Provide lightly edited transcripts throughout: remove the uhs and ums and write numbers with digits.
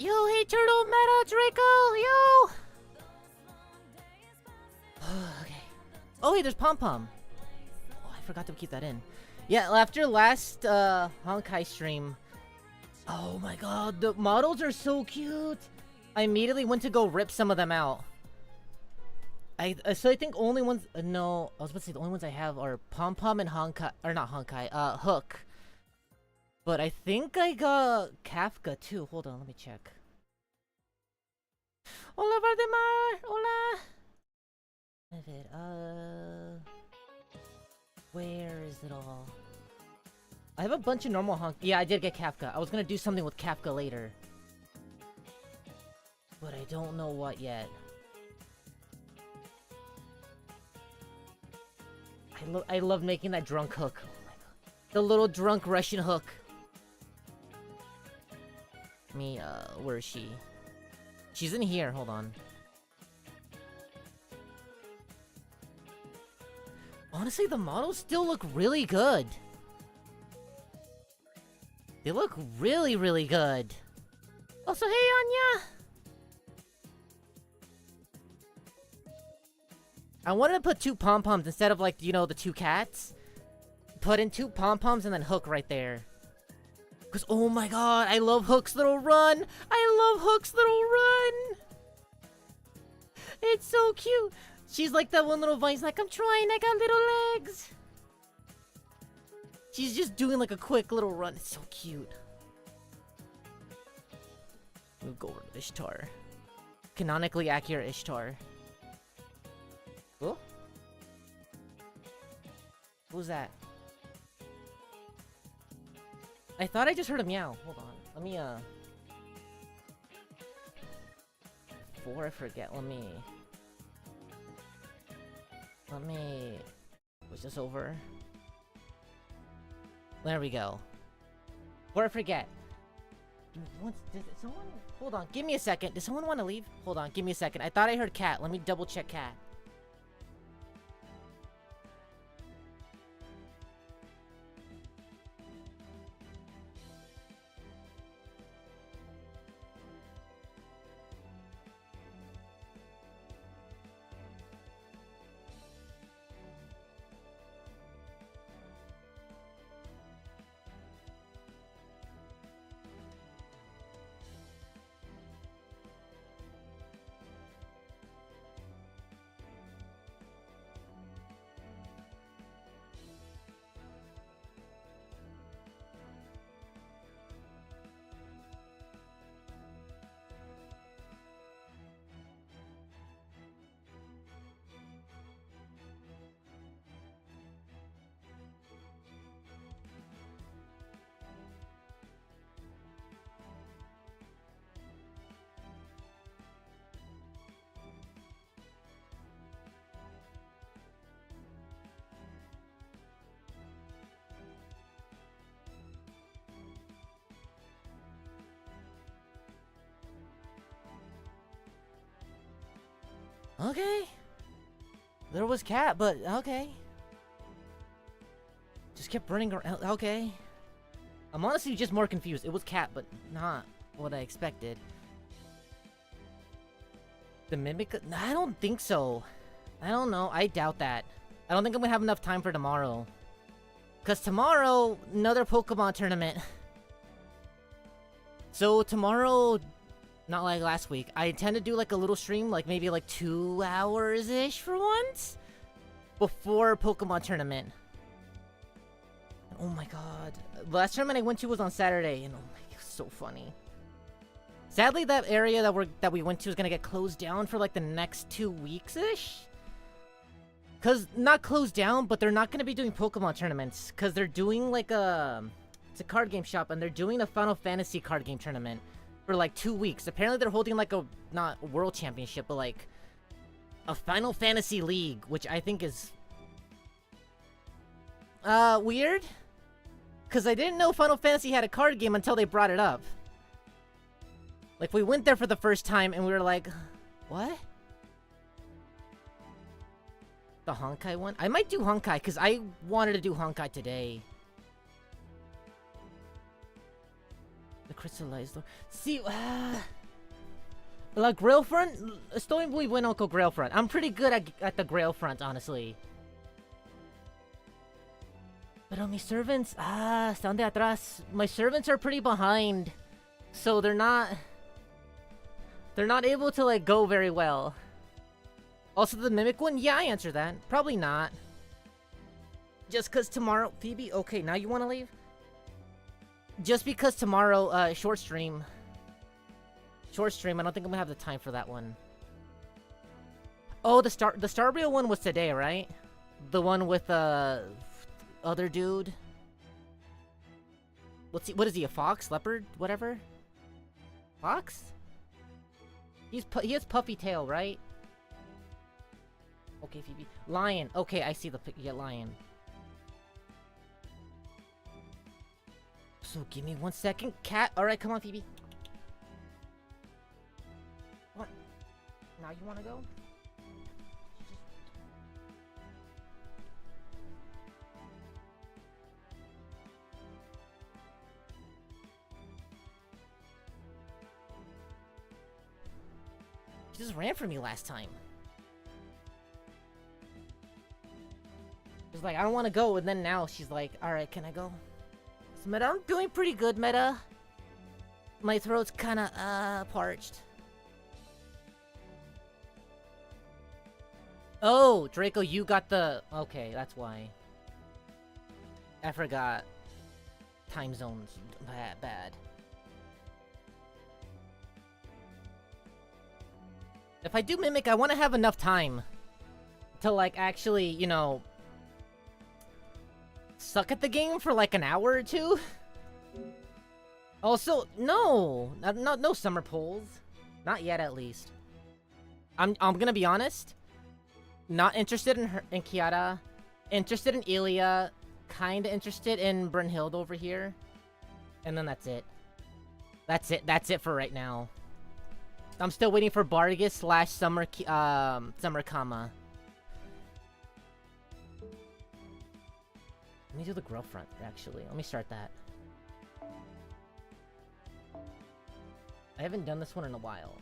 Yo, hey, Turtle Meta, Draco, yo! Okay. Oh, hey, there's Pom Pom. Oh, I forgot to keep that in. Yeah, after last Honkai stream, oh my god, the models are so cute. I immediately went to go rip some of them out. So I think only ones. No, I was about to say the only ones I have are Pom Pom and Honkai, or not Honkai, Hook. But I think I got Kafka too. Hold on, let me check. Hola, Valdemar! Hola! Where is it all? I have a bunch of normal Honkai. Yeah, I did get Kafka. I was gonna do something with Kafka later. But I don't know what yet. I love making that drunk hook. Oh my god. The little drunk Russian hook. Where is she? She's in here, hold on. Honestly, the models still look really good. They look really, really good. Also, hey, Anya! I wanted to put 2 pom-poms instead of, like, you know, the 2 cats. Put in 2 pom-poms and then Hook right there. Because, oh my god, I love Hook's little run! I love Hook's little run! It's so cute! She's like that one little Vine's like, I'm trying, I got little legs! She's just doing like a quick little run. It's so cute. We'll go over to Ishtar. Canonically accurate Ishtar. Oh? Who's that? I thought I just heard a meow. Hold on. Let me, before I forget, let me... Was this over? There we go. Before I forget. Did someone... Hold on, give me a second. Does someone want to leave? Hold on, give me a second. I thought I heard Cat. Let me double check Cat. Okay. There was Cat, but okay. Just kept running around. Okay. I'm honestly just more confused. It was Cat, but not what I expected. The Mimic? I don't think so. I don't know. I doubt that. I don't think I'm gonna have enough time for tomorrow. Because tomorrow, another Pokemon tournament. So tomorrow... Not like last week. I intend to do like a little stream, like maybe like 2 hours-ish for once? Before Pokemon tournament. Oh my god. The last tournament I went to was on Saturday, and oh my, it was so funny. Sadly, that area that we went to is gonna get closed down for like the next 2 weeks-ish? Cause, not closed down, but they're not gonna be doing Pokemon tournaments. Cause they're doing like a... It's a card game shop, and they're doing a Final Fantasy card game tournament. For like 2 weeks. Apparently they're holding like a, not world championship, but like a Final Fantasy League, which I think is weird. Cause I didn't know Final Fantasy had a card game until they brought it up. Like we went there for the first time and we were like, what? The Honkai one? I might do Honkai cause I wanted to do Honkai today. The crystallized door. See, La Grail Front? Estoy muy bueno con Grail Front. I'm pretty good at the Grail Front, honestly. Pero mis servants... están de atrás. My servants are pretty behind. So they're not... They're not able to, like, go very well. Also, the Mimic one? Yeah, I answer that. Probably not. Just because tomorrow... Phoebe? Okay, now you want to leave? Just because tomorrow, short stream. Short stream, I don't think I'm gonna have the time for that one. Oh, the Starbreal one was today, right? The one with, other dude. What is he, a fox? Leopard? Whatever? Fox? He has puffy tail, right? Okay, Phoebe. Lion. Okay, I see the lion. So give me 1 second. Cat. Alright, come on, Phoebe. What? Now you wanna go? She just ran from me last time. She's like, I don't want to go, and then now she's like, alright, can I go? So Meta, I'm doing pretty good, Meta. My throat's kinda, parched. Oh, Draco, you got the... Okay, that's why. I forgot. Time zones. Bad. If I do Mimic, I want to have enough time to, like, actually, you know, suck at the game for, like, an hour or two. Also, no summer polls. Not yet, at least. I'm gonna be honest. Not interested in Kiara. Interested in Ilya. Kinda interested in Brynhild over here. And then that's it. That's it for right now. I'm still waiting for Bargus / Summer Kama. Let me do the Grow Front, actually. Let me start that. I haven't done this one in a while.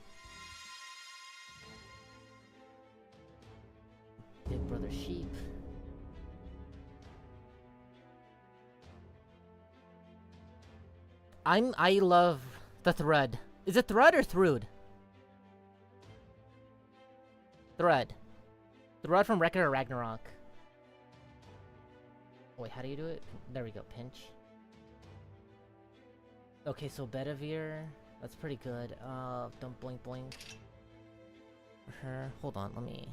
Big Brother Sheep. I love the Thread. Is it Thread or Throod? Thread. Thread from Record of Ragnarok. Wait, how do you do it? There we go, pinch. Okay, so Bedivere. That's pretty good. Don't boink boink. Her. Hold on, let me...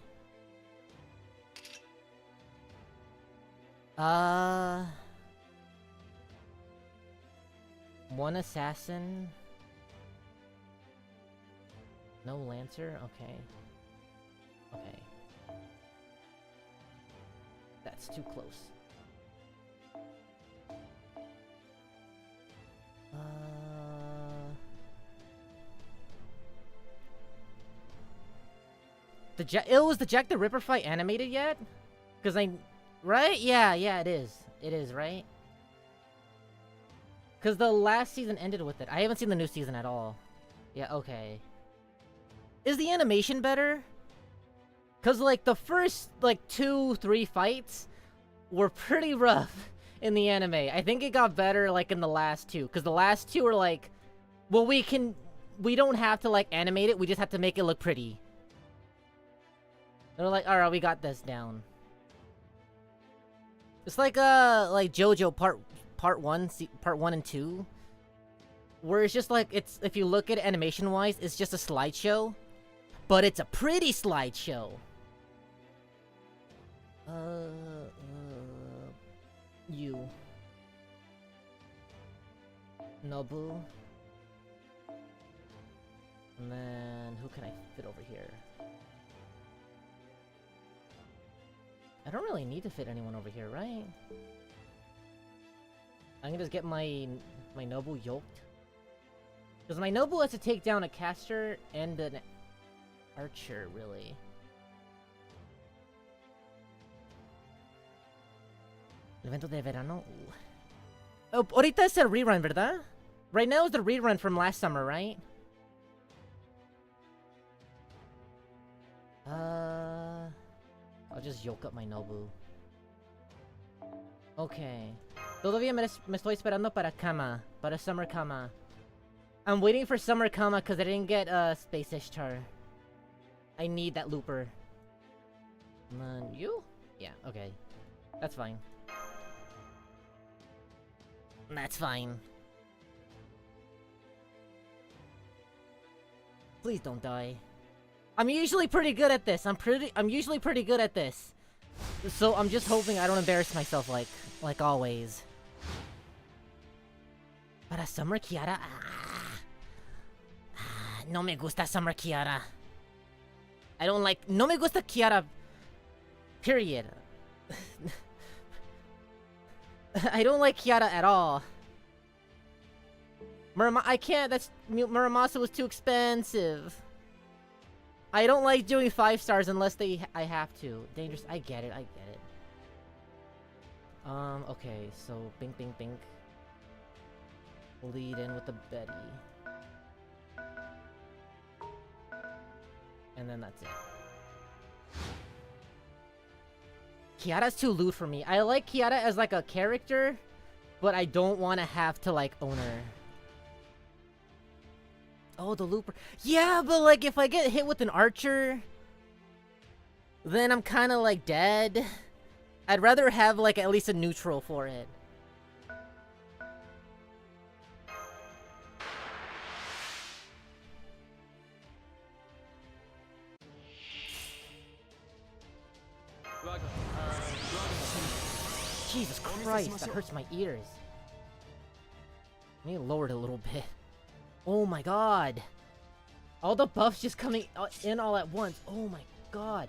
One assassin. No Lancer? Okay. Okay. That's too close. Was the Jack the Ripper fight animated yet? Cause right? Yeah, it is. It is, right? Cause the last season ended with it. I haven't seen the new season at all. Yeah, okay. Is the animation better? Cause like the first like 2-3 fights were pretty rough in the anime. I think it got better like in the last two. Cause the last two are like, well, we don't have to like animate it, we just have to make it look pretty. They're like, alright, we got this down. It's like JoJo part 1 and 2. Where it's just like, if you look at it animation wise, it's just a slideshow. But it's a pretty slideshow. You. Nobu. And then, who can I fit over here? I don't really need to fit anyone over here, right? I can just get my Nobu yoked. Because my Nobu has to take down a caster and an archer, really. Evento de verano. Oh, ahorita es el rerun, ¿verdad? Right now is the rerun from last summer, right? I'll just yoke up my Nobu. Okay. Todavía me estoy esperando para Kama. Para Summer Kama. I'm waiting for Summer Kama because I didn't get Space Ishtar. I need that looper. You? Yeah, okay. That's fine. That's fine. Please don't die. I'm usually pretty good at this. I'm usually pretty good at this. So I'm just hoping I don't embarrass myself like always. Para Summer Kiara. No me gusta Summer Kiara. I don't like. No me gusta Kiara. Period. I don't like Kiara at all. I can't. That's Muramasa was too expensive. I don't like doing 5 stars unless I have to. Dangerous. I get it. I get it. Okay. So bink, bink, bink. Lead in with the Betty. And then that's it. Kiara's too loot for me. I like Kiara as like a character, but I don't want to have to like own her. Oh, the looper. Yeah, but like if I get hit with an archer, then I'm kind of like dead. I'd rather have like at least a neutral for it. Jesus Christ, that hurts my ears. Let me lower it a little bit. Oh my god. All the buffs just coming in all at once. Oh my god.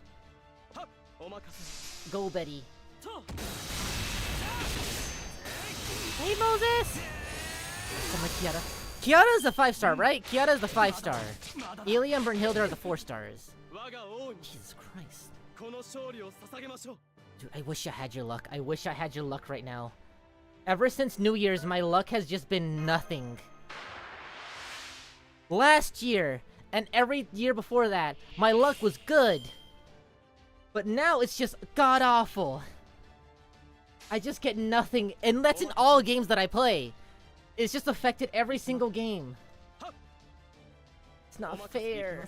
Go, Betty. Hey, Moses! Oh my Kiara. Kiara is the 5-star, right? Kiara is the 5-star. Elia and Brynhilde are the 4 stars. Jesus Christ. Dude, I wish I had your luck. I wish I had your luck right now. Ever since New Year's, my luck has just been nothing. Last year, and every year before that, my luck was good. But now it's just god-awful. I just get nothing, and that's in all games that I play. It's just affected every single game. It's not fair.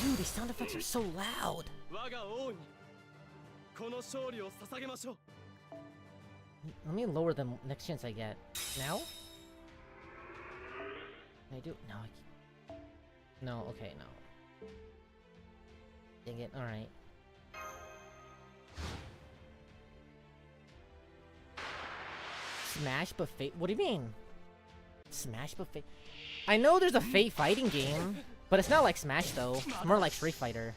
Dude, these sound effects are so loud. Let me lower them next chance I get. Now? Can I do? No, I can't. No, okay, no. Dang it, alright. Smash but Fate? What do you mean? Smash but Fate? I know there's a Fate fighting game, but it's not like Smash though. It's more like Street Fighter.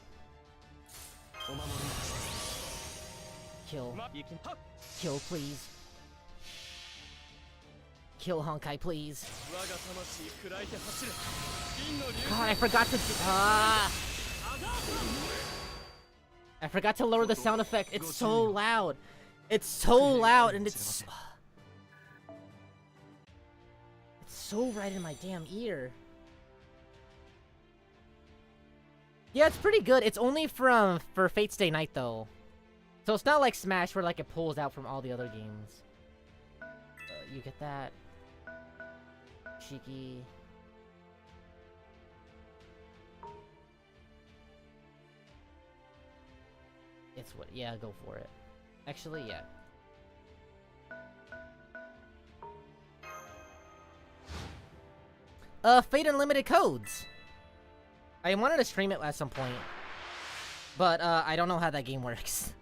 Kill. Kill, please. Kill Honkai, please. God, I forgot to I forgot to lower the sound effect. It's so loud. It's so loud and it's so right in my damn ear. Yeah, it's pretty good. It's only for Fate Stay Night though. So it's not like Smash where like it pulls out from all the other games. You get that. Cheeky. It's what? Yeah, go for it. Actually, yeah. Fate Unlimited codes. I wanted to stream it at some point, but I don't know how that game works.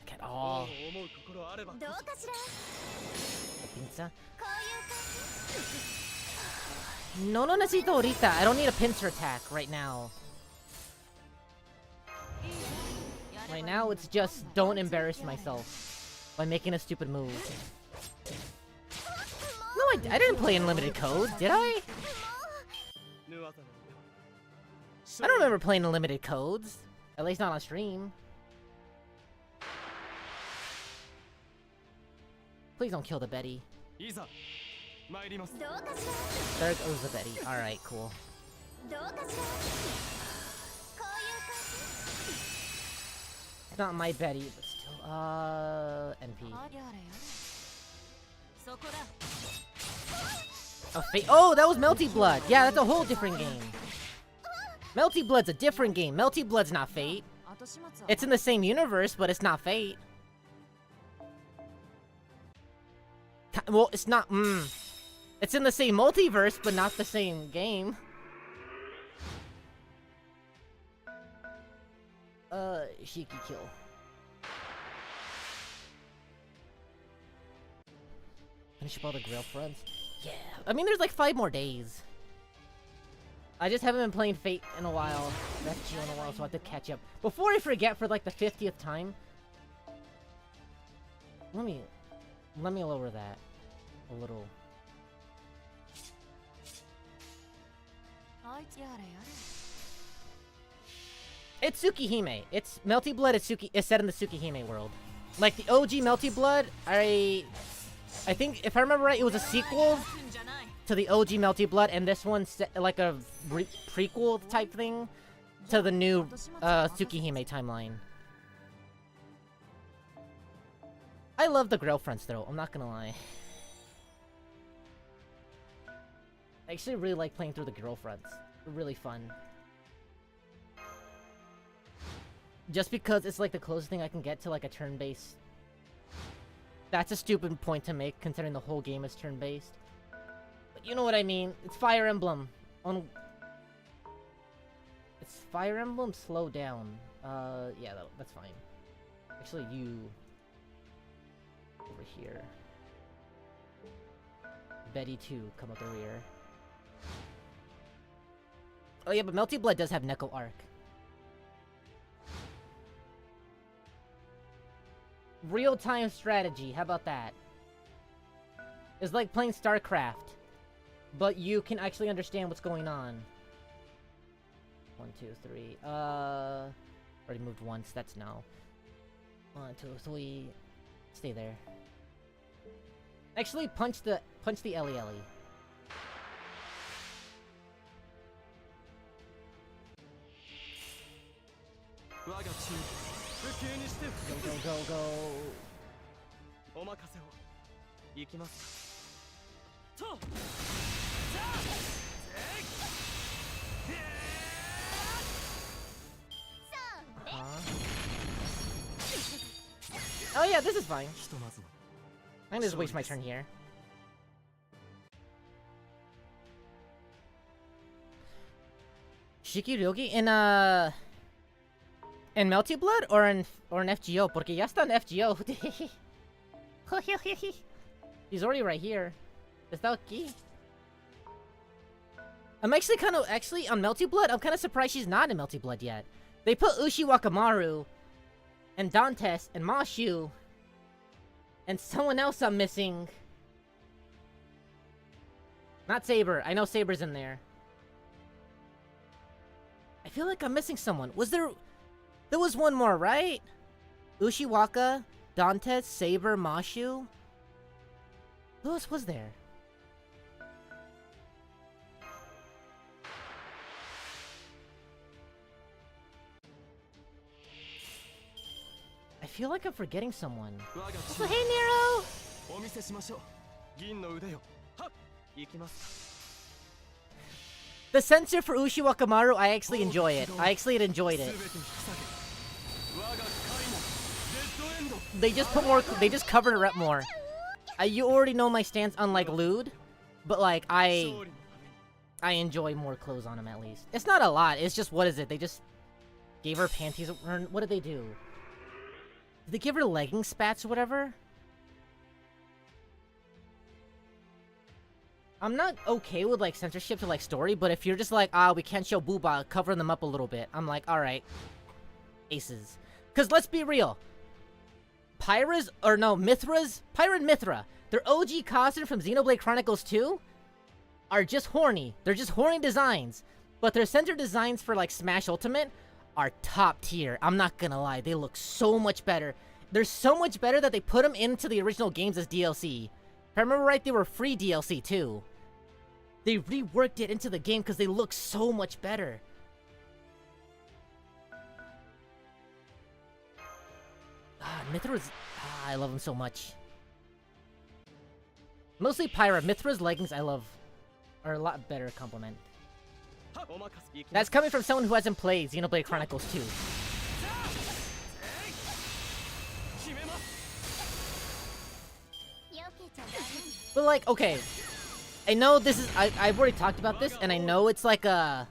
Look at all. Pinza. No necesito ahorita. I don't need a pincer attack right now. Right now, it's just don't embarrass myself by making a stupid move. No, I didn't play Unlimited Code, did I? I don't remember playing Unlimited Codes. At least not on stream. Please don't kill the Betty. There goes the Betty. Alright, cool. It's not my Betty, but still, NP. Oh, Fate. Oh, that was Melty Blood. Yeah, that's a whole different game. Melty Blood's a different game. Melty Blood's not Fate. It's in the same universe, but it's not Fate. Well, it's not, It's in the same multiverse, but not the same game. Shiki kill. Finish up all the grill fronts? Yeah. I mean, there's like 5 more days. I just haven't been playing Fate in a while. That's in a while, so I have to catch up. Before I forget for like the 50th time. Let me lower that a little. It's Tsukihime. It's Melty Blood is set in the Tsukihime world. Like the OG Melty Blood, I think if I remember right, it was a sequel to the OG Melty Blood, and this one's like a prequel type thing to the new Tsukihime timeline. I love the grill fronts though, I'm not gonna lie. I actually really like playing through the grill fronts. They're really fun. Just because it's like the closest thing I can get to like a turn-based. That's a stupid point to make considering the whole game is turn-based. But you know what I mean. It's Fire Emblem. It's Fire Emblem slow down. Yeah, that's fine. Actually, you over here. Betty 2 come up the rear. Oh yeah, but Melty Blood does have Neko Arc. Real-time strategy, how about that? It's like playing StarCraft, but you can actually understand what's going on. 1, 2, 3. Already moved once. That's no. 1, 2, 3. Stay there. Actually, punch the Ellie Ellie. Go, go, go, go. Oh yeah, this is fine. I'm gonna just waste my turn here. Shiki Ryogi in Melty Blood or in FGO? Porque ya está en FGO. He's already right here. Está aquí. I'm actually on Melty Blood, I'm kind of surprised she's not in Melty Blood yet. They put Ushi Wakamaru and Dantes and Mashu and someone else I'm missing. Not Saber. I know Saber's in there. I feel like I'm missing someone. There was one more, right? Ushiwaka, Dantes, Saber, Mashu. Who else was there? I feel like I'm forgetting someone. Also, hey, Nero! The censor for Ushi Wakamaru, I actually enjoy it. I actually enjoyed it. They just put more. They just covered her up more. You already know my stance on like lewd, but like I enjoy more clothes on him at least. It's not a lot. It's just what is it? They just gave her panties. Or what did they do? Did they give her legging spats or whatever? I'm not okay with like censorship to like story, but if you're just like, we can't show booba, covering them up a little bit, I'm like, alright. Aces. Cause let's be real. Pyra and Mithra, their OG costume from Xenoblade Chronicles 2 are just horny. They're just horny designs. But their center designs for like Smash Ultimate are top tier. I'm not gonna lie, they look so much better. They're so much better that they put them into the original games as DLC. If I remember right, they were free DLC too. They reworked it into the game because they look so much better. Mithra's... I love him so much. Mostly Pyra. Mithra's leggings I love are a lot better compliment. That's coming from someone who hasn't played Xenoblade Chronicles 2. But like, okay. I know this is... I've already talked about this, and I know it's like a...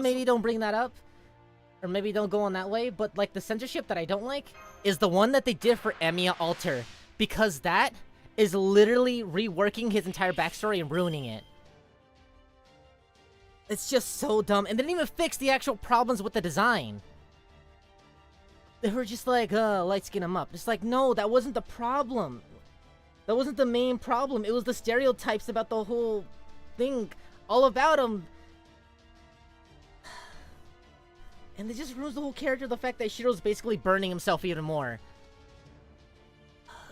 maybe don't bring that up. Or maybe don't go on that way, but like the censorship that I don't like is the one that they did for Emiya Alter. Because that is literally reworking his entire backstory and ruining it. It's just so dumb. And they didn't even fix the actual problems with the design. They were just like, light skin him up. It's like, no, that wasn't the problem. That wasn't the main problem. It was the stereotypes about the whole thing. All about him. And it just ruins the whole character, the fact that Shiro's basically burning himself even more.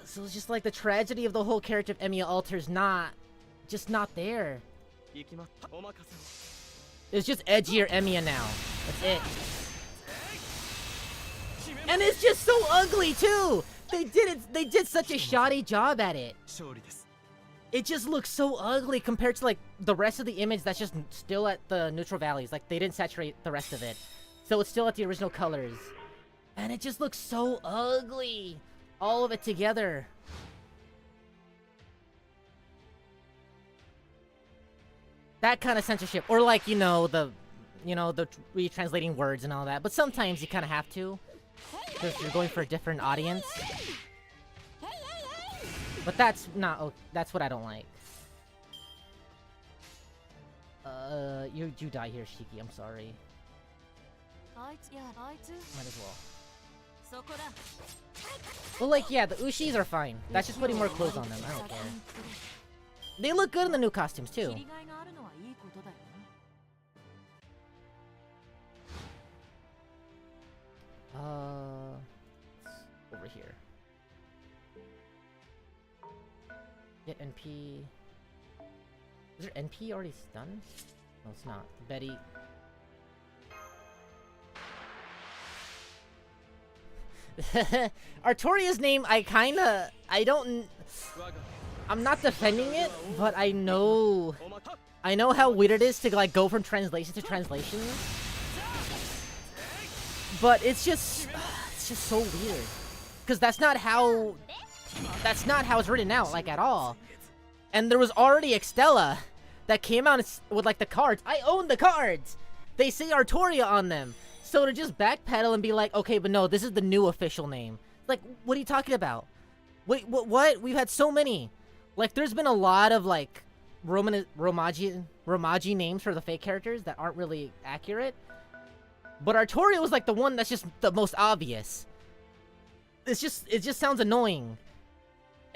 So it's just like the tragedy of the whole character of Emiya Alter's just not there. It's just edgier Emiya now. That's it. And it's just so ugly too! They did such a shoddy job at it. It just looks so ugly compared to like the rest of the image that's just still at the neutral values. Like they didn't saturate the rest of it. So it's still at the original colors. And it just looks so ugly. All of it together. That kind of censorship. Or like, the retranslating words and all that. But sometimes you kind of have to. Because you're going for a different audience. But that's not... Oh, that's what I don't like. You die here, Shiki. I'm sorry. Might as well. Well, like, yeah, the Ushis are fine. That's just putting more clothes on them. I don't care. They look good in the new costumes, too. Over here. Get NP. Is there NP already done? No, it's not. Betty. Artoria's name, I'm not defending it, but I know how weird it is to like go from translation to translation. But it's just so weird. Because that's not how it's written out, like, at all. And there was already Extella that came out with, like, the cards. I own the cards! They say Artoria on them. So to just backpedal and be like, okay, but no, this is the new official name. Like, what are you talking about? Wait, what? We've had so many. Like, there's been a lot of, like, Romaji names for the fake characters that aren't really accurate. But Artoria was, like, the one that's just the most obvious. It just sounds annoying.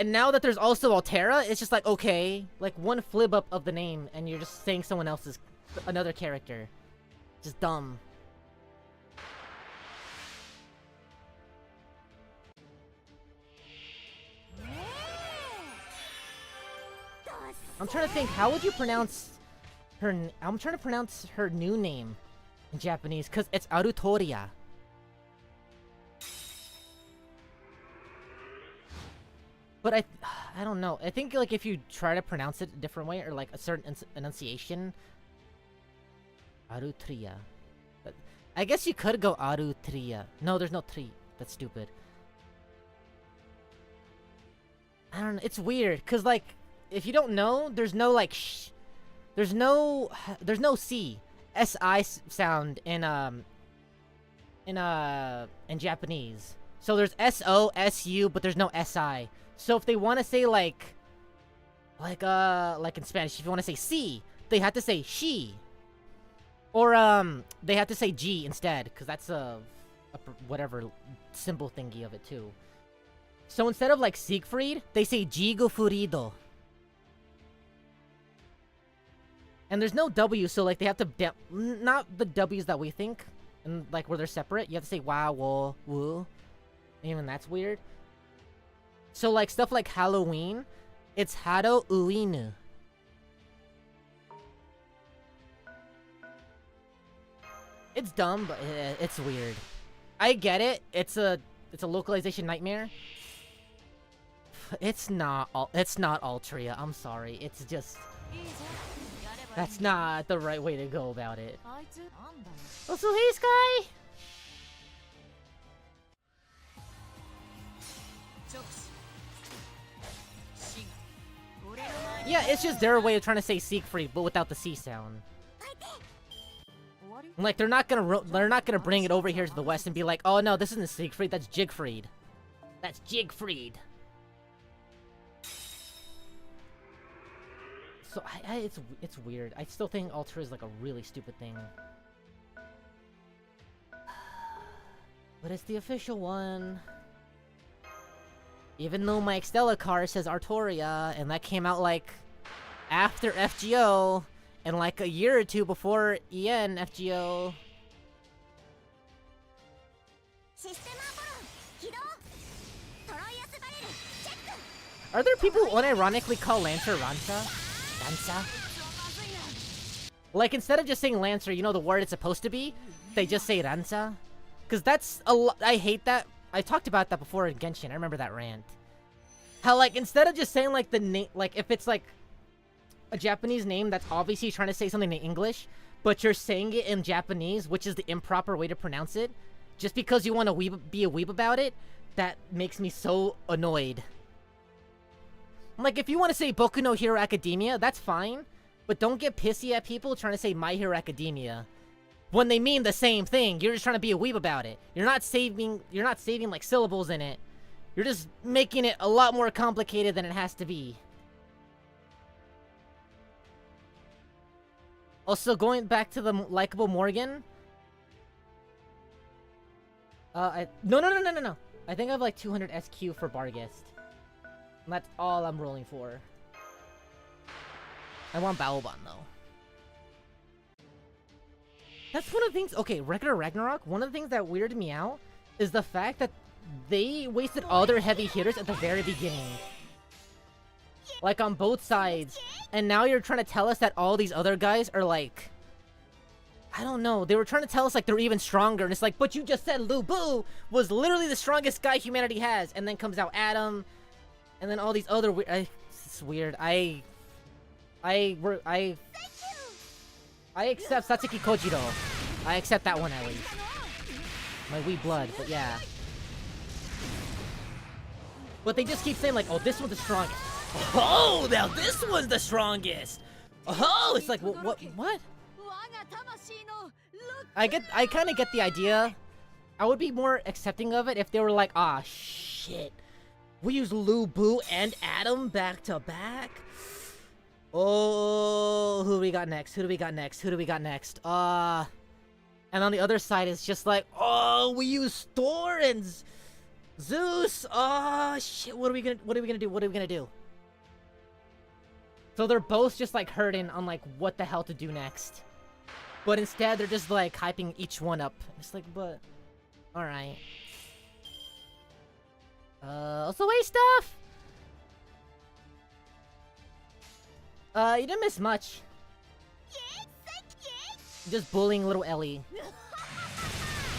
And now that there's also Altera, it's just like, okay, like, one flip up of the name, and you're just saying someone else's, another character. Just dumb. I'm trying to think, how would you pronounce her... I'm trying to pronounce her new name in Japanese, because it's Arutoria. But I don't know. I think, like, if you try to pronounce it a different way, or, like, a certain enunciation... Arutria. But I guess you could go Arutria. No, there's no tri. That's stupid. I don't know. It's weird, because, like... If you don't know, there's no like there's no C, SI sound in Japanese. So there's SO, SU, but there's no SI. So if they want to say like in Spanish, if you want to say C, they have to say she. Or they have to say G instead, because that's a whatever symbol thingy of it too. So instead of like Siegfried, they say Gigofurido. And there's no W, so like they have to not the W's that we think, and like where they're separate. You have to say wow, wo, woo. Even that's weird. So like stuff like Halloween, It's Hado Uinu. It's dumb, but it's weird. I get it. It's a localization nightmare. It's not Altria. I'm sorry. It's just that's not the right way to go about it. Also, hey Sky. Yeah, it's just their way of trying to say Siegfried, but without the C sound. Like they're not gonna bring it over here to the West and be like, oh no, this isn't Siegfried, that's Jigfried. That's Jigfried. So it's weird. I still think Ultra is like a really stupid thing. But it's the official one. Even though my Xtella car says Artoria, and that came out like after FGO, and like a year or two before EN FGO. Are there people who unironically call Lancer Ransa? Ransa? Like instead of just saying Lancer, you know the word it's supposed to be? They just say Ransa? Cause that's I hate that. I talked about that before in Genshin. I remember that rant. How like instead of just saying like the name, like if it's like a Japanese name that's obviously trying to say something in English, but you're saying it in Japanese, which is the improper way to pronounce it, just because you want to be a weeb about it, that makes me so annoyed. Like if you want to say Boku no Hero Academia, that's fine, but don't get pissy at people trying to say My Hero Academia when they mean the same thing. You're just trying to be a weeb about it. You're not saving like syllables in it. You're just making it a lot more complicated than it has to be. Also, going back to the likable Morgan. No. I think I have like 200 SQ for Barghest. And that's all I'm rolling for. I want Baoban though. That's one of the things. Okay, regular Ragnarok. One of the things that weirded me out is the fact that they wasted all their heavy hitters at the very beginning. Like on both sides. And now you're trying to tell us that all these other guys are like, I don't know. They were trying to tell us like they're even stronger. And it's like, but you just said Lu Bu was literally the strongest guy humanity has. And then comes out Adam. And then all these other it's weird. I accept Satsuki Kojiro. I accept that one at least. My wee blood, but yeah. But they just keep saying like, oh, this one's the strongest. Oh, now this one's the strongest. Oh, it's like, what? I kind of get the idea. I would be more accepting of it if they were like, ah, shit. We use Lu Bu and Adam back to back. Oh, who do we got next? Who do we got next? Who do we got next? And on the other side, it's just like, oh, we use Thor and Zeus. Oh, shit. What are we gonna do? So they're both just like hurting on like what the hell to do next. But instead, they're just like hyping each one up. It's like, but all right. Also, way stuff. You didn't miss much. Just bullying little Ellie.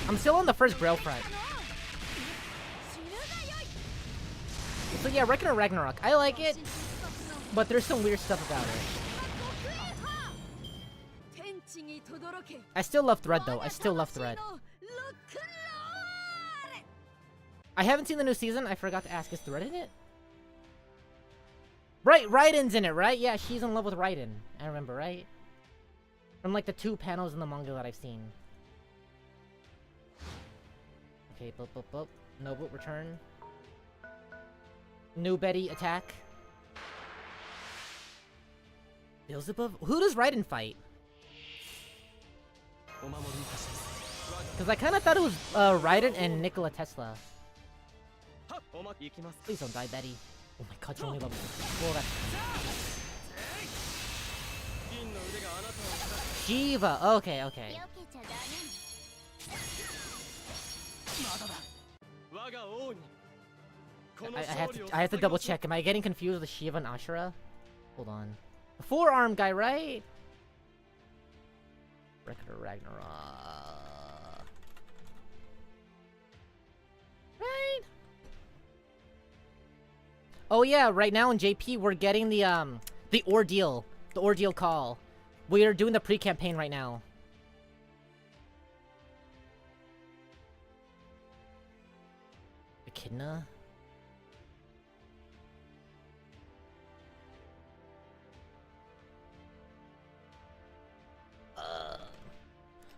I'm still on the first Braille front. So yeah, regular Ragnarok. I like it, but there's some weird stuff about it. I still love Thread though. I still love Thread. I haven't seen the new season. I forgot to ask, is Thread in it? Right, Raiden's in it, right? Yeah, she's in love with Raiden. I remember, right? From like the 2 panels in the manga that I've seen. Okay, boop. Noble, return. New Betty, attack. Beelzebub? Who does Raiden fight? Because I kind of thought it was Raiden and Nikola Tesla. Please don't die, Betty. Oh my god, you're only level 4. Shiva, okay. I have to double check. Am I getting confused with Shiva and Ashura? Hold on. The forearm guy, right? Record of Ragnarok. Right? Oh yeah, right now in JP we're getting the ordeal. The ordeal call. We are doing the pre-campaign right now. Echidna?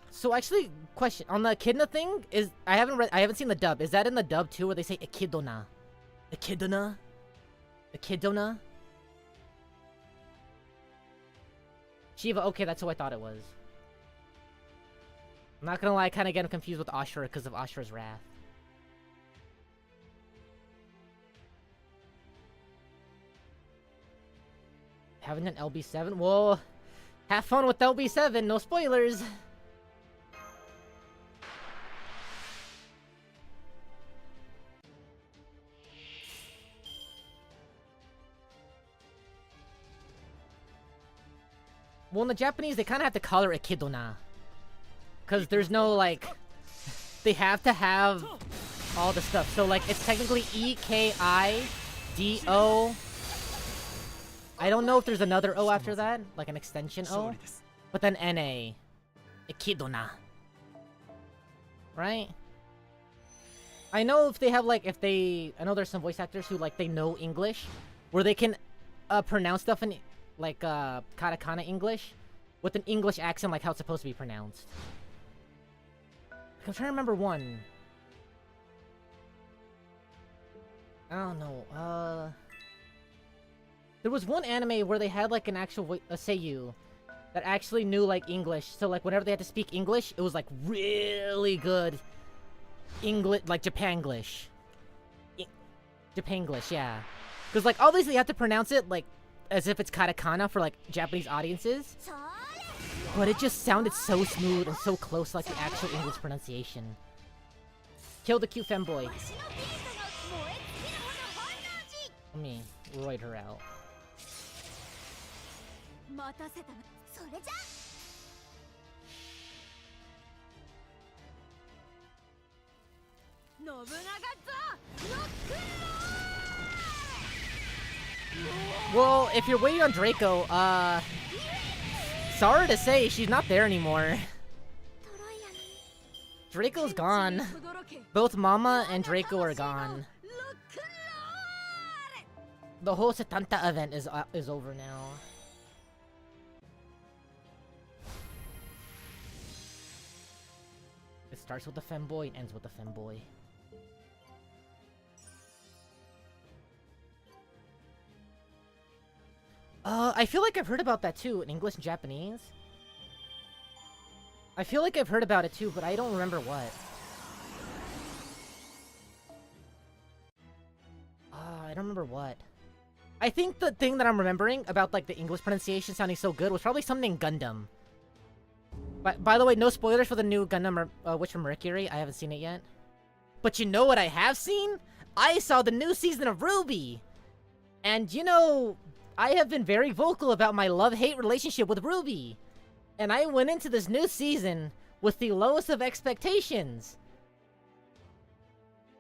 So actually, question on the Echidna thing is I haven't seen the dub. Is that in the dub too, where they say Echidna? Echidna? Echidna? Shiva, okay, that's who I thought it was. I'm not gonna lie, I kinda get confused with Ashura because of Ashura's wrath. Haven't done LB7? Well, have fun with LB7, no spoilers! Well, in the Japanese, they kind of have to call her Echidna. Because there's no, like... They have to have all the stuff. So, like, it's technically E-K-I-D-O. I don't know if there's another O after that. Like an extension O. But then N-A. Echidna. Right? I know if they have, like, I know there's some voice actors who, like, they know English. Where they can pronounce stuff in... like, katakana English, with an English accent like how it's supposed to be pronounced. I'm trying to remember one. I don't know, there was one anime where they had, like, an actual a seiyuu that actually knew, like, English, so, like, whenever they had to speak English, it was, like, really good English, like, Japanglish. Japanglish, yeah. Because, like, obviously you have to pronounce it, like, as if it's katakana for, like, Japanese audiences. But it just sounded so smooth and so close to, like, the actual English pronunciation. Kill the cute femboy. Let me roid her out. Well, if you're waiting on Draco, sorry to say, she's not there anymore. Draco's gone. Both Mama and Draco are gone. The whole Setanta event is over now. It starts with the femboy and ends with the femboy. I feel like I've heard about that too, in English and Japanese. I feel like I've heard about it too, but I don't remember what. I don't remember what. I think the thing that I'm remembering about, like, the English pronunciation sounding so good was probably something Gundam. By the way, no spoilers for the new Gundam Witch from Mercury. I haven't seen it yet. But you know what I have seen? I saw the new season of Ruby! And, you know, I have been very vocal about my love-hate relationship with Ruby. And I went into this new season with the lowest of expectations.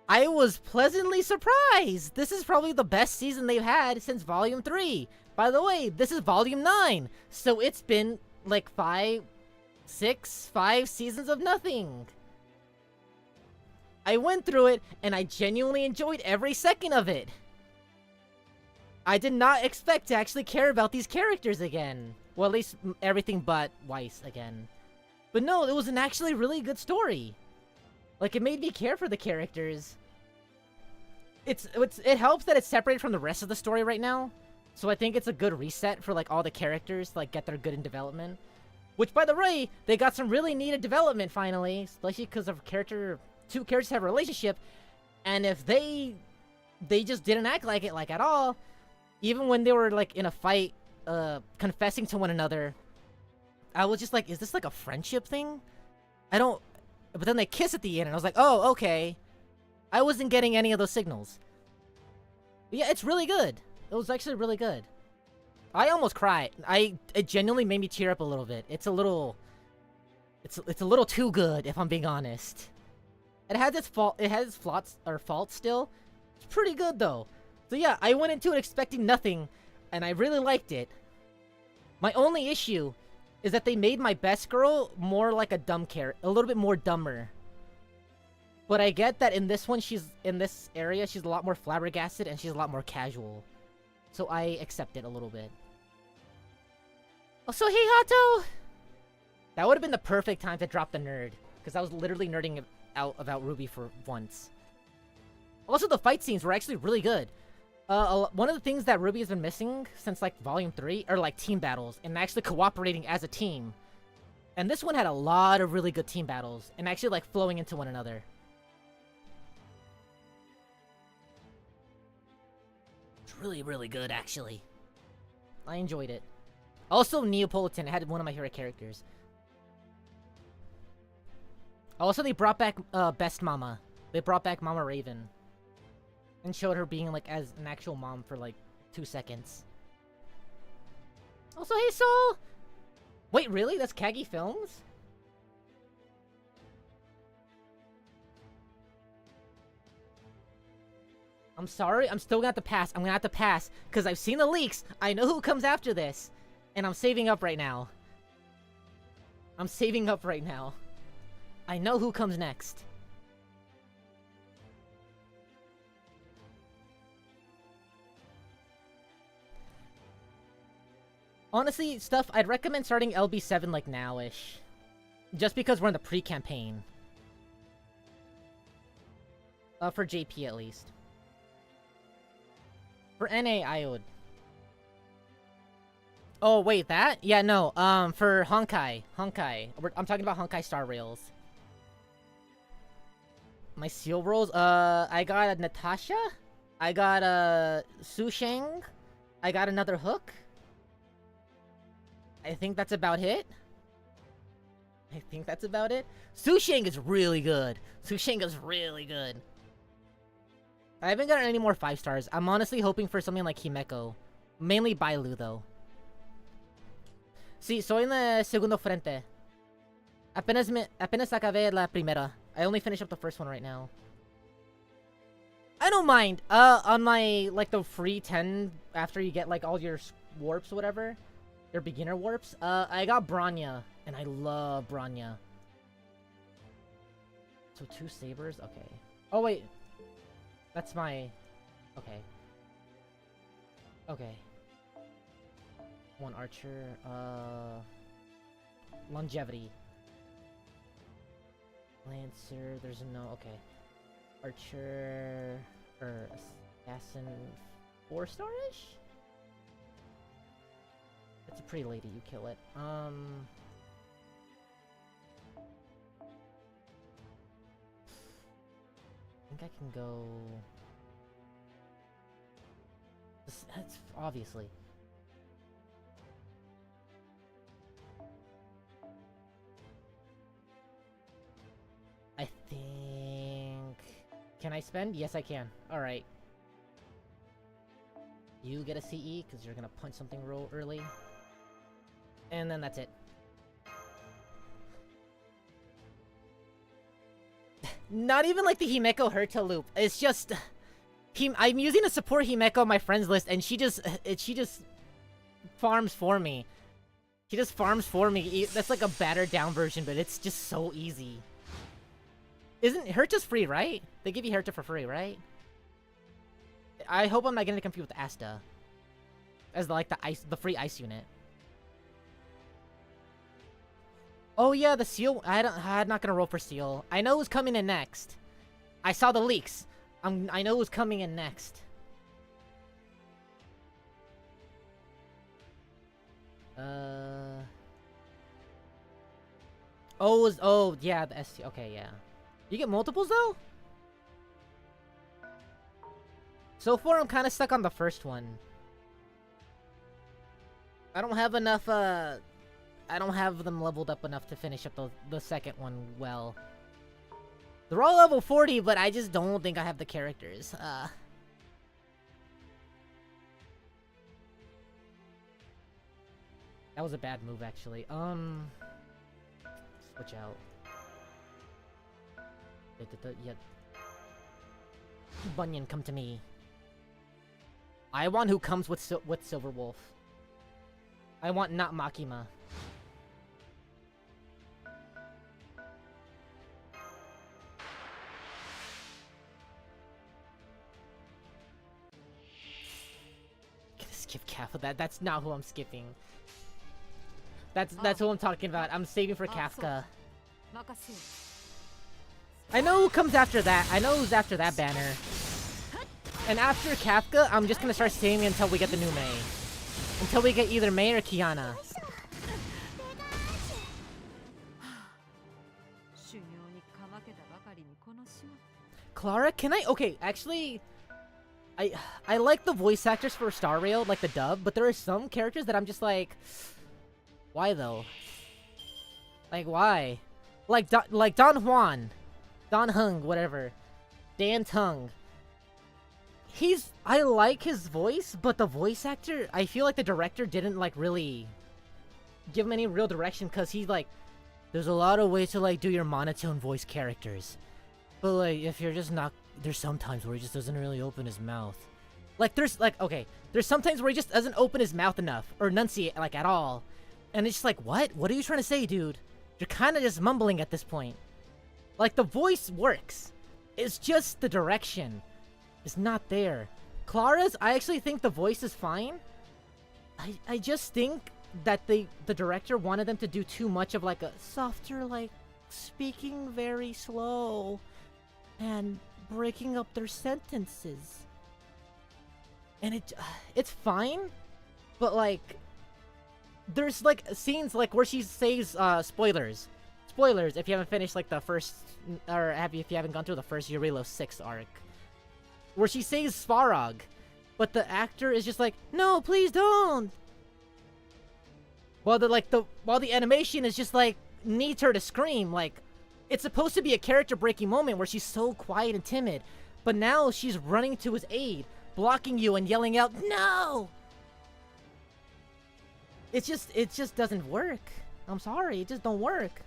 I was pleasantly surprised! This is probably the best season they've had since Volume 3. By the way, this is Volume 9, so it's been, like, 5 seasons of nothing. I went through it, and I genuinely enjoyed every second of it. I did not expect to actually care about these characters again. Well, at least everything but Weiss again. But no, it was an actually really good story. Like, it made me care for the characters. It helps that it's separated from the rest of the story right now. So I think it's a good reset for, like, all the characters to, like, get their good in development. Which, by the way, they got some really needed development finally. Especially because of two characters have a relationship. And if they just didn't act like it, like, at all. Even when they were, like, in a fight, confessing to one another. I was just like, is this, like, a friendship thing? But then they kiss at the end, and I was like, oh, okay. I wasn't getting any of those signals. But yeah, it's really good. It was actually really good. I almost cried. It genuinely made me tear up a little bit. It's a little too good, if I'm being honest. It has its faults still. It's pretty good though. So yeah, I went into it expecting nothing, and I really liked it. My only issue is that they made my best girl more like a dumb character, a little bit more dumber. But I get that in this one, in this area, she's a lot more flabbergasted and she's a lot more casual. So I accept it a little bit. Also, hey Hato! That would have been the perfect time to drop the nerd, because I was literally nerding out about Ruby for once. Also, the fight scenes were actually really good. One of the things that Ruby has been missing since, like, Volume 3 are, like, team battles and actually cooperating as a team. And this one had a lot of really good team battles and actually, like, flowing into one another. It's really, really good, actually. I enjoyed it. Also, Neapolitan had one of my favorite characters. Also, they brought back, Best Mama. They brought back Mama Raven. And showed her being, like, as an actual mom for, like, 2 seconds. Also, hey, Soul! Wait, really? That's Kagi Films? I'm sorry, I'm still gonna have to pass. I'm gonna have to pass, because I've seen the leaks. I know who comes after this. And I'm saving up right now. I'm saving up right now. I know who comes next. Honestly, stuff, I'd recommend starting LB7 like now-ish. Just because we're in the pre-campaign. For JP at least. For NA, I would. Oh, wait, that? Yeah, no, for Honkai. Honkai. I'm talking about Honkai Star Rails. My seal rolls, I got a Natasha. I got a Su Sheng. I got another hook. I think that's about it. Su Sheng is really good. Su Sheng is really good. I haven't gotten any more 5 stars. I'm honestly hoping for something like Himeko. Mainly Bailu, though. Sí, soy en el segundo frente. Apenas acabé la primera. I only finished up the first one right now. I don't mind. On my, like, the free 10 after you get, like, all your warps or whatever. Your beginner warps. I got Bronya, and I love Bronya. So 2 sabers? Okay. Oh, wait. That's my... Okay. Okay. 1 archer. Longevity. Lancer. There's no... Okay. Archer... Assassin... 4-star-ish? It's a pretty lady, you kill it. I think I can go... That's obviously. I think... Can I spend? Yes, I can. Alright. You get a CE, because you're gonna punch something real early. And then that's it. Not even like the Himeko Herta loop. It's just... I'm using to support Himeko on my friends list, and she just farms for me. She just farms for me. That's like a battered down version, but it's just so easy. Isn't Herta's free, right? They give you Herta for free, right? I hope I'm not getting confused with Asta. As like the free ice unit. Oh yeah, the seal. I'm not gonna roll for seal. I know who's coming in next. I saw the leaks. I know who's coming in next. Oh yeah, the SC. Okay, yeah. You get multiples though? So far, I'm kind of stuck on the first one. I don't have enough, I don't have them leveled up enough to finish up the second one well. They're all level 40, but I just don't think I have the characters. That was a bad move, actually. Switch out. Yeah. Bunyan, come to me. I want who comes with Silver Wolf. I want not Makima. Skip Kafka. That's not who I'm skipping. That's who I'm talking about. I'm saving for Kafka. I know who comes after that. I know who's after that banner. And after Kafka, I'm just gonna start saving until we get the new Mei. Until we get either Mei or Kiana. Clara, can I? Okay, actually, I like the voice actors for Star Rail, like the dub, but there are some characters that I'm just like, why though? Like why? Like Don Juan, Don Hung, whatever, Dan Tung. I like his voice, but the voice actor, I feel like the director didn't like really give him any real direction, because he's like, there's a lot of ways to like do your monotone voice characters, but like if you're just not, there's sometimes where he just doesn't really open his mouth. Like there's like, okay, there's sometimes where he just doesn't open his mouth enough or enunciate like at all, and it's just like, what are you trying to say, dude? You're kind of just mumbling at this point. Like the voice works, it's just the direction is not there. Clara's, I actually think the voice is fine. I just think that the director wanted them to do too much of like a softer, like speaking very slow and breaking up their sentences. And it's fine, but like there's like scenes like where she says spoilers if you haven't finished like the first, or if you haven't gone through the first Eurilo 6 arc, where she says Svarog, but the actor is just like, no, please don't. While the animation is just like needs her to scream. Like it's supposed to be a character breaking moment where she's so quiet and timid, but now she's running to his aid, blocking you and yelling out, no. It just doesn't work. I'm sorry, it just don't work.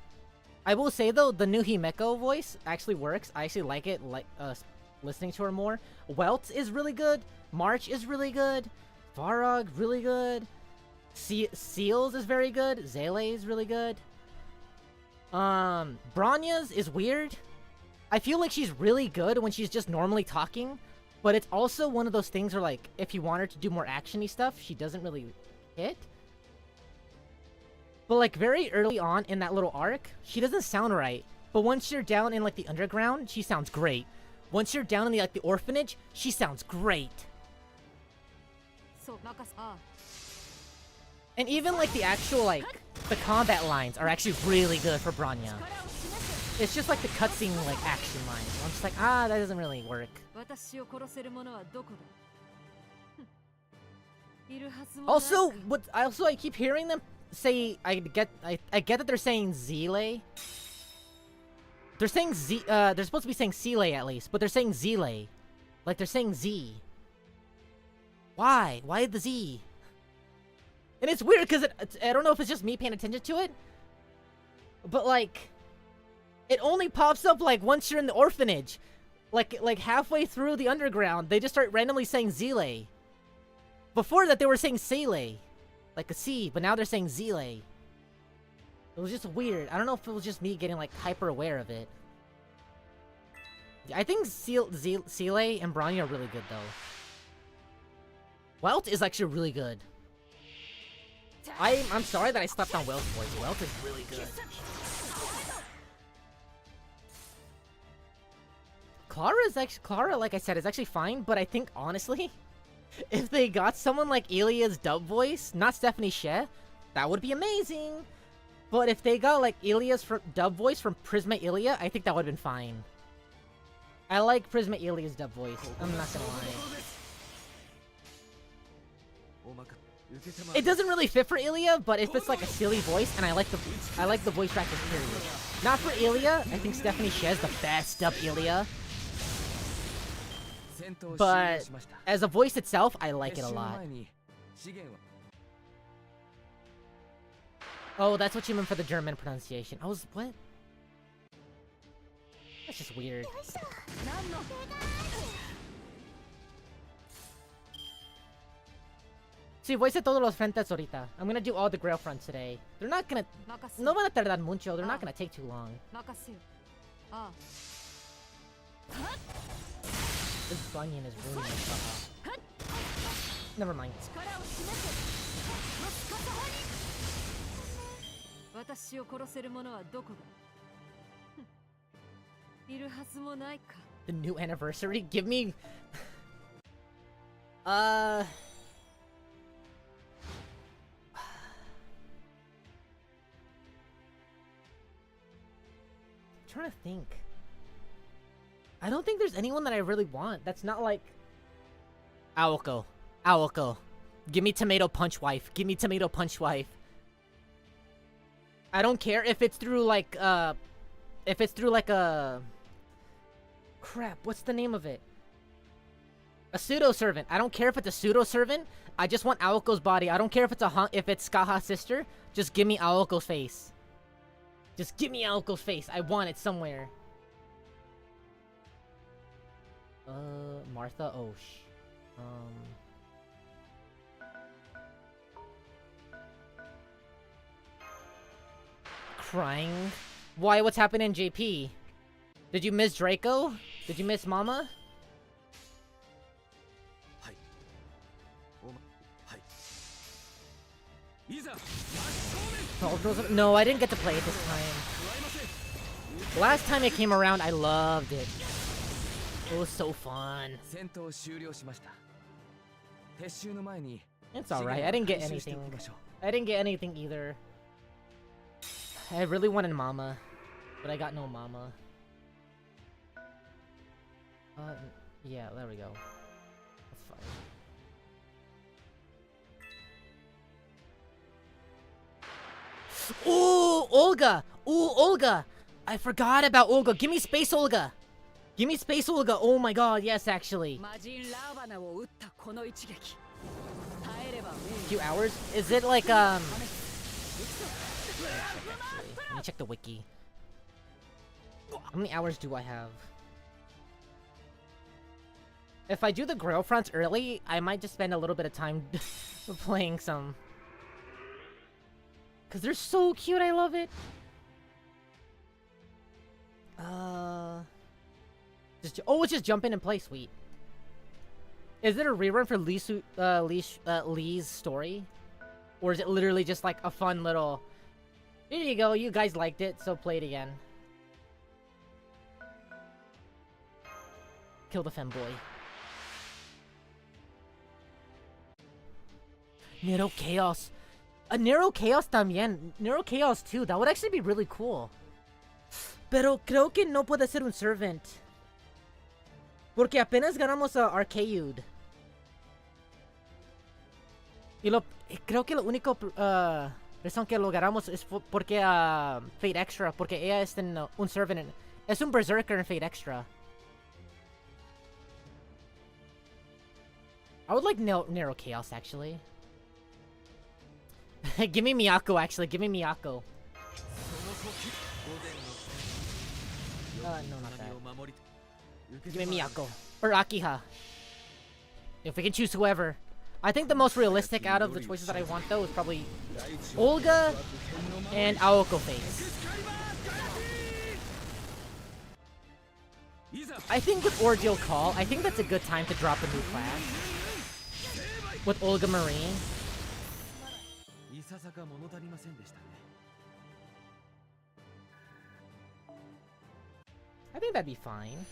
I will say though, the new Himeko voice actually works. I actually like it, like listening to her more. Welt is really good. March is really good. Varog, really good. Seals is very good. Zele is really good. Bronya's is weird. I feel like she's really good when she's just normally talking, but it's also one of those things where like, if you want her to do more action-y stuff, she doesn't really hit. But like very early on in that little arc, she doesn't sound right. But once you're down in like the underground, she sounds great. Once you're down in the the orphanage, she sounds great. And even like the actual like the combat lines are actually really good for Bronya. It's just like the cutscene like action lines. I'm just like, that doesn't really work. Also, I keep hearing them say, I get that they're saying Zile. They're saying they're supposed to be saying Sile at least, but they're saying Zile. Like they're saying Z. Why? Why the Z? And it's weird because I don't know if it's just me paying attention to it, but like it only pops up like once you're in the orphanage. Like halfway through the underground, they just start randomly saying Zile. Before that they were saying Sile. Like a C, but now they're saying Zile. It was just weird. I don't know if it was just me getting like hyper aware of it. I think Sile and Bronya are really good though. Welt is actually really good. I'm sorry that I slept on Welt's voice. Welt is really good. Clara, like I said, is actually fine, but I think honestly, if they got someone like Ilia's dub voice, not Stephanie Sheh, that would be amazing. But if they got like Ilia's dub voice from Prisma Ilia, I think that would have been fine. I like Prisma Ilia's dub voice, I'm not gonna lie. It doesn't really fit for Ilia, but if it's like a silly voice, and I like the voice actors period. Not for Ilia, I think Stephanie Sheh is the best dub Ilia. But as a voice itself, I like it a lot. Oh, that's what you meant for the German pronunciation. I was... what? That's just weird. Sí, voy a hacer todos los frentes ahorita. I'm gonna do all the grail fronts today. They're not gonna... No van a tardar mucho. They're not gonna take too long. This bunion is ruining my stuff. Never mind. The new anniversary? Give me... I'm trying to think. I don't think there's anyone that I really want. That's not like... Aoko. Aoko. Give me Tomato Punch Wife. Give me Tomato Punch Wife. I don't care if it's through like, if it's through like a... Crap, what's the name of it? A pseudo-servant. I don't care if it's a pseudo-servant. I just want Aoko's body. I don't care if it's if it's Kaha's sister. Just give me Aoko's face. Just give me Aoko's face. I want it somewhere. Martha Osh. Crying? Why? What's happening, JP? Did you miss Draco? Did you miss Mama? No, I didn't get to play it this time. Last time it came around, I loved it. It was so fun. It's alright, I didn't get anything. I didn't get anything either. I really wanted Mama, but I got no Mama. Yeah, there we go. That's fine. Ooh, Olga! Ooh, Olga! I forgot about Olga. Give me Space Olga! Give me Space Olga! Oh my god, yes, actually. Few hours? Is it like, Let me check the wiki. How many hours do I have? If I do the Grail fronts early, I might just spend a little bit of time playing some. Cause they're so cute, I love it. It's just jump in and play, sweet. Is it a rerun for Lee's story? Or is it literally just like a fun little... Here you go, you guys liked it, so play it again. Kill the femboy. Nero Chaos. A Nero Chaos también. Nero Chaos too. That would actually be really cool. Pero creo que no puede ser un servant. Porque apenas ganamos a Arcade. Y creo que lo único razón que lo ganamos es porque Fate Extra. Porque ella es un servant. Es un berserker en Fate Extra. I would like Nero Chaos actually. Give me Miyako, actually. Give me Miyako. No, not that. Give me Miyako. Or Akiha. If we can choose whoever. I think the most realistic out of the choices that I want, though, is probably Olga and Aoko face. I think with Ordeal Call, I think that's a good time to drop a new class. With Olga Marie. I think that'd be fine.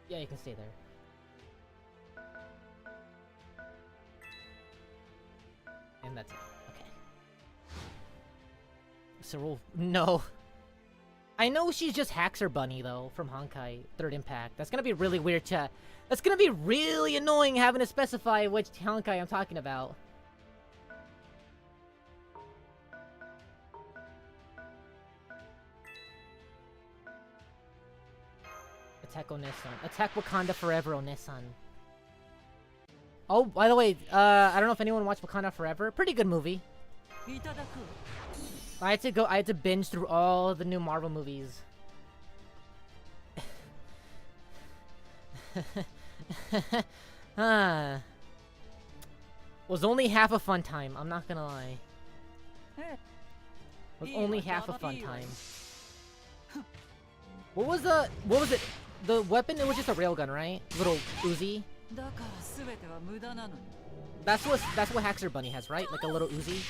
Yeah, you can stay there. And that's it. Okay. So no. I know she's just Haxer Bunny though from Honkai 3rd Impact. That's gonna be really weird to... That's gonna be really annoying having to specify which Honkai I'm talking about. Attack Onesan. Attack Wakanda Forever Onesan. Oh, by the way, I don't know if anyone watched Wakanda Forever. Pretty good movie. I had to binge through all the new Marvel movies. Was only half a fun time, I'm not gonna lie. Was only half a fun time. What was it? The weapon, it was just a railgun, right? Little Uzi. That's what Haxor Bunny has, right? Like a little Uzi.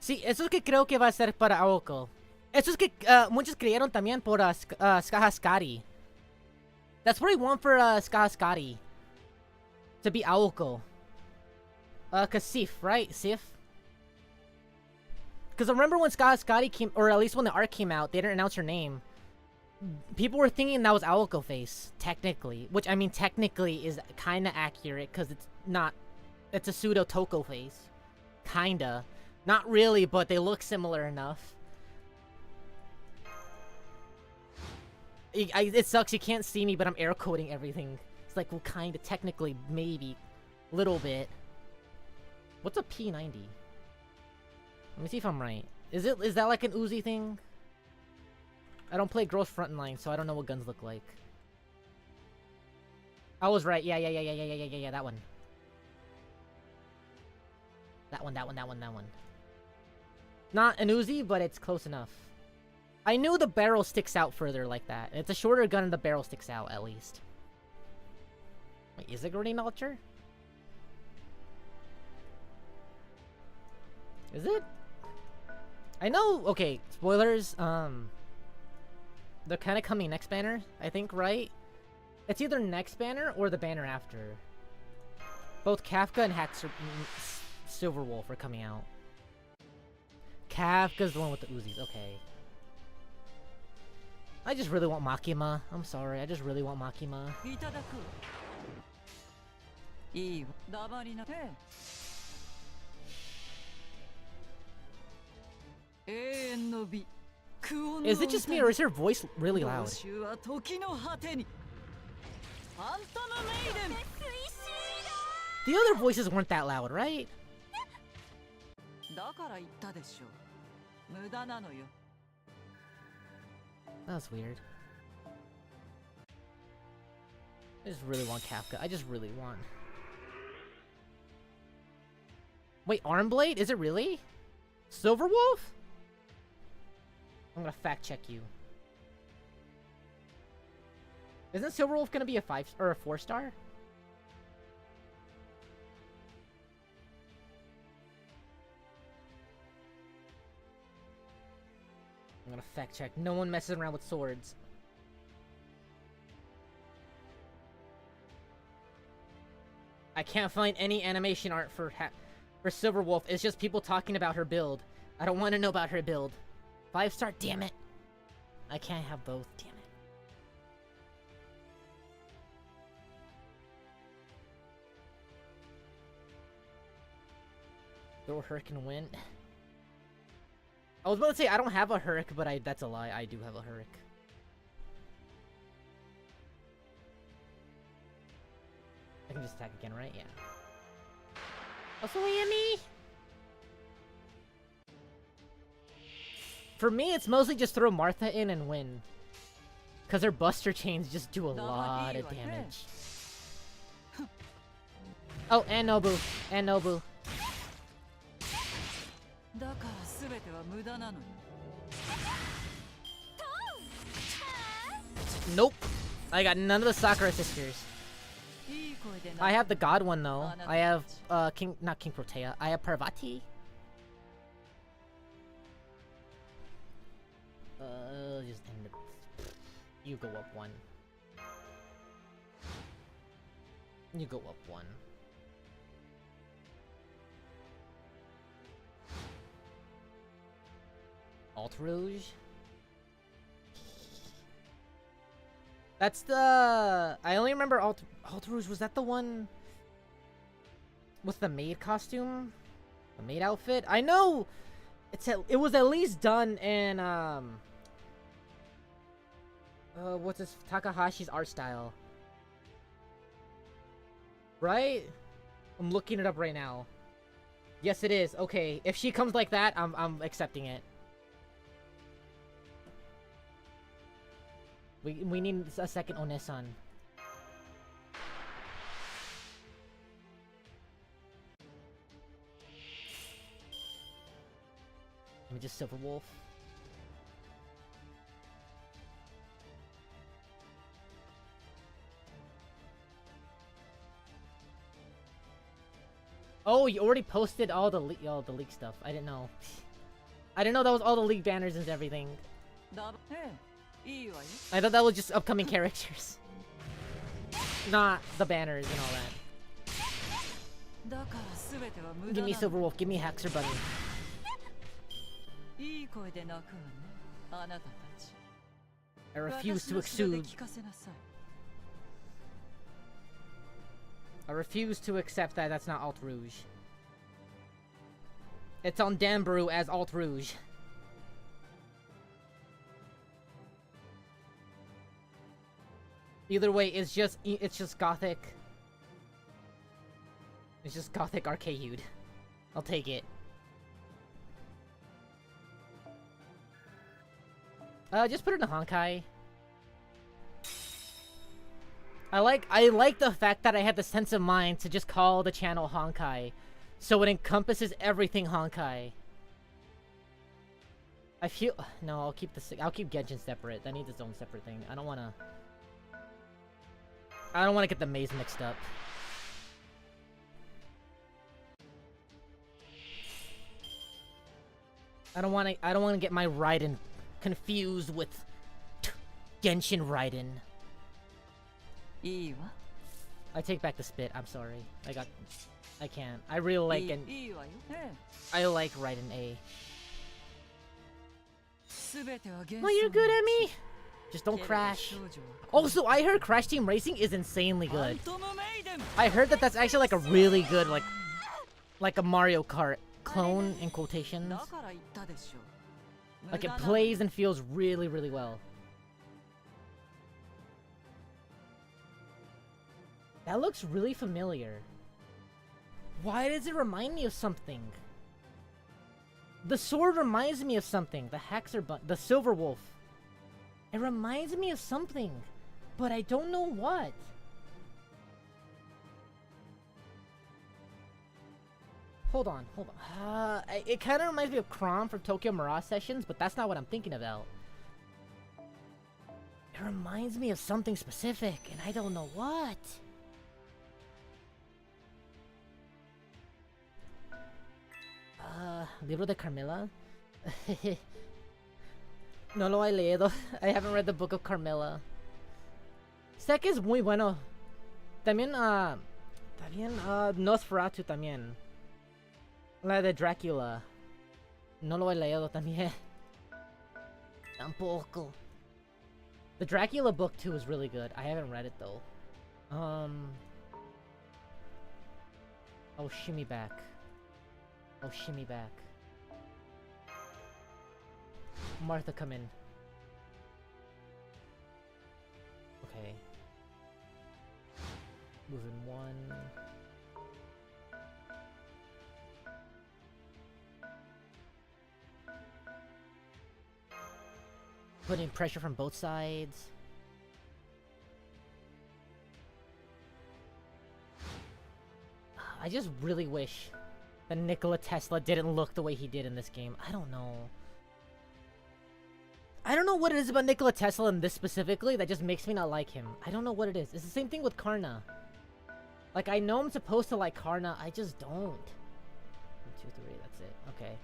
Sí, eso es que creo que va a ser para Aoko. Eso es que muchos creyeron también por Skahaskari. That's what I want for Skahaskari. To be Aoko. Cause Sif, right? Sif? Cause I remember when Skahaskari came, or at least when the arc came out, they didn't announce her name. People were thinking that was Aoko face, technically. Which, I mean, technically is kinda accurate, cause it's not... It's a pseudo Toko face. Kinda. Not really, but they look similar enough. It sucks, you can't see me, but I'm air coding everything. It's like, well, kinda, technically, maybe. Little bit. What's a P90? Let me see if I'm right. Is that like an Uzi thing? I don't play Gross Frontline, so I don't know what guns look like. I was right. Yeah, that one. That one. Not an Uzi, but it's close enough. I knew the barrel sticks out further like that. It's a shorter gun and the barrel sticks out, at least. Wait, is it a grenade launcher? Is it? I know, okay, spoilers, they're kind of coming next banner, I think, right? It's either next banner or the banner after. Both Kafka and Silverwolf are coming out. Kafka's the one with the Uzis, okay. I just really want Makima. I'm sorry, I just really want Makima. Is it just me, or is her voice really loud? The other voices weren't that loud, right? That's weird. I just really want Kafka. I just really want... Wait, Armblade? Is it really? Silverwolf? I'm gonna fact check you. Isn't Silverwolf gonna be a 5 or a 4-star? I'm gonna fact check. No one messes around with swords. I can't find any animation art for Silverwolf. It's just people talking about her build. I don't want to know about her build. 5-star, damn it. I can't have both, damn it. Throw Hurricane win. I was about to say I don't have a Hurric, but that's a lie. I do have a Hurric. I can just attack again, right? Yeah. Also, Amy. For me, it's mostly just throw Martha in and win. Because her Buster Chains just do a lot of damage. Oh, and Nobu. And Nobu. Nope. I got none of the Sakura sisters. I have the god one though. I have not King Protea. I have Parvati. Just end it. You go up one. You go up one. Alt Rouge. That's the... I only remember Alt Rouge. Was that the one with the maid costume? The maid outfit? I know it was at least done in, what's this? Takahashi's art style. Right? I'm looking it up right now. Yes, it is. Okay, if she comes like that, I'm accepting it. We need a second Onesan. Let me just Silver Wolf. Oh, you already posted all the leak stuff. I didn't know. I didn't know that was all the leak banners and everything. I thought that was just upcoming characters. Not the banners and all that. Give me Silver Wolf, give me Haxor Bunny. I refuse to exude. I refuse to accept that that's not Alt Rouge. It's on Danbrew as Alt Rouge. Either way, it's just gothic. It's just gothic arcade. I'll take it. Just put it in Honkai. I like the fact that I had the sense of mind to just call the channel Honkai, so it encompasses everything Honkai. I feel no, I'll keep Genshin separate. That needs its own separate thing. I don't wanna get the maze mixed up. I don't wanna get my Raiden confused with Genshin Raiden. I take back the spit. I'm sorry. I can't. I really like I like Raiden A. Oh, you're good at me. Just don't crash. Also, I heard Crash Team Racing is insanely good. I heard that that's actually like a really good like a Mario Kart clone in quotations. Like it plays and feels really, really well. That looks really familiar. Why does it remind me of something? The sword reminds me of something. The Silver Wolf. It reminds me of something, but I don't know what. Hold on. It kind of reminds me of Chrom from Tokyo Mirage Sessions, but that's not what I'm thinking about. It reminds me of something specific, and I don't know what. Libro de Carmilla? No lo he leído. I haven't read the Book of Carmilla. Sé que es muy bueno. También, Nosferatu también. La de Dracula. No lo he leído también. Tampoco. The Dracula book too is really good. I haven't read it though. Oh, shimmy back. Oh, shimmy back. Martha, come in. Okay. Moving one. Putting pressure from both sides. I just really wish that Nikola Tesla didn't look the way he did in this game. I don't know. I don't know what it is about Nikola Tesla in this specifically that just makes me not like him. I don't know what it is. It's the same thing with Karna. Like, I know I'm supposed to like Karna, I just don't. 1, 2, 3, that's it. Okay.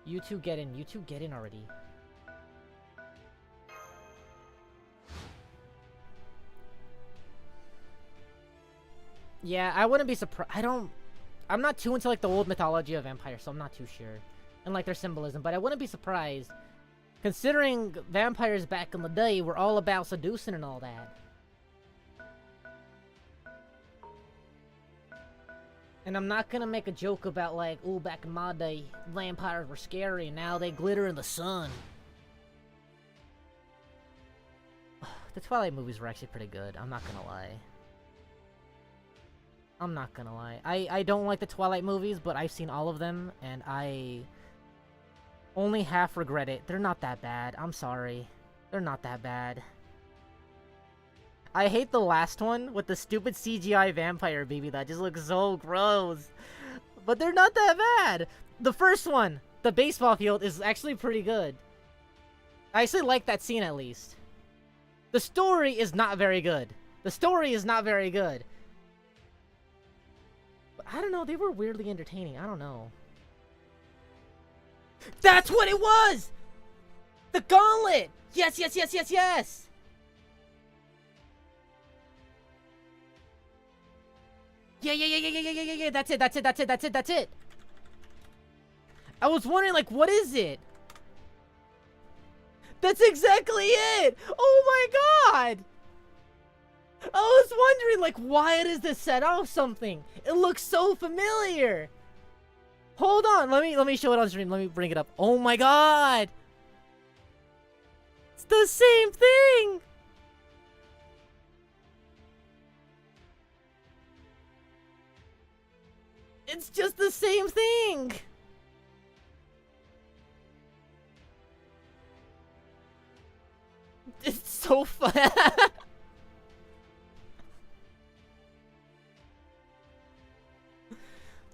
You two get in. You two get in already. Yeah, I wouldn't be surprised. I'm not too into like the old mythology of vampires, so I'm not too sure. And like their symbolism, but I wouldn't be surprised Considering vampires back in the day were all about seducing and all that. And I'm not gonna make a joke about like, oh, back in my day, vampires were scary and now they glitter in the sun. The Twilight movies were actually pretty good, I'm not gonna lie. I'm not gonna lie. I don't like the Twilight movies, but I've seen all of them, and I only half regret it. They're not that bad. I'm sorry. They're not that bad. I hate the last one with the stupid CGI vampire baby that just looks so gross. But they're not that bad. The first one, the baseball field, is actually pretty good. I actually like that scene at least. The story is not very good. The story is not very good. But I don't know, they were weirdly entertaining. I don't know. That's what it was! The gauntlet! Yes, yes, yes, yes, yes! Yeah, that's it. I was wondering, like, what is it? That's exactly it! Oh my god! I was wondering, like, why does this set off something? It looks so familiar! Hold on, let me show it on stream, let me bring it up. Oh my god! It's the same thing! It's just the same thing! It's so fun.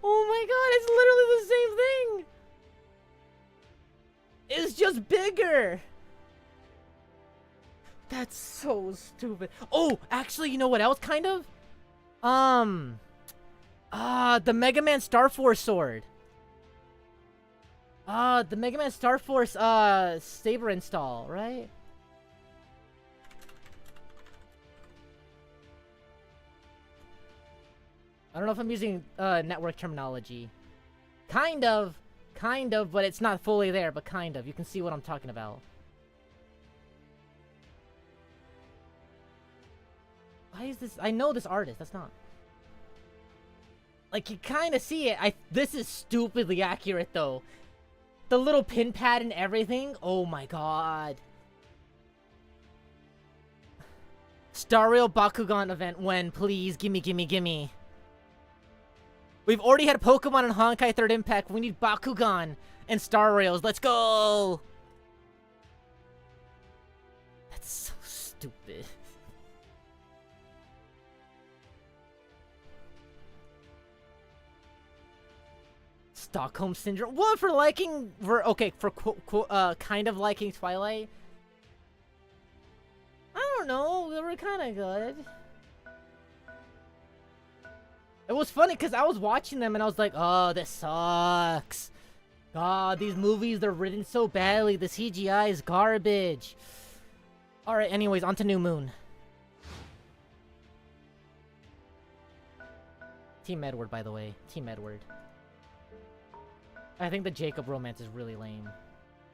Oh my god, it's literally the same thing! It's just bigger! That's so stupid. Oh, actually, you know what else, kind of? The Mega Man Star Force sword. The Mega Man Star Force, saber install, right? I don't know if I'm using, network terminology. Kind of, but it's not fully there, but kind of. You can see what I'm talking about. Why is this? I know this artist, that's not... Like, you kind of see it. This is stupidly accurate, though. The little pin pad and everything. Oh my god. Star Rail Bakugan event when, please, gimme. We've already had Pokemon and Honkai 3rd Impact. We need Bakugan and Star Rails. Let's go! That's so stupid. Stockholm Syndrome? What, for liking... Okay, for kind of liking Twilight? I don't know, they were kind of good. It was funny, because I was watching them and I was like, oh, this sucks. God, these movies, they're written so badly. The CGI is garbage. Alright, anyways, on to New Moon. Team Edward, by the way. Team Edward. I think the Jacob romance is really lame.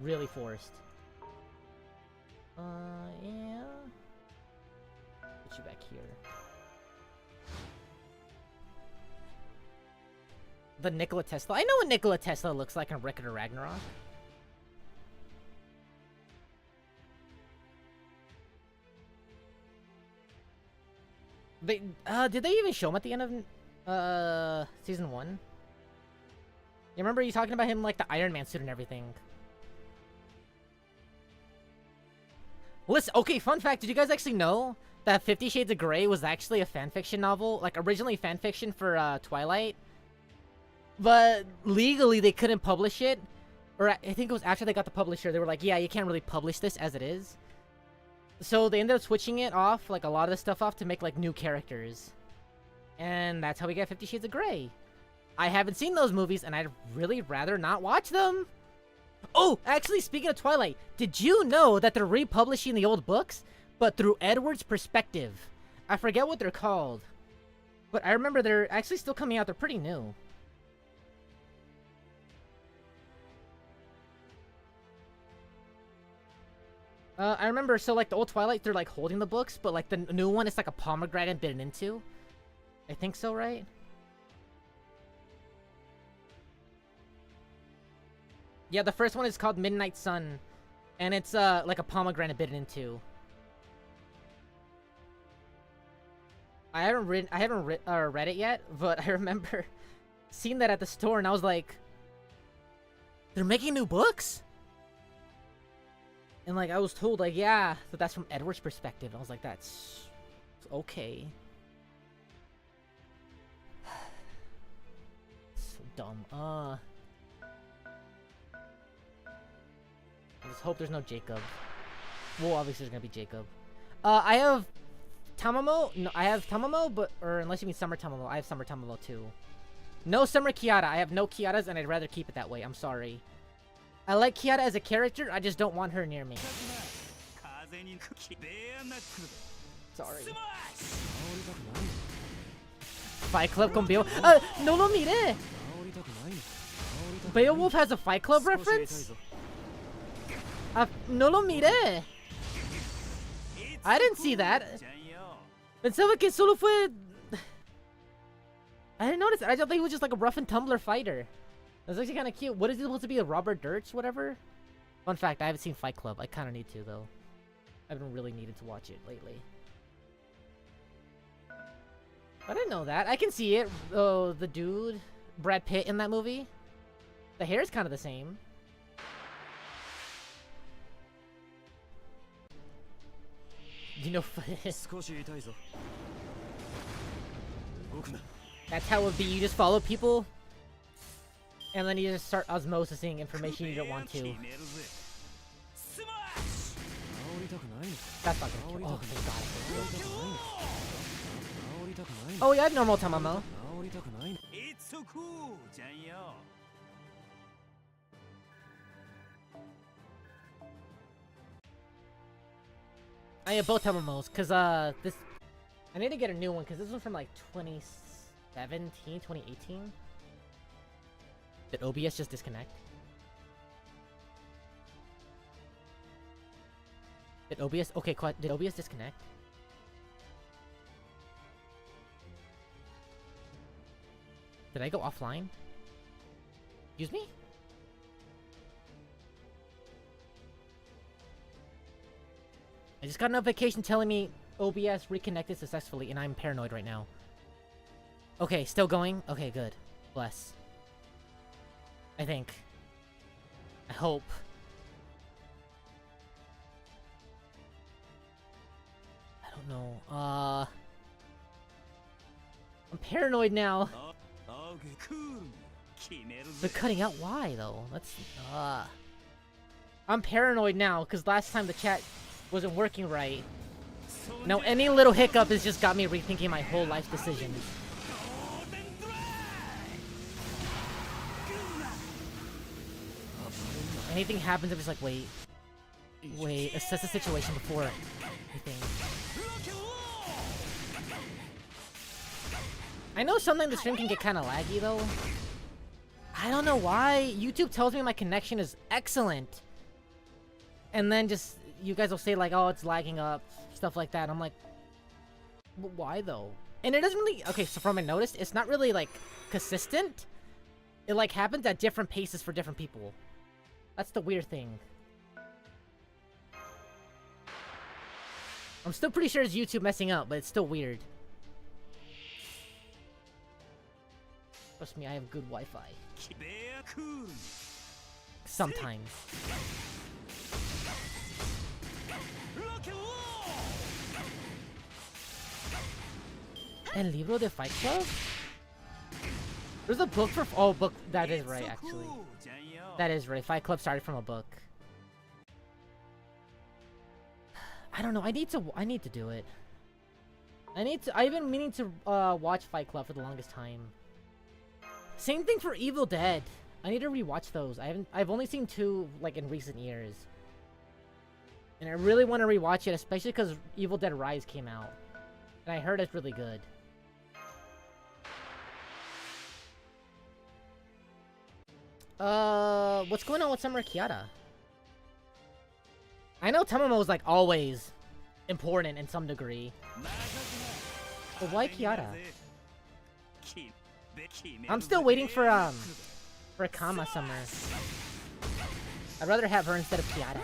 Really forced. Yeah. Put you back here. The Nikola Tesla. I know what Nikola Tesla looks like in Record of Ragnarok. Did they even show him at the end of season 1? You remember you talking about him like the Iron Man suit and everything? Listen, okay, fun fact, did you guys actually know that 50 Shades of Grey was actually a fanfiction novel? Like, originally fanfiction for Twilight? But legally, they couldn't publish it. Or I think it was after they got the publisher, they were like, yeah, you can't really publish this as it is. So they ended up switching it off, like a lot of the stuff off, to make like new characters. And that's how we get 50 Shades of Grey. I haven't seen those movies, and I'd really rather not watch them. Oh, actually, speaking of Twilight, did you know that they're republishing the old books, but through Edward's perspective? I forget what they're called. But I remember they're actually still coming out. They're pretty new. I remember, so like the old Twilight, they're like holding the books, but like the new one, it's like a pomegranate bitten into. I think so, right? Yeah, the first one is called Midnight Sun, and it's like a pomegranate bitten into. I haven't read it yet, but I remember seeing that at the store, and I was like, they're making new books? And like I was told, like, yeah, but that's from Edward's perspective. I was like, that's okay. So dumb. I just hope there's no Jacob. Well, obviously there's gonna be Jacob. I have Tamamo. No, I have Tamamo, but unless you mean Summer Tamamo, I have Summer Tamamo too. No Summer Kiara. I have no Kiaras, and I'd rather keep it that way. I'm sorry. I like Kiara as a character, I just don't want her near me. Sorry. Fight Club con Beowulf. No lo miré! Beowulf has a Fight Club reference? No lo miré! I didn't see that. Pensaba que solo fue... I didn't notice it. I thought he was just like a rough and tumbler fighter. That's actually kind of cute. What is he supposed to be? A Robert Dirch, whatever? Fun fact, I haven't seen Fight Club. I kind of need to, though. I've been really needed to watch it lately. I didn't know that. I can see it. Oh, the dude, Brad Pitt in that movie. The hair is kind of the same. You know, that's how it would be. You just follow people, and then you just start osmosising information you don't want to. That's not gonna kill. Oh, thank God. Oh, yeah, I have normal Tamamo. I have both Tamamos, because, this... I need to get a new one, because this one's from, like, 2017, 2018. Did OBS just disconnect? Did OBS... Okay, did OBS disconnect? Did I go offline? Excuse me? I just got a notification telling me OBS reconnected successfully, and I'm paranoid right now. Okay, still going? Okay, good. Bless. I think. I hope. I don't know. I'm paranoid now. They're cutting out why, though? That's... I'm paranoid now, because last time the chat wasn't working right. Now, any little hiccup has just got me rethinking my whole life decisions. Anything happens, I'm just like, wait. Wait, assess the situation before anything. I know something the stream can get kind of laggy, though. I don't know why. YouTube tells me my connection is excellent. And then just, you guys will say, like, oh, it's lagging up, stuff like that. I'm like, why, though? And it doesn't really... Okay, so from what I noticed, it's not really, like, consistent. It, like, happens at different paces for different people. That's the weird thing. I'm still pretty sure it's YouTube messing up, but it's still weird. Trust me, I have good Wi-Fi. Sometimes. El Libro de Fight Club? There's a book for... Oh, book. That is right, actually. That is right. Fight Club started from a book. I don't know. I need to do it. I've been meaning to watch Fight Club for the longest time. Same thing for Evil Dead. I need to rewatch those. I've only seen 2 like in recent years. And I really want to rewatch it, especially because Evil Dead Rise came out. And I heard it's really good. What's going on with Summer Kiara? I know Tomomo is like always important in some degree. But why Kiara? I'm still waiting for Kama Summer. I'd rather have her instead of Kiara.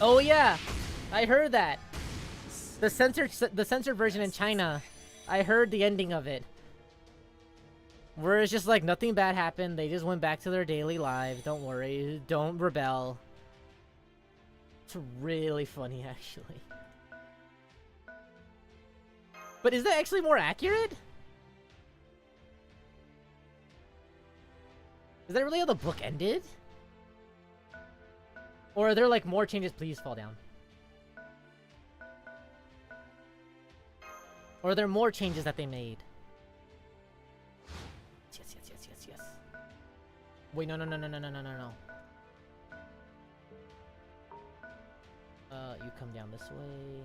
Oh yeah, I heard that. The censored version in China. I heard the ending of it. Where it's just like nothing bad happened. They just went back to their daily lives. Don't worry. Don't rebel. It's really funny, actually. But is that actually more accurate? Is that really how the book ended? Or are there like more changes? Please fall down. Or are there more changes that they made? Yes. Wait, no. You come down this way.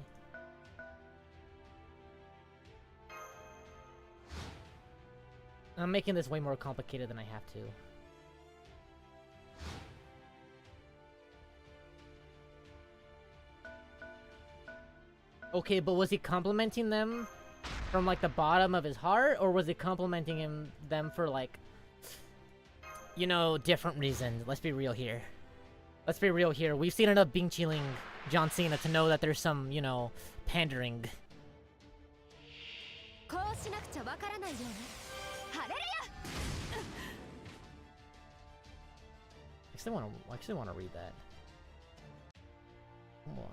I'm making this way more complicated than I have to. Okay, but was he complimenting them from like the bottom of his heart, or was he complimenting them for like, you know, different reasons? Let's be real here. We've seen enough Bing Chiling John Cena to know that there's some, you know, pandering. I actually want to read that. Come on.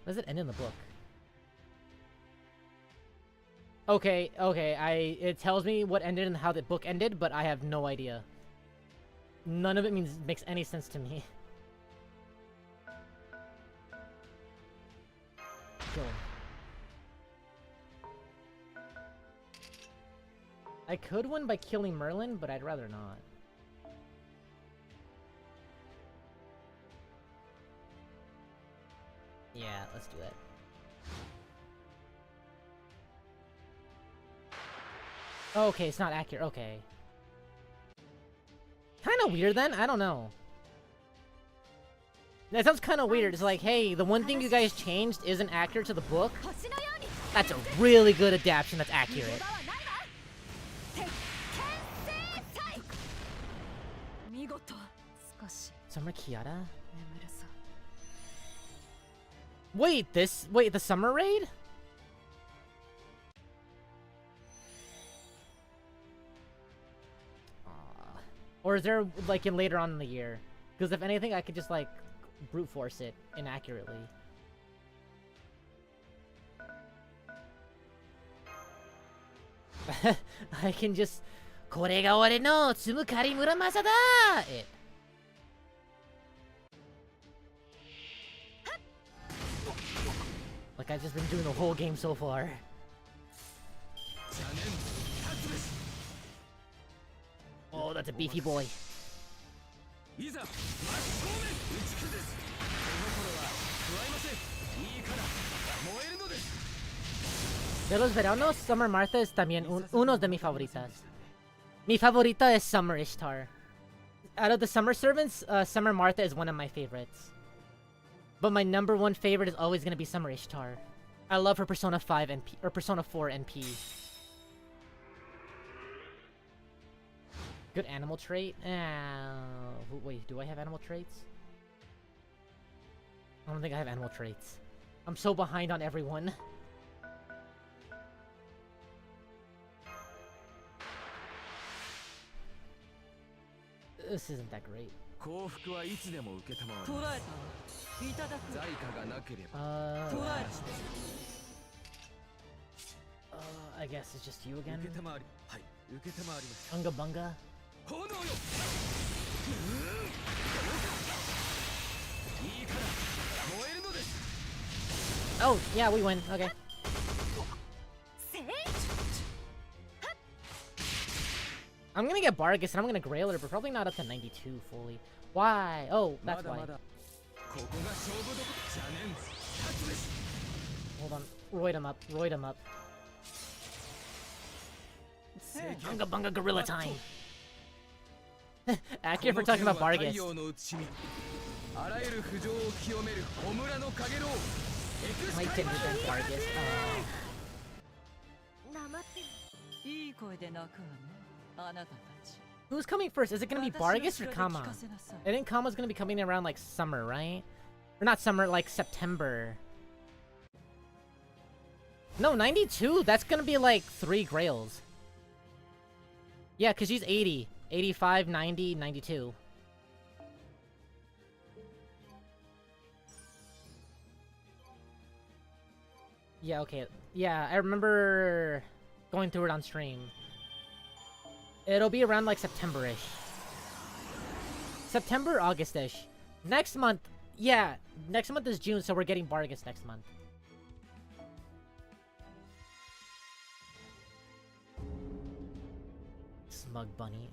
Does it end in the book? Okay, it tells me what ended and how the book ended, but I have no idea. None of it makes any sense to me. Kill him. I could win by killing Merlin, but I'd rather not. Yeah, let's do that. Okay, it's not accurate. Okay. Kind of weird then? I don't know. That sounds kind of weird. It's like, hey, the one thing you guys changed isn't accurate to the book. That's a really good adaptation that's accurate. Summer Kiara? Wait, the summer raid? Or is there, like, in later on in the year? Because if anything, I could just, like, brute force it inaccurately. I can just... これが俺のつむかり村正だ! It. Like I've just been doing the whole game so far. Oh, that's a beefy boy. De los veranos, Summer Martha es también uno de mis favoritas. Mi favorita es Summer Ishtar. Out of the Summer Servants, Summer Martha is one of my favorites. But my #1 favorite is always gonna be Summer Ishtar. I love her Persona 5 NP, or Persona 4 NP. Good animal trait? Wait, do I have animal traits? I don't think I have animal traits. I'm so behind on everyone. This isn't that great. I guess it's just you again. Unga Bunga. Oh, yeah, we win. Okay. I'm gonna get Bargus and I'm gonna Grail her, but probably not up to 92 fully. Why? Oh, that's why. Hold on. Roid him up. Bunga bunga gorilla time. Accurate for talking about Vargas. Mike can defend Vargas. Who's coming first? Is it gonna be Vargas or Kama? I think Kama's gonna be coming around like summer, right? Or not summer, like September. No, 92? That's gonna be like 3 Grails. Yeah, because she's 80. 85, 90, 92. Yeah, okay. Yeah, I remember going through it on stream. It'll be around like September-ish. September, August-ish. Next month, yeah, next month is June, so we're getting Vargas next month. Smug bunny.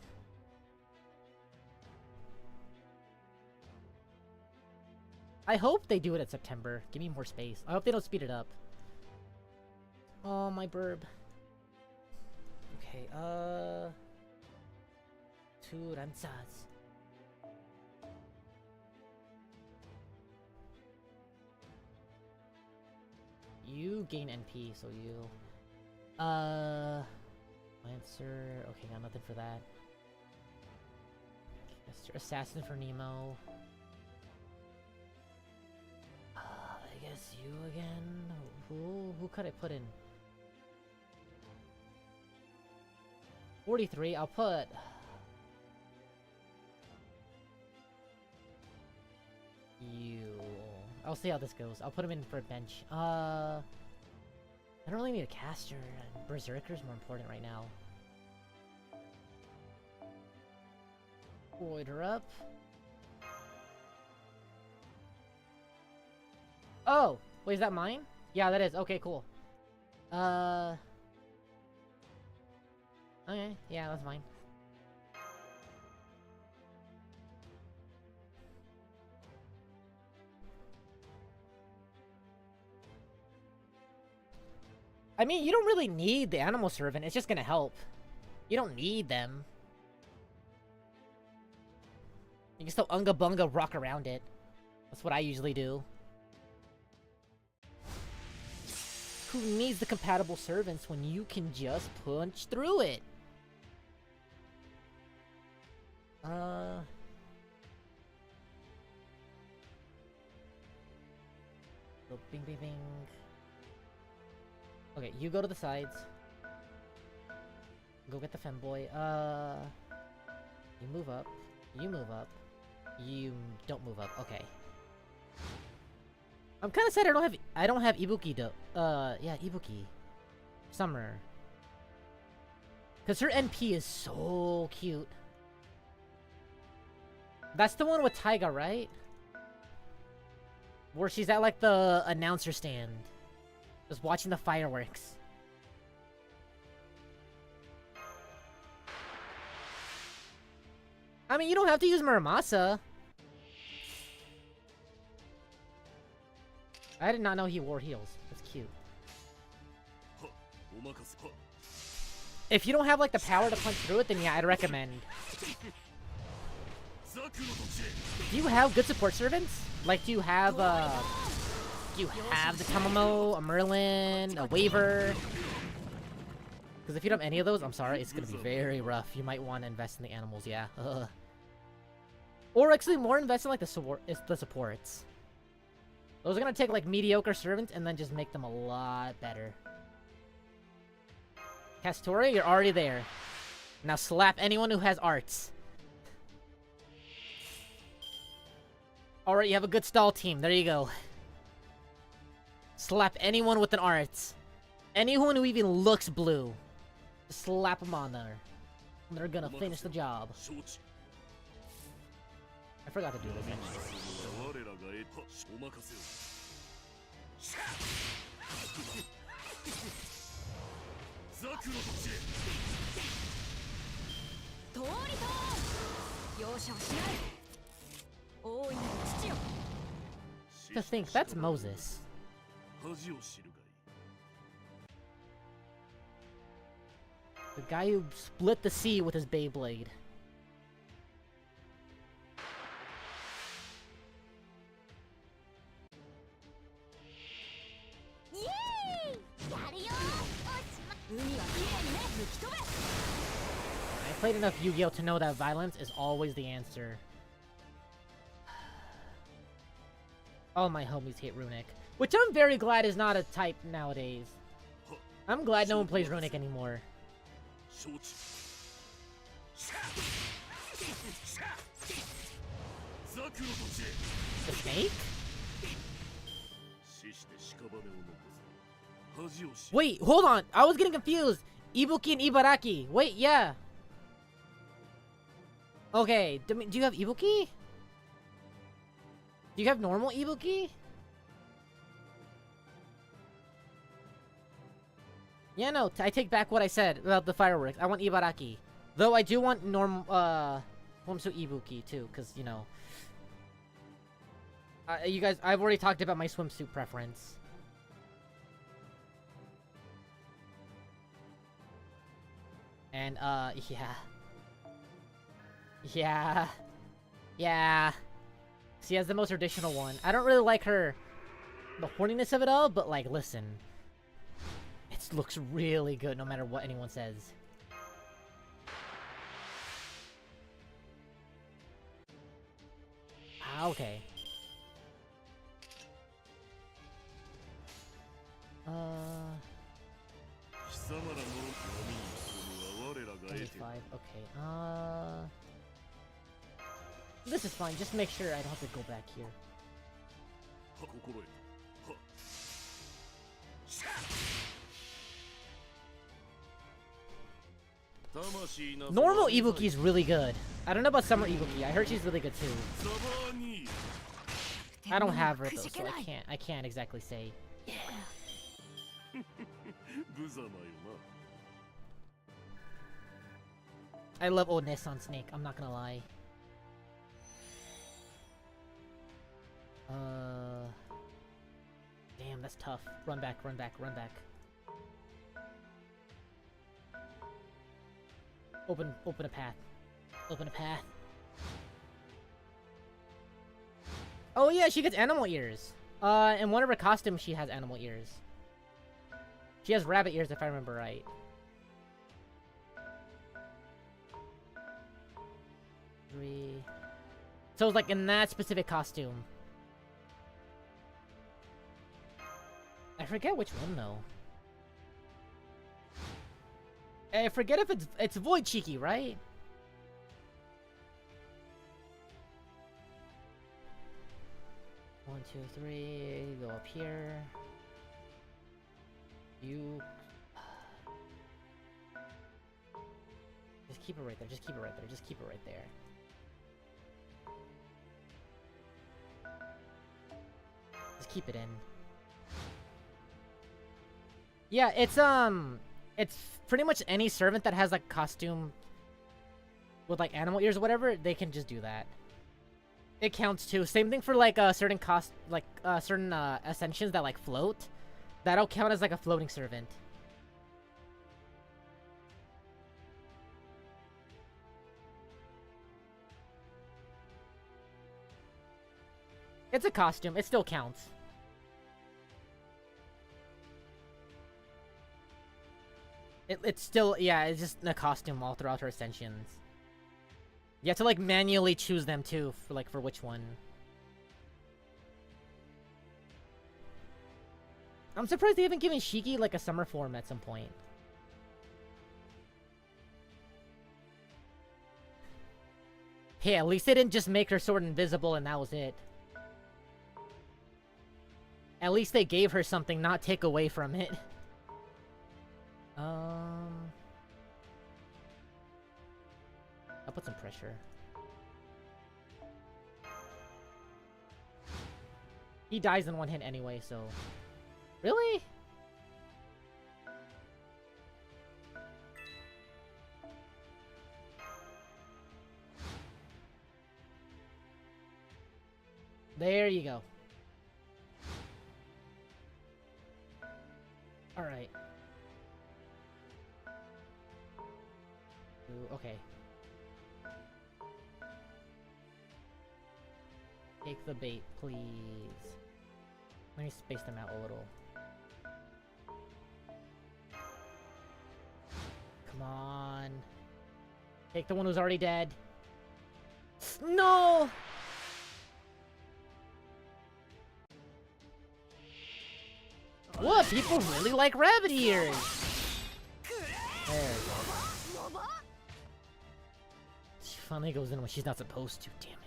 I hope they do it at September. Give me more space. I hope they don't speed it up. Oh, my burb. Okay, 2 Ramsas. You gain NP, so you... Lancer... Okay, got nothing for that. Assassin for Nemo. I guess you again? Who could I put in? 43, I'll put... You... I'll see how this goes. I'll put him in for a bench. I don't really need a caster. Berserker's more important right now. Void her up. Oh! Wait, is that mine? Yeah, that is. Okay, cool. Okay, yeah, that's mine. I mean, you don't really need the animal servant. It's just gonna help. You don't need them. You can still unga bunga rock around it. That's what I usually do. Who needs the compatible servants when you can just punch through it? Go bing bing bing. Okay, you go to the sides. Go get the femboy. You move up. You move up. You don't move up. Okay. I'm kind of sad I don't have Ibuki though. Yeah, Ibuki. Summer. Cause her NP is so cute. That's the one with Taiga, right? Where she's at like the announcer stand. Just watching the fireworks. I mean, you don't have to use Muramasa. I did not know he wore heels. That's cute. If you don't have like the power to punch through it, then yeah, I'd recommend. Do you have good support servants? Like, do you have the Tamamo, a Merlin, a Waver? Because if you don't have any of those, I'm sorry, it's gonna be very rough. You might want to invest in the animals, yeah. Or actually more invest in like the supports. Those are gonna take like mediocre servants and then just make them a lot better. Castoria, you're already there. Now slap anyone who has arts. Alright, you have a good stall team. There you go. Slap anyone with an arts. Anyone who even looks blue. Just slap them on there. And they're gonna finish the job. I forgot to do this actually. To think, that's Moses. The guy who split the sea with his Beyblade. I played enough Yu-Gi-Oh to know that violence is always the answer. All my homies hate Runic, which I'm very glad is not a type nowadays. I'm glad no one plays Runic anymore. The snake? Wait, hold on. I was getting confused. Ibuki and Ibaraki. Wait, yeah. Okay, do you have Ibuki? Do you have normal Ibuki? Yeah, no, I take back what I said about the fireworks. I want Ibaraki. Though I do want normal, swimsuit Ibuki too, because, you know. You guys, I've already talked about my swimsuit preference. And, yeah. Yeah. Yeah. She has the most traditional one. I don't really like her, the horniness of it all, but, like, listen. It looks really good no matter what anyone says. Ah, okay. 25, okay, this is fine, just make sure I don't have to go back here. Normal Ibuki is really good. I don't know about Summer Ibuki, I heard she's really good too. I don't have her though, so I can't exactly say. I love old Nissan Snake, I'm not gonna lie. Damn, that's tough. Run back, run back, run back. Open a path. Open a path. Oh yeah, she gets animal ears. In one of her costumes, she has animal ears. She has rabbit ears, if I remember right. So it's like in that specific costume. I forget which one though. I forget if it's Void Cheeky, right? One, two, three. Go up here. You. Just keep it right there. Just keep it right there. Just keep it right there. Just keep it in. Yeah, it's pretty much any servant that has like costume with like animal ears or whatever, they can just do that. It counts too. Same thing for like certain certain ascensions that like float. That'll count as like a floating servant. It's a costume. It still counts. It's still, yeah, it's just a costume all throughout her ascensions. You have to like manually choose them too, for which one. I'm surprised they haven't given Shiki like a summer form at some point. Hey, at least they didn't just make her sword invisible and that was it. At least they gave her something, not take away from it. I'll put some pressure. He dies in one hit anyway, so... Really? There you go. Alright. Ooh, okay. Take the bait, please. Let me space them out a little. Come on. Take the one who's already dead. No! What? People really like rabbit ears! There we go. She finally goes in when she's not supposed to, damn it.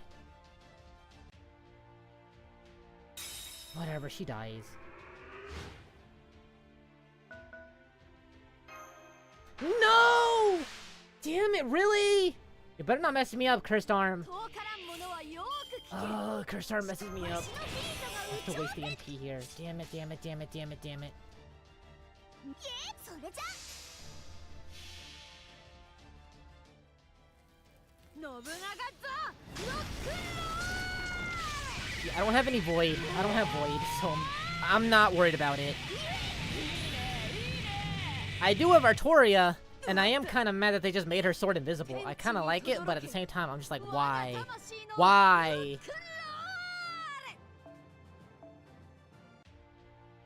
Whatever, she dies. No! Damn it, really? You better not mess me up, cursed arm. Oh, cursed arm messes me up. I have to waste the MP here. Damn it, damn it, damn it, damn it, damn it. Yeah, I don't have any void. I don't have void, so I'm not worried about it. I do have Artoria, and I am kind of mad that they just made her sword invisible. I kind of like it, but at the same time, I'm just like, why? Why?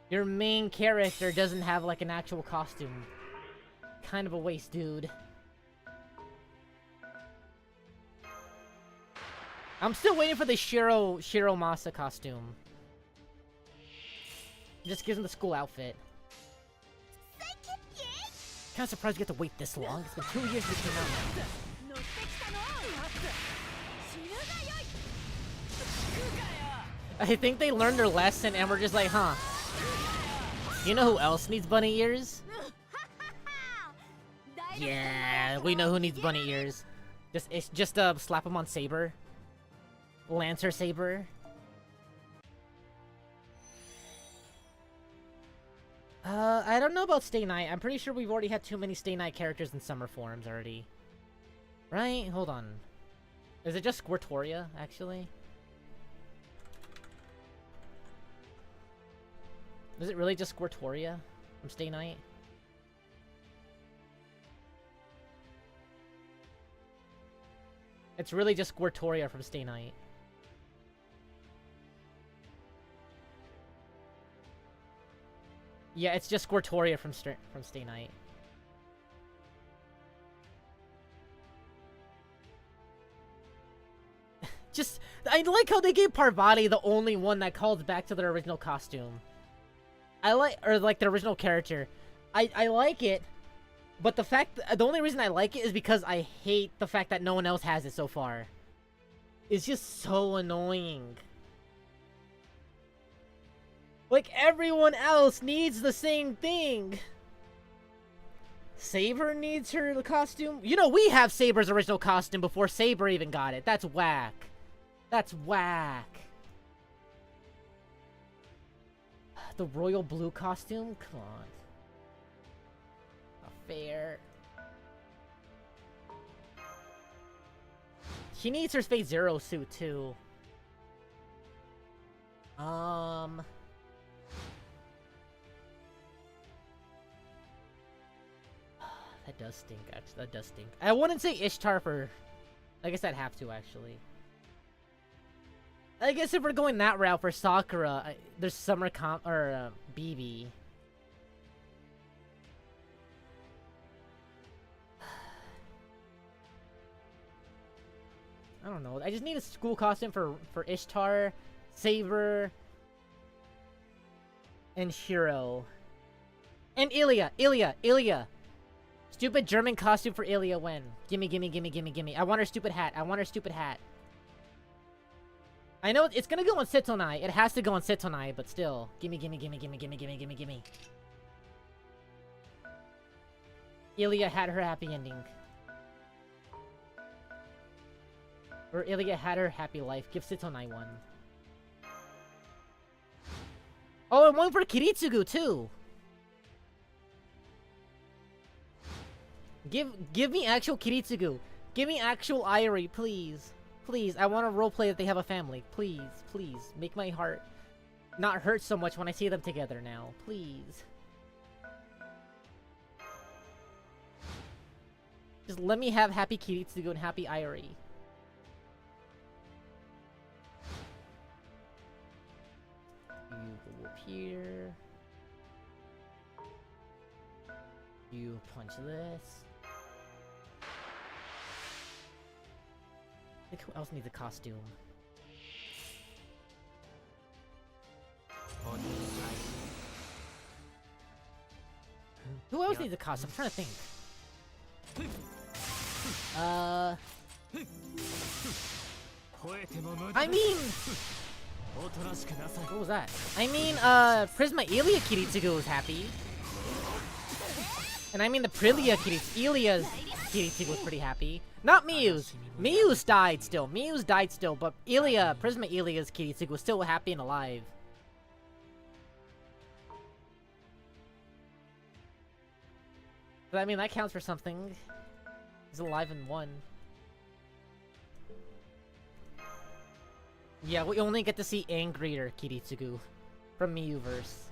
Your main character doesn't have, like, an actual costume. Kind of a waste, dude. I'm still waiting for the Shiro Masa costume. Just gives him the school outfit. Kinda surprised you get to wait this long. It's been 2 years since it came out. I think they learned their lesson and we're just like, huh. You know who else needs bunny ears? Yeah, we know who needs bunny ears. Just slap him on Saber. Lancer Saber. I don't know about Stay Night. I'm pretty sure we've already had too many Stay Night characters in summer forms already. Right? Hold on. Is it just Squirtoria, actually? Is it really just Squirtoria from Stay Night? It's really just Squirtoria from Stay Night. Yeah, it's just Squirtoria from Stay Night. Just, I like how they gave Parvati the only one that calls back to their original costume. Like the original character. I like it, but the only reason I like it is because I hate the fact that no one else has it so far. It's just so annoying. Like, everyone else needs the same thing. Saber needs her costume. You know, we have Saber's original costume before Saber even got it. That's whack. That's whack. The royal blue costume? Come on. Not fair. She needs her Fate Zero suit, too. That does stink, actually. That does stink. I wouldn't say Ishtar for... I guess I'd have to, actually. I guess if we're going that route for Sakura, there's Summer BB. I don't know. I just need a school costume for Ishtar, Saber, and Shiro. And Ilya! Stupid German costume for Ilya when? Gimme. I want her stupid hat. I know it's gonna go on Setonai. It has to go on Setonai, but still. Gimme. Ilya had her happy ending. Or Ilya had her happy life. Give Setonai one. Oh, and one for Kiritsugu, too! Give me actual Kiritsugu. Give me actual Airi, please. Please, I want to roleplay that they have a family. Please. Make my heart not hurt so much when I see them together now. Please. Just let me have happy Kiritsugu and happy Irie. You go up here. You punch this. I think who else needs a costume? Who else needs a costume? I'm trying to think. I mean... What was that? I mean, Prisma Ilia Kiritsugu was happy. And I mean the Ilia's Kiritsugu was pretty happy. Not Miyu's. Miyu's died still. Miyu's died still, but Prisma Ilia's Kiritsugu was still happy and alive. But I mean, that counts for something. He's alive and won. Yeah, we only get to see angrier Kiritsugu from Miyuverse.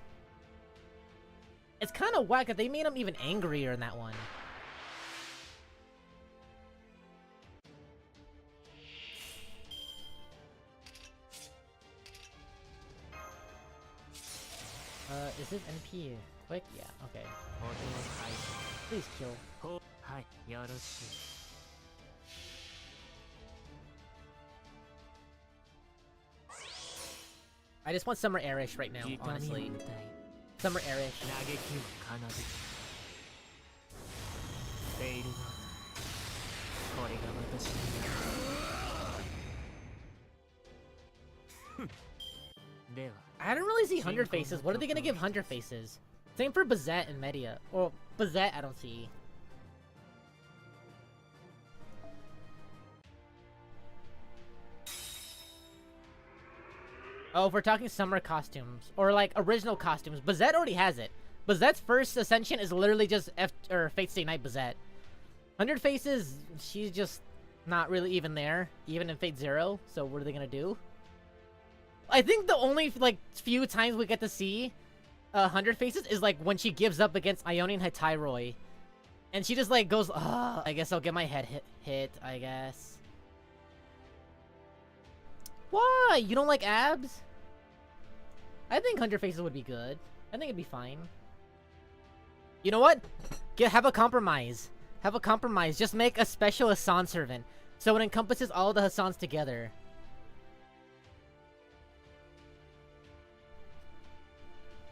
It's kind of whack that they made him even angrier in that one. Is this NP quick? Yeah, okay. Please kill. I just want Summer Airish right now, honestly. Summer Airish. I don't really see 100 Faces. What are they gonna give 100 Faces? Same for Bazette and Media. Well, Bazette I don't see. Oh, if we're talking summer costumes, or like original costumes, Bazette already has it. Bazette's first ascension is literally just Fate Stay Night Bazette. 100 Faces, she's just not really even there, even in Fate Zero, so what are they gonna do? I think the only, like, few times we get to see 100 Faces is, like, when she gives up against Ionian Hytyroi. And she just, like, goes, I guess I'll get my head hit, I guess. Why? You don't like abs? I think 100 Faces would be good. I think it'd be fine. You know what? Have a compromise. Have a compromise. Just make a special Hassan servant, so it encompasses all the Hassans together.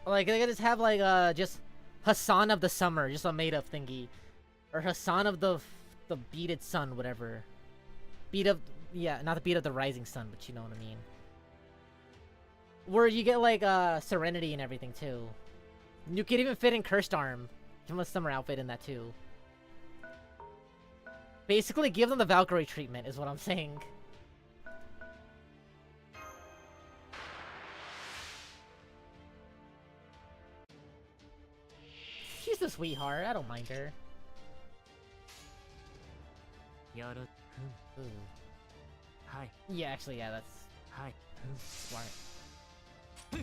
Like, they could just have, like, just Hassan of the Summer, just a made-up thingy. Or Hassan of the Beaded Sun, whatever. Yeah, not the Beat of the Rising Sun, but you know what I mean. Where you get, like, Serenity and everything, too. You could even fit in Cursed Arm. Give them a summer outfit in that, too. Basically, give them the Valkyrie treatment, is what I'm saying. She's a sweetheart. I don't mind her. Ooh. Yeah, actually, yeah, that's smart. Let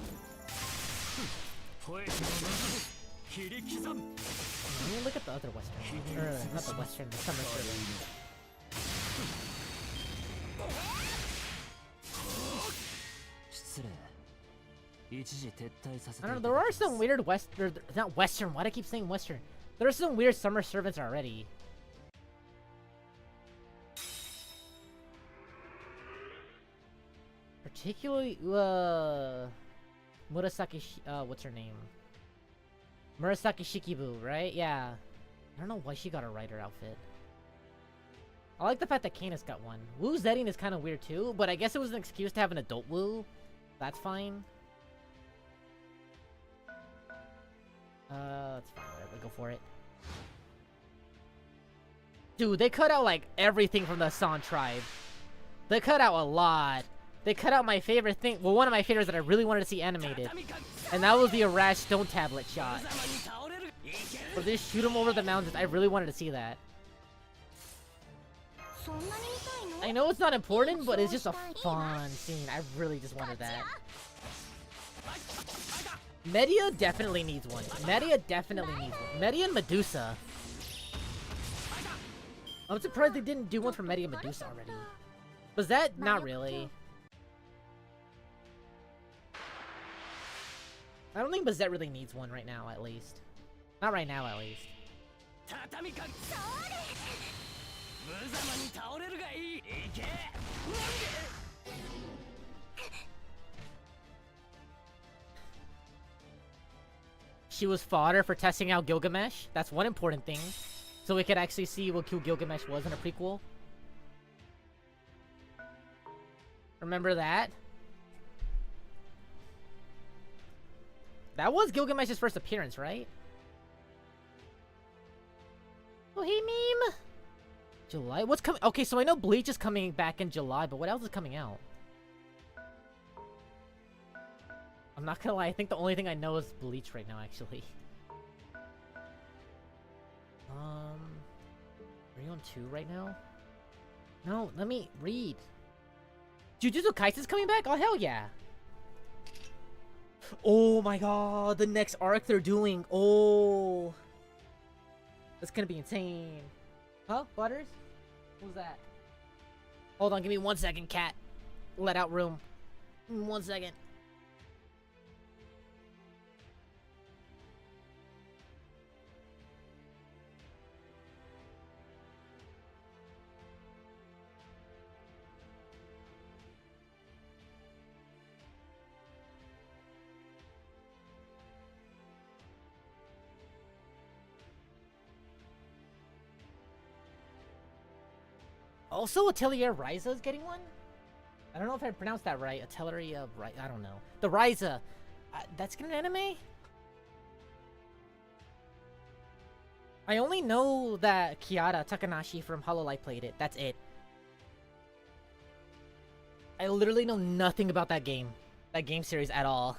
me look at the other Western. Or, not the Western, the Summer Servant. I don't know, there are some weird not Western, why do I keep saying Western? There are some weird Summer Servants already. Particularly, Murasaki, what's her name? Murasaki Shikibu, right? Yeah. I don't know why she got a rider outfit. I like the fact that Canis got one. Wu Zetting is kind of weird too, but I guess it was an excuse to have an adult Wu. That's fine. That's fine, whatever, go for it. Dude, they cut out, like, everything from the Hassan tribe. They cut out a lot. They cut out my favorite thing, well, one of my favorites that I really wanted to see animated. And that was the Arash Stone Tablet shot. Where they shoot him over the mountains, I really wanted to see that. I know it's not important, but it's just a fun scene. I really just wanted that. Media definitely needs one. Media definitely needs one. Media and Medusa. I'm surprised they didn't do one for Media Medusa already. Was that? Not really. I don't think Bazette really needs one right now, at least. Not right now, at least. She was fodder for testing out Gilgamesh. That's one important thing. So we could actually see what Gilgamesh was in a prequel. Remember that? That was Gilgamesh's first appearance, right? Oh, hey, meme! July? What's coming? Okay, so I know Bleach is coming back in July, but what else is coming out? I'm not gonna lie, I think the only thing I know is Bleach right now, actually. Are you on 2 right now? No, let me read. Jujutsu Kaisen's coming back? Oh, hell yeah. Oh my god, the next arc they're doing. Oh. That's gonna be insane. Huh? Butters? What was that? Hold on, give me 1 second, cat. Let out room. 1 second. Also, Atelier Ryza is getting one? I don't know if I pronounced that right. Atelier Ryza, I don't know. The Ryza. That's getting an anime? I only know that Kiara Takanashi from Hololive played it. That's it. I literally know nothing about that game series at all.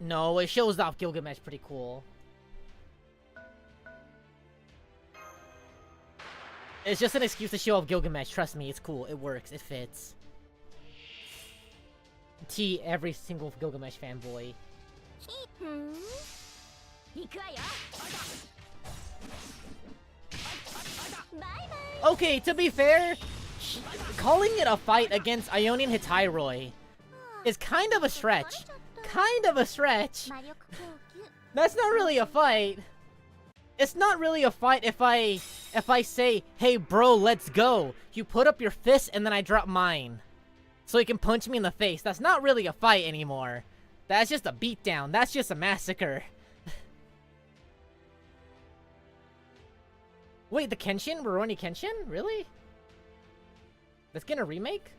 No, it shows off Gilgamesh pretty cool. It's just an excuse to show off Gilgamesh. Trust me, it's cool. It works. It fits. T every single Gilgamesh fanboy. Okay, to be fair, calling it a fight against Ionian Hitairoi is kind of a stretch. Kind of a stretch. That's not really a fight. It's not really a fight if I say, hey bro, let's go. You put up your fist and then I drop mine. So he can punch me in the face. That's not really a fight anymore. That's just a beatdown. That's just a massacre. Wait, the Kenshin? Rurouni Kenshin? Really? Let's get a remake?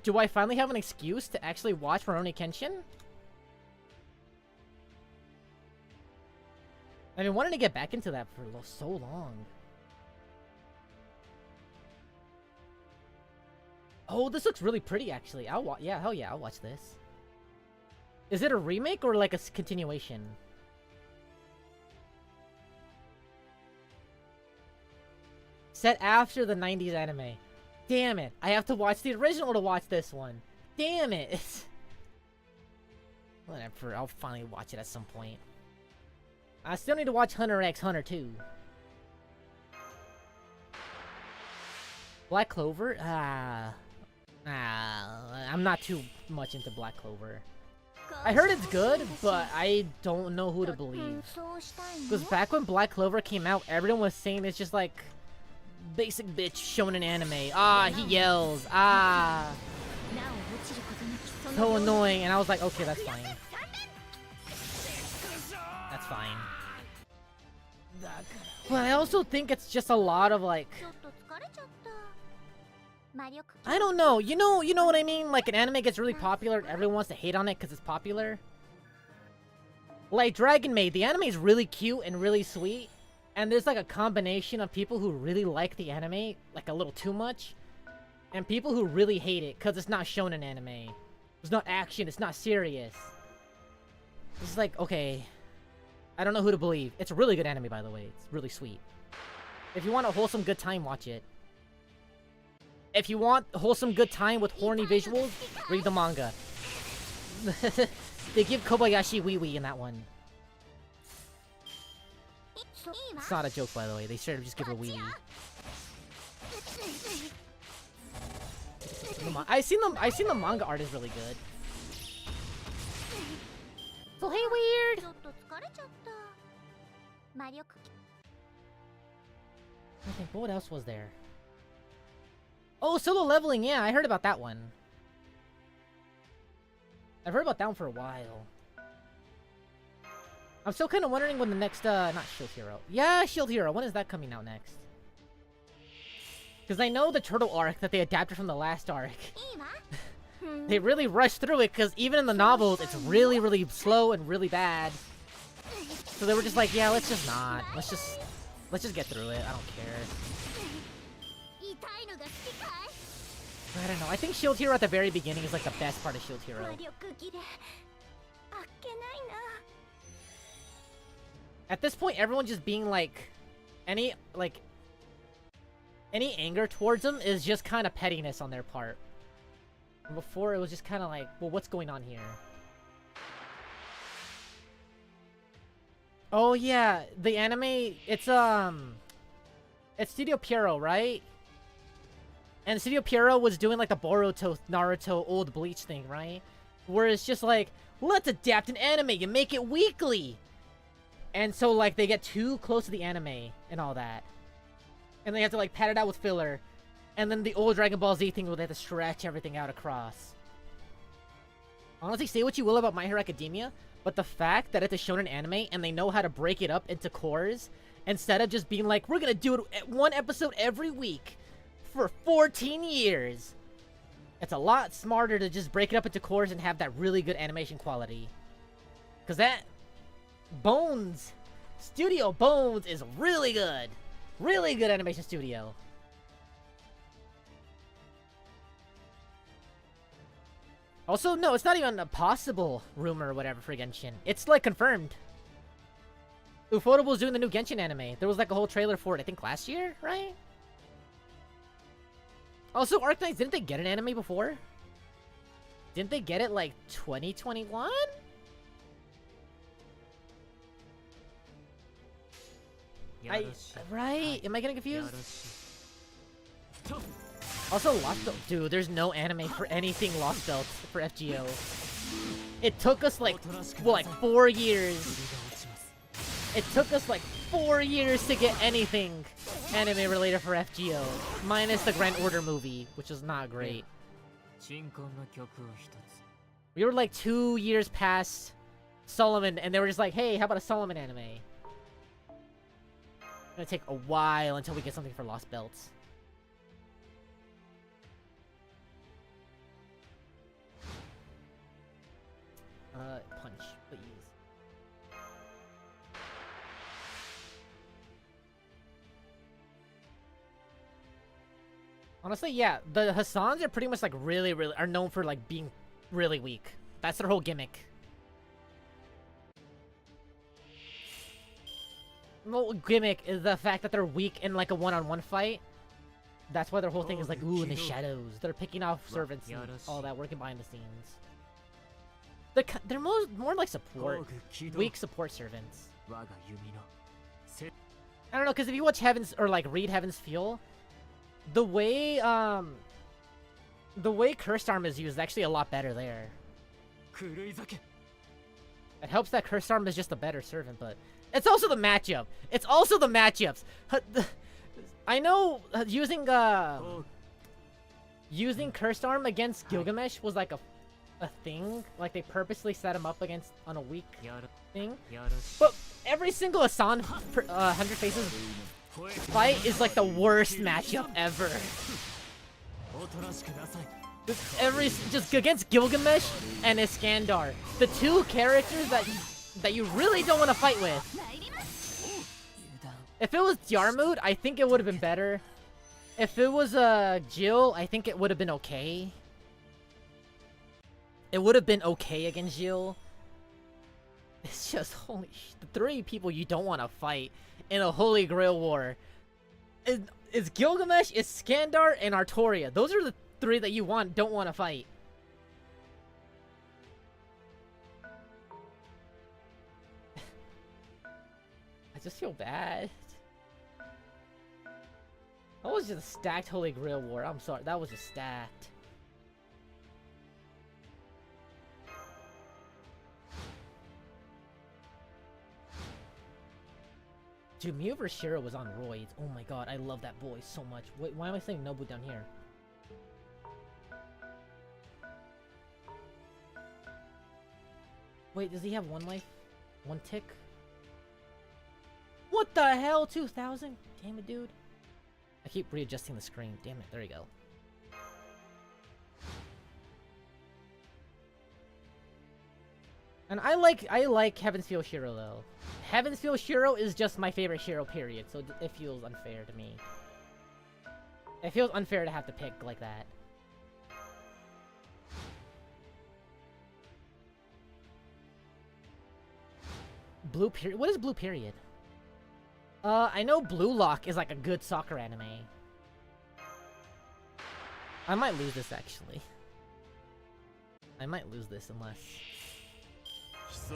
Do I finally have an excuse to actually watch Rurouni Kenshin? I've been wanting to get back into that for so long. Oh, this looks really pretty, actually. Yeah, hell yeah, I'll watch this. Is it a remake or like a continuation? Set after the 90s anime. Damn it, I have to watch the original to watch this one. Damn it. Whatever, I'll finally watch it at some point. I still need to watch Hunter x Hunter 2. Black Clover? I'm not too much into Black Clover. I heard it's good, but I don't know who to believe. Because back when Black Clover came out, everyone was saying it's just like basic bitch shonen anime. He yells. So annoying. And I was like, okay, that's fine. That's fine. But I also think it's just a lot of like, I don't know. You know what I mean? Like an anime gets really popular, everyone wants to hate on it because it's popular. Like Dragon Maid, the anime is really cute and really sweet, and there's like a combination of people who really like the anime, like a little too much, and people who really hate it because it's not shonen anime. It's not action. It's not serious. It's like, okay, I don't know who to believe. It's a really good anime, by the way. It's really sweet. If you want a wholesome good time, watch it. If you want a wholesome good time with horny visuals, read the manga. They give Kobayashi wee wee in that one. It's not a joke, by the way. They straight up just give her a wheelie. I seen the manga art is really good. So hey, weird. I think, what else was there? Oh, solo leveling. Yeah, I heard about that one. I've heard about that one for a while. I'm still kind of wondering when the next, not Shield Hero. Yeah, Shield Hero. When is that coming out next? Because I know the turtle arc that they adapted from the last arc. They really rushed through it because even in the novels, it's really, really slow and really bad. So they were just like, yeah, let's just not. Let's just get through it. I don't care. I don't know. I think Shield Hero at the very beginning is like the best part of Shield Hero. At this point, everyone just being like, any anger towards them is just kind of pettiness on their part. And before, it was just kind of like, well, what's going on here? Oh yeah, the anime, it's Studio Pierrot, right? And Studio Pierrot was doing like the Boruto, Naruto, old Bleach thing, right? Where it's just like, let's adapt an anime and make it weekly! And so like, they get too close to the anime and all that. And they have to like pad it out with filler. And then the old Dragon Ball Z thing where they have to stretch everything out across. Honestly, say what you will about My Hero Academia, but the fact that it's a shonen anime and they know how to break it up into cores, instead of just being like, we're gonna do it one episode every week for 14 years. It's a lot smarter to just break it up into cores and have that really good animation quality. Because that Bones, Studio Bones is really good. Really good animation studio. Also, no, it's not even a possible rumor or whatever for Genshin. It's, like, confirmed. Ufotable's doing the new Genshin anime. There was, like, a whole trailer for it, I think, last year, right? Also, Arknights, didn't they get an anime before? Didn't they get it, like, 2021? Right? Am I getting confused? Also, Lost Belt. Dude, there's no anime for anything Lost Belt for FGO. It took us like, well, like 4 years. It took us like 4 years to get anything anime related for FGO. Minus the Grand Order movie, which is not great. We were like 2 years past Solomon, and they were just like, hey, how about a Solomon anime? It's gonna take a while until we get something for Lost Belts. Punch, please. Honestly, yeah, the Hassans are pretty much like really are known for like being really weak. That's their whole gimmick. The whole gimmick is the fact that they're weak in like a one-on-one fight. That's why their whole thing is like, ooh, in the shadows. They're picking off servants and all that, working behind the scenes. They're more like support. Weak support servants. I don't know, because if you watch Heaven's, or like read Heaven's Feel, the way Cursed Arm is used is actually a lot better there. It helps that Cursed Arm is just a better servant, but it's also the matchup. It's also the matchups. I know using Cursed Arm against Gilgamesh was like a thing. Like they purposely set him up against on a weak thing. But every single Asan 100 Faces fight is like the worst matchup ever. Just against Gilgamesh and Iskandar, the two characters that you really don't want to fight with. If it was Yarmood, I think it would have been better. If it was Jill, I think it would have been okay. It would have been okay against Jill. It's just holy the 3 people you don't want to fight in a Holy Grail war. Is Gilgamesh, Iskandar, and Artoria. Those are the 3 that you don't want to fight. I just feel bad. That was just a stacked Holy Grail War. I'm sorry, that was just stacked. Dude, Mew vs. Shiro was on roids. Oh my god, I love that boy so much. Wait, why am I saying Nobu down here? Wait, does he have one life? One tick? What the hell? 2,000? Damn it, dude. I keep readjusting the screen. Damn it, there you go. And I like Heaven's Feel Shiro though. Heaven's Feel Shiro is just my favorite Shiro, period, so it feels unfair to me. It feels unfair to have to pick like that. Blue Period? What is Blue Period? I know Blue Lock is like a good soccer anime. I might lose this actually. I might lose this unless... I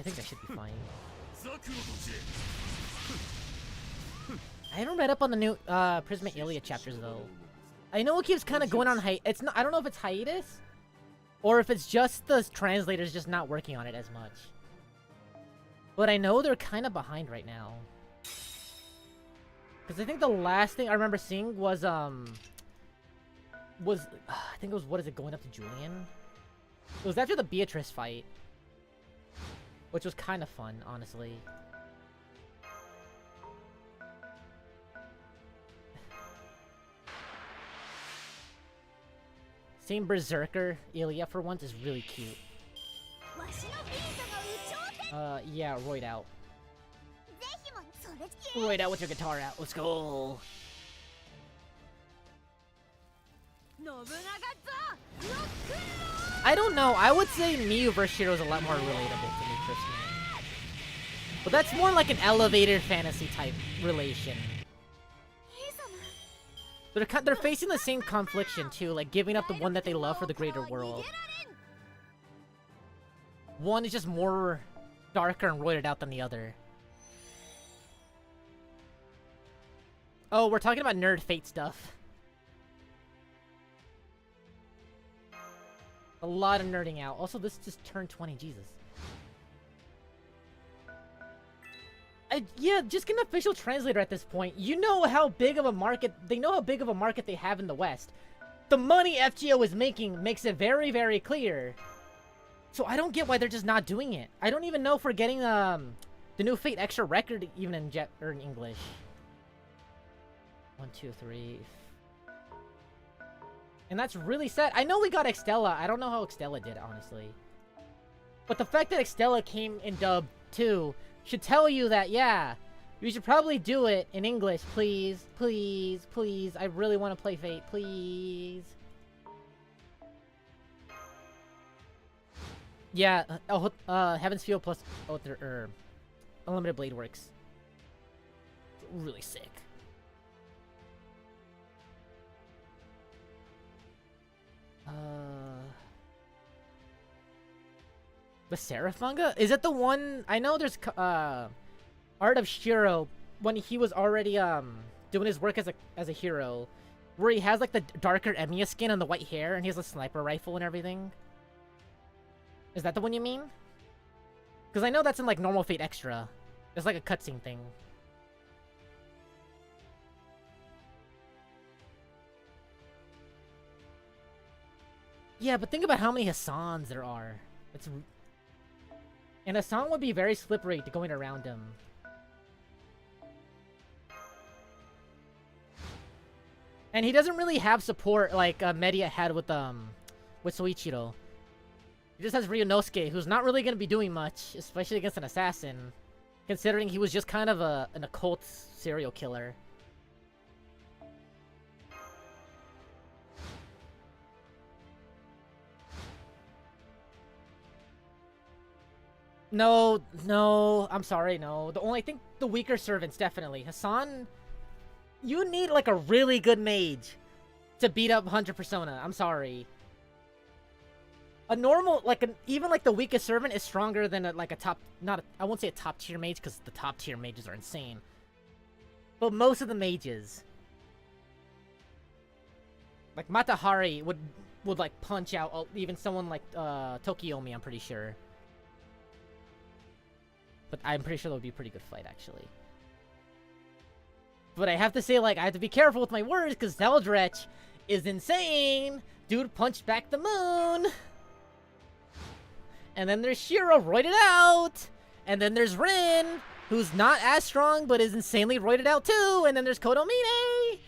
think I should be fine. I haven't read up on the new Prisma Ilia chapters though. I know it keeps kind of going on it's not. I don't know if it's hiatus, or if it's just the translators just not working on it as much. But I know they're kind of behind right now. Because I think the last thing I remember seeing was I think it was, what is it, going up to Julian? It was after the Beatrice fight, which was kind of fun, honestly. Seeing Berserker Ilia for once is really cute. Yeah, roid out. Roid out with your guitar out. Let's go. I don't know. I would say Miyu vs. Shiro is a lot more relatable to me personally. But that's more like an elevated fantasy type relation. They're facing the same confliction too, like giving up the one that they love for the greater world. One is just more darker and roided out than the other. Oh, we're talking about nerd fate stuff. A lot of nerding out. Also, this just turned 20, Jesus. Yeah, just get an official translator at this point. You know how big of a market, they know how big of a market they have in the West. The money FGO is making makes it very, very clear. So I don't get why they're just not doing it. I don't even know if we're getting the new Fate Extra record even in in English. 1, 2, 3. And that's really sad. I know we got Extella. I don't know how Extella did, honestly. But the fact that Extella came in dub too should tell you that, yeah, you should probably do it in English, please. Please, please. I really want to play Fate, please. Yeah, Heaven's Feel plus Unlimited Blade works. Really sick. The Seraph manga? Is it the one? I know there's Art of Shiro when he was already doing his work as a hero, where he has like the darker Emiya skin and the white hair, and he has a sniper rifle and everything. Is that the one you mean? Because I know that's in like Normal Fate Extra. It's like a cutscene thing. Yeah, but think about how many Hassans there are. And Hassan would be very slippery to going around him. And he doesn't really have support like Media had with Soichiro. He just has Ryunosuke, who's not really going to be doing much, especially against an assassin, considering he was just kind of an occult serial killer. No, I'm sorry, no. I think the weaker servants, definitely. Hassan, you need like a really good mage to beat up Hunter Persona. I'm sorry. A normal, like, even, like, the weakest servant is stronger than, like, a top... I won't say a top-tier mage, because the top-tier mages are insane. But most of the mages... Like, Matahari would like, punch out even someone like, Tokiomi, I'm pretty sure. But I'm pretty sure that would be a pretty good fight, actually. But I have to say, like, I have to be careful with my words, because Zeldretch is insane! Dude punched back the moon! And then there's Shiro, roided out! And then there's Rin, who's not as strong, but is insanely roided out too! And then there's Kodomine!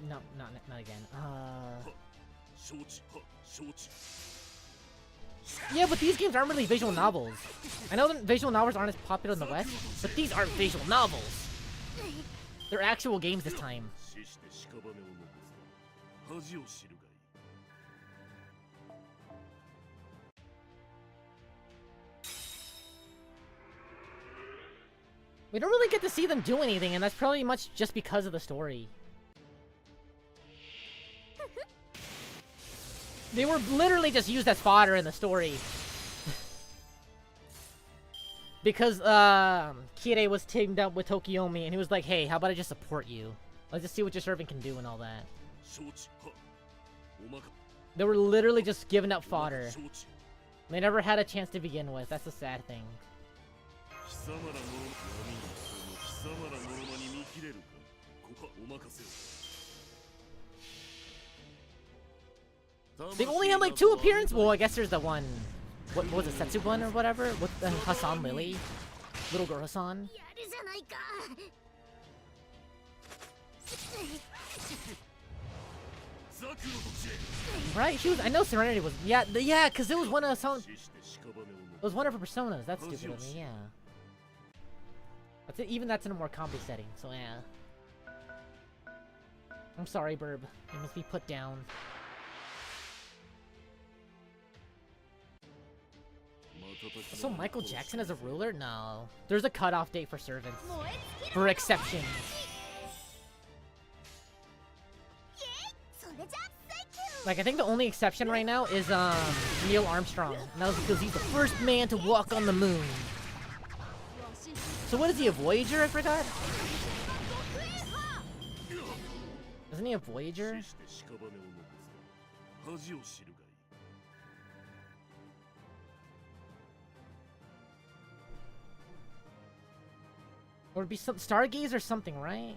No, not again. Yeah, but these games aren't really visual novels. I know that visual novels aren't as popular in the West, but these aren't visual novels. They're actual games this time. We don't really get to see them do anything, and that's probably much just because of the story. They were literally just used as fodder in the story. Because, Kirei was teamed up with Tokiomi, and he was like, hey, how about I just support you? Let's just see what your servant can do and all that. They were literally just giving up fodder. They never had a chance to begin with. That's the sad thing. They only had like 2 appearances. Well, I guess there's the one. What was it, Setsubun or whatever? With Hassan Lily, little girl Hassan. Right? She was. I know Serenity was. Yeah, yeah, because it was one of some. It was one of her personas. That's stupid of me. Yeah. That's it. Even that's in a more comedy setting. So yeah. I'm sorry, Burb. You must be put down. So Michael Jackson as a ruler? No. There's a cutoff date for servants. For exceptions. Like, I think the only exception right now is, Neil Armstrong. And that was because he's the first man to walk on the moon. So what is he, a Voyager? I forgot? Isn't he a Voyager? Or it'd be some Stargaze or something, right?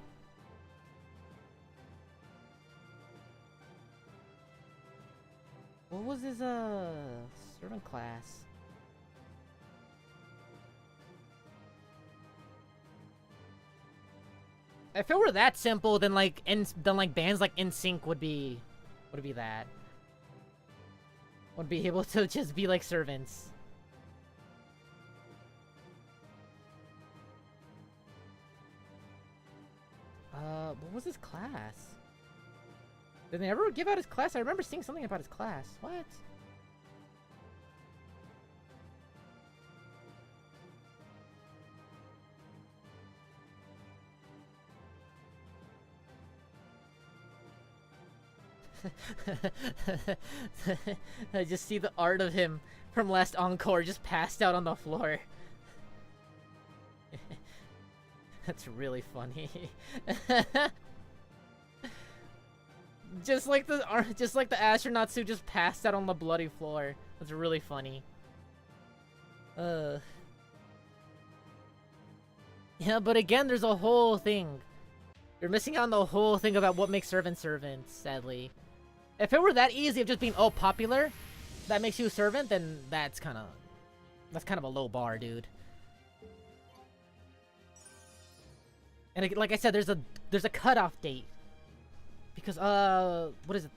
What was his servant class? If it were that simple, then like bands like NSYNC would be that. Would be able to just be like servants. What was his class? Did they ever give out his class? I remember seeing something about his class. What? I just see the art of him from last Encore just passed out on the floor. That's really funny. just like the astronauts who just passed out on the bloody floor. That's really funny. Yeah, but again, there's a whole thing. You're missing out on the whole thing about what makes servants servants, sadly. If it were that easy of just being, oh, popular, that makes you a servant, then that's kind of a low bar, dude. And like I said, there's a cutoff date. Because, what is it?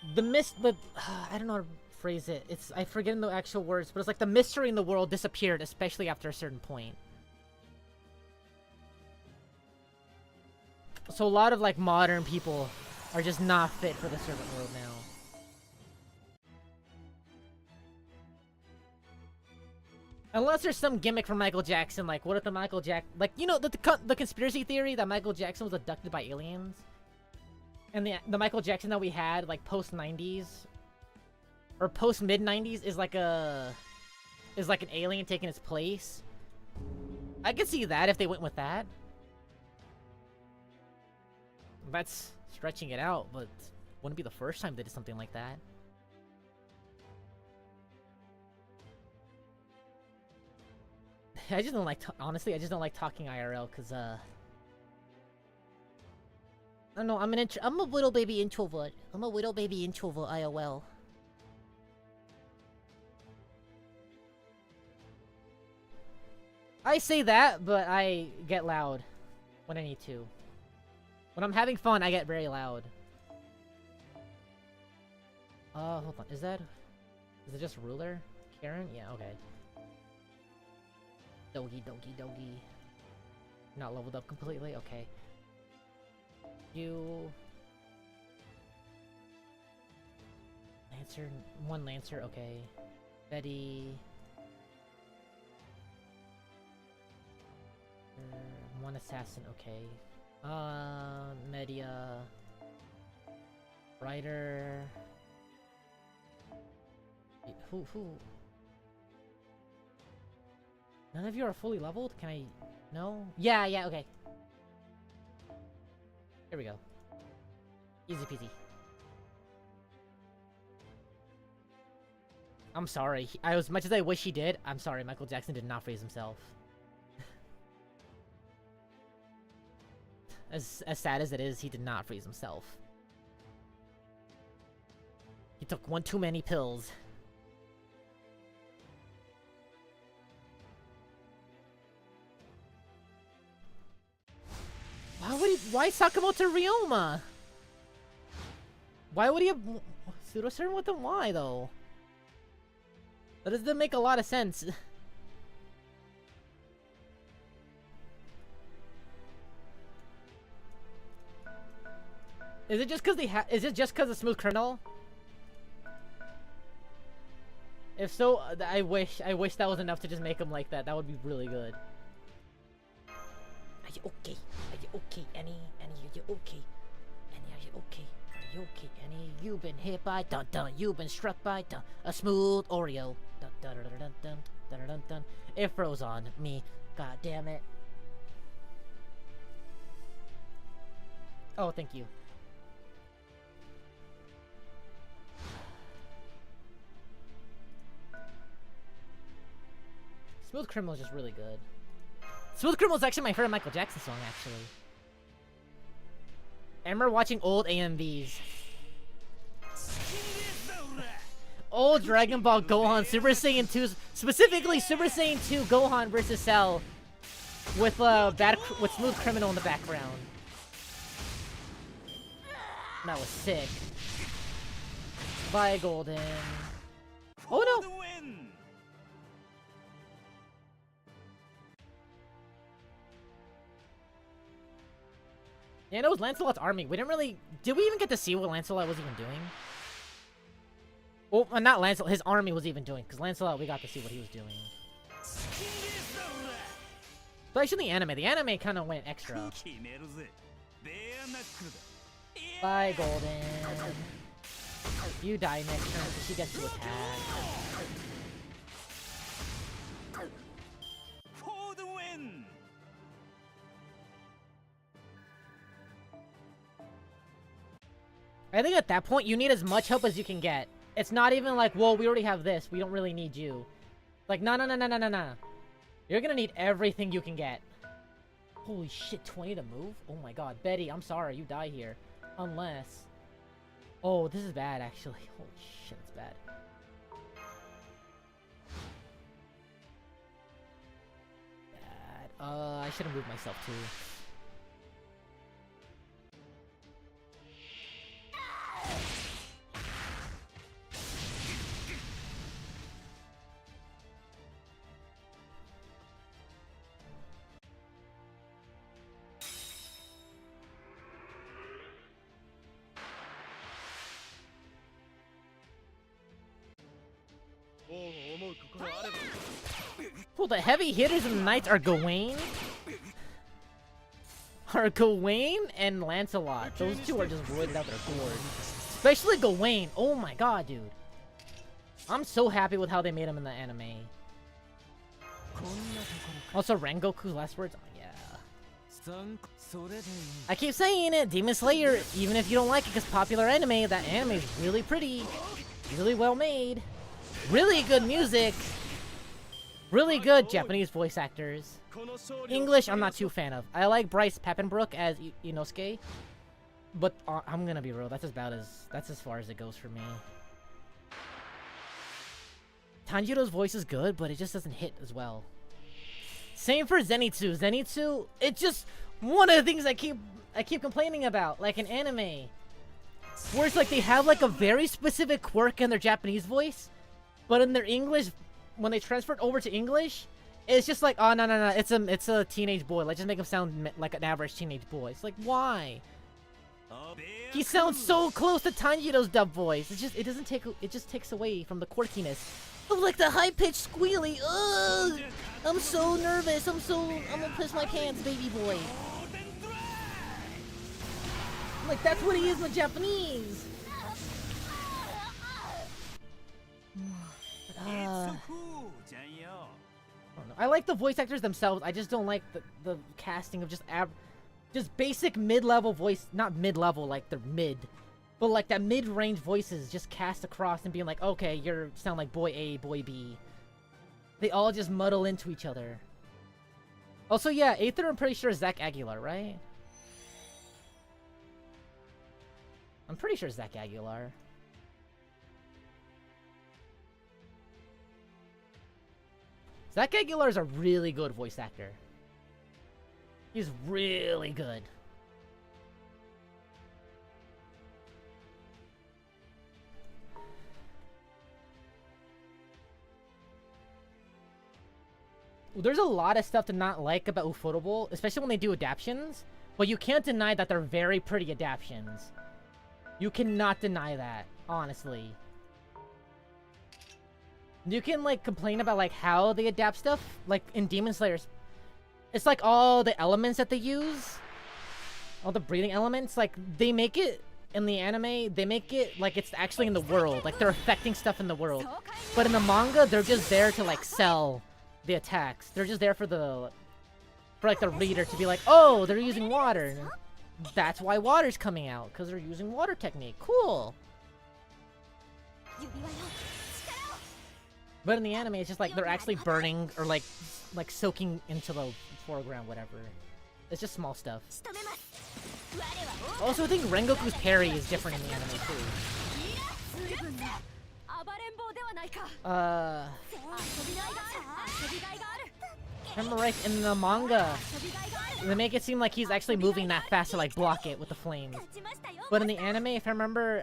I don't know how to phrase it. I forget the actual words, but it's like the mystery in the world disappeared, especially after a certain point. So a lot of, like, modern people are just not fit for the servant world now. Unless there's some gimmick from Michael Jackson, like what if the Michael Jack, like you know the conspiracy theory that Michael Jackson was abducted by aliens, and the Michael Jackson that we had like post 90s or post mid 90s is like an alien taking his place. I could see that if they went with that. That's stretching it out, but wouldn't be the first time they did something like that. I just don't like, honestly, I just don't like talking IRL, cause, I don't know, I'm a little baby introvert. I'm a little baby introvert, IOL. I say that, but I get loud when I need to. When I'm having fun, I get very loud. Hold on, is it just ruler? Karen? Yeah, okay. Doggy, doggy, doggy. Not leveled up completely? Okay. You... Lancer? One Lancer, okay. Betty... one Assassin, okay. Media... Rider... Who? None of you are fully leveled? Can I... No? Yeah, okay. Here we go. Easy peasy. I'm sorry. As much as I wish he did, I'm sorry, Michael Jackson did not freeze himself. As sad as it is, he did not freeze himself. He took one too many pills. Why Sakamoto Ryoma? Why would he have pseudo serum with him? Why though? That doesn't make a lot of sense. Is it just because is it just because of Smooth Criminal? If so, I wish that was enough to just make him like that. That would be really good. Are you okay? Are you okay, Annie? Annie, are you okay? Annie, are you okay? Are you okay, Annie? You've been hit by dun dun. You've been struck by dun. A smooth Oreo. Dun dun dun dun dun dun dun dun. It froze on me. God damn it. Oh, thank you. Smooth Criminal is just really good. Smooth Criminal is actually my favorite Michael Jackson song, actually. I remember watching old AMVs. Old Dragon Ball Gohan Super Saiyan 2, specifically Super Saiyan 2 Gohan versus Cell, with Smooth Criminal in the background. That was sick. Bye, Golden. Oh no! Yeah, it was Lancelot's army. We didn't really... Did we even get to see what Lancelot was even doing? Well, not Lancelot. His army was even doing. Because Lancelot, we got to see what he was doing. But actually, the anime kind of went extra. Bye, Golden. You die next turn, so she gets to attack. For the win! I think at that point, you need as much help as you can get. It's not even like, well, we already have this. We don't really need you. Like, no. You're gonna need everything you can get. Holy shit, 20 to move? Oh my god. Betty, I'm sorry. You die here. Unless... Oh, this is bad, actually. Holy shit, it's bad. Bad. I should have moved myself, too. Well, the heavy hitters in the Knights are Gawain. And Lancelot. Those two are just roided out their gourd. Especially Gawain. Oh my god, dude. I'm so happy with how they made him in the anime. Also, Rengoku's last words? Oh, yeah. I keep saying it, Demon Slayer, even if you don't like it because popular anime, that anime is really pretty. Really well made. Really good music. Really good Japanese voice actors. English, I'm not too fan of. I like Bryce Papenbrook as Inosuke. But I'm gonna be real, that's as far as it goes for me. Tanjiro's voice is good, but it just doesn't hit as well. Same for Zenitsu. Zenitsu, it's just one of the things I keep complaining about, like an anime. Where it's like they have like a very specific quirk in their Japanese voice, but in their English, when they transfer it over to English, it's just like, oh no, it's a teenage boy. Let's just make him sound like an average teenage boy. It's like, why? He sounds so close to Tanjiro's dub voice. It just takes away from the quirkiness of like the high-pitched squealy. Ugh! I'm so nervous. I'm gonna piss my pants, baby boy. Like that's what he is with Japanese. I don't know. I like the voice actors themselves. I just don't like the casting of just basic mid-level voice, not mid-level like they're mid, but like that mid-range voices just cast across and being like, okay, you sound like boy A, boy B. They all just muddle into each other. Also, yeah, Aether, I'm pretty sure is Zach Aguilar, right? I'm pretty sure Zach Aguilar. Zach Aguilar is a really good voice actor. He's really good. There's a lot of stuff to not like about Ufotable, especially when they do adaptions, but you can't deny that they're very pretty adaptions. You cannot deny that, honestly. You can, like, complain about, like, how they adapt stuff, like, in Demon Slayer. It's like all the elements that they use, all the breathing elements, like, they make it, in the anime, they make it like it's actually in the world, like they're affecting stuff in the world. But in the manga, they're just there to, like, sell the attacks. They're just there for like, the reader to be like, oh, they're using water. That's why water's coming out, because they're using water technique. Cool. But in the anime, it's just like they're actually burning or like soaking into the foreground, whatever. It's just small stuff. Also, I think Rengoku's parry is different in the anime too. Remember, right, in the manga, they make it seem like he's actually moving that fast to like block it with the flames. But in the anime, if I remember,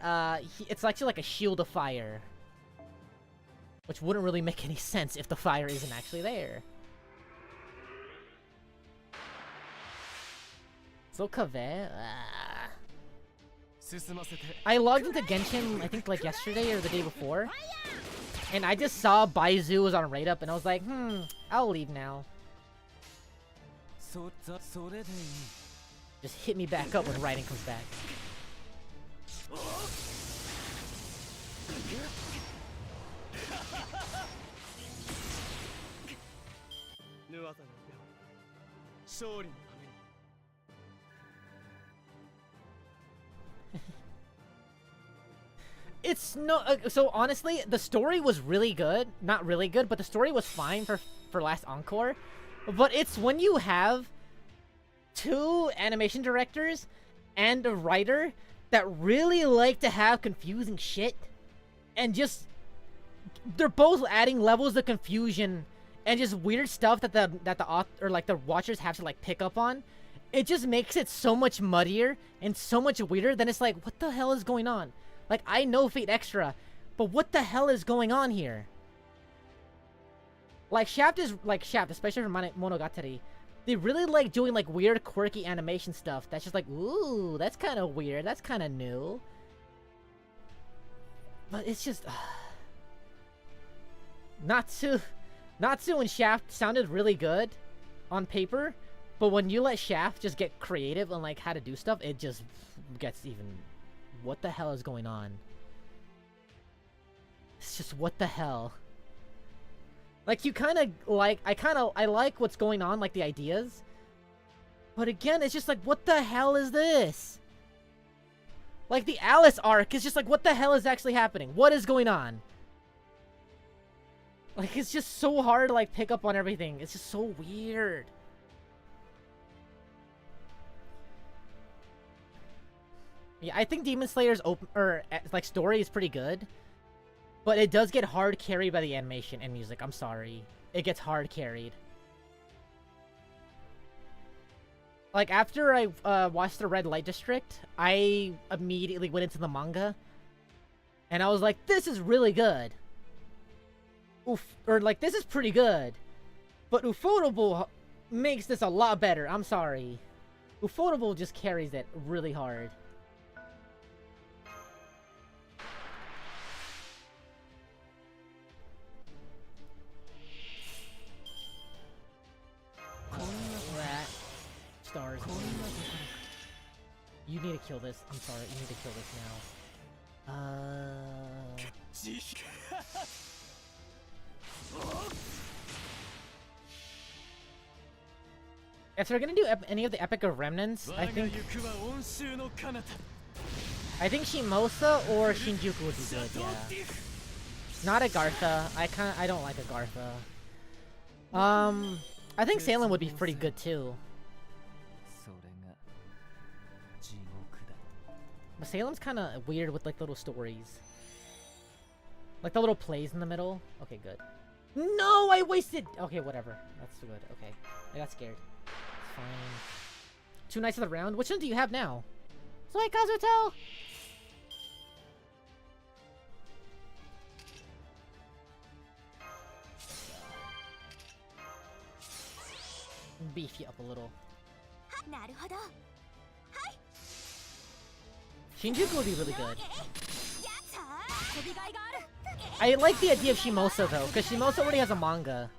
it's actually like a shield of fire. Which wouldn't really make any sense if the fire isn't actually there. So Kave? I logged into Genshin, I think like yesterday or the day before. And I just saw Baizu was on raid up and I was like, I'll leave now. Just hit me back up when Raiden comes back. It's no so honestly, the story was really good. Not really good, but the story was fine for last Encore. But it's when you have two animation directors and a writer that really like to have confusing shit and just they're both adding levels of confusion and just weird stuff that the author or like the watchers have to like pick up on. It just makes it so much muddier and so much weirder. Then it's like, what the hell is going on? Like, I know Fate Extra, but what the hell is going on here? Like, Shaft, especially for Monogatari. They really like doing like weird, quirky animation stuff. That's just like, ooh, that's kind of weird. That's kind of new. But it's just not Natsu and Shaft sounded really good on paper, but when you let Shaft just get creative on like how to do stuff, it just gets even... What the hell is going on? It's just what the hell? Like you kind of like... I like what's going on, like the ideas. But again, it's just like, what the hell is this? Like the Alice arc is just like, what the hell is actually happening? What is going on? Like, it's just so hard to, like, pick up on everything. It's just so weird. Yeah, I think Demon Slayer's like, story is pretty good. But it does get hard carried by the animation and music. I'm sorry. It gets hard carried. Like, after I watched the Red Light District, I immediately went into the manga. And I was like, this is really good. Or like, this is pretty good. But Ufotable makes this a lot better. I'm sorry. Ufotable just carries it really hard. Rat. Stars. You need to kill this. I'm sorry. You need to kill this now. If they're gonna do any of the Epic of Remnants, I think Shimosa or Shinjuku would be good, yeah. Not Agartha. I don't like Agartha. I think Salem would be pretty good too. But Salem's kind of weird with like little stories. Like the little plays in the middle. Okay, good. No, I wasted... Okay, whatever. That's good. Okay. I got scared. It's fine. 2 nights of the round? Which one do you have now? Soy Kazuto! Beef you up a little. Shinjuku would be really good. I like the idea of Shimosa though, because Shimosa already has a manga.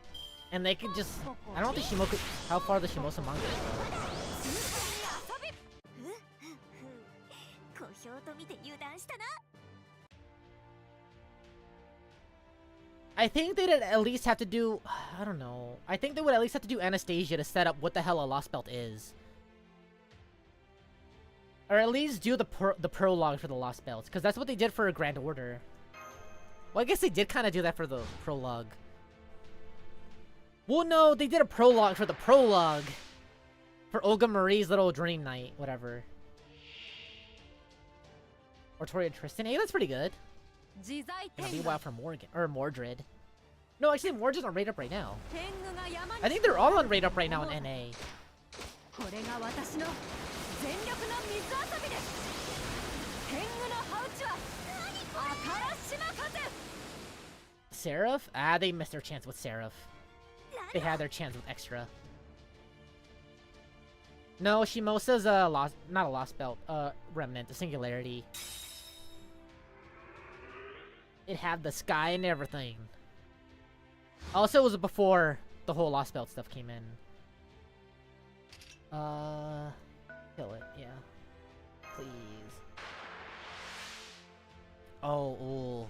And they could just... I don't think Shimoku... How far the Shimosa manga is. I think they'd at least have to do... I don't know. I think they would at least have to do Anastasia to set up what the hell a Lost Belt is. Or at least do the prologue for the Lost Belts, because that's what they did for a Grand Order. Well, I guess they did kind of do that for the prologue. Well, no, they did a prologue for the prologue. For Olga Marie's little dream night, whatever. Or Tori and Tristan. Hey, that's pretty good. It'll be wild for Morgan. Or Mordred. No, actually, Mordred's on Raid Up right now. I think they're all on Raid Up right now in NA. Seraph? Ah, they missed their chance with Seraph. They had their chance with Extra. No, Shimosa's a lost, not a Lost Belt, Remnant, a Singularity. It had the sky and everything. Also, it was before the whole Lost Belt stuff came in. Kill it, yeah. Please. Oh, ooh.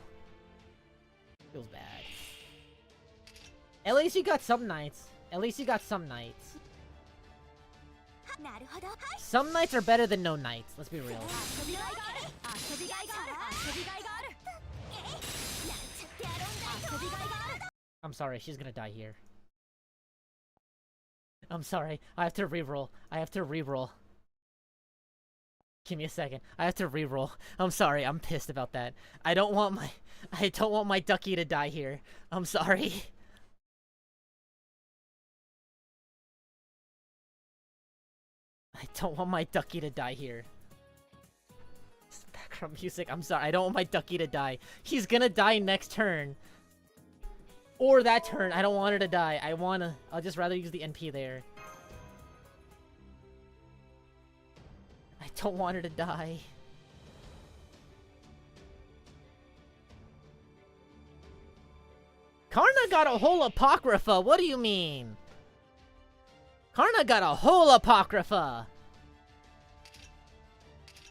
Feels bad. At least you got some nights. At least you got some nights. Some nights are better than no nights. Let's be real. I'm sorry, she's gonna die here. I'm sorry. I have to reroll. I have to reroll. Give me a second. I have to reroll. I'm sorry. I'm pissed about that. I don't want my ducky to die here. I'm sorry. I don't want my ducky to die here. It's background music. I'm sorry. I don't want my ducky to die. He's gonna die next turn. Or that turn. I don't want her to die. I'll just rather use the NP there. I don't want her to die. Karna got a whole apocrypha. What do you mean? Karna got a whole apocrypha.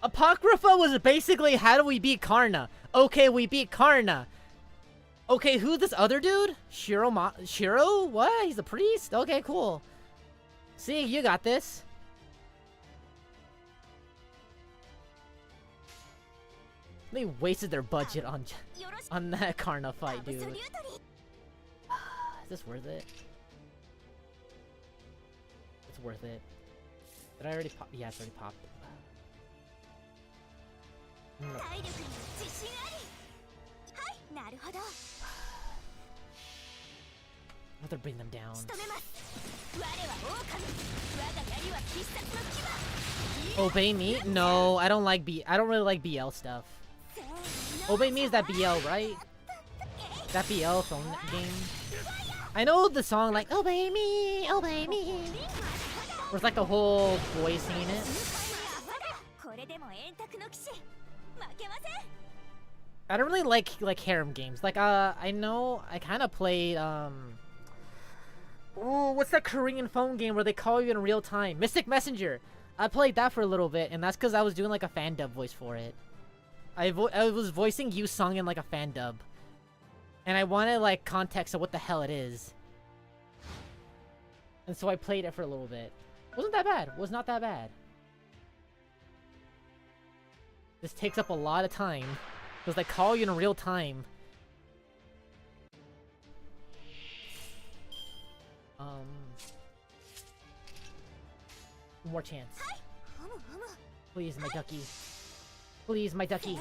Apocrypha was basically how do we beat Karna? Okay, we beat Karna. Okay, who's this other dude? Shiro? What? He's a priest? Okay, cool. See, you got this. They wasted their budget on that Karna fight, dude. Is this worth it? It's worth it. Did I already pop? Yeah, it's already popped. No. I'll have to bring them down. Obey me? No, I don't like I don't really like BL stuff. Obey me is that BL, right? That BL phone game. I know the song like Obey me, obey me. Where it's like the whole boy singing it. I don't really like harem games. Like I know I kind of played oh, what's that Korean phone game where they call you in real time? Mystic Messenger. I played that for a little bit, and that's because I was doing like a fan dub voice for it. I was voicing Yu Sung in like a fan dub, and I wanted like context of what the hell it is, and so I played it for a little bit. Wasn't that bad? Was not that bad. This takes up a lot of time because they call you in real time. One more chance. Please, my ducky. Please, my ducky.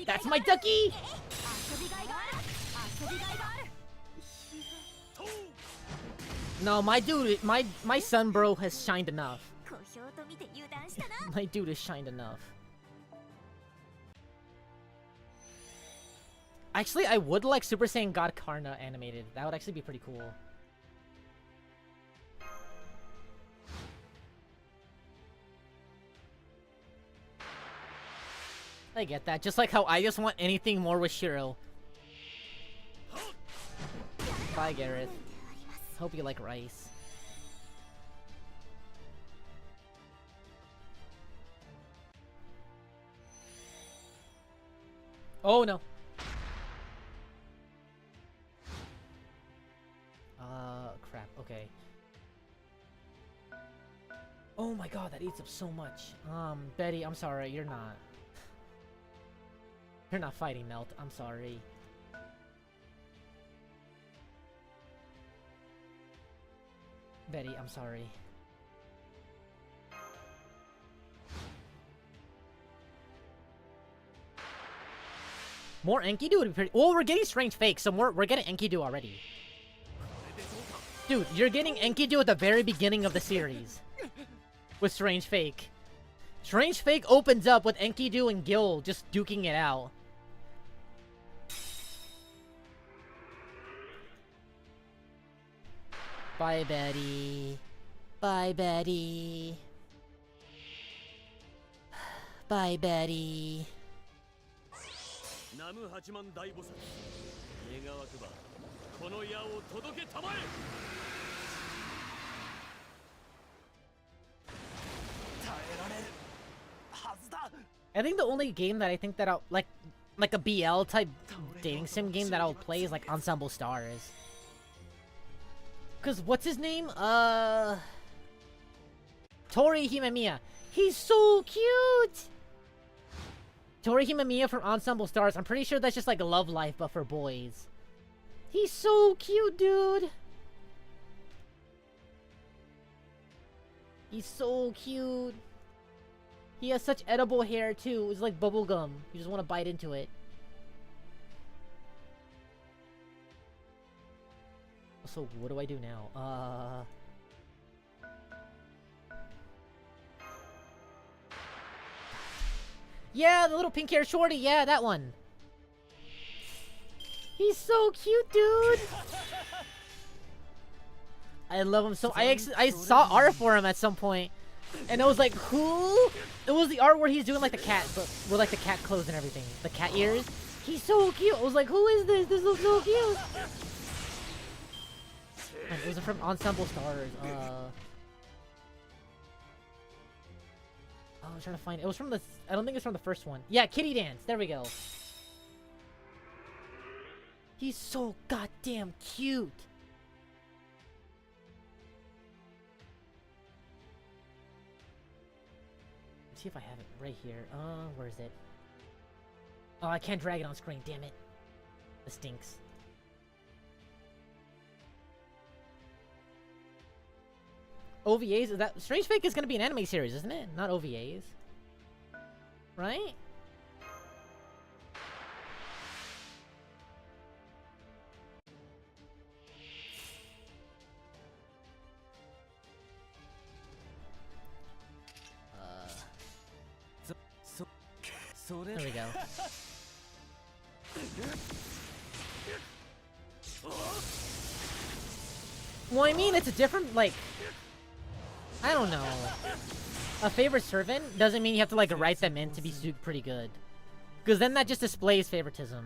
That's my ducky! No, my dude, my son bro has shined enough. My dude has shined enough. Actually, I would like Super Saiyan God Karna animated. That would actually be pretty cool. I get that. Just like how I just want anything more with Shiro. Bye, Gareth. Hope you like rice. Oh no. Crap. Okay. Oh my god, that eats up so much. Betty, I'm sorry. You're not. You're not fighting Melt. I'm sorry. Betty, I'm sorry. More Enkidu would be pretty. Well, we're getting Strange Fake, so we're getting Enkidu already. Dude, you're getting Enkidu at the very beginning of the series with Strange Fake. Strange Fake opens up with Enkidu and Gil just duking it out. Bye, Betty. Bye, Betty. Bye, Betty. I think the only game that I think that I'll like a BL type dating sim game that I'll play is like Ensemble Stars. Cause what's his name? Tori Himemiya. He's so cute. Tori Himemiya from Ensemble Stars. I'm pretty sure that's just like a Love Life but for boys. He's so cute, dude. He's so cute. He has such edible hair too. It's like bubblegum. You just want to bite into it. So what do I do now? Yeah, the little pink hair shorty. Yeah, that one. He's so cute, dude. I love him so. I saw art for him at some point, and it was like, who? It was the art where he's doing like the cat, but with like the cat clothes and everything, the cat ears. He's so cute. I was like, who is this? This looks so cute. Man, it was from Ensemble Stars. Oh, I was trying to find it. It was from the. I don't think it's from the first one. Yeah, Kitty Dance. There we go. He's so goddamn cute. Let's see if I have it right here. Where is it? Oh, I can't drag it on screen. Damn it. This stinks. OVAs? Is that Strange Fake is gonna be an anime series, isn't it? Not OVAs. Right? There we go. Well, I mean, it's a different, like... I don't know. A favorite servant doesn't mean you have to, like, write them in to be pretty good. Because then that just displays favoritism.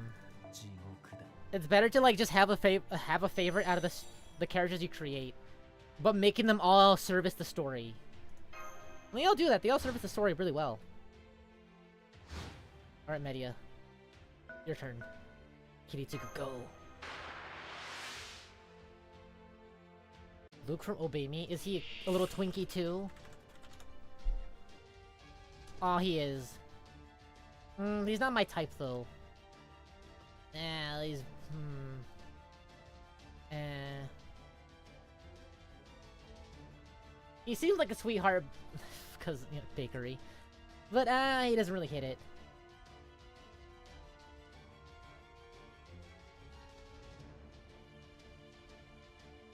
It's better to, like, just have a favorite out of the characters you create. But making them all service the story. And they all do that. They all service the story really well. Alright, Media. Your turn. Kiritsugu, go. Luke from Obey Me? Is he a little Twinkie too? Oh, he is. He's not my type though. He's... He seems like a sweetheart, because, you know, bakery. But, he doesn't really hit it.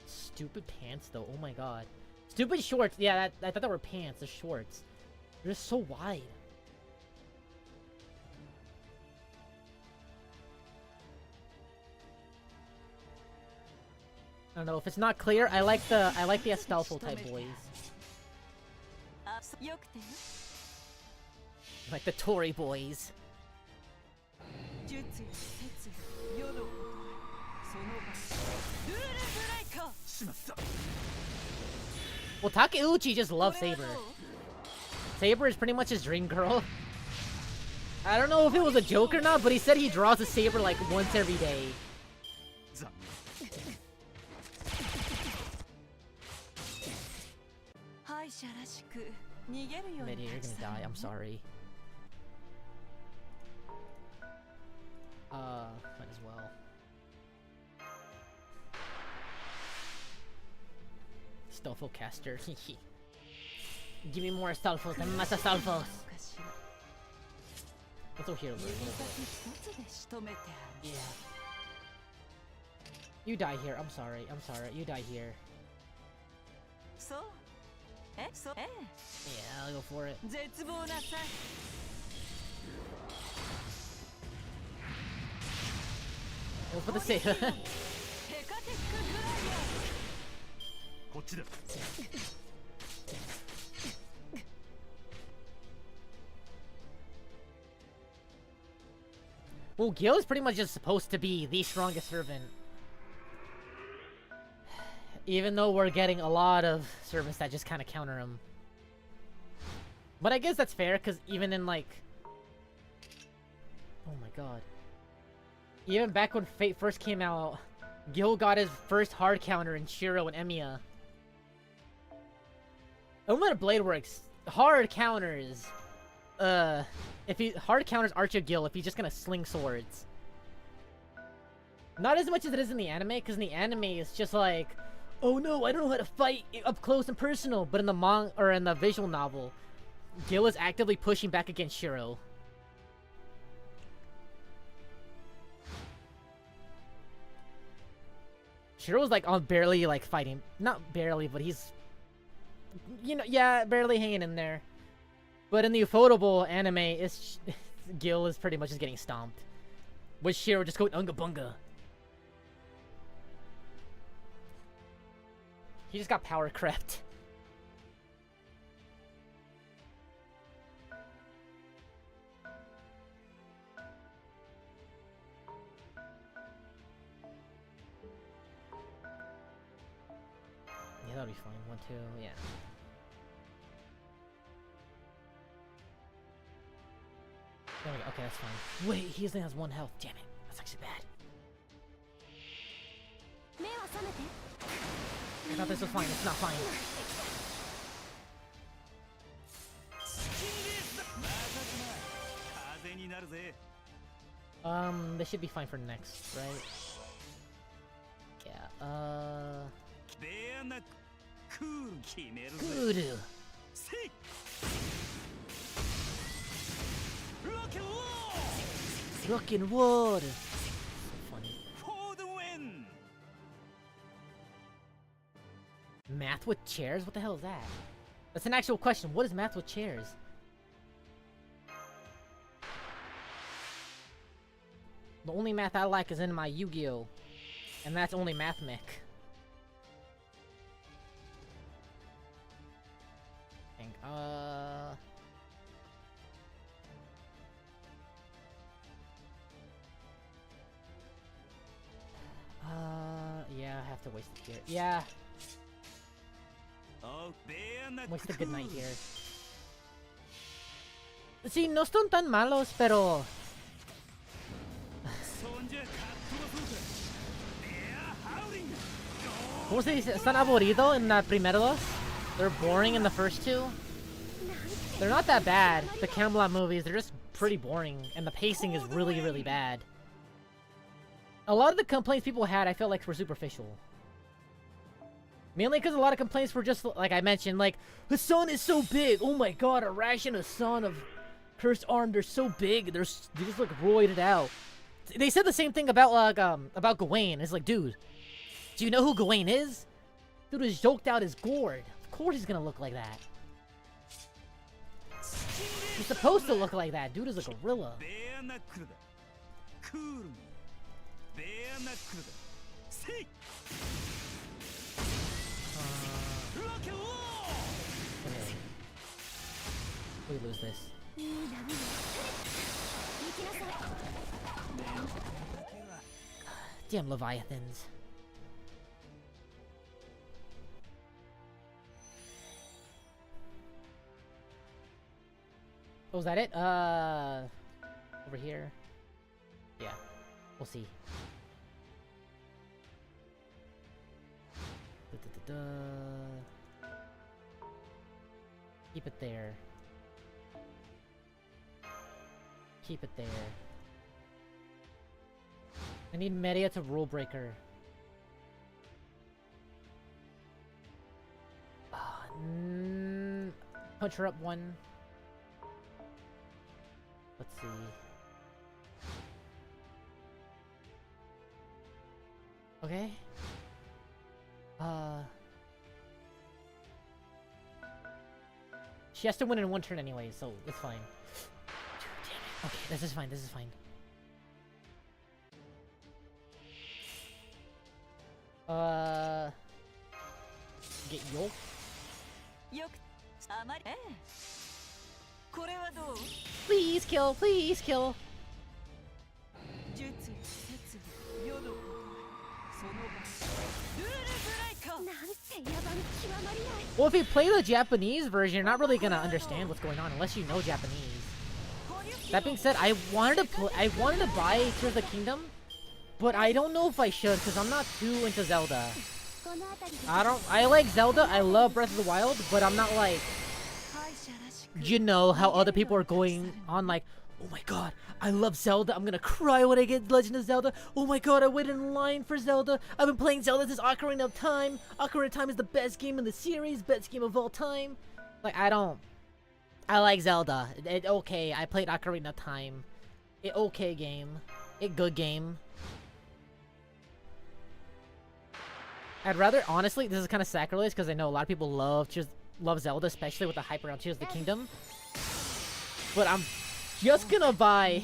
Stupid pants, though. Oh my god. Stupid shorts. Yeah, I thought they were pants. They're shorts. They're just so wide. I don't know. If it's not clear, I like the Astolfo type boys. Like the Tory boys. Well, Takeuchi just loves Saber. Saber is pretty much his dream girl. I don't know if it was a joke or not, but he said he draws a Saber like once every day. Media, you're gonna die. I'm sorry. Might as well. Astolfo caster. Give me more Astolfos and más Astolfos. Let's go here a little bit. Yeah. You die here. I'm sorry. I'm sorry. You die here. Yeah, I'll go for it. Go for the save. Well, Gil is pretty much just supposed to be the strongest servant. Even though we're getting a lot of servants that just kind of counter him. But I guess that's fair, because even in like... Oh my god. Even back when Fate first came out, Gil got his first hard counter in Shiro and Emiya. And when a blade works, hard counters... hard counters Archer Gil if he's just gonna sling swords. Not as much as it is in the anime, because in the anime it's just like... Oh no, I don't know how to fight up close and personal. But in the in the visual novel, Gil is actively pushing back against Shiro. Shiro's like on barely like fighting, not barely, but he's, you know, yeah, barely hanging in there. But in the Ufotable anime, it's Gil is pretty much just getting stomped, with Shiro just going unga bunga. He just got power crept. That'll be fine. 1, 2, yeah. There we go. Okay, that's fine. Wait, he only has 1 health. Damn it. That's actually bad. I thought this was fine. It's not fine. This should be fine for next, right? Yeah, Kudu. Rock and roll. So funny. Math with chairs? What the hell is that? That's an actual question. What is math with chairs? The only math I like is in my Yu-Gi-Oh! And that's only Math Mech. Yeah, I have to waste it here. Yeah. Waste a good night here. Sí, no son tan malos, pero... ¿Cómo se dice? ¿Están aburridos en la primera dos? They're boring in the first two? They're not that bad. The Camelot movies, they're just pretty boring. And the pacing is really, really bad. A lot of the complaints people had, I felt like were superficial. Mainly because a lot of complaints were just, like I mentioned, like, Hassan is so big! Oh my god, Arash and Hassan of Cursed Arm, they're so big! They just look roided out. They said the same thing about, like, about Gawain. It's like, dude, do you know who Gawain is? Dude is joked out as gourd. Of course he's gonna look like that. He's supposed to look like that. Dude is a gorilla. We lose this. Damn Leviathans. Oh, is that it? Over here. Yeah, we'll see. Keep it there. Keep it there. I need Media to rule breaker. Punch her up 1. Let's see. Okay. She has to win in 1 turn anyway, so it's fine. Damn it. Okay, this is fine, this is fine. Get yoked? Please kill, please kill. Well, if you play the Japanese version, you're not really gonna understand what's going on unless you know Japanese. That being said, I wanted to buy Tears of the Kingdom, but I don't know if I should because I'm not too into Zelda. I like Zelda, I love Breath of the Wild, but I'm not like, you know how other people are going on like, oh my god, I love Zelda, I'm gonna cry when I get Legend of Zelda. Oh my god, I waited in line for Zelda. I've been playing Zelda since Ocarina of Time. Ocarina of Time is the best game in the series, best game of all time. Like, I like Zelda. It okay, I played Ocarina of Time. It okay game. It good game. I'd rather, honestly, this is kind of sacrilege because I know a lot of people love Zelda, especially with the hype around Tears of the Kingdom. But I'm just gonna buy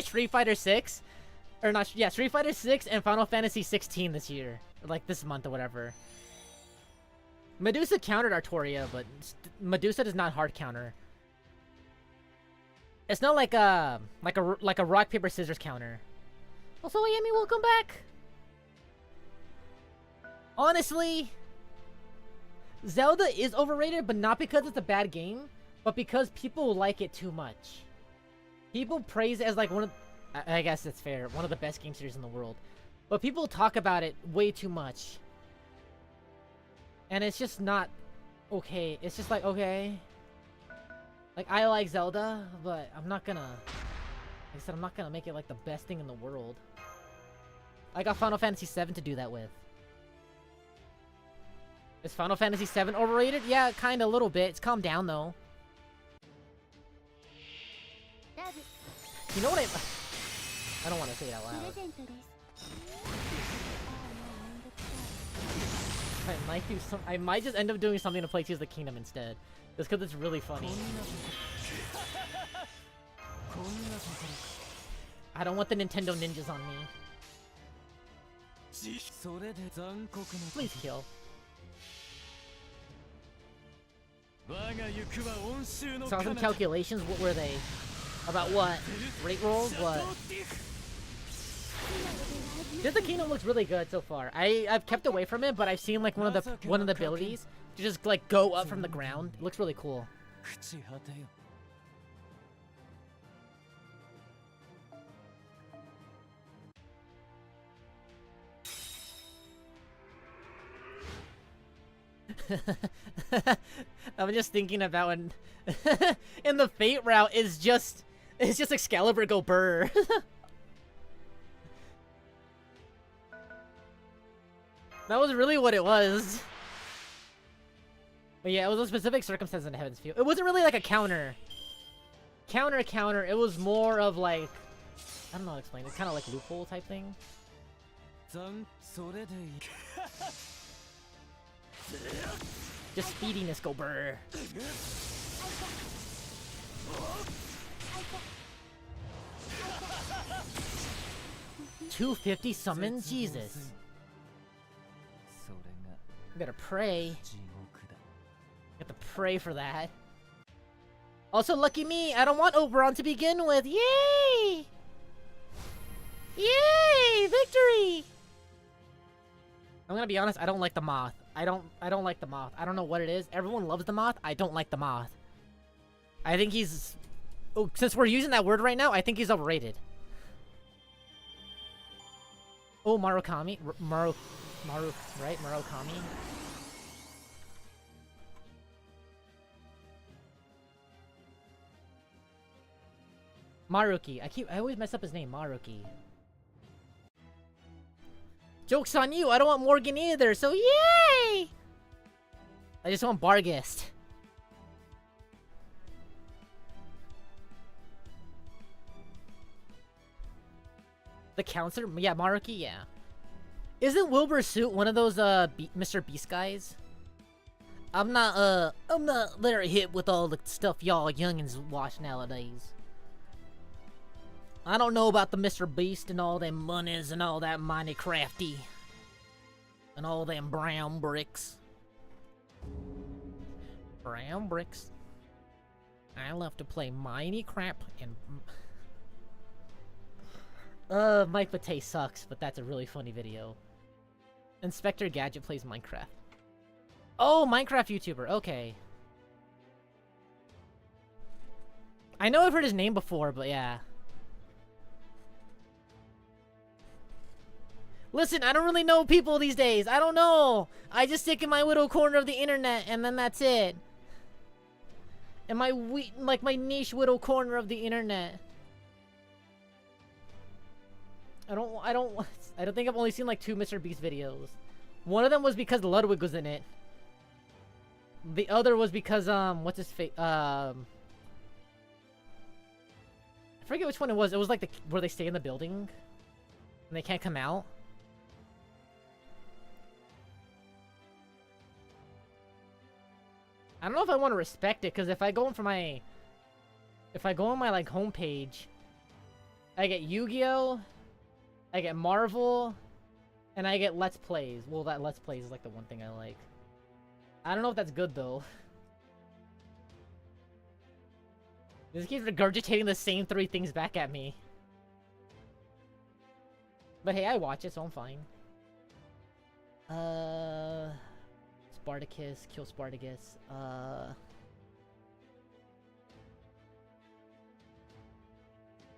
Street Fighter 6, or not? Yeah, Street Fighter 6 and Final Fantasy 16 this year, or like this month or whatever. Medusa countered Artoria, but Medusa does not hard counter. It's not like a rock paper scissors counter. Also, Amy, welcome back. Honestly, Zelda is overrated, but not because it's a bad game, but because people like it too much. People praise it as like one of, I guess it's fair, one of the best game series in the world. But people talk about it way too much. And it's just not okay. It's just like, okay. Like, I like Zelda, but I'm not gonna... Like I said, I'm not gonna make it like the best thing in the world. I got Final Fantasy VII to do that with. Is Final Fantasy VII overrated? Yeah, kinda, a little bit. It's calmed down, though. You know what I don't want to say it out loud. I might just end up doing something to play Tears of the Kingdom instead. Just because it's really funny. I don't want the Nintendo ninjas on me. Please kill. Saw some calculations. What were they? About what? Rate rolls? What? Tears of the Kingdom looks really good so far. I've kept away from it, but I've seen like one of the abilities to just like go up from the ground. It looks really cool. I'm just thinking about when in the Fate route it's just Excalibur go burr. That was really what it was. But yeah, it was a specific circumstance in Heaven's Feel. It wasn't really like a counter. Counter. It was more of like, I don't know how to explain. It's kind of like loophole type thing. Just speediness go burr. 250 summons? Jesus. I gotta pray. Got to pray for that. Also, lucky me, I don't want Oberon to begin with. Yay! Yay! Victory! I'm gonna be honest, I don't like the moth. I don't like the moth. I don't know what it is. Everyone loves the moth. I don't like the moth. I think he's... Oh, since we're using that word right now, I think he's overrated. Oh, Marukami. Maru, right? Marukami. Maruki. I always mess up his name. Maruki. Joke's on you. I don't want Morgan either, so yay! I just want Barghest. The counselor? Yeah, Maruki, yeah. Isn't Wilbur's suit one of those, Mr. Beast guys? I'm not very hip with all the stuff y'all youngins watch nowadays. I don't know about the Mr. Beast and all them monies and all that Minecrafty. And all them brown bricks. Brown bricks. I love to play Minecraft and... Mike Batay sucks, but that's a really funny video. Inspector Gadget plays Minecraft. Oh, Minecraft YouTuber, okay. I know I've heard his name before, but yeah. Listen, I don't really know people these days. I don't know. I just stick in my little corner of the internet, and then that's it. In my my niche little corner of the internet. I don't think I've only seen like 2 Mr. Beast videos. One of them was because Ludwig was in it. The other was because what's his face? I forget which one it was. It was like where they stay in the building and they can't come out. I don't know if I want to respect it, because if I go on my like homepage, I get Yu-Gi-Oh, I get Marvel, and I get Let's Plays. Well, that Let's Plays is like the one thing I like. I don't know if that's good though. This keeps regurgitating the same 3 things back at me. But hey, I watch it, so I'm fine. Spartacus, kill Spartacus.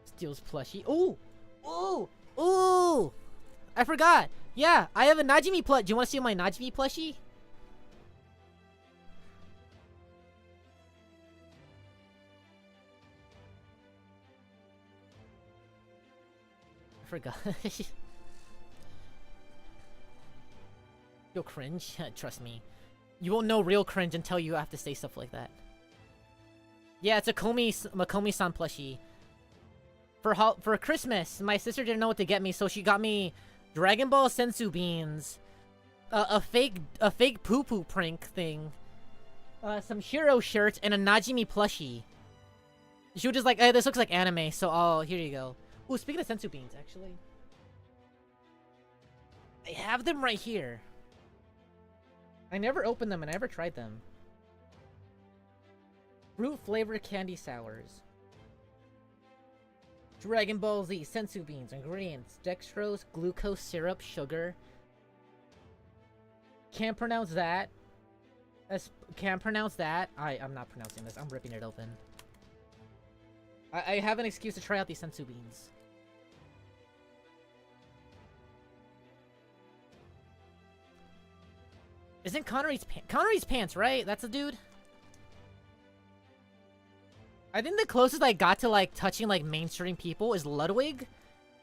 Steals plushie. Ooh! Ooh! Ooh! I forgot! Yeah, I have a Najimi plush. Do you want to see my Najimi plushie? I forgot. You'll cringe? Trust me. You won't know real cringe until you have to say stuff like that. Yeah, it's a Makomi-san plushie. For Christmas, my sister didn't know what to get me, so she got me Dragon Ball Sensu beans, a fake poo-poo prank thing, some hero shirts, and a Najimi plushie. She was just like, hey, this looks like anime, so oh, here you go. Ooh, speaking of Sensu beans, actually. I have them right here. I never opened them and I never tried them. Fruit flavored candy sours. Dragon Ball Z, Sensu beans, ingredients, dextrose, glucose syrup, sugar. Can't pronounce that. Can't pronounce that. I'm not pronouncing this. I'm ripping it open. I have an excuse to try out these Sensu beans. Isn't Connery's pants, right? That's the dude? I think the closest I got to, like, touching, like, mainstream people is Ludwig.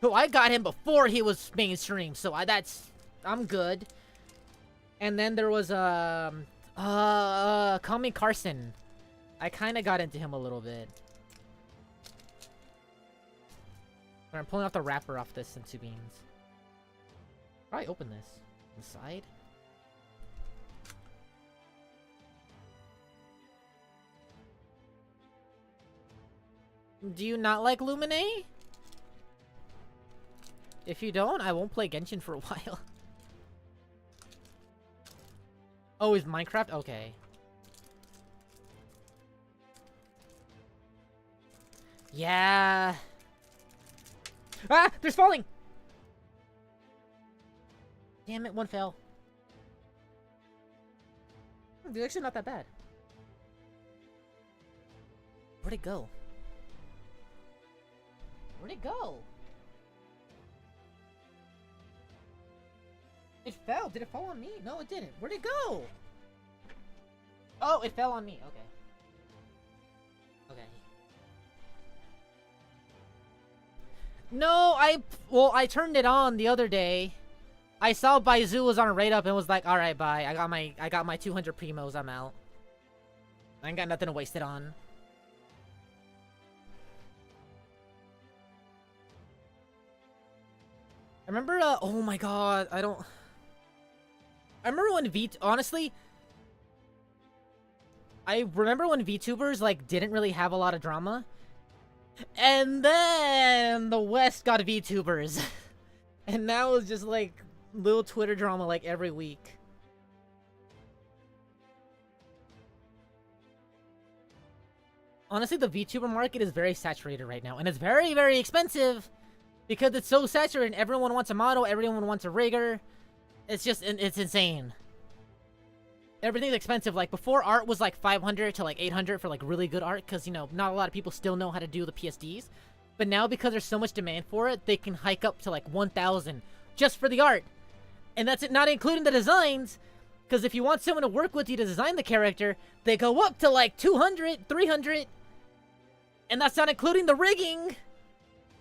Who I got him before he was mainstream, so I'm good. And then there was, Call Me Carson. I kinda got into him a little bit. I'm pulling off the wrapper off this Sensu beans. Probably open this. Inside? Do you not like Lumine? If you don't, I won't play Genshin for a while. Oh, is Minecraft? Okay. Yeah. Ah! There's falling! Damn it, one fell. They're actually not that bad. Where'd it go? Where'd it go? It fell. Did it fall on me? No, it didn't. Where'd it go? Oh, it fell on me. Okay. Okay. No, I turned it on the other day. I saw Baizu was on a rate up and was like, alright, bye. I got my 200 primos. I'm out. I ain't got nothing to waste it on. I remember, oh my god, I remember when honestly, I remember when VTubers, like, didn't really have a lot of drama. And then the West got VTubers. And now it's just, like, little Twitter drama, like, every week. Honestly, the VTuber market is very saturated right now. And it's very, very expensive. Because it's so saturated, everyone wants a model, everyone wants a rigger. It's just, it's insane. Everything's expensive. Like, before, art was like 500 to like 800 for like really good art. Because, you know, not a lot of people still know how to do the PSDs. But now, because there's so much demand for it, they can hike up to like 1,000 just for the art. And that's it, not including the designs. Because if you want someone to work with you to design the character, they go up to like 200, 300. And that's not including the rigging.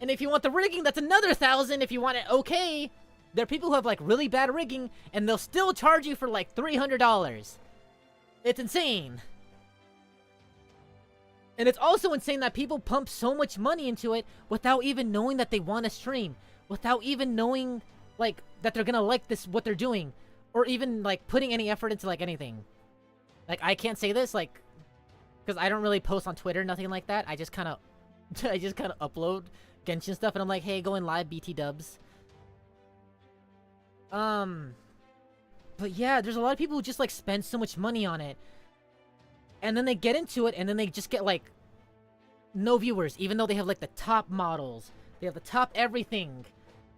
And if you want the rigging, that's another 1,000 if you want it okay. There are people who have, like, really bad rigging, and they'll still charge you for, like, $300. It's insane. And it's also insane that people pump so much money into it without even knowing that they want to stream. Without even knowing, like, that they're gonna like this, what they're doing. Or even, like, putting any effort into, like, anything. Like, I can't say this, like, because I don't really post on Twitter, nothing like that. I just kind of upload Genshin stuff, and I'm like, hey, going live, BT dubs. But yeah, there's a lot of people who just, like, spend so much money on it. And then they get into it, and then they just get, like, no viewers, even though they have, like, the top models. They have the top everything.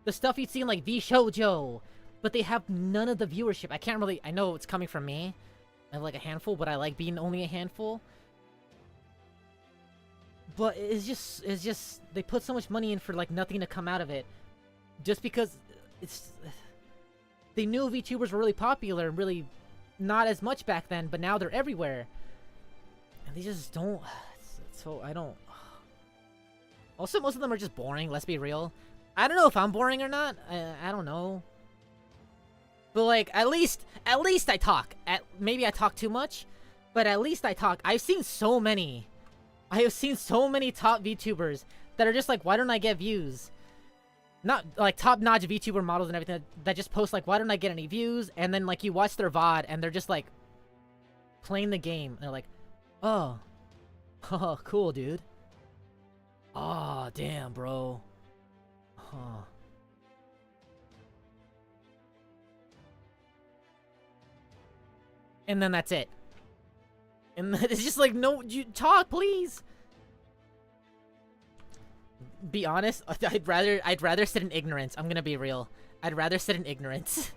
The stuff you'd see in, like, V-Shoujo. But they have none of the viewership. I know it's coming from me, I have like a handful, but I like being only a handful. But it's just they put so much money in for like nothing to come out of it, just because they knew VTubers were really popular and really not as much back then, but now they're everywhere, and they just don't. So I don't. Also, most of them are just boring. Let's be real. I don't know if I'm boring or not. I don't know. But like, at least I talk. Maybe I talk too much, but at least I talk. I have seen so many top VTubers that are just like, why don't I get views? Not like top-notch VTuber models and everything that just post like, why don't I get any views? And then like you watch their VOD and they're just like playing the game. And they're like, oh, cool, dude. Oh, damn, bro. Huh. And then that's it. And it's just like, no, you talk, please. Be honest, I'd rather sit in ignorance. I'm gonna be real. I'd rather sit in ignorance.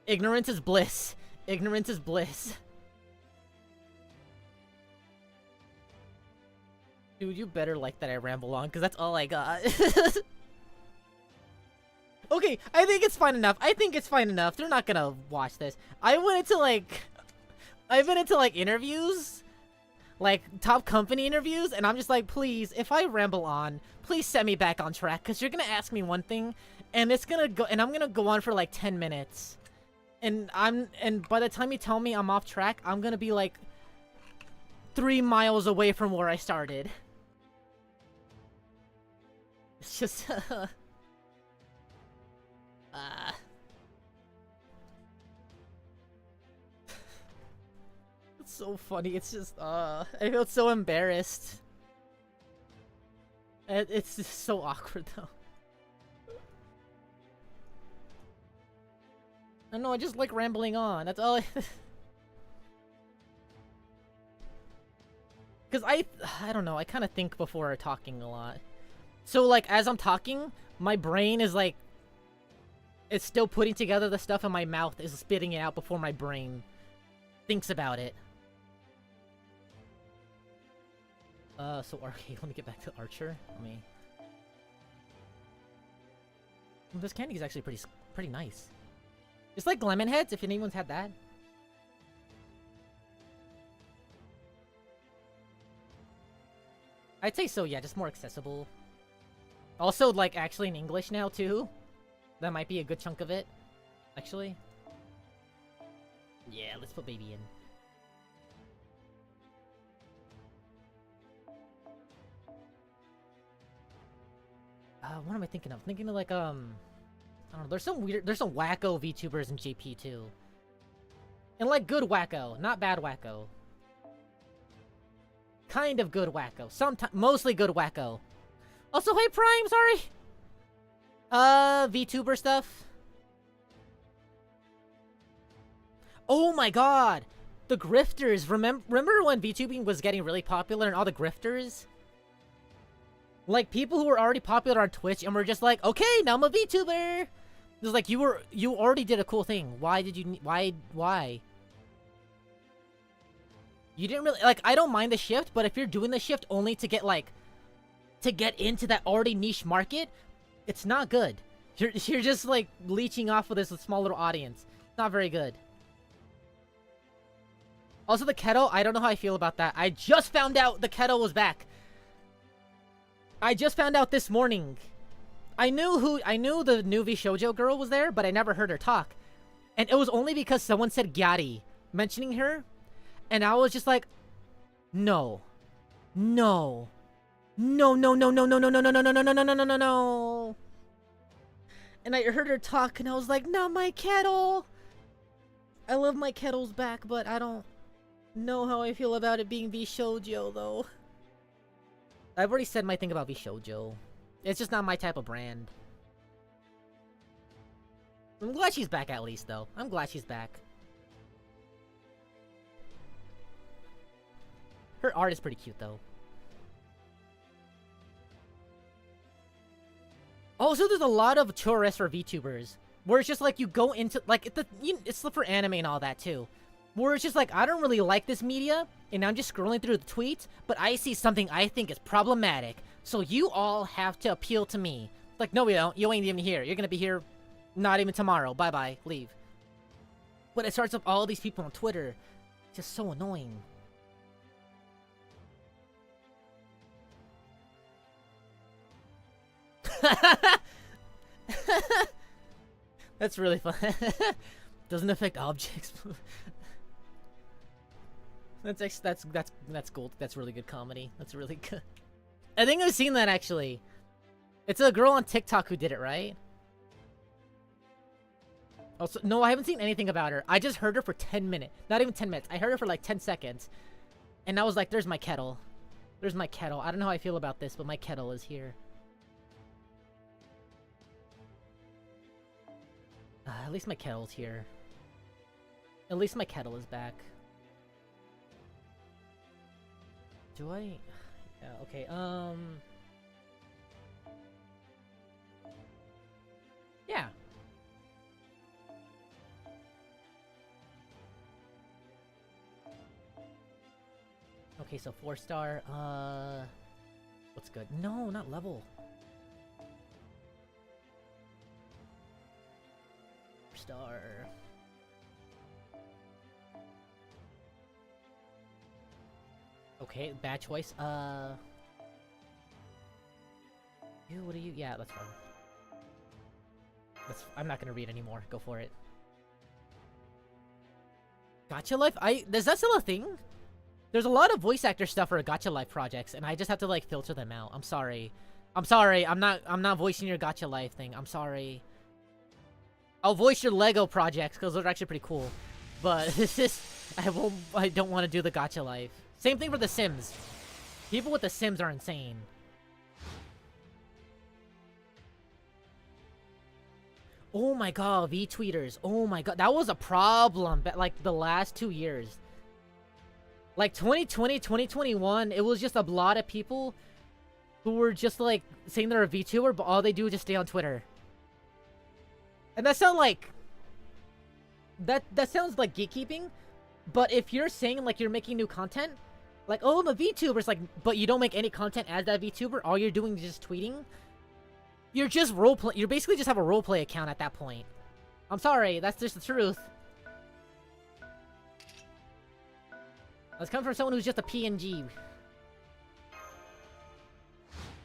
Ignorance is bliss. Ignorance is bliss. Dude, you better like that I ramble on, because that's all I got. Okay, I think it's fine enough. They're not gonna watch this. I've been into like interviews, like top company interviews, and I'm just like, please, if I ramble on, please set me back on track, because you're gonna ask me one thing, and I'm gonna go on for like 10 minutes. And by the time you tell me I'm off track, I'm gonna be like 3 miles away from where I started. It's just it's so funny. It's just I feel so embarrassed. It's just so awkward though. I don't know, I just like rambling on. That's all Cause I don't know, I kind of think before talking a lot. So like as I'm talking, my brain is like, it's still putting together the stuff, and my mouth is spitting it out before my brain thinks about it. So okay, let me get back to Archer. This candy is actually pretty nice. It's like lemon heads, if anyone's had that. I'd say so, yeah, just more accessible. Also, like, actually in English now, too. That might be a good chunk of it, actually. Yeah, let's put baby in. What am I thinking of? Thinking of like, I don't know, there's some wacko VTubers in JP too. And like good wacko, not bad wacko. Kind of good wacko. Mostly good wacko. Also, hey Prime, sorry! VTuber stuff. Oh my god! The grifters! Remember when VTubing was getting really popular and all the grifters? Like, people who were already popular on Twitch and were just like, okay, now I'm a VTuber! It was like, you already did a cool thing. Why? You didn't really, like, I don't mind the shift, but if you're doing the shift only to get, like, to get into that already niche market, it's not good. You're just, like, leeching off of this small little audience. It's not very good. Also, the kettle, I don't know how I feel about that. I just found out the kettle was back. I just found out this morning. I knew the new Shoujo girl was there, but I never heard her talk. And it was only because someone said Gyari, mentioning her. And I was just like, no. No. No, no, no, no, no, no, no, no, no, no, no, no, no, no, no, no. And I heard her talk, and I was like, not my kettle. I love my kettles back, but I don't know how I feel about it being Shoujo, though. I've already said my thing about Shoujo. It's just not my type of brand. I'm glad she's back at least, though. I'm glad she's back. Her art is pretty cute, though. Also, there's a lot of tourists for VTubers. Where it's just like you go into like it's for anime and all that too. Where it's just like I don't really like this media, and I'm just scrolling through the tweets, but I see something I think is problematic, so you all have to appeal to me. Like, no, we don't. You ain't even here. You're gonna be here, not even tomorrow. Bye bye. Leave. But it starts up all these people on Twitter. Just so annoying. That's really fun. Doesn't affect objects. That's cool. That's really good comedy. That's really good. I think I've seen that actually. It's a girl on TikTok who did it, right? Also, no, I haven't seen anything about her. I just heard her for 10 minutes. Not even 10 minutes. I heard her for like 10 seconds. And I was like, there's my kettle. There's my kettle. I don't know how I feel about this, but my kettle is here. At least my kettle's here. At least my kettle is back. Do I? Yeah, okay, yeah. Okay, so 4-star, what's good? No, not level. Star. Okay, bad choice. You, what are you? Yeah, that's fine. I'm not gonna read anymore. Go for it. Gacha Life? Is that still a thing? There's a lot of voice actor stuff for Gacha Life projects, and I just have to like filter them out. I'm sorry. I'm sorry. I'm not voicing your Gacha Life thing. I'm sorry. I'll voice your Lego projects because those are actually pretty cool, but this is I don't want to do the Gacha Life. Same thing for The Sims. People with The Sims are insane. Oh my god, V-tweeters. Oh my god, that was a problem. But like the last 2 years, like 2020, 2021, it was just a lot of people who were just like saying they're a VTuber, but all they do is just stay on Twitter. And that's not like that sounds like gatekeeping, but if you're saying like you're making new content, like, oh, I'm a VTuber, it's like, but you don't make any content as that VTuber, all you're doing is just tweeting, you're just roleplay. You basically just have a roleplay account at that point. I'm sorry, that's just the truth. Let's come from someone who's just a PNG.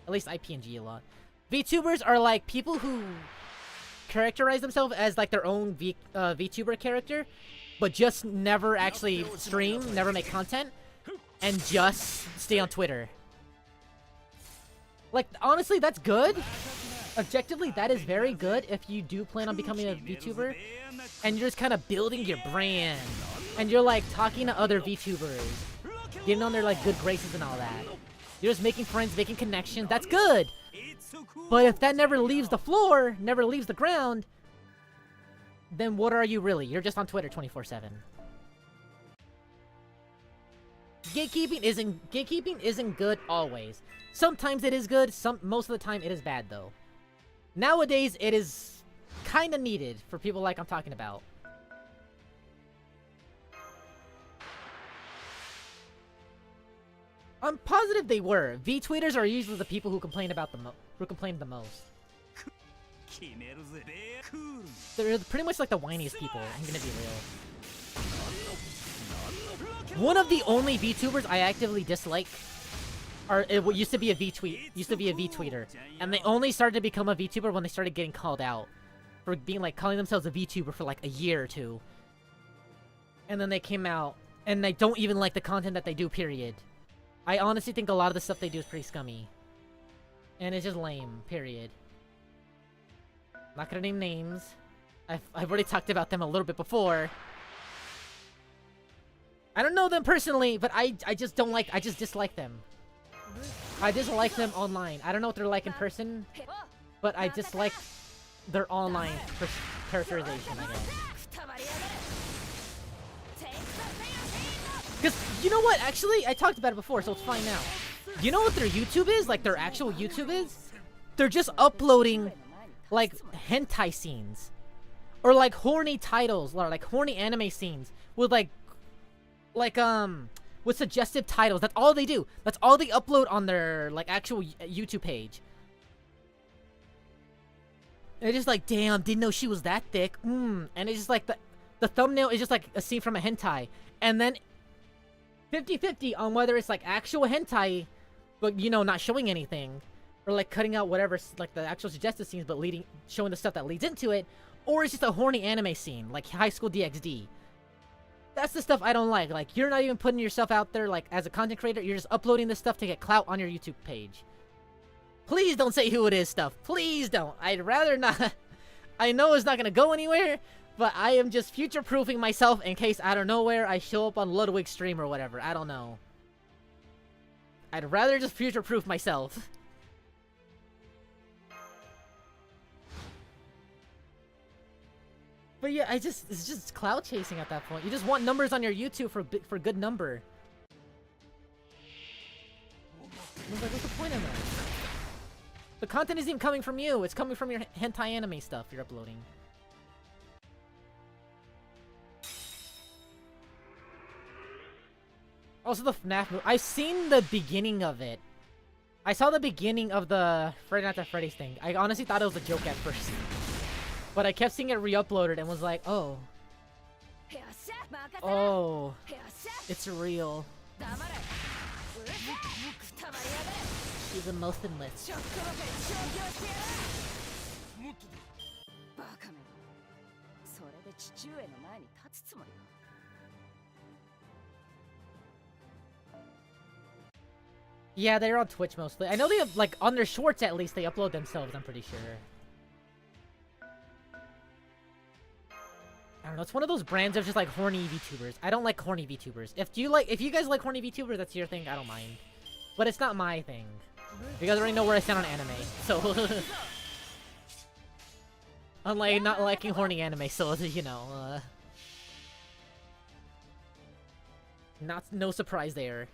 At least I PNG a lot. VTubers are like people who characterize themselves as like their own VTuber character, but just never actually stream, never make content, and just stay on Twitter. Like, honestly, that's good. Objectively, that is very good if you do plan on becoming a VTuber, and you're just kind of building your brand, and you're like talking to other VTubers, getting on their like good graces and all that. You're just making friends, making connections. That's good. But if that never leaves the floor, never leaves the ground, then what are you really? You're just on Twitter 24/7. Gatekeeping isn't good always. Sometimes it is good, most of the time it is bad though. Nowadays it is kinda needed for people like I'm talking about. I'm positive they were. V-tweeters are usually the people who complain about who complain the most. They're pretty much like the whiniest people, I'm gonna be real. One of the only VTubers I actively dislike used to be a V-tweeter, and they only started to become a VTuber when they started getting called out for being like calling themselves a VTuber for like a year or two. And then they came out and they don't even like the content that they do, period. I honestly think a lot of the stuff they do is pretty scummy. And it's just lame, period. Not gonna name names. I've already talked about them a little bit before. I don't know them personally, but I just don't like, I just dislike them. I dislike them online. I don't know what they're like in person, but I dislike their online characterization, I guess. Because, you know what, actually, I talked about it before, so it's fine now. You know what their YouTube is? Like, their actual YouTube is? They're just uploading, like, hentai scenes. Or like horny titles, or like horny anime scenes with with suggestive titles. That's all they do. That's all they upload on their like actual YouTube page. And it's just like, damn, didn't know she was that thick. And it's just like the thumbnail is just like a scene from a hentai. And then 50-50 on whether it's like actual hentai, but you know, not showing anything. Or like cutting out whatever, like the actual suggested scenes, but showing the stuff that leads into it. Or it's just a horny anime scene, like High School DxD. That's the stuff I don't like. Like, you're not even putting yourself out there, like, as a content creator. You're just uploading this stuff to get clout on your YouTube page. Please don't say who it is stuff. Please don't. I'd rather not. I know it's not gonna go anywhere, but I am just future-proofing myself in case out of nowhere I show up on Ludwig's stream or whatever. I don't know. I'd rather just future-proof myself. But yeah, it's just cloud chasing at that point. You just want numbers on your YouTube for good number. I was like, what's the point of that? The content isn't even coming from you. It's coming from your hentai anime stuff you're uploading. Also, the FNAF movie. I've seen the beginning of it. I saw the beginning of the Friday Night at Freddy's thing. I honestly thought it was a joke at first. But I kept seeing it re-uploaded and was like, oh. Oh. It's real. She's emotionless. Yeah, they're on Twitch mostly. I know they have, like, on their shorts at least, they upload themselves, I'm pretty sure. I don't know, it's one of those brands of just like horny VTubers. I don't like horny VTubers. If you guys like horny VTubers, that's your thing, I don't mind. But it's not my thing. You guys already know where I stand on anime, so unlike not liking horny anime, so you know, no surprise there.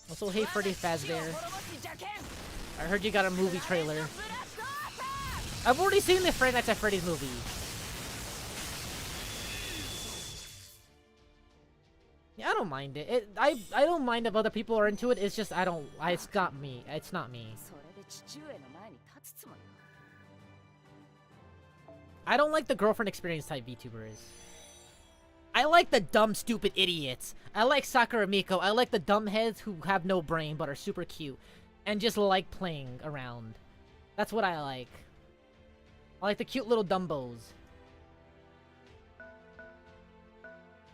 Also, hey Freddy Fazbear. I heard you got a movie trailer. I've already seen the Friday Night at Freddy's movie. Yeah, I don't mind it. I don't mind if other people are into it. It's just it's not me. It's not me. I don't like the girlfriend experience type VTubers. I like the dumb, stupid idiots. I like Sakura Miko. I like the dumbheads who have no brain but are super cute and just like playing around. That's what I like. I like the cute little dumbos.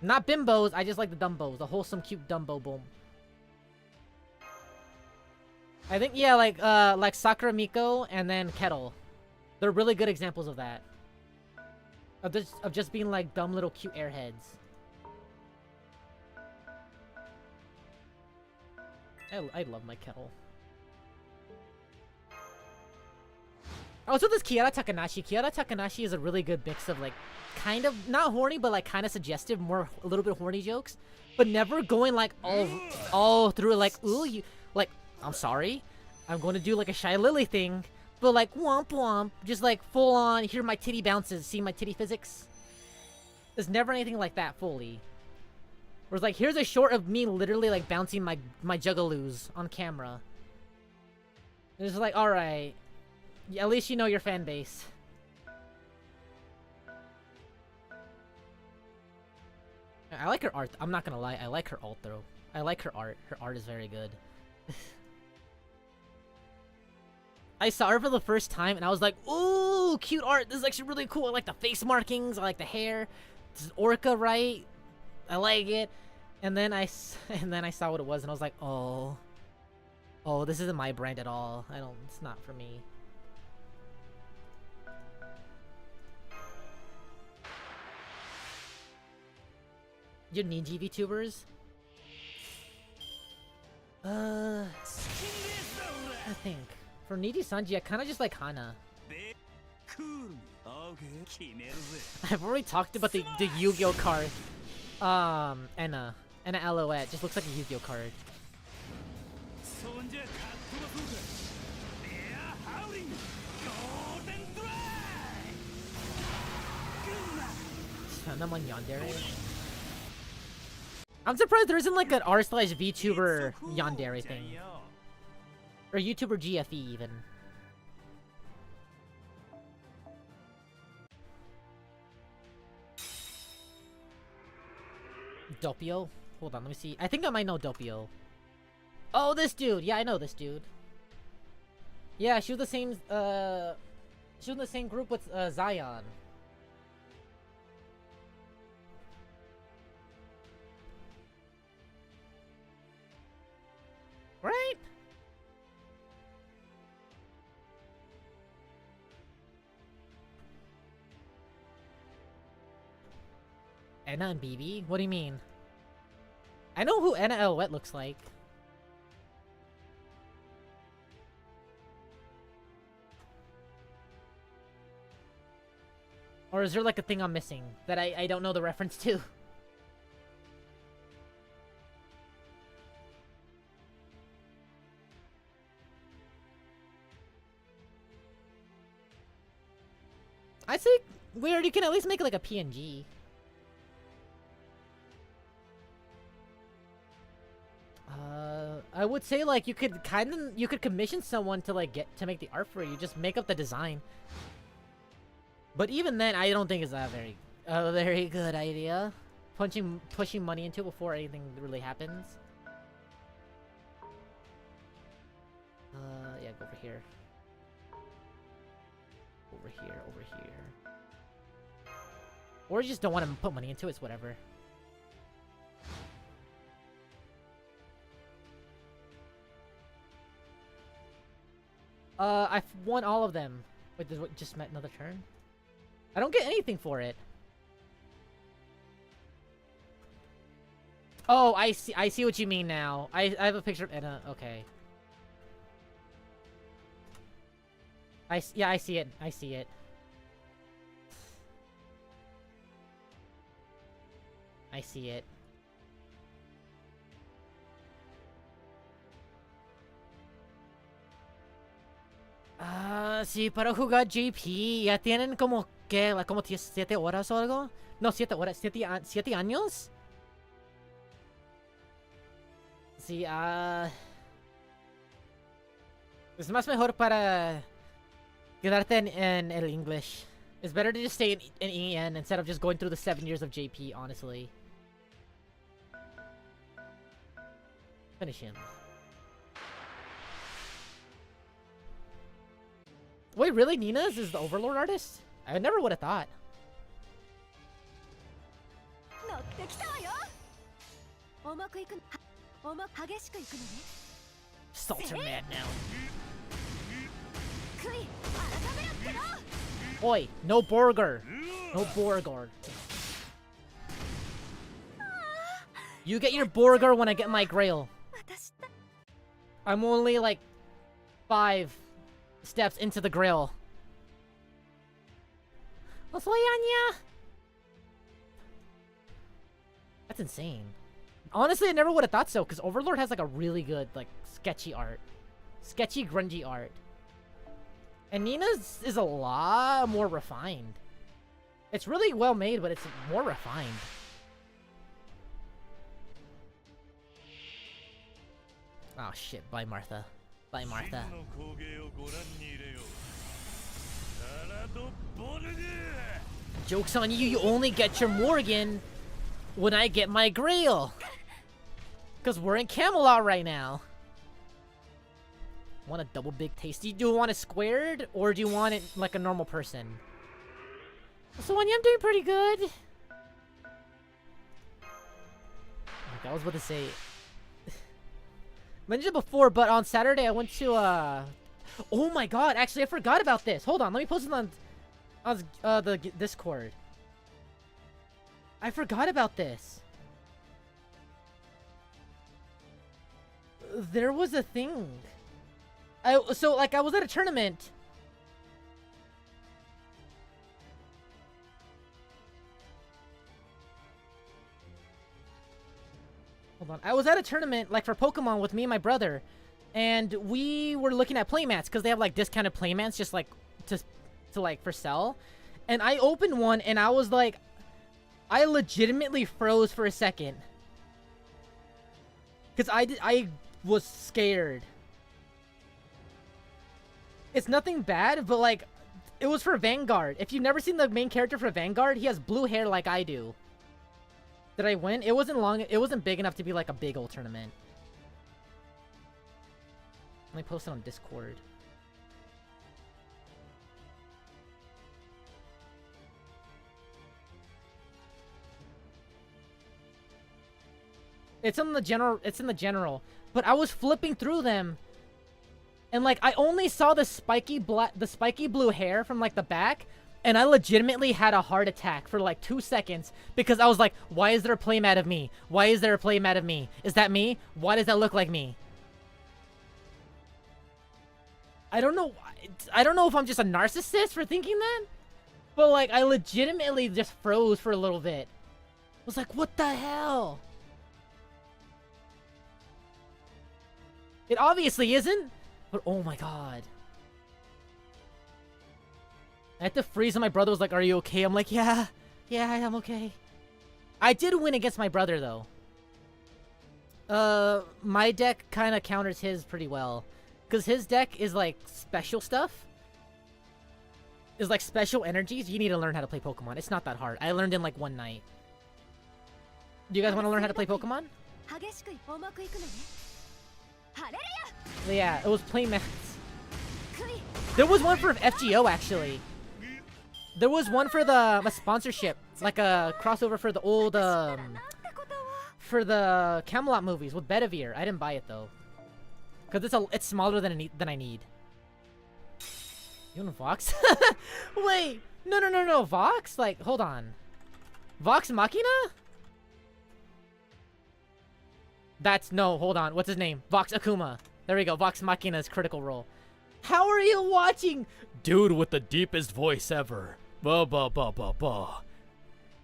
Not bimbos, I just like the dumbos. The wholesome, cute dumbo boom. I think, yeah, like Sakura Miko and then Kettle. They're really good examples of that. Of just being like dumb little cute airheads. I love my Kettle. Also, this Kiara Takanashi. Kiara Takanashi is a really good mix of like, kind of not horny, but like kind of suggestive, a little bit horny jokes, but never going like all through it. Like, ooh, you like. I'm sorry, I'm going to do like a Shy Lily thing, but like womp womp, just like full on. Hear my titty bounces, see my titty physics. There's never anything like that fully. Whereas like, here's a short of me literally like bouncing my juggaloos on camera. And it's like, all right. Yeah, at least you know your fan base. I like her art. I'm not gonna lie. I like her alt though. I like her art. Her art is very good. I saw her for the first time and I was like, ooh, cute art. This is actually really cool. I like the face markings. I like the hair. This is Orca, right? I like it. And then I saw what it was and I was like, oh, this isn't my brand at all. It's not for me. You need VTubers? I think. For Needy Sanji, I kinda just like Hana. I've already talked about the Yu-Gi-Oh card. Enna Alouette. Just looks like a Yu-Gi-Oh card. naman yandere. I'm surprised there isn't like an r/VTuber yandere thing. Or YouTuber GFE even. Doppio? Hold on, let me see. I think I might know Doppio. Oh, this dude! Yeah, I know this dude. Yeah, she was the same, she was in the same group with, Zion. Right? Anna and BB? What do you mean? I know who Anna Elwet looks like. Or is there like a thing I'm missing that I don't know the reference to? I think weird, you can at least make it like a PNG. I would say like you could commission someone to like make the art for you. Just make up the design. But even then, I don't think it's a very good idea. Pushing money into it before anything really happens. Yeah, go over here. Over here, over here. Or you just don't want to put money into it, it's whatever. I've won all of them. Wait, just met another turn? I don't get anything for it. Oh, I see what you mean now. I have a picture of Anna. Okay. Yeah, I see it. I see it. I see it. Sí, para jugar JP ya tienen como que, como 7 horas o algo. No, 7 horas, 7 años. Sí, es más mejor para quedarte en el English. It's better to just stay in EN instead of just going through the 7 years of JP, honestly. Finish him. Wait, really? Nina's is the Overlord artist? I never would have thought. Salter mad now. Oi, no burger. No burger. You get your burger when I get my grail. I'm only like 5 steps into the grill. That's insane. Honestly, I never would have thought so, because Overlord has like a really good, like, sketchy art. Sketchy, grungy art. And Nina's is a lot more refined. It's really well made, but it's more refined. Oh shit, bye Martha. Bye Martha. Joke's on you, you only get your Morgan when I get my Grail. Because we're in Camelot right now. Want a double big tasty? Do you want it squared, or do you want it like a normal person? So I'm doing pretty good. Like I was about to say... mentioned it before, but on Saturday I went to, oh my god, actually I forgot about this. Hold on, let me post it on the Discord. I forgot about this. There was a thing. So, like, I was at a tournament. Hold on. I was at a tournament, like, for Pokemon with me and my brother. And we were looking at playmats, because they have, like, discounted playmats, just, like, to like, for sale. And I opened one, and I was like... I legitimately froze for a second. Because I was scared. It's nothing bad, but like, it was for Vanguard. If you've never seen the main character for Vanguard, he has blue hair like I do. Did I win? It wasn't long. It wasn't big enough to be like a big old tournament. Let me post it on Discord. It's in the general. But I was flipping through them. And like I only saw the spiky blue hair from like the back, and I legitimately had a heart attack for like 2 seconds because I was like, why is there a playmat of me? Why is there a playmat of me? Is that me? Why does that look like me? I don't know if I'm just a narcissist for thinking that, but like I legitimately just froze for a little bit. I was like, what the hell? It obviously isn't, but oh my god. I had to freeze and my brother was like, are you okay? I'm like, yeah, I'm okay. I did win against my brother though. My deck kind of counters his pretty well. Because his deck is like special stuff. Is like special energies. You need to learn how to play Pokemon. It's not that hard. I learned in like one night. Do you guys want to learn how to play Pokemon? Yeah, it was playmats. There was one for FGO actually. There was one for a sponsorship, like a crossover for the old for the Camelot movies with Bedivere. I didn't buy it though, cause it's smaller than I need. You want Vox? Wait, no, Vox? Like, hold on, Vox Machina? No, hold on. What's his name? Vox Akuma. There we go. Vox Machina's critical role. How are you watching? Dude with the deepest voice ever. Ba ba ba ba ba.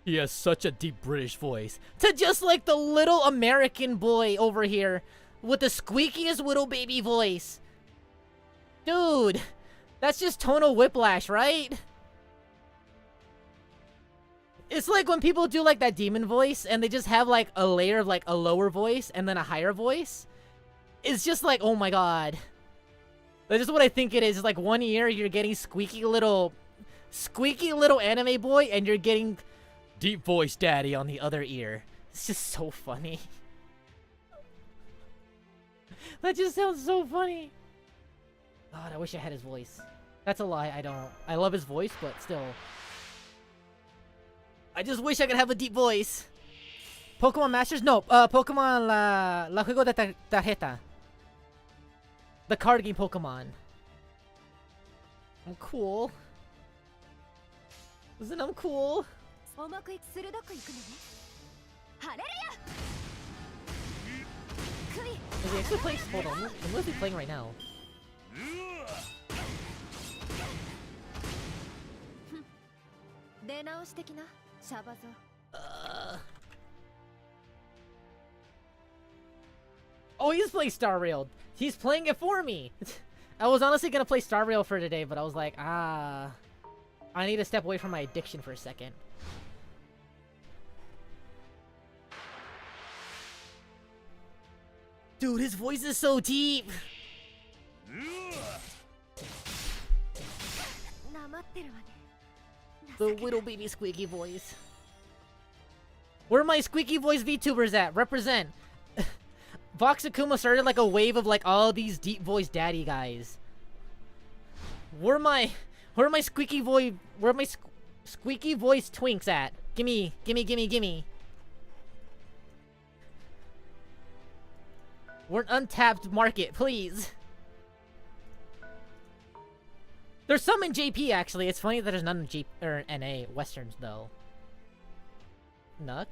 He has such a deep British voice. To just like the little American boy over here with the squeakiest little baby voice. Dude, that's just tonal whiplash, right? It's like when people do like that demon voice and they just have like a layer of like a lower voice and then a higher voice. It's just like, oh my god. That's just what I think it is. It's like one ear you're getting squeaky little anime boy and you're getting deep voice daddy on the other ear. It's just so funny. That just sounds so funny. God, I wish I had his voice. That's a lie, I don't. I love his voice, but still. I just wish I could have a deep voice. Pokemon Masters? No, Pokemon La Juego de Tarjeta. The card game Pokemon. I'm cool. Isn't I'm cool? Is he actually playing? Hold on, I'm literally playing right now. Oh, he's playing Star Rail. He's playing it for me. I was honestly gonna play Star Rail for today, but I was like, I need to step away from my addiction for a second. Dude, his voice is so deep. The little baby squeaky voice. Where are my squeaky voice VTubers at? Represent. Vox Akuma started like a wave of like all these deep voice daddy guys. Where are my squeaky voice squeaky voice twinks at? Gimme. We're an untapped market, please. There's some in JP actually. It's funny that there's none in J or NA Westerns though. Nux?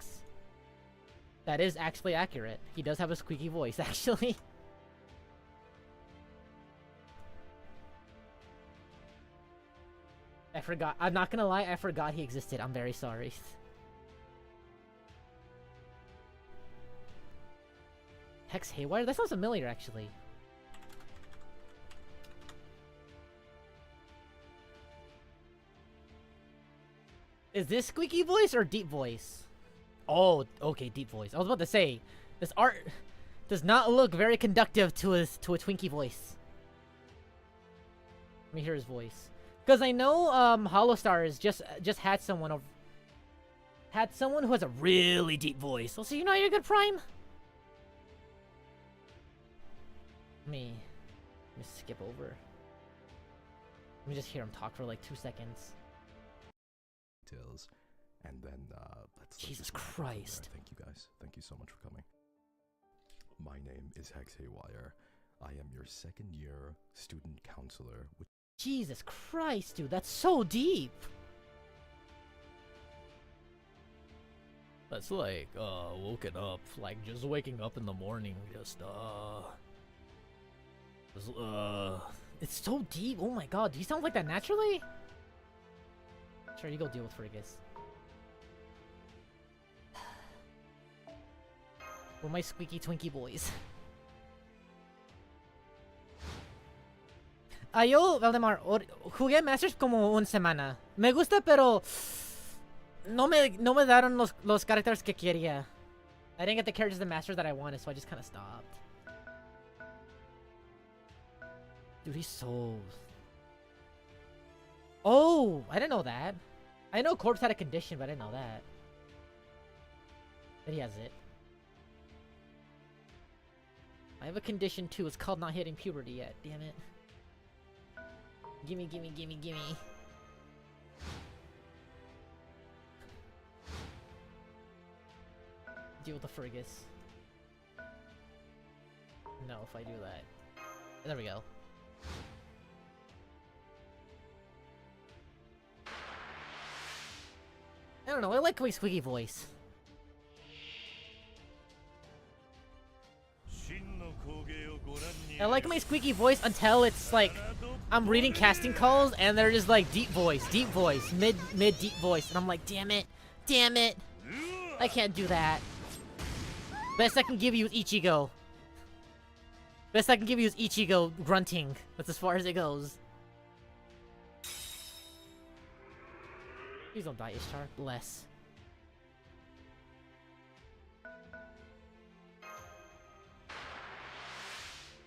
That is actually accurate. He does have a squeaky voice, actually. I forgot. I'm not gonna lie, I forgot he existed. I'm very sorry. Hex Haywire? That sounds familiar, actually. Is this squeaky voice or deep voice? Oh, okay, deep voice. I was about to say, this art does not look very conductive to a Twinkie voice. Let me hear his voice. Because I know Hollow Stars just had someone who has a really deep voice. So you know you're good, Prime? Let me skip over. Let me just hear him talk for like 2 seconds. And then let's Jesus Christ. Thank you guys. Thank you so much for coming. My name is Hex Haywire. I am your second-year student counselor. Jesus Christ, dude, that's so deep. That's like woken up, like just waking up in the morning, it's so deep. Oh my god, do you sound like that naturally? Sure, you go deal with Frigus. We're my squeaky Twinkie boys. Yo, Valdemar, jugué Masters como una semana. Me gusta, pero no me daron los characters que quería. I didn't get the characters of the Masters that I wanted, so I just kind of stopped. Dude, he's so... Oh, I didn't know that. I know Corpse had a condition, but I didn't know that. But he has it. I have a condition too. It's called not hitting puberty yet. Damn it. Gimme, gimme, gimme, gimme. Deal with the Frigus. No, if I do that. There we go. I don't know, I like my squeaky voice. I like my squeaky voice until it's like I'm reading casting calls and they're just like deep voice, mid deep voice, and I'm like, damn it, I can't do that. Best I can give you is Ichigo. Best I can give you is Ichigo grunting. That's as far as it goes. Please don't die, Ishtar. Bless.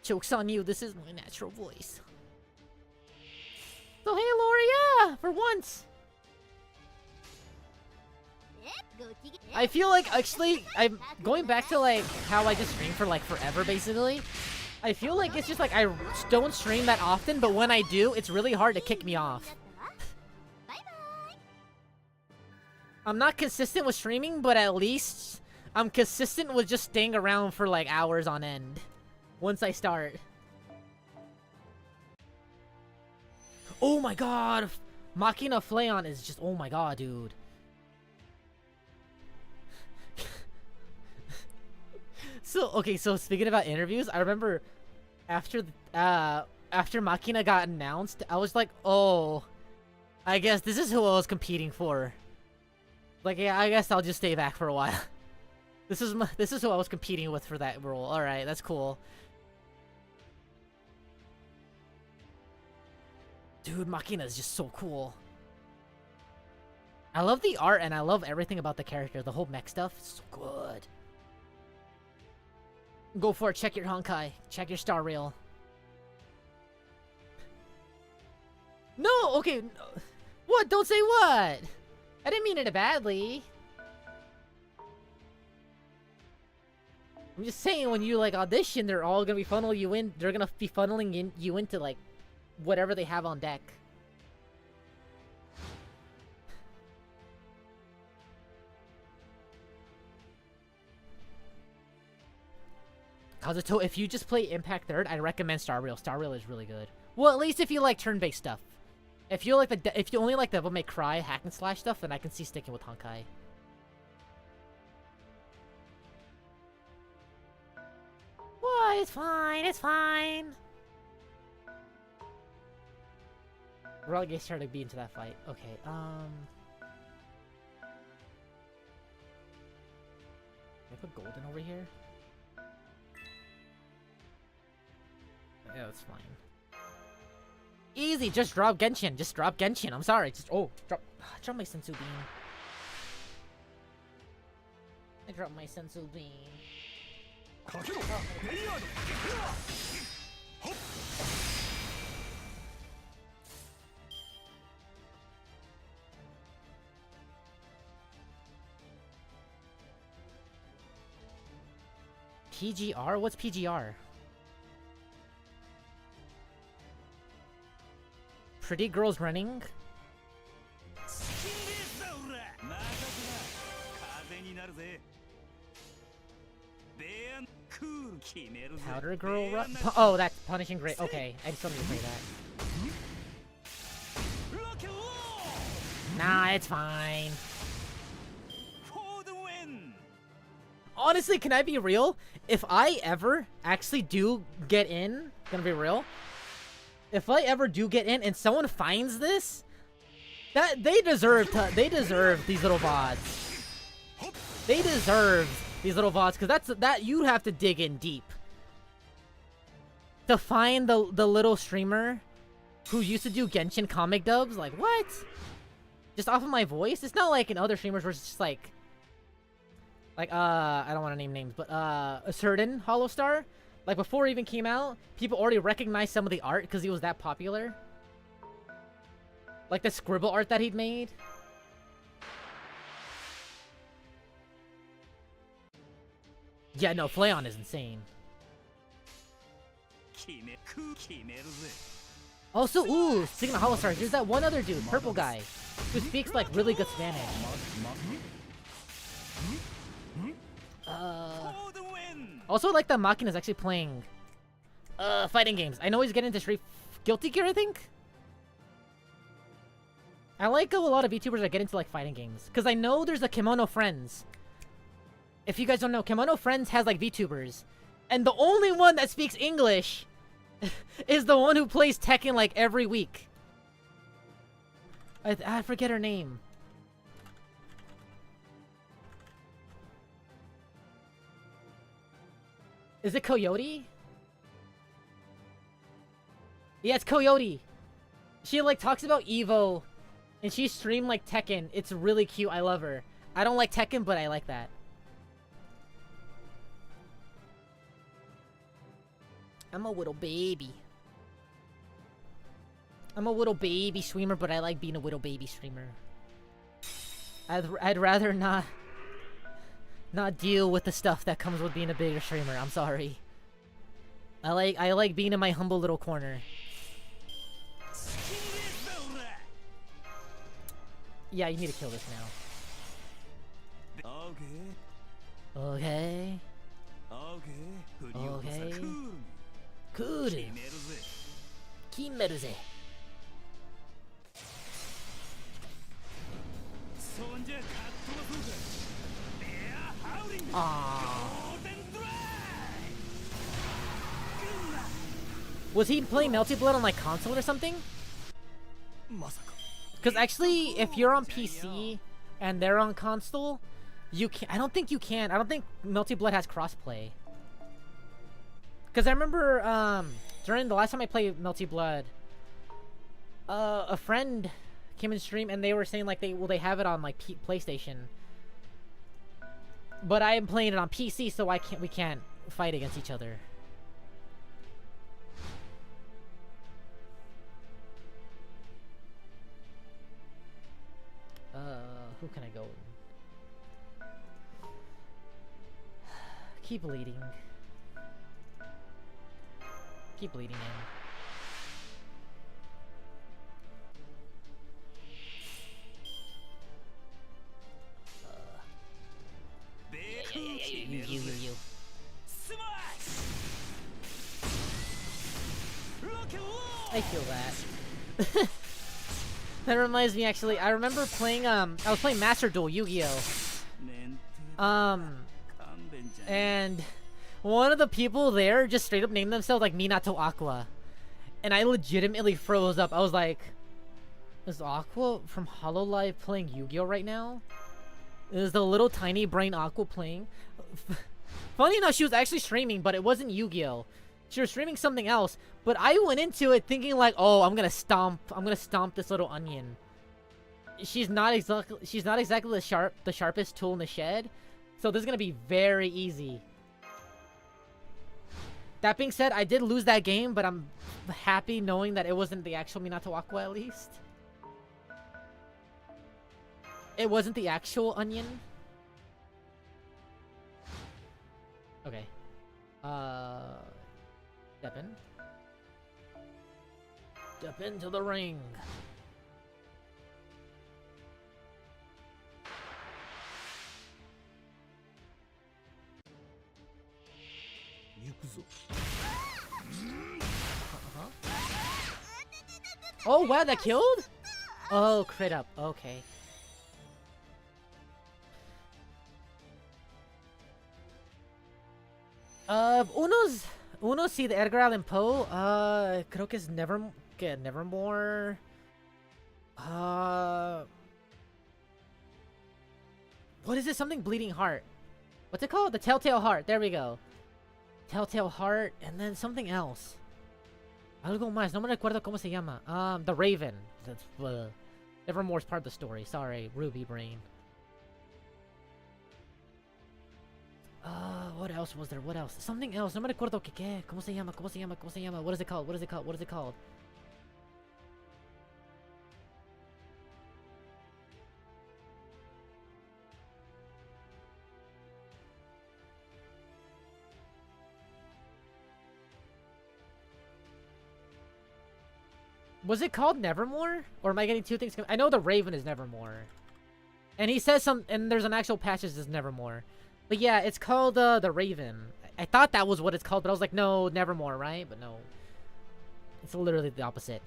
Joke's on you, this is my natural voice. So hey, Loria! For once! I feel like, actually, I'm going back to like how I just stream for like forever, basically. I feel like it's just like I don't stream that often, but when I do, it's really hard to kick me off. I'm not consistent with streaming, but at least I'm consistent with just staying around for like hours on end. Once I start. Oh my god! Machina Flayon is just, oh my god, dude. So, okay, so speaking about interviews, I remember after Machina got announced, I was like, oh, I guess this is who I was competing for. Like, yeah, I guess I'll just stay back for a while. This is who I was competing with for that role. Alright, that's cool. Dude, Machina is just so cool. I love the art and I love everything about the character. The whole mech stuff is so good. Go for it. Check your Honkai. Check your star rail. No! Okay. No. What? Don't say what? I didn't mean it badly. I'm just saying when you like audition, they're all gonna be funneling you in. They're gonna be funneling you into like whatever they have on deck. Kazuto, if you just play Impact 3rd, I recommend Star Rail. Star Rail is really good. Well, at least if you like turn-based stuff. If you like if you only like the Devil May Cry hack and slash stuff, then I can see sticking with Honkai. What? It's fine. It's fine. We're all getting started to be into that fight. Okay. Can I put golden over here? Yeah, that's fine. Easy, just drop Genshin. Just drop Genshin. I'm sorry. Just drop my Sensu Beam. I dropped my sensu bean. PGR? What's PGR? Pretty girls running? Powder girl run? Oh, that's punishing great. Okay, I still need to play that. Nah, it's fine. Honestly, can I be real? If I ever actually do get in, gonna be real. If I ever do get in and someone finds this, that they deserve these little VODs. They deserve these little VODs, because that you have to dig in deep to find the little streamer who used to do Genshin comic dubs. Like, what? Just off of my voice? It's not like in other streamers where it's just like I don't want to name names, but a certain Hollow Star, like before it even came out, people already recognized some of the art because he was that popular. Like the scribble art that he'd made. Yeah, no, Flayon is insane. Also, ooh, speaking of Hollow Stars, there's that one other dude, purple guy, who speaks like really good Spanish. Also, like the Machina is actually playing fighting games. I know he's getting into Guilty Gear, I think. I like a lot of VTubers that get into like fighting games, because I know there's a Kimono Friends. If you guys don't know, Kimono Friends has like VTubers, and the only one that speaks English is the one who plays Tekken like every week. I forget her name. Is it Coyote? Yeah, it's Coyote. She like talks about Evo, and she streamed like Tekken. It's really cute. I love her. I don't like Tekken, but I like that. I'm a little baby. I'm a little baby streamer, but I like being a little baby streamer. I'd rather not deal with the stuff that comes with being a bigger streamer. I'm sorry. I like being in my humble little corner. Yeah, you need to kill this now. Okay. Okay. Cool. Kimeru ze. Was he playing Melty Blood on like console or something? Because actually, if you're on PC and they're on console, you can. I don't think you can. I don't think Melty Blood has crossplay. Because I remember during the last time I played Melty Blood, a friend came in stream and they were saying like they have it on like PlayStation, but I am playing it on PC, so we can't fight against each other. Who can I go with? Keep leading. Keep leading in. You. I feel that. That reminds me, actually, I remember playing, I was playing Master Duel Yu-Gi-Oh! And one of the people there just straight up named themselves, like, Minato Aqua. And I legitimately froze up. I was like, is Aqua from Hololive playing Yu-Gi-Oh! Right now? Is the little tiny brain Aqua playing? Funny enough, she was actually streaming, but it wasn't Yu-Gi-Oh! She was streaming something else, but I went into it thinking like, oh, I'm gonna stomp this little onion. She's not exactly the sharpest tool in the shed, So this is gonna be very easy. That being said, I did lose that game, but I'm happy knowing that it wasn't the actual Minato Aqua at least. It wasn't the actual onion. Okay. Step in. Step into the ring. Oh wow, that killed? Oh, crit up. Okay. Uno sí de Edgar Allan Poe. Creo que es Nevermore. What is it? Something Bleeding Heart. What's it called? The Telltale Heart. There we go. Telltale Heart, and then something else. Algo más. No me recuerdo cómo se llama. The Raven. That's, Nevermore's part of the story. Sorry, Ruby Brain. What else was there? What else? Something else. No me recuerdo qué. ¿Cómo se llama? ¿Cómo se llama? ¿Cómo se llama? What is it called? What is it called? What is it called? Was it called Nevermore? Or am I getting two things? I know the Raven is Nevermore. And he says and there's an actual patch that says Nevermore. But yeah, it's called the Raven. I thought that was what it's called, but I was like, no, Nevermore, right? But no. It's literally the opposite.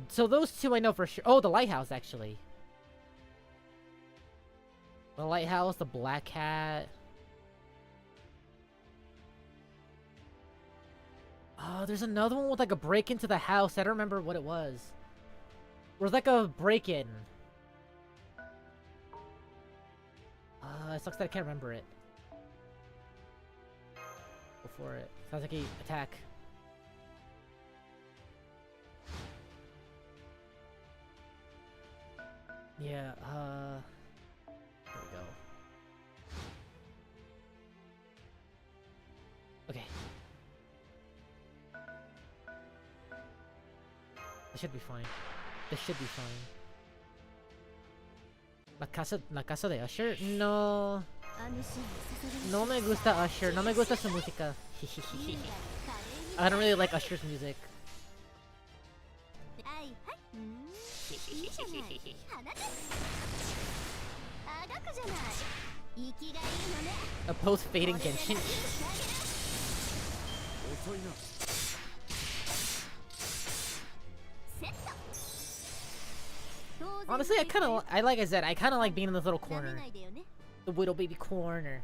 So those two I know for sure. Oh, the Lighthouse, actually. The Lighthouse, the Black Cat. Oh, there's another one with like a break into the house. I don't remember what it was. There's like a break-in. It sucks that I can't remember it. Go for it. Sounds like a attack. Yeah, there we go. Okay. This should be fine. This should be fine. La casa de Usher? No. No me gusta Usher. No me gusta su música. I don't really like Usher's music. A post-fading Genshin. Honestly, like I said, I kind of like being in this little corner. The Widow Baby corner.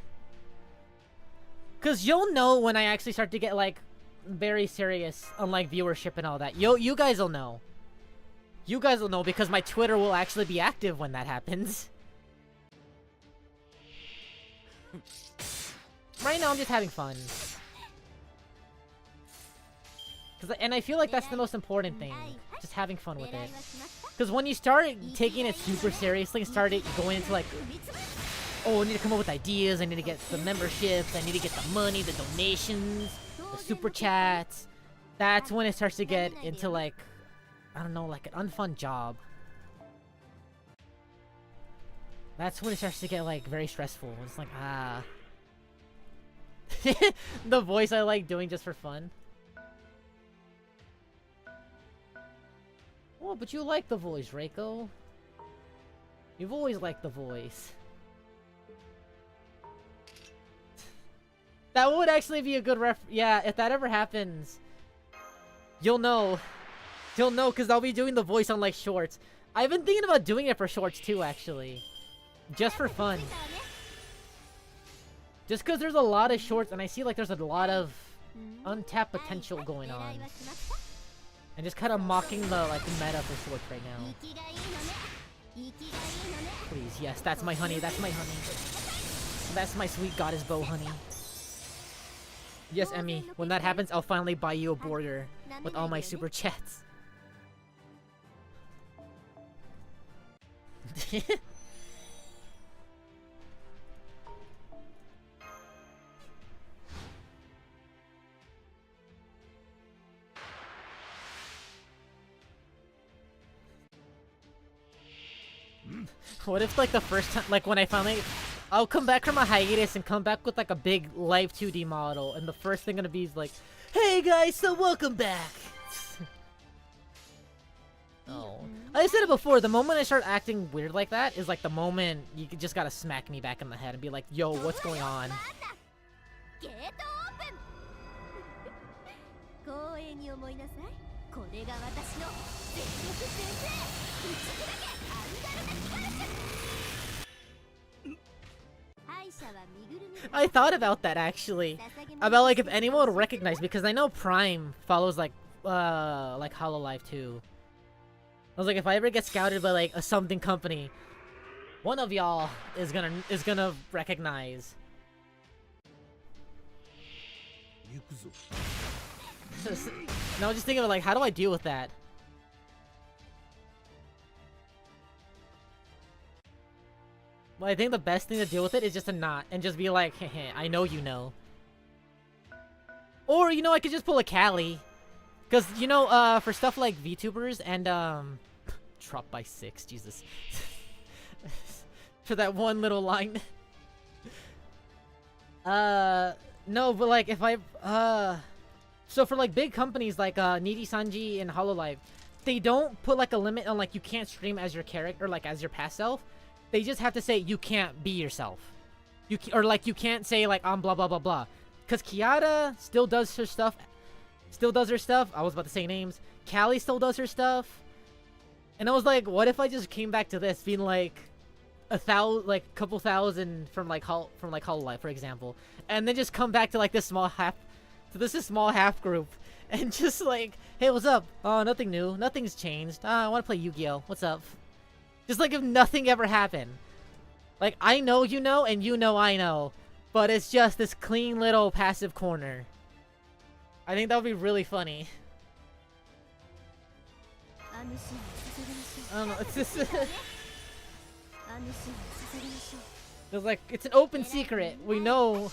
Cause you'll know when I actually start to get like very serious on like viewership and all that. You guys will know. You guys will know because my Twitter will actually be active when that happens. Right now I'm just having fun. And I feel like that's the most important thing. Just having fun with it. Because when you start taking it super seriously and start going into like, oh, I need to come up with ideas, I need to get the memberships, I need to get the money, the donations, the super chats. That's when it starts to get into like, I don't know, like an unfun job. That's when it starts to get like very stressful. It's like, ah. The voice I like doing just for fun. Oh, but you like the voice, Reiko. You've always liked the voice. That would actually be a good yeah, if that ever happens, you'll know. You'll know, because I'll be doing the voice on, like, shorts. I've been thinking about doing it for shorts, too, actually. Just for fun. Just because there's a lot of shorts, and I see, like, there's a lot of untapped potential going on. And just kind of mocking the, like, meta for shorts right now. Please, yes, that's my honey, that's my honey. That's my sweet goddess bow honey. Yes, Emmy, when that happens, I'll finally buy you a burger with all my super chats. What if like the first time, like when I finally, I'll come back from a hiatus and come back with like a big live 2D model, and the first thing gonna be is like, hey guys, so welcome back. Oh, I said it before, the moment I start acting weird like that is like the moment you just gotta smack me back in the head and be like, yo, what's going on? I thought about that actually, about like if anyone would recognize, because I know Prime follows like Hololive too. I was like, if I ever get scouted by like a something company, one of y'all is gonna recognize. Now I'm just thinking of like, how do I deal with that? Well, I think the best thing to deal with it is just to not, and just be like, heh, I know you know. Or, you know, I could just pull a Callie. Because, you know, for stuff like VTubers and, Drop by 6, Jesus. For that one little line. No, but like, if I, so for like big companies like, Needy Sanji and Hololive, they don't put like a limit on like, you can't stream as your character, or like as your past self. They just have to say, you can't be yourself. Or like, you can't say like, I'm blah blah blah blah. Because Kiara still does her stuff. I was about to say names. Callie still does her stuff. And I was like, what if I just came back to this being like couple thousand from like Hololive, for example, and then just come back to like this small half group and just like, hey, what's up? Oh, nothing new, nothing's changed. I want to play Yu-Gi-Oh. What's up? Just like if nothing ever happened. Like, I know you know, and you know I know, but it's just this clean little passive corner. I think that would be really funny. I don't know, it's just... It's like, it's an open secret. We know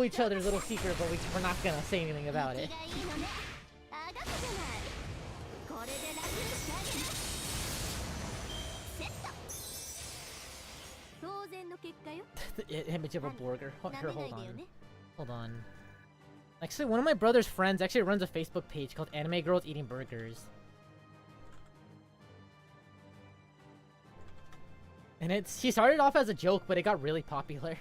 each other's little secret, but we're not gonna say anything about it. The image of a burger. Hold on. Actually, one of my brother's friends actually runs a Facebook page called Anime Girls Eating Burgers. And she started off as a joke, but it got really popular.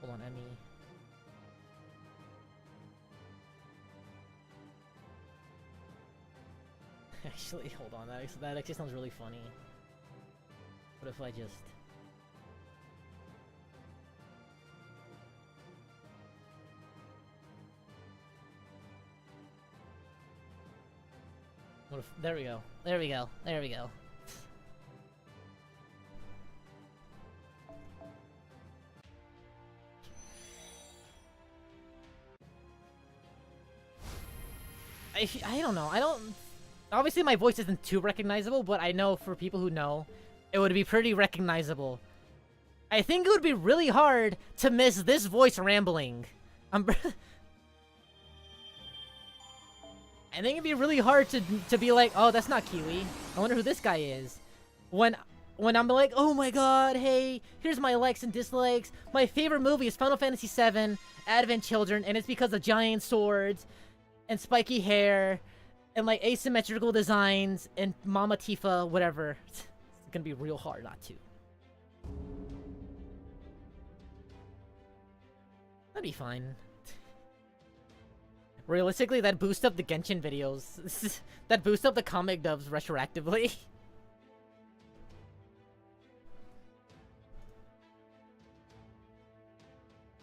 Hold on, Emmy. Actually, hold on, that actually sounds really funny. What if I just... What if... There we go. There we go. There we go. I don't know. I don't... Obviously, my voice isn't too recognizable, but I know for people who know, it would be pretty recognizable. I think it would be really hard to miss this voice rambling. I think it'd be really hard to be like, oh, that's not Kiwi. I wonder who this guy is. When I'm like, oh my god, hey, here's my likes and dislikes. My favorite movie is Final Fantasy VII, Advent Children, and it's because of giant swords and spiky hair and like asymmetrical designs and Mama Tifa, whatever. It's gonna be real hard not to. That'd be fine. Realistically, that boost up the Genshin videos. That boost up the comic dubs retroactively.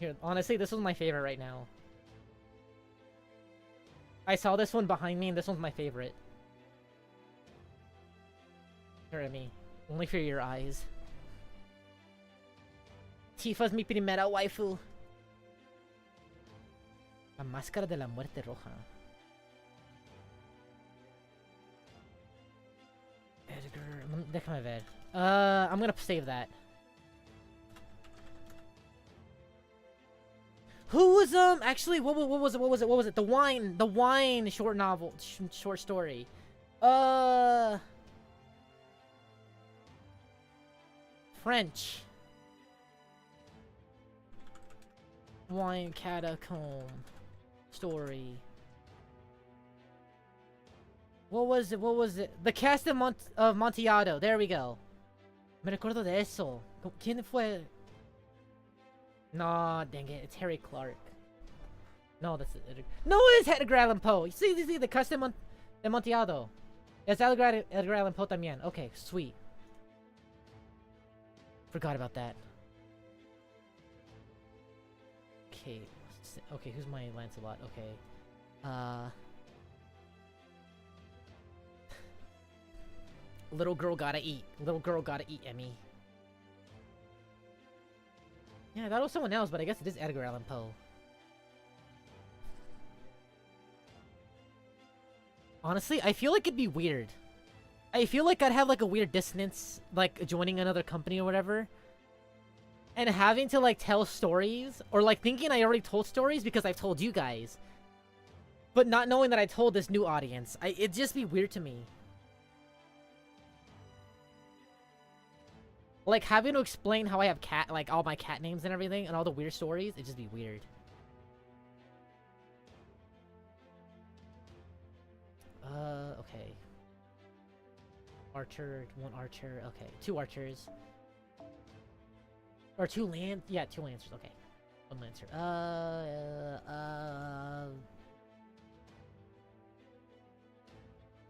Here, honestly, this was my favorite right now. I saw this one behind me, and this one's my favorite. Here at me. Only for your eyes. Tifa's mi primera waifu. La máscara de la muerte roja. Edgar... Déjame ver. I'm gonna save that. Who was actually what was it? The wine short novel, short story. French. Wine catacomb story. What was it? The cast of Amontillado. There we go. Me recuerdo de eso. ¿Quién fue? No, dang it. It's Harry Clark. No, that's it. No, it is Edgar Allan Poe. You see, the cast of Amontillado. It's Edgar Allan Poe también. Okay, sweet. Forgot about that. Okay, who's my Lancelot? Okay. Little girl gotta eat. Little girl gotta eat, Emmy. Yeah, that was someone else, but I guess it is Edgar Allan Poe. Honestly, I feel like it'd be weird. I feel like I'd have like a weird dissonance, like joining another company or whatever. And having to like tell stories, or like thinking I already told stories because I've told you guys. But not knowing that I told this new audience. It'd just be weird to me. Like having to explain how I have like all my cat names and everything and all the weird stories, it'd just be weird. Okay. Archer, one archer, okay. 2 archers. Or 2 yeah, 2 lancers, okay. 1 lancer.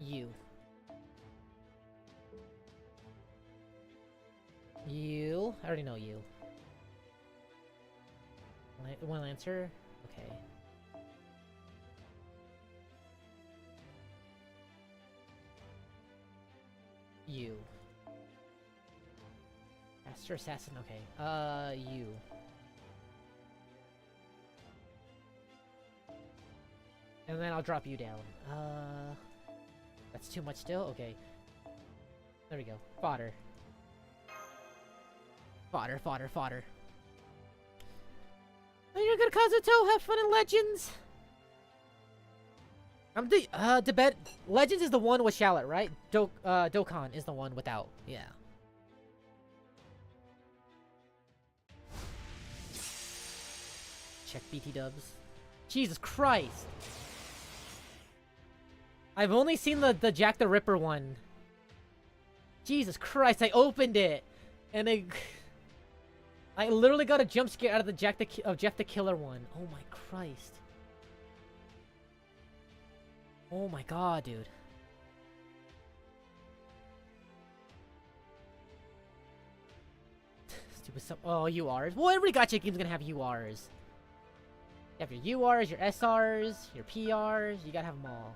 You. You? I already know you. 1 lancer? Okay. You. Master Assassin, okay. You. And then I'll drop you down. That's too much still? Okay. There we go. Fodder. Fodder, fodder, fodder. Oh, you're good, Kazuto. Have fun in Legends. I'm the bet. Legends is the one with Shallot, right? Dokkan is the one without. Yeah. Check BT dubs. Jesus Christ. I've only seen the Jack the Ripper one. Jesus Christ, I opened it. And I literally got a jump scare out of the Jeff the Killer one. Oh my Christ. Oh my god, dude. Stupid stuff. Oh, URs. Well, every gacha game's gonna have URs. You have your URs, your SRs, your PRs. You gotta have them all.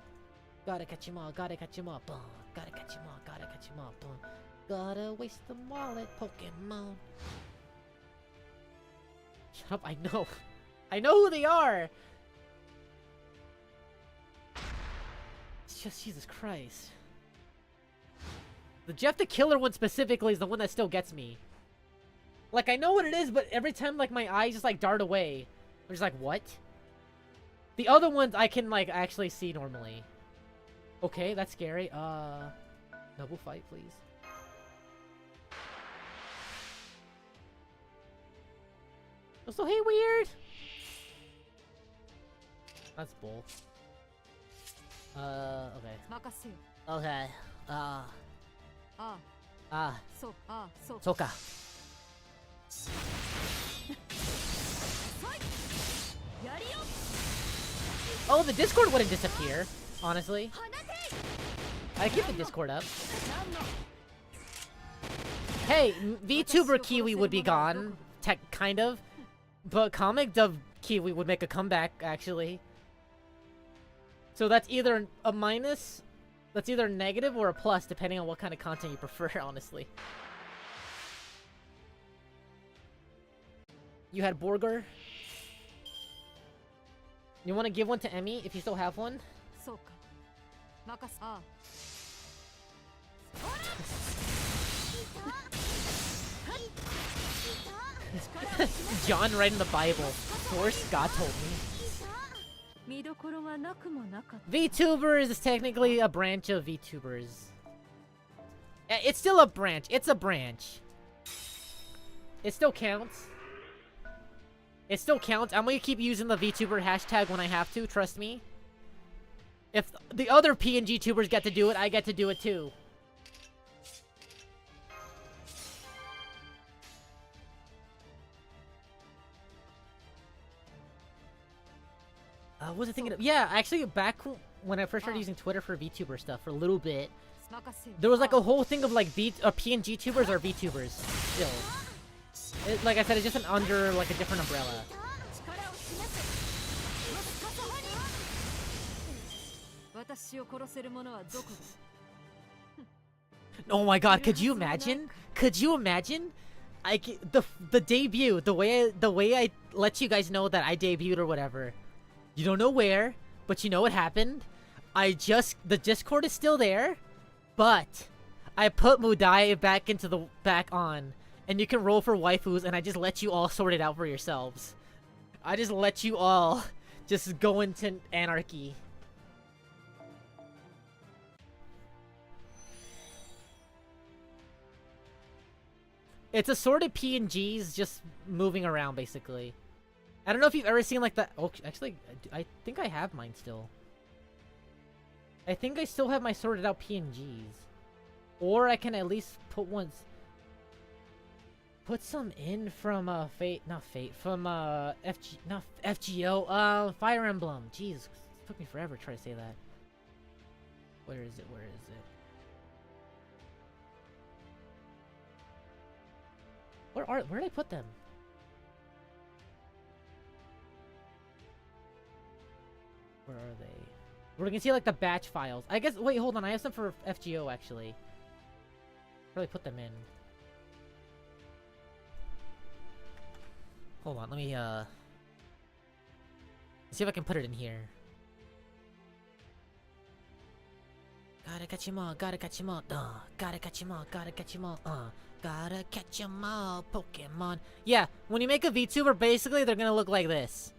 Gotta catch them all. Gotta catch them all. Boom. Gotta catch them all. Gotta catch them all. Boom. Gotta waste them all at Pokemon. Shut up, I know. I know who they are! It's just Jesus Christ. The Jeff the Killer one specifically is the one that still gets me. Like, I know what it is, but every time, like, my eyes just, like, dart away. I'm just like, what? The other ones I can, like, actually see normally. Okay, that's scary. Noble fight, please. So hey, weird. That's bull. Okay. Okay. Soka. Oh, the Discord wouldn't disappear, honestly. I keep the Discord up. Hey, VTuber Kiwi would be gone, kind of. But comic dub Kiwi would make a comeback, actually. So that's either a minus, that's either negative or a plus, depending on what kind of content you prefer, honestly. You had Borger. You want to give one to Emmy, if you still have one? John writing the Bible. Source, God told me. VTubers is technically a branch of VTubers. It's still a branch. It's a branch. It still counts. It still counts. I'm gonna keep using the VTuber hashtag when I have to, trust me. If the other PNG tubers get to do it, I get to do it too. What was I thinking of? Yeah, actually, back when I first started using Twitter for VTuber stuff for a little bit, there was like a whole thing of like PNG tubers or VTubers still. Like I said, it's just under like a different umbrella. Oh my god, could you imagine? Could you imagine? The debut, the way I let you guys know that I debuted or whatever. You don't know where, but you know what happened. The Discord is still there, but I put Mudai back on, and you can roll for waifus, and I just let you all sort it out for yourselves. I just let you all just go into anarchy. It's assorted PNGs just moving around, basically. I don't know if you've ever seen like that. Oh, actually, I think I have mine still. I think I still have my sorted out PNGs. Or I can at least put some in from from FGO, Fire Emblem. Jeez, it took me forever to try to say that. Where is it? Where is it? Where did I put them? Where are they? We're gonna see like the batch files. I guess. Wait, hold on. I have some for FGO actually. Where did I put them in? Hold on. Let me see if I can put it in here. Gotta catch 'em all. Gotta catch 'em all. Gotta catch 'em all. Gotta catch 'em all. Gotta catch 'em all. Pokemon. Yeah. When you make a VTuber, basically they're gonna look like this.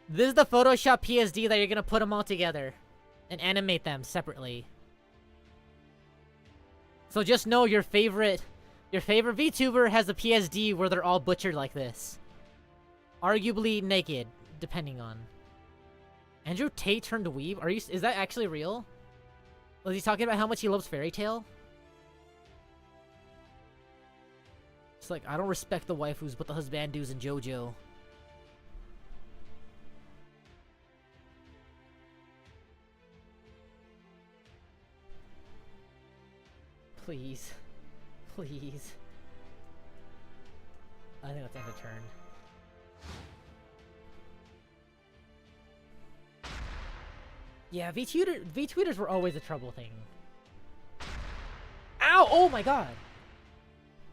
This is the Photoshop PSD that you're gonna put them all together and animate them separately. So just know your favorite VTuber has a PSD where they're all butchered like this. Arguably naked, depending on. Andrew Tate turned weeb? Is that actually real? Was he talking about how much he loves Fairy Tail? It's like, I don't respect the waifus, but the husbandus and JoJo. Please. Please. I think let's end a turn. Yeah, VTweeters were always a trouble thing. Ow! Oh my god!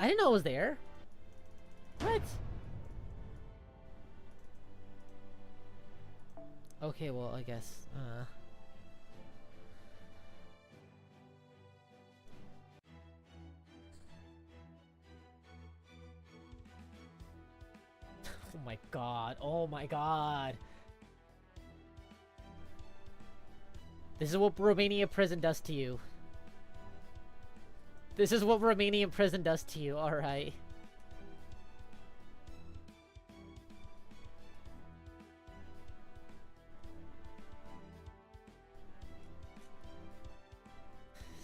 I didn't know it was there. What? Okay, well, I guess, Oh my god, oh my god. This is what Romania prison does to you. This is what Romanian prison does to you, alright.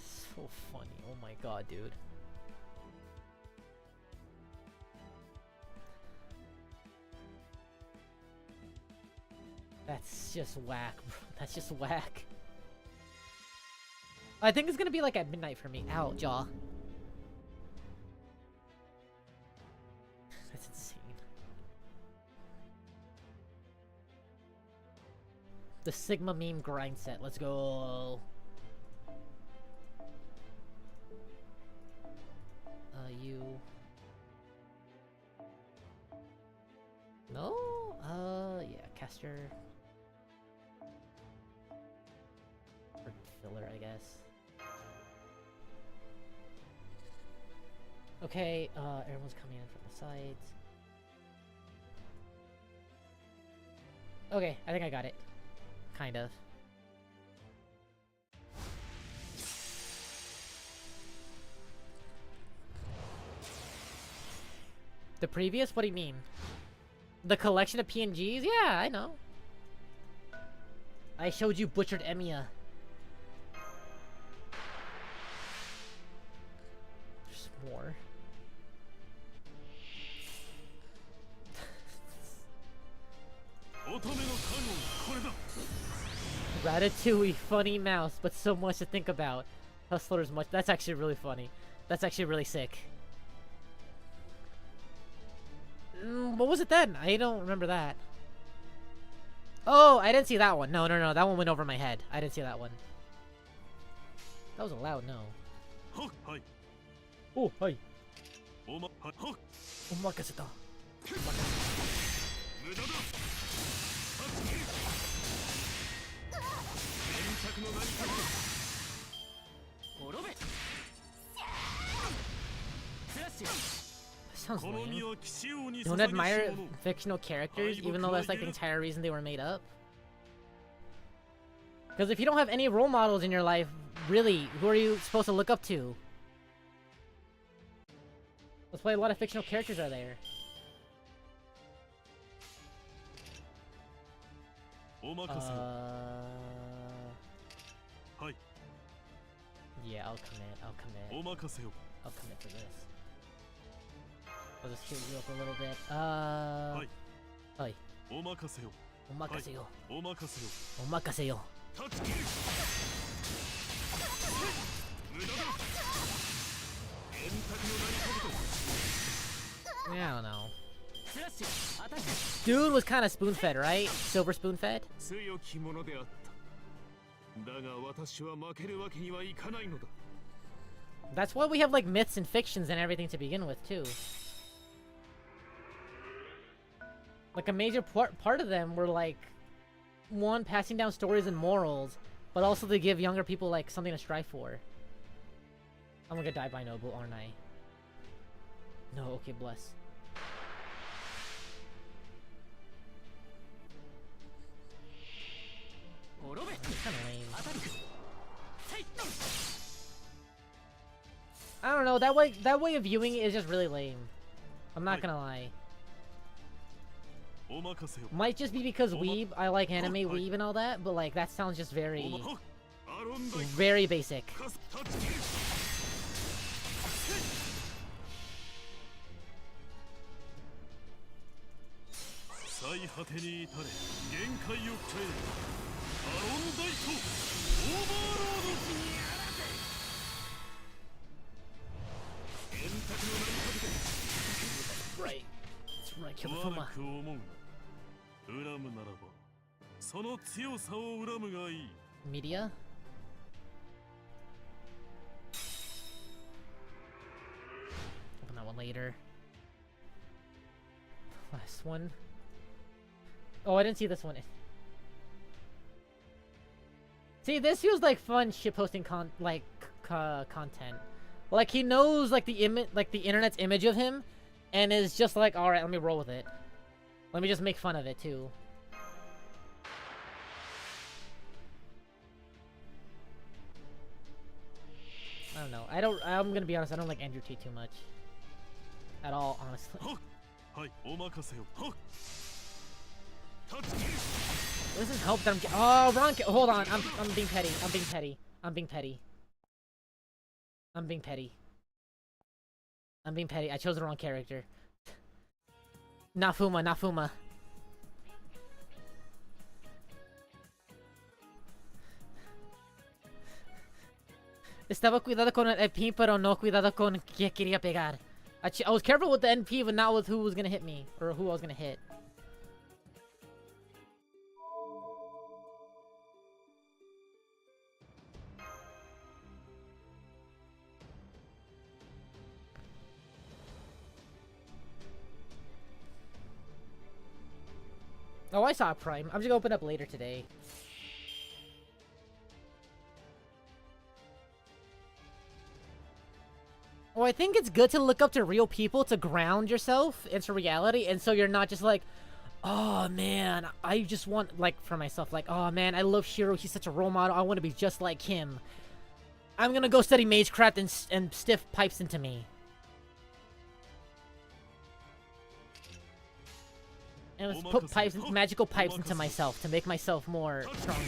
So funny, oh my god, dude. That's just whack, bro. That's just whack. I think it's gonna be like at midnight for me. Ow, jaw. That's insane. The Sigma meme grind set. Let's go. You. No? Yeah, caster. Or filler, I guess. Okay, everyone's coming in from the sides. Okay, I think I got it. Kind of. The previous? What do you mean? The collection of PNGs? Yeah, I know. I showed you Butchered Emiya. There's more. Ratatouille, funny mouse, but so much to think about. Hustler's much. That's actually really funny. That's actually really sick. What was it then? I don't remember that. Oh, I didn't see that one. No, that one went over my head. I didn't see that one. That was a loud no. Oh, hi. Omakaseta. Sounds lame. Don't admire fictional characters, even though that's like the entire reason they were made up. Because if you don't have any role models in your life, really, who are you supposed to look up to? That's why a lot of fictional characters are there. Yeah, I'll commit. I'll commit for this. I'll just heal you up a little bit. Hi. Omakase yo. Yeah, I don't know. Dude was kind of spoon-fed, right? Silver spoon-fed? That's why we have like myths and fictions and everything to begin with, too. Like a major part of them were like, one, passing down stories and morals, but also to give younger people like something to strive for. I'm gonna die by Nobu, aren't I? No, okay, bless. It's kinda lame. I don't know, that way of viewing it is just really lame. I'm not gonna lie. Might just be because weeb, I like anime weeb and all that, but like that sounds just very basic. Right. That's right, kill the Fuma. Media? Open that one later. Last one. Oh, I didn't see this one. See, this feels like fun shitposting content. Like he knows like the internet's image of him, and is just like, all right, let me roll with it. Let me just make fun of it too. I don't know. I'm gonna be honest. I don't like Andrew Tate too much. At all, honestly. This is help that I'm getting. Oh, wrong. Hold on. I'm being petty. I'm being petty. I'm being petty. I'm being petty. I'm being petty. I chose the wrong character. Nafuma, Nafuma. Estaba cuidado con el NP, pero no cuidado con que quería pegar. I was careful with the NP, but not with who was gonna hit me, or who I was gonna hit. Oh, I saw a Prime. I'm just gonna open up later today. Well, I think it's good to look up to real people to ground yourself into reality, and so you're not just like, oh man, I just want, like, for myself, like, oh man, I love Shiro, he's such a role model, I want to be just like him. I'm gonna go study magecraft and stiff pipes into me. And let's put pipes, magical pipes into myself to make myself more stronger.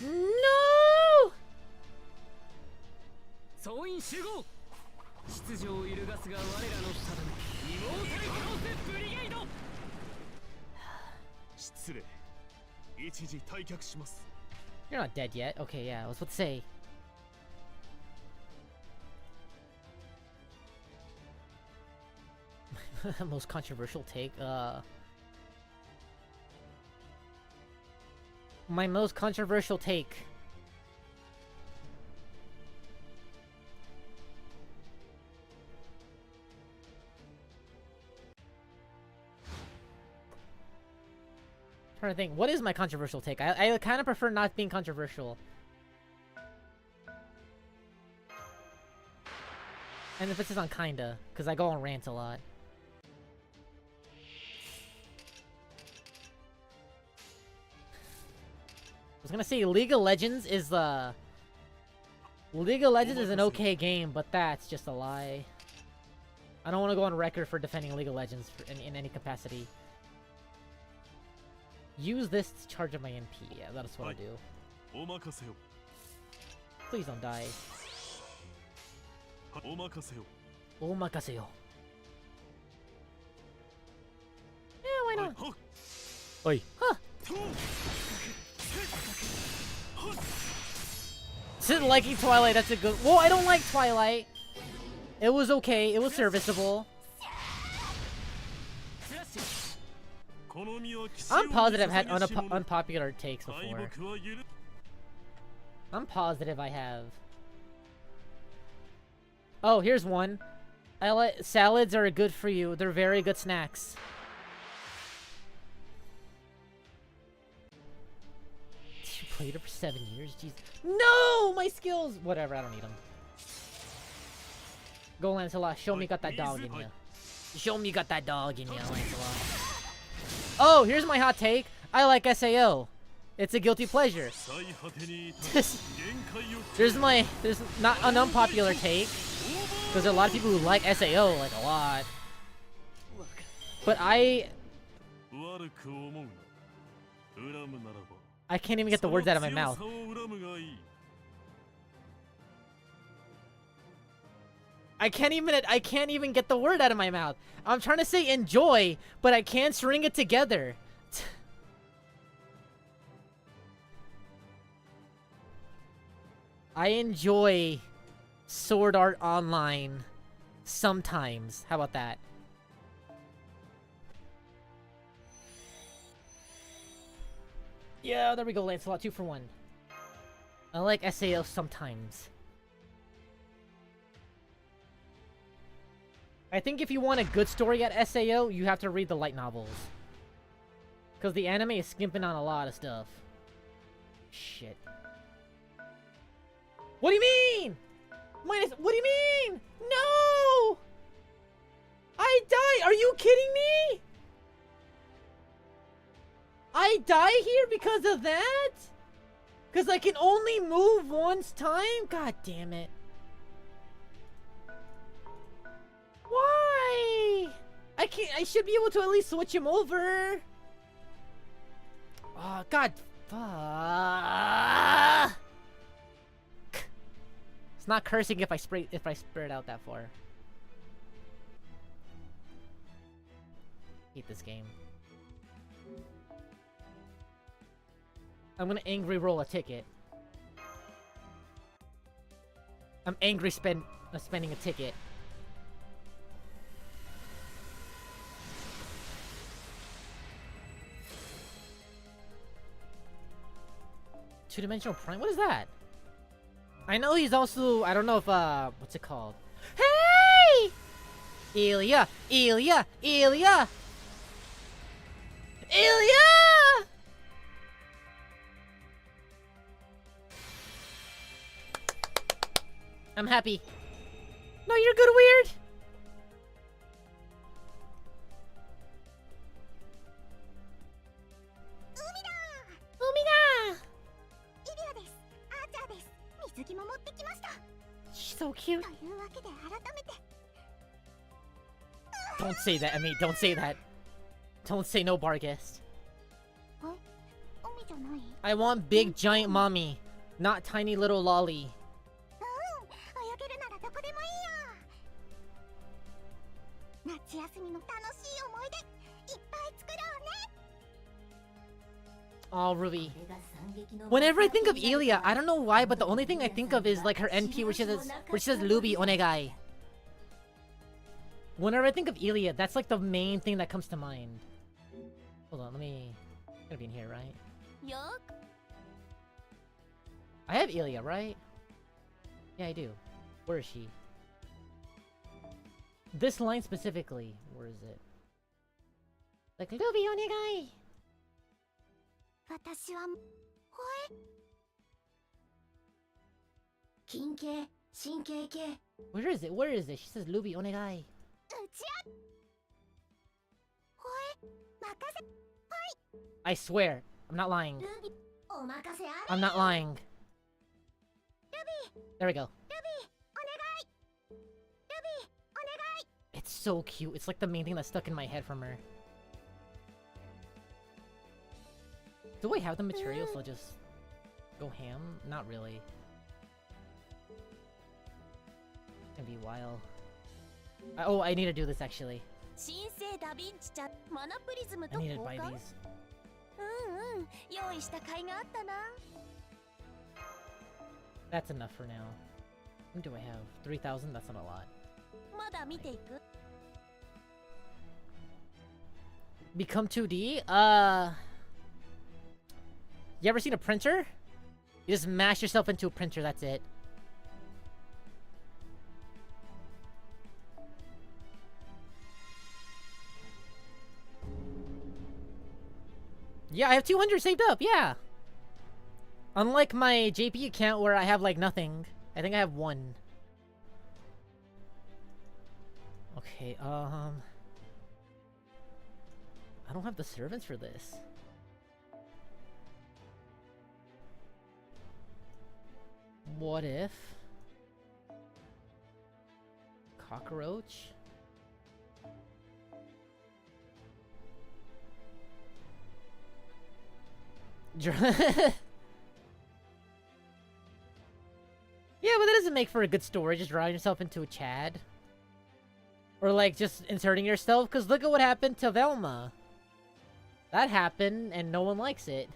No! You're not dead yet. Okay, yeah, I was about to say. Most controversial take, my most controversial take. Trying to think, what is my controversial take? I kind of prefer not being controversial. And emphasis on kinda, because I go on rants a lot. I was gonna say League of Legends is League of Legends is an okay game, but that's just a lie. I don't want to go on record for defending League of Legends in any capacity. Use this to charge up my MP. Yeah, that's what I do. Please don't die. Omakaseo. Yeah, why not? Oi. Huh. Didn't liking Twilight, that's a good... Well, I don't like Twilight. It was okay, it was serviceable. I'm positive I've had unpopular takes before. I'm positive I have. Oh, here's one. Salads are good for you. They're very good snacks. You played it for 7 years? Jeez. No! My skills! Whatever, I don't need them. Go, Lancelot. Show me you got that dog in you. Show me you got that dog in you, Lancelot. Oh, here's my hot take. I like SAO. It's a guilty pleasure. There's not an unpopular take. Because there are a lot of people who like SAO, like, a lot. But I can't even get the words out of my mouth. I can't even get the word out of my mouth. I'm trying to say enjoy, but I can't string it together. I enjoy Sword Art Online sometimes. How about that? Yeah, there we go, Lancelot. 2 for 1. I like SAO sometimes. I think if you want a good story at SAO, you have to read the light novels. Because the anime is skimping on a lot of stuff. Shit. What do you mean? What do you mean? No! I die! Are you kidding me? I die here because of that? Because I can only move once time? God damn it. Why? I should be able to at least switch him over. Oh, God. Fuck. It's not cursing if I spread it out that far. Hate this game. I'm gonna angry roll a ticket. I'm angry spending a ticket. Two-dimensional prime? What is that? I know he's also... I don't know if, what's it called? Hey! Ilya! Ilya! Ilya! Ilya! I'm happy. No, you're good, weird. Umida! She's so cute. Don't say that, Emmy. Don't say that. Don't say no bar guest. I want big giant mommy, not tiny little lolly. Oh, Ruby. Whenever I think of Ilya, I don't know why, but the only thing I think of is like her NP where she says Ruby Onegai. Whenever I think of Ilya, that's like the main thing that comes to mind. Hold on, let me... It's gonna be in here, right? I have Ilya, right? Yeah, I do. Where is she? This line specifically. Where is it? Like, Ruby Onegai! Where is it? Where is it? She says Ruby Onegai. I swear, I'm not lying. I'm not lying. There we go. It's so cute. It's like the main thing that's stuck in my head from her. Do I have the material so I'll just go ham? Not really. It's gonna be a while. Oh, I need to do this actually. I need to buy these. That's enough for now. What do I have? 3,000? That's not a lot. Become 2D? You ever seen a printer? You just mash yourself into a printer, that's it. Yeah, I have 200 saved up, yeah! Unlike my JP account where I have like nothing. I think I have 1. Okay, I don't have the servants for this. What if... Cockroach? Yeah, but that doesn't make for a good story, just drawing yourself into a Chad. Or like, just inserting yourself, because look at what happened to Velma. That happened, and no one likes it.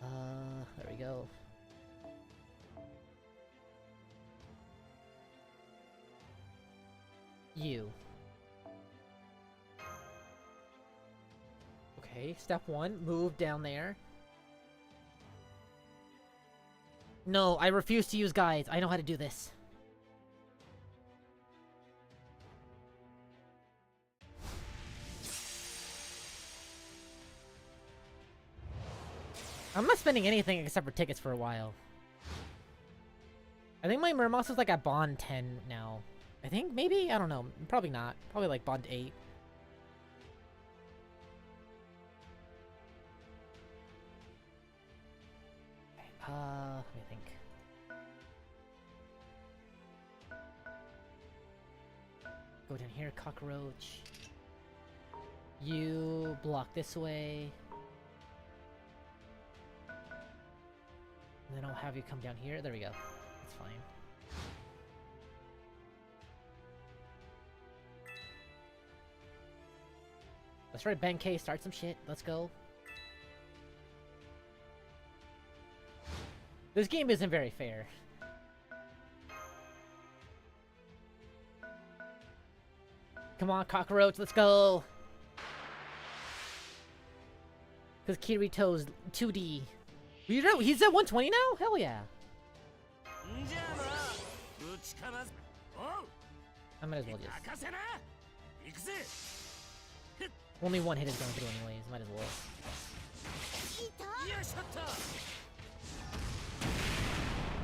There we go. You. Okay, step 1, move down there. No, I refuse to use guides. I know how to do this. I'm not spending anything except for tickets for a while. I think my Murmos is like at Bond 10 now. I think, maybe? I don't know. Probably not. Probably like Bond 8. Let me think. Go down here, cockroach. You block this way. And then I'll have you come down here. There we go. That's fine. Let's try Benkei, start some shit. Let's go. This game isn't very fair. Come on, cockroach, let's go! Because Kirito's 2D. You know, he's at 120 now? Hell yeah. I might as well just... Only one hit is going through anyways, might as well.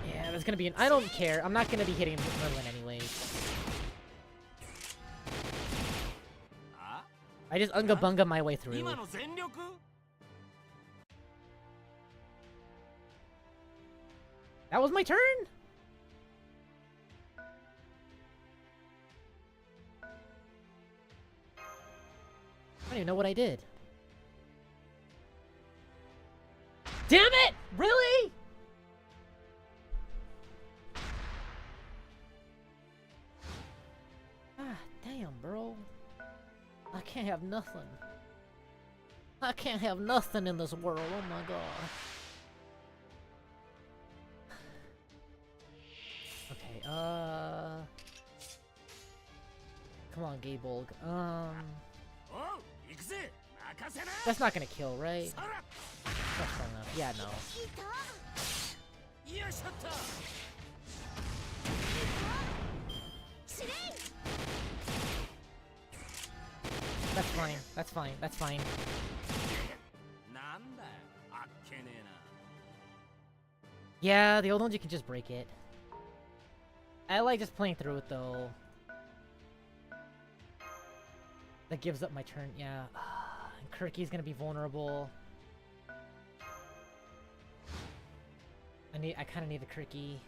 Yeah, there's gonna be an. I don't care. I'm not gonna be hitting Merlin anyways. I just unga bunga my way through. That was my turn? I don't even know what I did. Damn it! Really? Ah, damn, bro. I can't have nothing. I can't have nothing in this world. Oh my god. Okay, come on, Gaybolg. That's not gonna kill, right? That's far enough. Yeah, no. That's fine. That's fine. That's fine. Yeah, the old ones you can just break it. I like just playing through it though. That gives up my turn. Yeah. And Kirky's gonna be vulnerable. I kind of need the Kirky.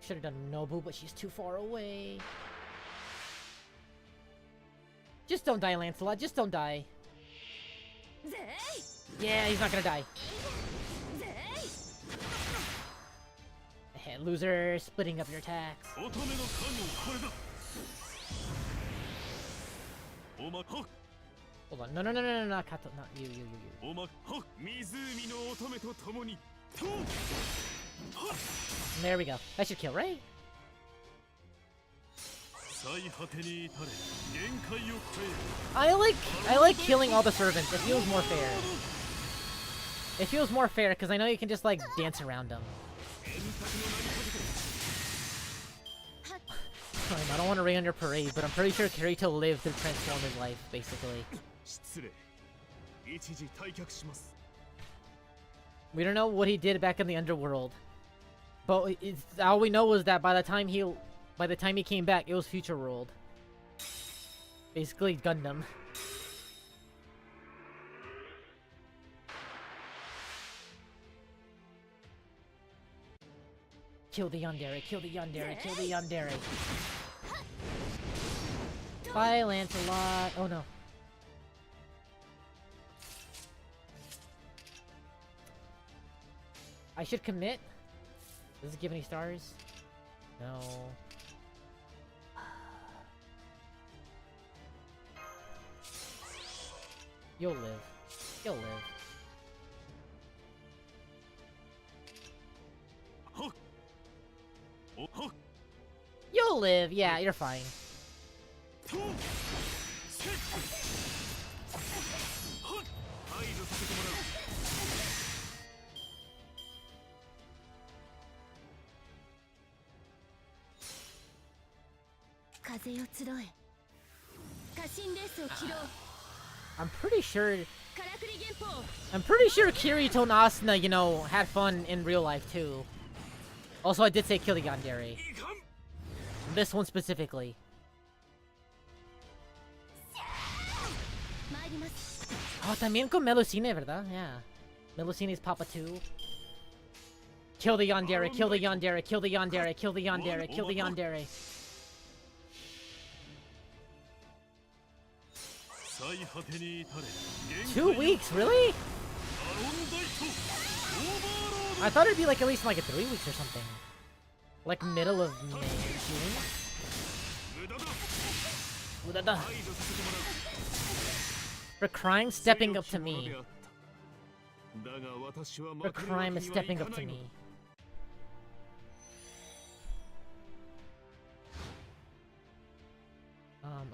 Should have done Nobu, but she's too far away. Just don't die, Lancelot. Just don't die. Yeah, he's not gonna die. Hey, loser, splitting up your attacks. Hold on. No, Kato. Not you. There we go. That should kill, right? I like killing all the servants. It feels more fair. It feels more fair because I know you can just like dance around them. I don't want to rain on your parade, but I'm pretty sure Kirito lived to transform his life, basically. We don't know what he did back in the underworld, but all we know is that by the time he came back, it was Future World. Basically, Gundam. Kill the yandere, kill the yandere, kill the yandere. Bye, Lancelot. Oh no. I should commit? Does it give any stars? No. You'll live. You'll live. You'll live. Yeah, you're fine. I'm pretty sure Kirito and Asuna, you know, had fun in real life too. Also, I did say kill the yandere. This one specifically. Oh, también con Melusine, ¿verdad? Yeah. Melusine's Papa too. Kill the yandere, kill the yandere, kill the yandere, kill the yandere, kill the yandere. Two weeks, really? I thought it'd be like at least like 3 weeks or something. Like middle of May, June? For crime stepping up to me. For crime is stepping up to me.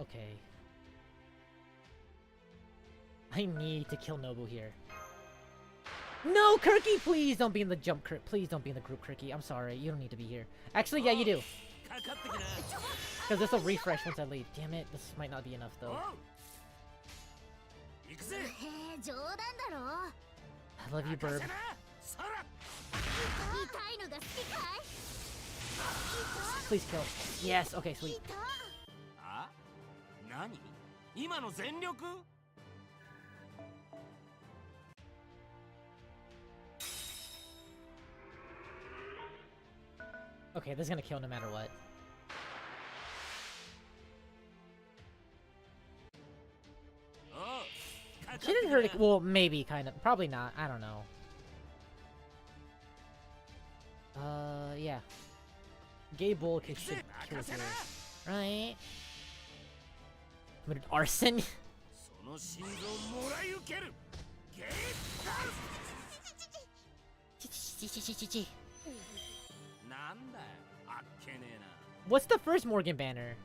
Okay. I need to kill Nobu here. No, Kirky, please don't be in the jump crit. Please don't be in the group, Kirky. I'm sorry, you don't need to be here. Actually, yeah, you do. Because this will refresh once I leave. Damn it, this might not be enough, though. I love you, Burb. Please kill. Yes, okay, sweet. Okay, this is gonna kill no matter what. She didn't hurt it. Well, maybe, kind of. Probably not. I don't know. Yeah. Gay bull kick should kill here. Right? Committed arson? What's the first Morgan banner?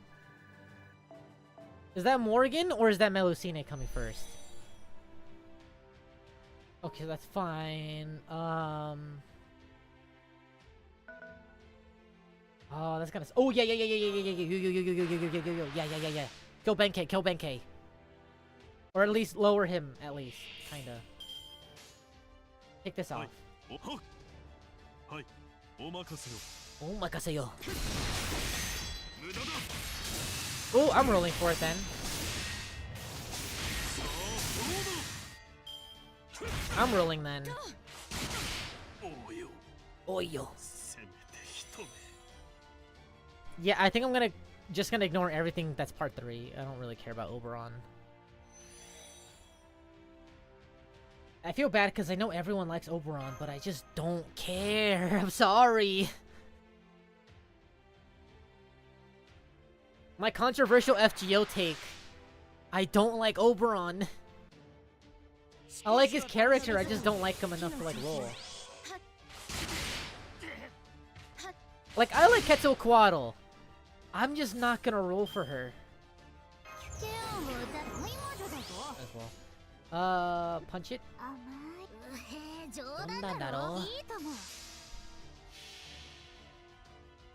Is that Morgan or is that Melusine coming first? Okay, that's fine. Oh, that's kind of. Oh yeah. Yeah. Kill Benkei. Kill Benkei. Or at least lower him. At least, kinda. Take this off. Omakaseyo. Oh, I'm rolling for it then. I'm rolling then. Oyo. Yeah, I think I'm just gonna ignore everything that's part 3. I don't really care about Oberon. I feel bad because I know everyone likes Oberon, but I just don't care. I'm sorry. My controversial FGO take. I don't like Oberon. I like his character, I just don't like him enough to like roll. Like, I like Quetzalcoatl. I'm just not gonna roll for her. As well. Punch it.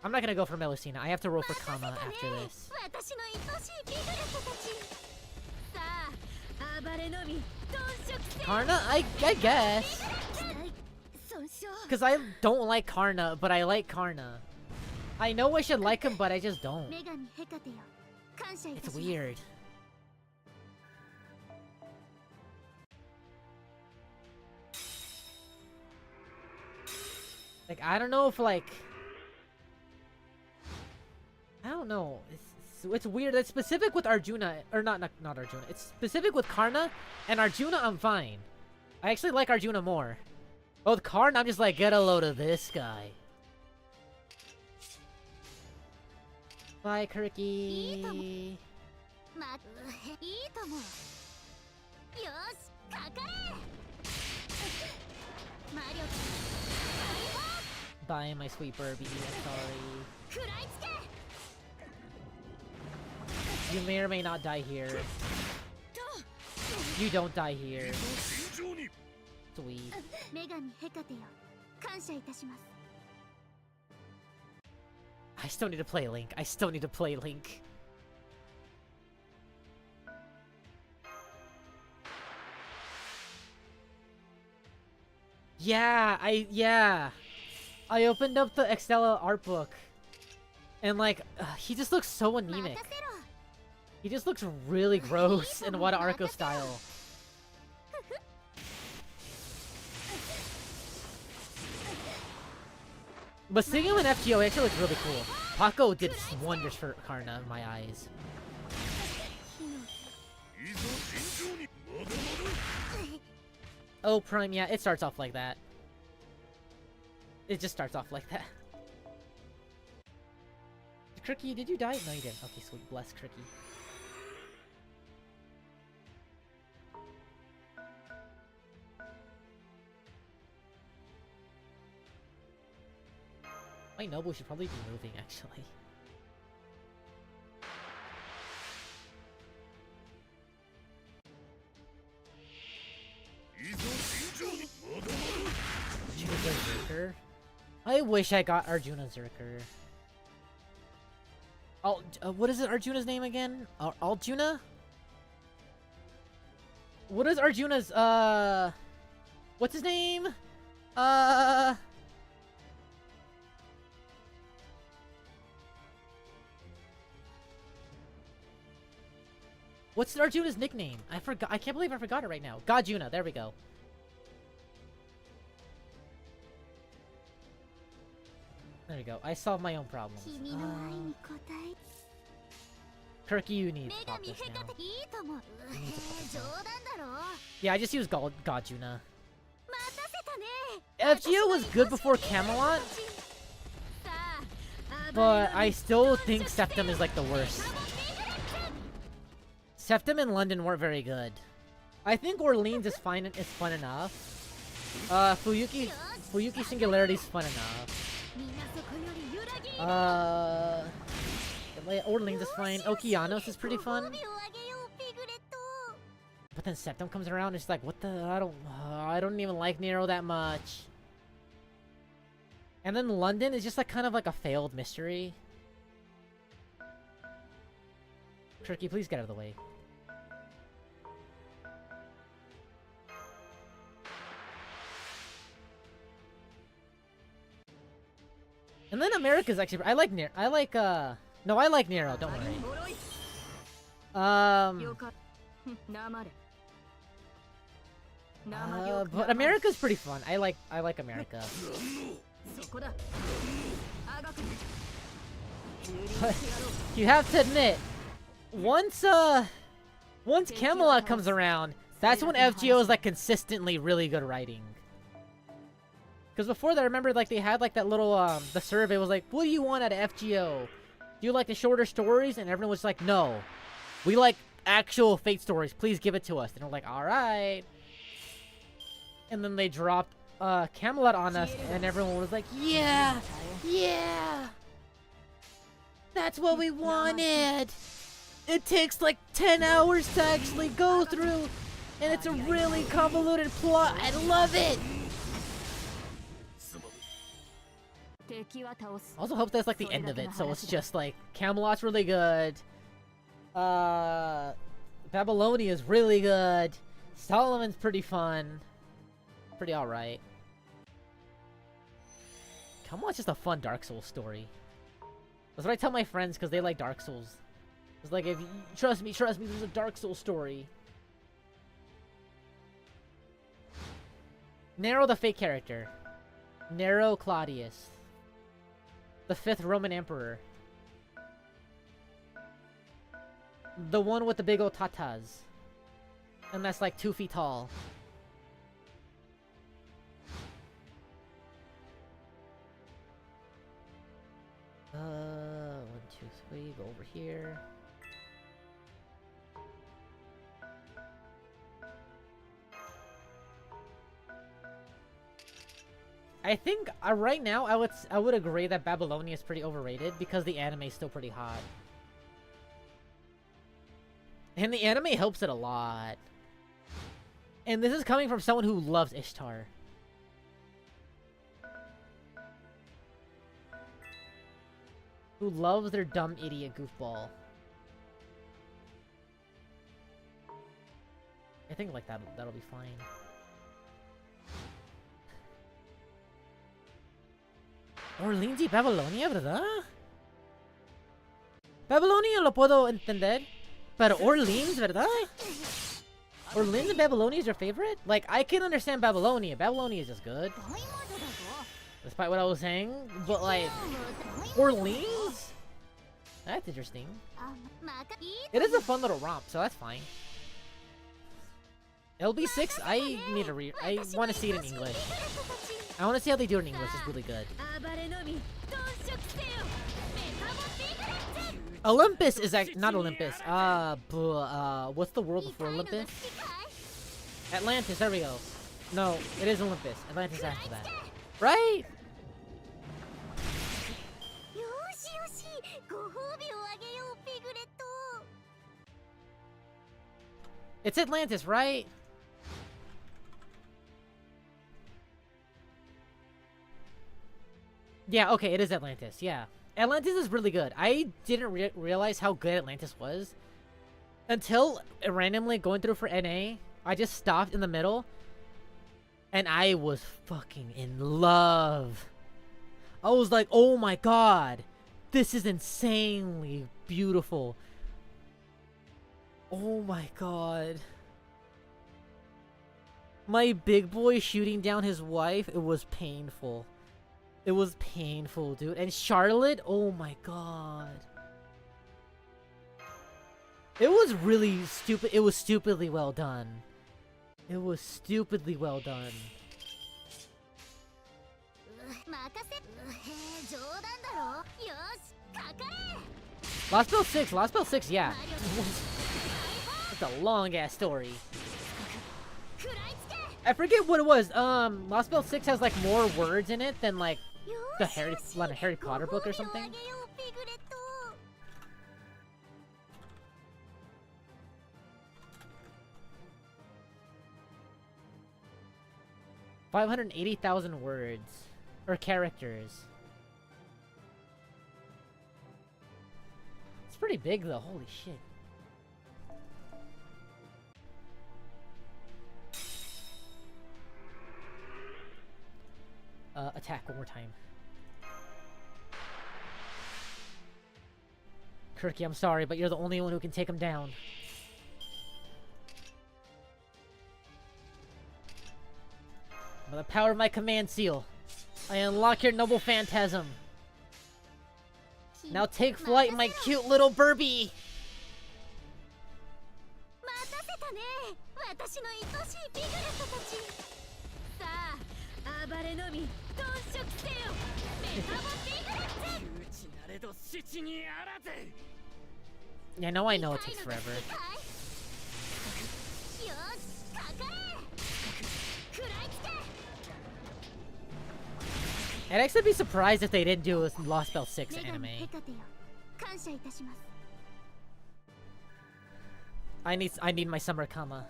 I'm not gonna go for Melusina. I have to roll for Kama after this. Karna? I guess. Because I don't like Karna, but I like Karna. I know I should like him, but I just don't. It's weird. Like, I don't know if, like... I don't know. It's weird. It's specific with Arjuna, or not Arjuna. It's specific with Karna, and Arjuna I'm fine. I actually like Arjuna more. But with Karna, I'm just like, get a load of this guy. Bye, Kirky. Bye, my sweet Burby. I'm sorry. You may or may not die here. You don't die here. Sweet. I still need to play Link. I still need to play Link. Yeah, I opened up the Extella art book. And like, he just looks so anemic. He just looks really gross in Wada Arco style. But seeing him in FGO actually looks really cool. Paco did wonders for Karna in my eyes. Oh, Prime, yeah, it starts off like that. It just starts off like that. Cricky, did you die? No, you didn't. Okay, sweet. Bless Cricky. My Nobu should probably be moving, actually. Arjuna Zerker? I wish I got Arjuna Zerker. What is it, Arjuna's name again? Arjuna? What is Arjuna's, what's his name? What's Arjuna's nickname? I forgot. I can't believe I forgot it right now. Gajuna. There we go. There we go. I solved my own problems. Kirky, you need to pop this now. You need to pop this now. Yeah, I just used Gajuna. FGO was good before Camelot, but I still think Septum is like the worst. Septum and London weren't very good. I think Orleans is fine. It's fun enough. Fuyuki Singularity's fun enough. Orleans is fine. Okeanos is pretty fun. But then Septum comes around, it's like, what the? I don't even like Nero that much. And then London is just like kind of like a failed mystery. Tricky, please get out of the way. And then America's actually, I like Nero. I like Nero, don't worry. But America's pretty fun. I like America. But you have to admit, once Camelot comes around, that's when FGO is like consistently really good writing. Because before that, I remember like they had like that little the survey was like, what do you want out of FGO? Do you like the shorter stories? And everyone was like, no, we like actual fate stories. Please give it to us. And we're like, all right. And then they dropped Camelot on us, and everyone was like, yeah, yeah, that's what we wanted. It takes like 10 hours to actually go through, and it's a really convoluted plot. I love it. Also hope that's like the end of it, so it's just like Camelot's really good, Babylonia is really good, Solomon's pretty fun, pretty alright. Camelot's just a fun Dark Souls story. That's what I tell my friends because they like Dark Souls. It's like, if you trust me, this is a Dark Souls story. Nero the fake character. Nero Claudius. The 5th Roman Emperor. The one with the big old tatas. And that's like 2 feet tall. One, two, three, go over here. I think right now I would agree that Babylonia is pretty overrated because the anime is still pretty hot. And the anime helps it a lot. And this is coming from someone who loves Ishtar. Who loves their dumb idiot goofball. I think like that'll be fine. Orleans y Babylonia, ¿verdad? Babylonia lo puedo entender, pero Orleans, ¿verdad? Orleans and Babylonia is your favorite? Like, I can understand Babylonia. Babylonia is just good. Despite what I was saying, but like, Orleans? That's interesting. It is a fun little romp, so that's fine. LB6, I want to see it in English. I want to see how they do it in English. It's really good. Olympus is actually not Olympus. What's the world before Olympus? Atlantis. There we go. No, it is Olympus. Atlantis after that, right? It's Atlantis, right? Yeah, okay, it is Atlantis, yeah. Atlantis is really good. I didn't realize how good Atlantis was until randomly going through for NA I just stopped in the middle, and I was fucking in love. I was like, oh my god, this is insanely beautiful. Oh my god. My big boy shooting down his wife, it was painful. It was painful, dude. And Charlotte, oh my god. It was really stupid. It was stupidly well done. It was stupidly well done. Lost Bell 6, Lost Bell 6, yeah. It's a long ass story. I forget what it was. Lost Bell 6 has like more words in it than like the Harry Potter book or something. $580,000 words or characters. It's pretty big though. Holy shit. Attack one more time. Kirky, I'm sorry, but you're the only one who can take him down. By the power of my command seal, I unlock your noble phantasm. Now take flight, my cute little Burby! Yeah, no, I know it takes forever. I'd actually be surprised if they didn't do a Lost Bell 6 anime. I need my summer comma.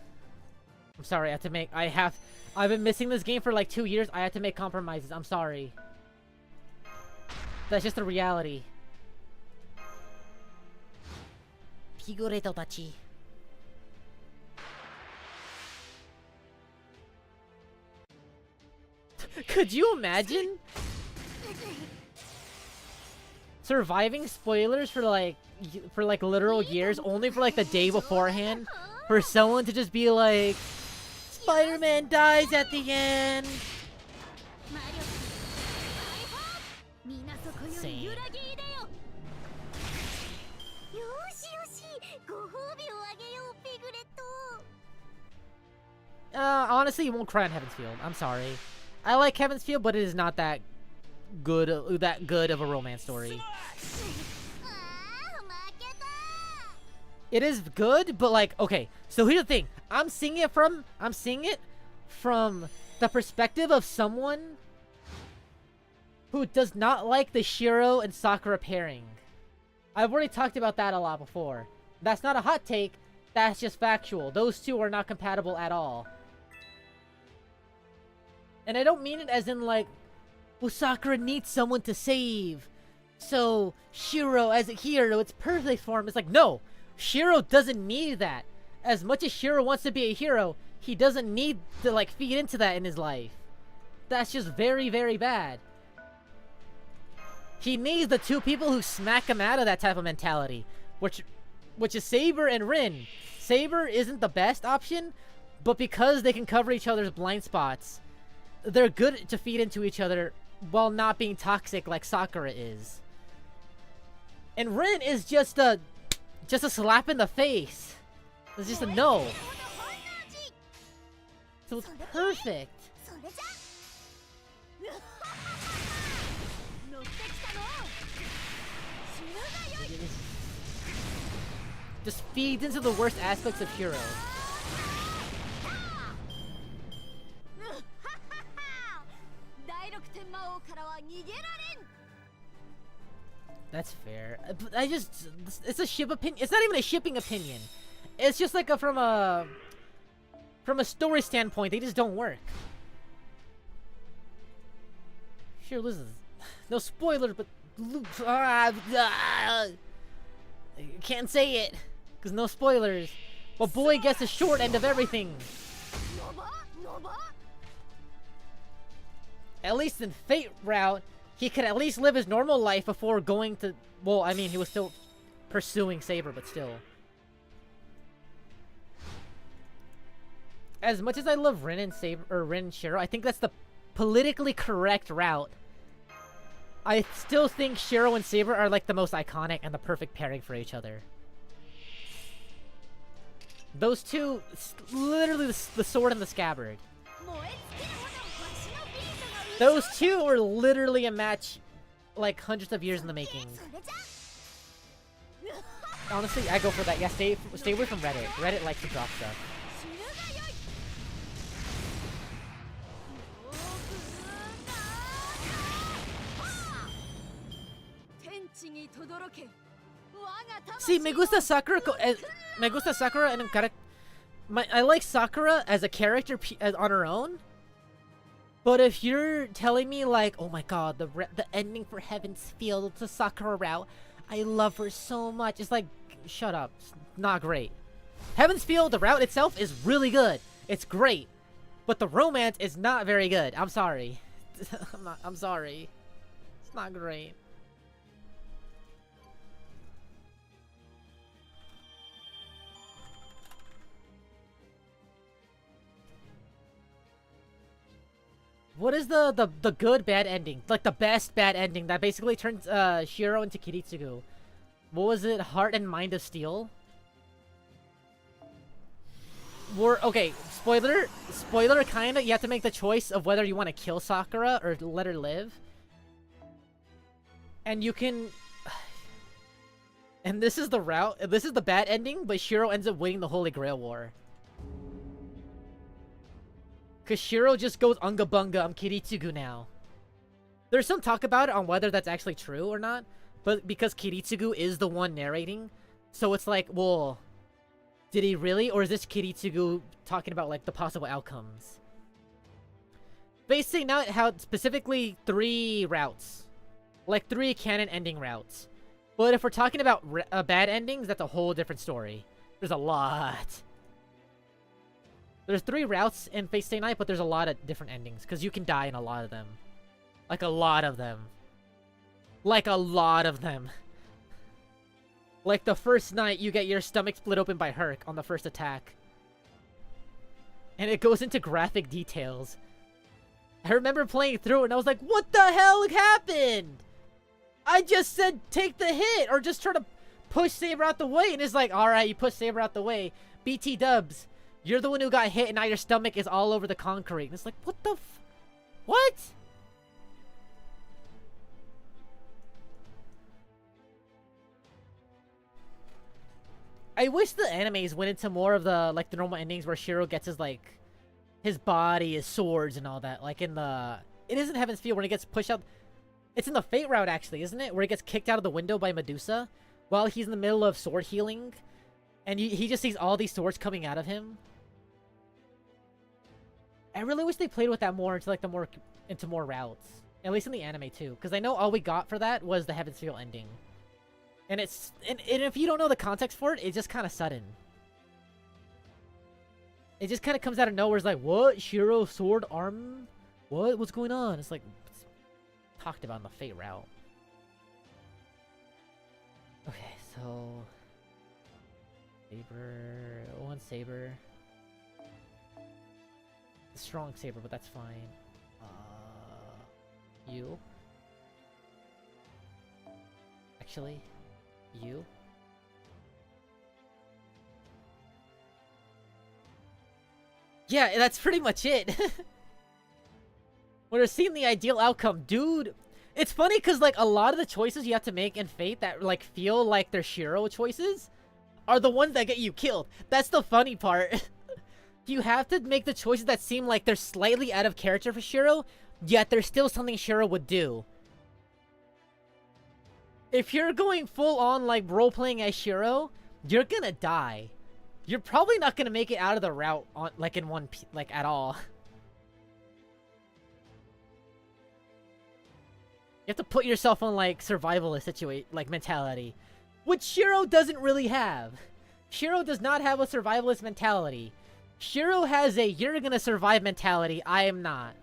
I'm sorry, I've been missing this game for like 2 years. I had to make compromises. I'm sorry. That's just the reality. Pigure Totachi. Could you imagine surviving spoilers for like literal years, only for like the day beforehand, for someone to just be like, Spider-Man dies at the end? Insane. Honestly, you won't cry on Heaven's Field. I'm sorry. I like Heaven's Field, but it is not that good of a romance story. It is good, but like, okay, so here's the thing. I'm seeing it from the perspective of someone who does not like the Shiro and Sakura pairing. I've already talked about that a lot before. That's not a hot take, that's just factual. Those two are not compatible at all. And I don't mean it as in like, well, Sakura needs someone to save, so Shiro as a hero, it's perfect for him. It's like, no, Shiro doesn't need that. As much as Shiro wants to be a hero, he doesn't need to like feed into that in his life. That's just very, very bad. He needs the two people who smack him out of that type of mentality, which is Saber and Rin. Saber isn't the best option, but because they can cover each other's blind spots, they're good to feed into each other while not being toxic like Sakura is. And Rin is just a slap in the face. It's just a no. So it's perfect. Just feeds into the worst aspects of Hero. That's fair. But it's a ship opinion. It's not even a shipping opinion. It's just like from a story standpoint, they just don't work. Sure, listen, no spoilers, but can't say it because no spoilers. But boy gets the short end of everything. At least in Fate route, he could at least live his normal life before going to... Well, I mean, he was still pursuing Saber, but still. As much as I love Rin and Saber, or Rin and Shiro, I think that's the politically correct route. I still think Shiro and Saber are like the most iconic and the perfect pairing for each other. Those two, literally the sword and the scabbard. Those two were literally a match like hundreds of years in the making. Honestly, I go for that. Yeah, stay away from Reddit. Reddit likes to drop stuff. See, me gusta Sakura. Me gusta Sakura and I like Sakura as a character on her own. But if you're telling me like, oh my god, the ending for Heaven's Field, the Sakura route, I love her so much. It's like, shut up. It's not great. Heaven's Field, the route itself is really good. It's great. But the romance is not very good. I'm sorry. I'm sorry. It's not great. What is the good bad ending? Like the best bad ending that basically turns Shiro into Kiritsugu. What was it? Heart and Mind of Steel? Okay, spoiler kinda, you have to make the choice of whether you want to kill Sakura or let her live. And you can... And this is the route, this is the bad ending, but Shiro ends up winning the Holy Grail War. Cause Shiro just goes unga bunga, I'm Kiritsugu now. There's some talk about it on whether that's actually true or not, but because Kiritsugu is the one narrating, so it's like, well, did he really, or is this Kiritsugu talking about like the possible outcomes? Basically, now how specifically 3 routes, like 3 canon ending routes. But if we're talking about bad endings, that's a whole different story. There's a lot. There's 3 routes in Fate Stay Night, but there's a lot of different endings. Because you can die in a lot of them. Like a lot of them. Like a lot of them. Like the first night, you get your stomach split open by Herc on the first attack. And it goes into graphic details. I remember playing through it and I was like, what the hell happened? I just said take the hit or just try to push Saber out the way. And it's like, alright, you push Saber out the way. BT dubs. You're the one who got hit and now your stomach is all over the concrete. And it's like, what the what? I wish the animes went into more of the, like, the normal endings where Shiro gets his, like, his body, his swords and all that. Like in the... It isn't Heaven's Field when he gets pushed out... It's in the Fate route, actually, isn't it? Where he gets kicked out of the window by Medusa while he's in the middle of sword healing. And he just sees all these swords coming out of him. I really wish they played with that more into like into more routes. At least in the anime too. Because I know all we got for that was the Heaven's Field ending. And it's and if you don't know the context for it, it's just kind of sudden. It just kind of comes out of nowhere. It's like, what? Shiro sword arm? What? What's going on? It's like it's talked about in the Fate route. Okay, so Saber, one Saber. Strong Saber, but that's fine. You. Actually, you. Yeah, that's pretty much it. We're seeing the ideal outcome, dude. It's funny because like a lot of the choices you have to make in Fate that like feel like they're Shiro choices are the ones that get you killed. That's the funny part. You have to make the choices that seem like they're slightly out of character for Shiro, yet there's still something Shiro would do. If you're going full on like role-playing as Shiro, you're gonna die. You're probably not gonna make it out of the route on like in one like at all. You have to put yourself on like survivalist situation like mentality, which Shiro doesn't really have. Shiro does not have a survivalist mentality. Shiro has a you're gonna survive mentality. I am not.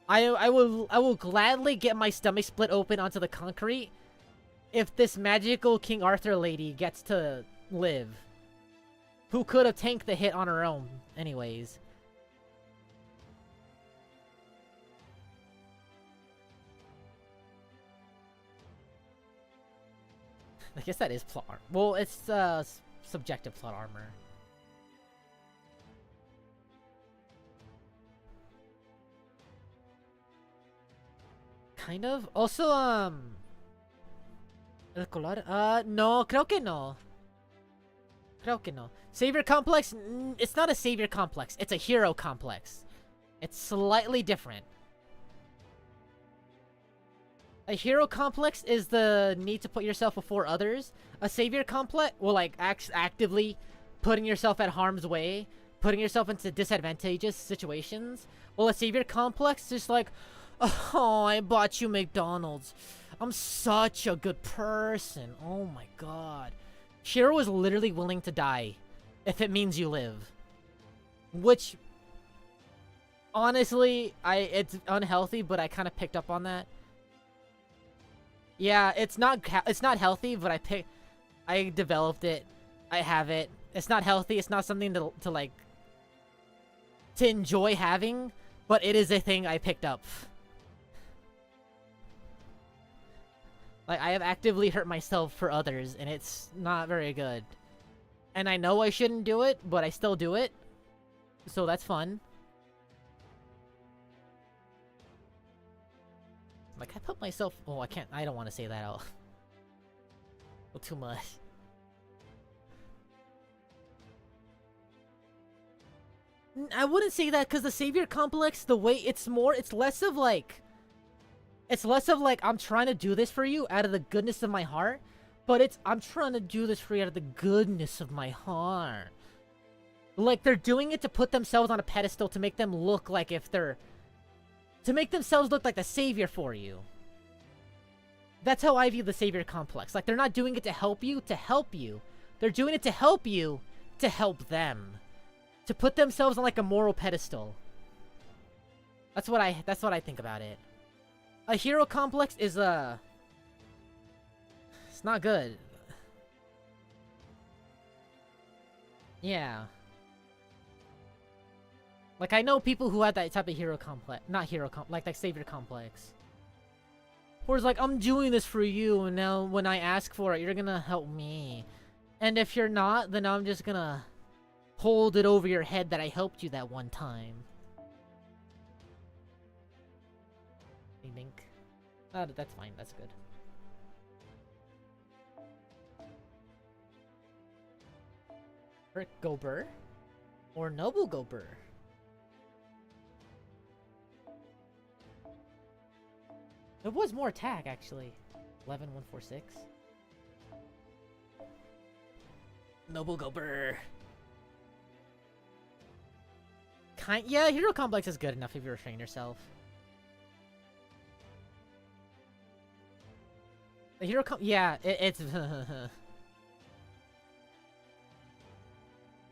I will gladly get my stomach split open onto the concrete if this magical King Arthur lady gets to live. Who could have tanked the hit on her own, anyways. I guess that is plot armor. Well, it's subjective plot armor. Kind of. Also, el color. No, creo que no. Creo que no. Savior complex? It's not a savior complex. It's a hero complex. It's slightly different. A hero complex is the need to put yourself before others. A savior complex, well, like, actively putting yourself at harm's way, putting yourself into disadvantageous situations. Well, a savior complex is just like, oh, I bought you McDonald's. I'm such a good person. Oh my god. Shiro is literally willing to die if it means you live. Which, honestly, it's unhealthy, but I kind of picked up on that. Yeah, it's not healthy, but I developed it. I have it. It's not healthy. It's not something to enjoy having, but it is a thing I picked up. Like, I have actively hurt myself for others, and it's not very good. And I know I shouldn't do it, but I still do it. So that's fun. Like, I put myself... Oh, I can't... I don't want to say that out. Well, too much. I wouldn't say that, because the savior complex, the way it's less of like... It's less of like, I'm trying to do this for you out of the goodness of my heart, but I'm trying to do this for you out of the goodness of my heart. Like, they're doing it to put themselves on a pedestal to make them look like to make themselves look like the savior for you. That's how I view the savior complex. Like, they're not doing it to help you, They're doing it to help you, to help them. To put themselves on like a moral pedestal. That's what I think about it. A hero complex is it's not good. Yeah. Like, I know people who have that type of hero complex. Not hero complex, like that savior complex. Where it's like, I'm doing this for you, and now when I ask for it, you're gonna help me. And if you're not, then I'm just gonna hold it over your head that I helped you that one time. Link. That's fine, that's good. Rick Gober? Or Noble Gober? It was more attack, actually. 11146. Noble Gober. Yeah, hero complex is good enough if you restrain yourself. The hero yeah, it's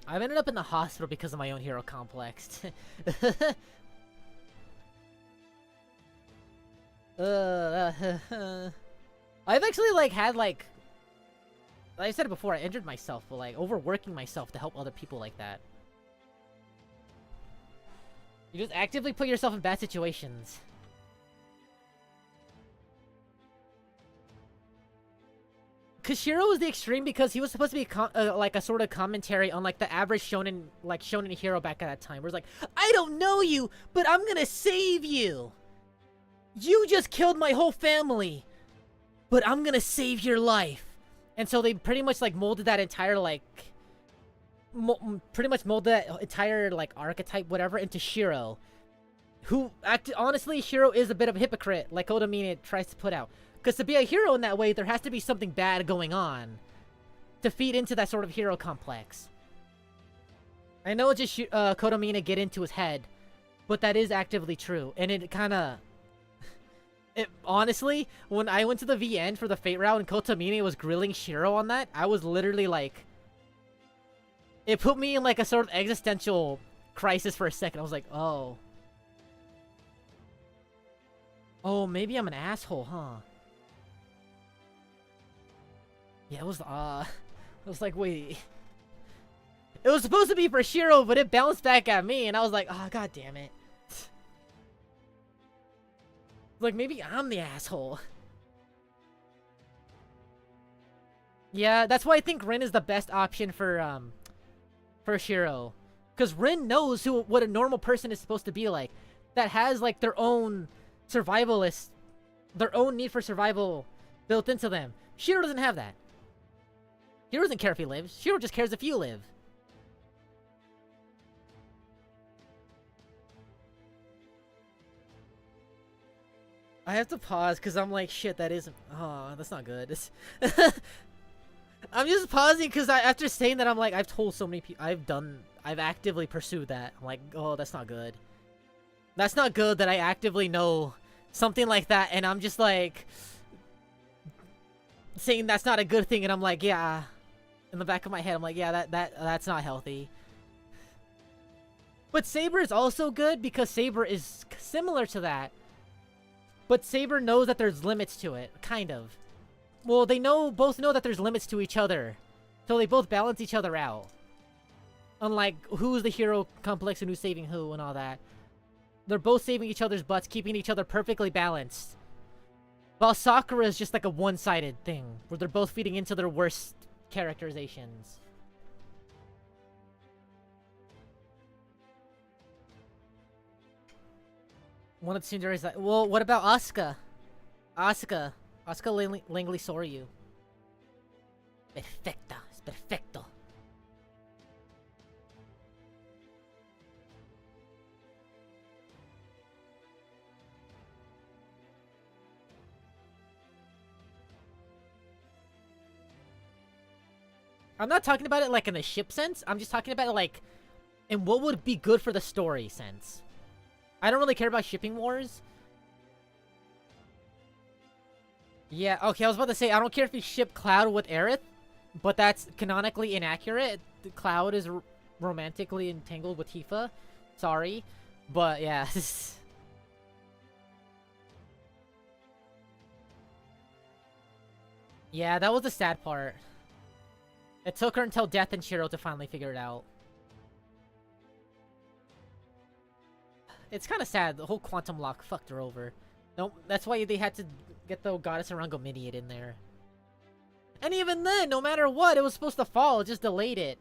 I've ended up in the hospital because of my own hero complex. I've actually had like I said it before, I injured myself, but like overworking myself to help other people like that. You just actively put yourself in bad situations. Cause Shiro was the extreme because he was supposed to be like a sort of commentary on like the average shonen hero back at that time. Where it's like, I don't know you, but I'm gonna save you. You just killed my whole family, but I'm gonna save your life. And so they pretty much like molded that entire archetype, whatever, into Shiro. Who, honestly, Shiro is a bit of a hypocrite, like Otomine tries to put out. Because to be a hero in that way, there has to be something bad going on to feed into that sort of hero complex. I know it's just Kotomina get into his head, but that is actively true. And it kind of... honestly, when I went to the VN for the Fate route and Kotomine was grilling Shiro on that, I was literally like... It put me in like a sort of existential crisis for a second. I was like, oh. Oh, maybe I'm an asshole, huh? Yeah, it was, I was like, wait. It was supposed to be for Shiro, but it bounced back at me, and I was like, oh, god damn it. Like, maybe I'm the asshole. Yeah, that's why I think Rin is the best option for Shiro. Because Rin knows what a normal person is supposed to be like. That has, like, their own survivalist, their own need for survival built into them. Shiro doesn't have that. Shiro doesn't care if he lives. Shiro just cares if you live. I have to pause because I'm like, shit, that isn't... Oh, that's not good. I'm just pausing because after saying that, I'm like, I've told so many people... I've actively pursued that. I'm like, oh, that's not good. That's not good that I actively know something like that, and I'm just like... saying that's not a good thing, and I'm like, yeah... In the back of my head, I'm like, yeah, that's not healthy. But Saber is also good because Saber is similar to that. But Saber knows that there's limits to it, kind of. Well, they both know that there's limits to each other. So they both balance each other out. Unlike who's the hero complex and who's saving who and all that. They're both saving each other's butts, keeping each other perfectly balanced. While Sakura is just like a one-sided thing, where they're both feeding into their worst characterizations. One of the Tsundere is like, well, what about Asuka? Asuka Langley Soryu. Perfecta, es perfecto. I'm not talking about it like in the ship sense. I'm just talking about it like in what would be good for the story sense. I don't really care about shipping wars. Yeah, okay, I was about to say, I don't care if you ship Cloud with Aerith, but that's canonically inaccurate. Cloud is romantically entangled with Tifa. Sorry. But, yeah. Yeah, that was the sad part. It took her until Death and Shiro to finally figure it out. It's kind of sad. The whole Quantum Lock fucked her over. No, that's why they had to get the Goddess Arangominiad in there. And even then, no matter what, it was supposed to fall. It just delayed it.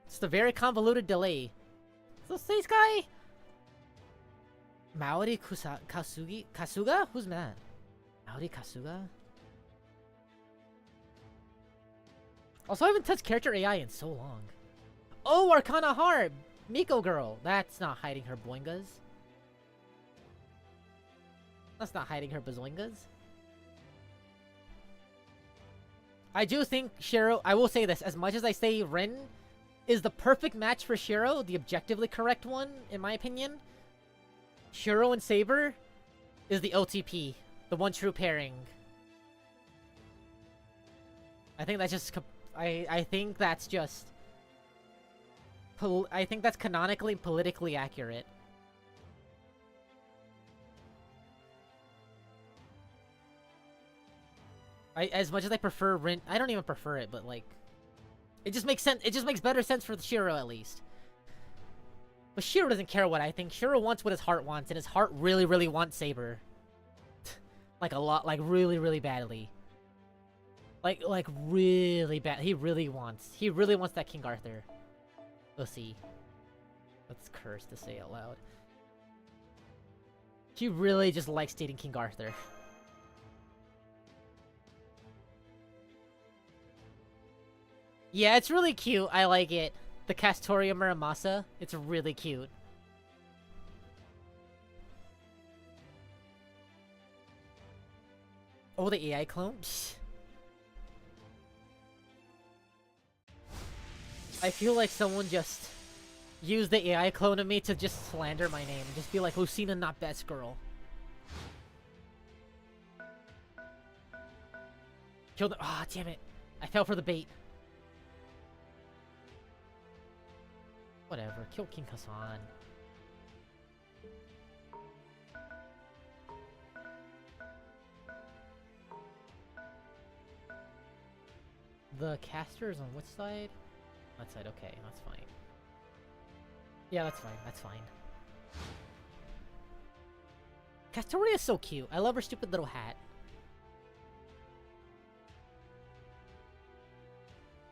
It's a very convoluted delay. So, say Sky? Maori Kasuga? Who's that? Maori Kasuga? Also, I haven't touched character AI in so long. Oh, Arcana Harp! Miko girl. That's not hiding her boingas. That's not hiding her bazoingas. I do think Shiro... I will say this. As much as I say Rin is the perfect match for Shiro, the objectively correct one, in my opinion, Shiro and Saber is the OTP. The one true pairing. I think that's just... I think that's just... I think that's canonically and politically accurate. As much as I prefer Rin... I don't even prefer it, but like... It just makes sense. It just makes better sense for the Shiro, at least. But Shiro doesn't care what I think. Shiro wants what his heart wants, and his heart really, really wants Saber. Like a lot. Like really, really badly. Like really bad. He really wants that King Arthur. We'll see. That's cursed to say out loud. He really just likes dating King Arthur. Yeah, it's really cute. I like it. The Castoria Muramasa. It's really cute. Oh, the AI clone? Psh. I feel like someone just used the AI clone of me to just slander my name. Just be like, Lucina not best girl. Kill the- Ah, damn it. I fell for the bait. Whatever, kill King Hassan. The caster is on which side? That side, okay, that's fine. Yeah, that's fine, that's fine. Castoria is so cute. I love her stupid little hat.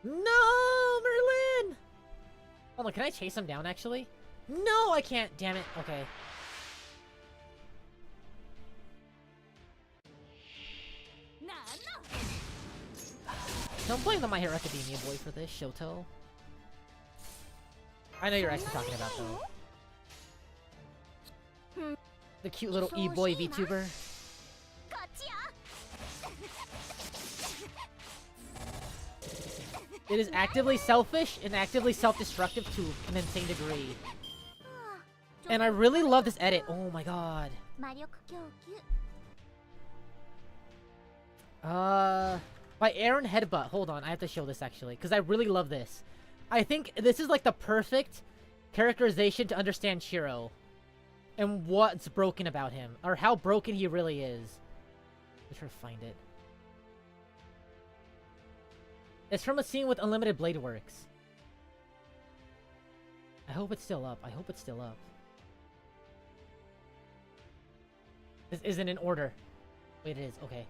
No, Merlin! Hold on, can I chase him down, actually? No, I can't, damn it. Okay. Don't blame the My Hero Academia boy for this, Shoto. I know you're actually talking about, though. The cute little e-boy VTuber. It is actively selfish and actively self-destructive to an insane degree. And I really love this edit. Oh my god. By Aaron Headbutt. Hold on, I have to show this actually, because I really love this. I think this is like the perfect characterization to understand Shiro. And what's broken about him. Or how broken he really is. Let's try to find it. It's from a scene with Unlimited Blade Works. I hope it's still up. I hope it's still up. This isn't in order. Wait, it is. Okay.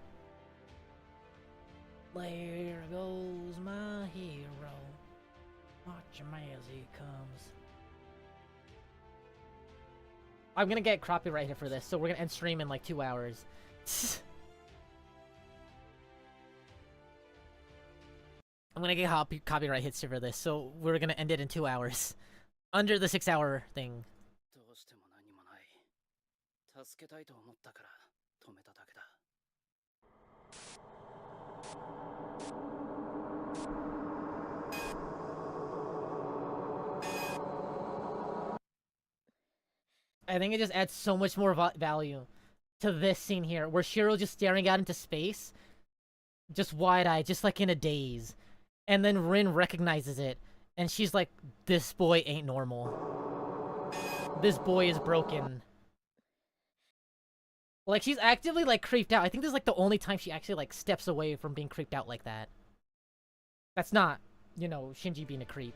There goes my hero. Watch him as he comes. I'm gonna get copyright hit for this, so we're gonna end stream in like 2 hours. I'm gonna get copyright hits for this, so we're gonna end it in 2 hours. Under the 6-hour thing. I think it just adds so much more value to this scene here, where Shiro's just staring out into space, just wide-eyed, just like in a daze. And then Rin recognizes it, and she's like, this boy ain't normal. This boy is broken. Like, she's actively, like, creeped out. I think this is, like, the only time she actually, like, steps away from being creeped out like that. That's not, you know, Shinji being a creep.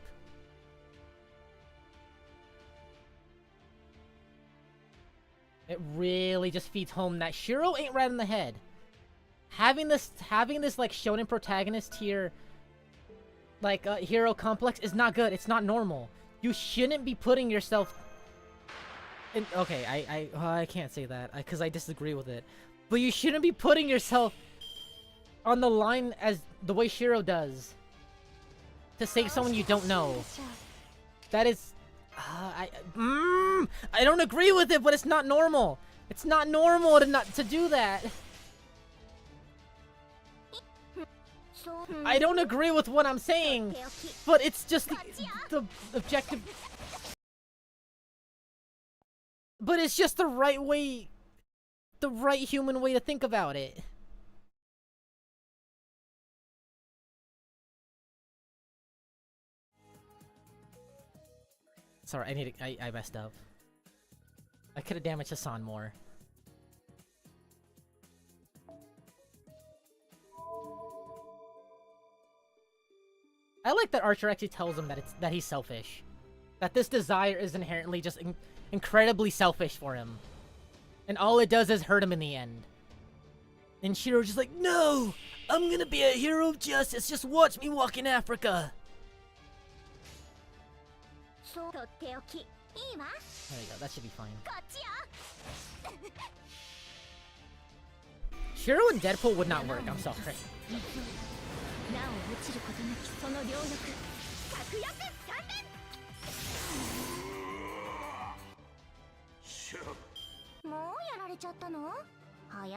It really just feeds home that Shiro ain't right in the head. Having this, like, shonen protagonist here, like, hero complex is not good. It's not normal. You shouldn't be putting yourself in... Okay, I can't say that, because I disagree with it. But you shouldn't be putting yourself on the line as the way Shiro does. To save someone you don't know. That is... I don't agree with it, but it's not normal. It's not normal to do that. I don't agree with what I'm saying, but it's just the objective. But it's just the right way, the right human way to think about it. Sorry, I messed up. I could have damaged Hassan more. I like that Archer actually tells him that he's selfish. That this desire is inherently just incredibly selfish for him. And all it does is hurt him in the end. And Shiro's just like, no! I'm gonna be a hero of justice, just watch me walk in Africa! There you go, that should be fine. Shiro and Deadpool would not work, I'm sorry.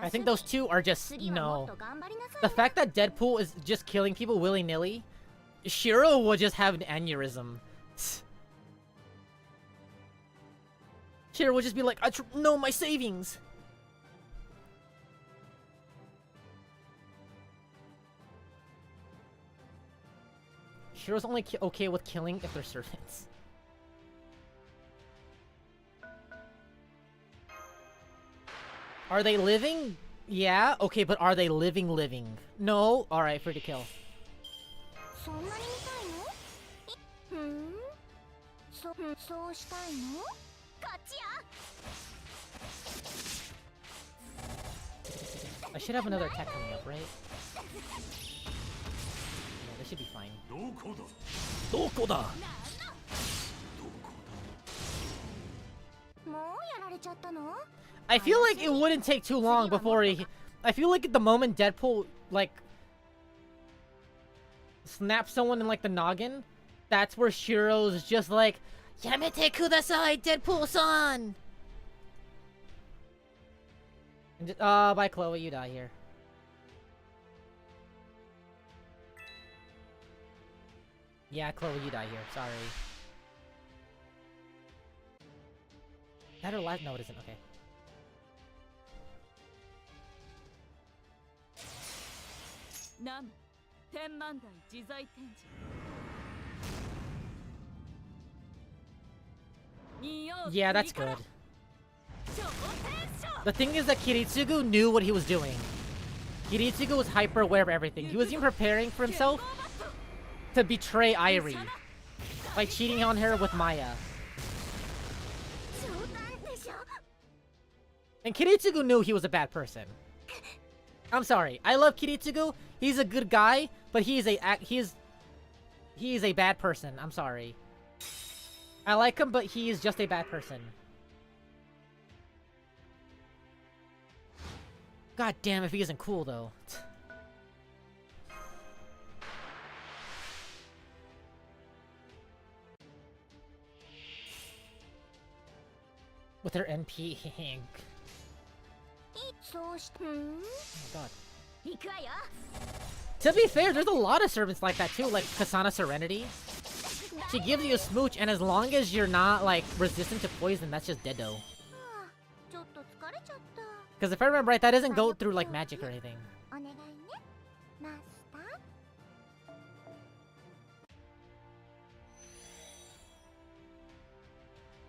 I think those two are just, no. The fact that Deadpool is just killing people willy-nilly, Shiro will just have an aneurysm. Shiro will just be like, no, my savings! Shiro's only okay with killing if they're servants. Are they living? Yeah. Okay, but are they living? No. All right, free to kill. I should have another attack coming up, right? Yeah, this should be fine. Dokoda. I feel like it wouldn't take too long before he... I feel like at the moment Deadpool, like... snaps someone in, like, the noggin, that's where Shiro's just like, Yamete kudasai, Deadpool-san! Bye, Chloe, you die here. Yeah, Chloe, you die here, sorry. That or last? No, it isn't, okay. Yeah, that's good. The thing is that Kiritsugu knew what he was doing. Kiritsugu was hyper aware of everything. He was even preparing for himself to betray Airi by cheating on her with Maya. And Kiritsugu knew he was a bad person. I'm sorry. I love Kiritsugu. He's a good guy, but he is a bad person. I'm sorry. I like him, but he is just a bad person. God damn if he isn't cool, though. With her NP. Oh god. To be fair, there's a lot of servants like that too, like Kasana Serenity. She gives you a smooch, and as long as you're not, like, resistant to poison, that's just deado. Because if I remember right, that doesn't go through, like, magic or anything.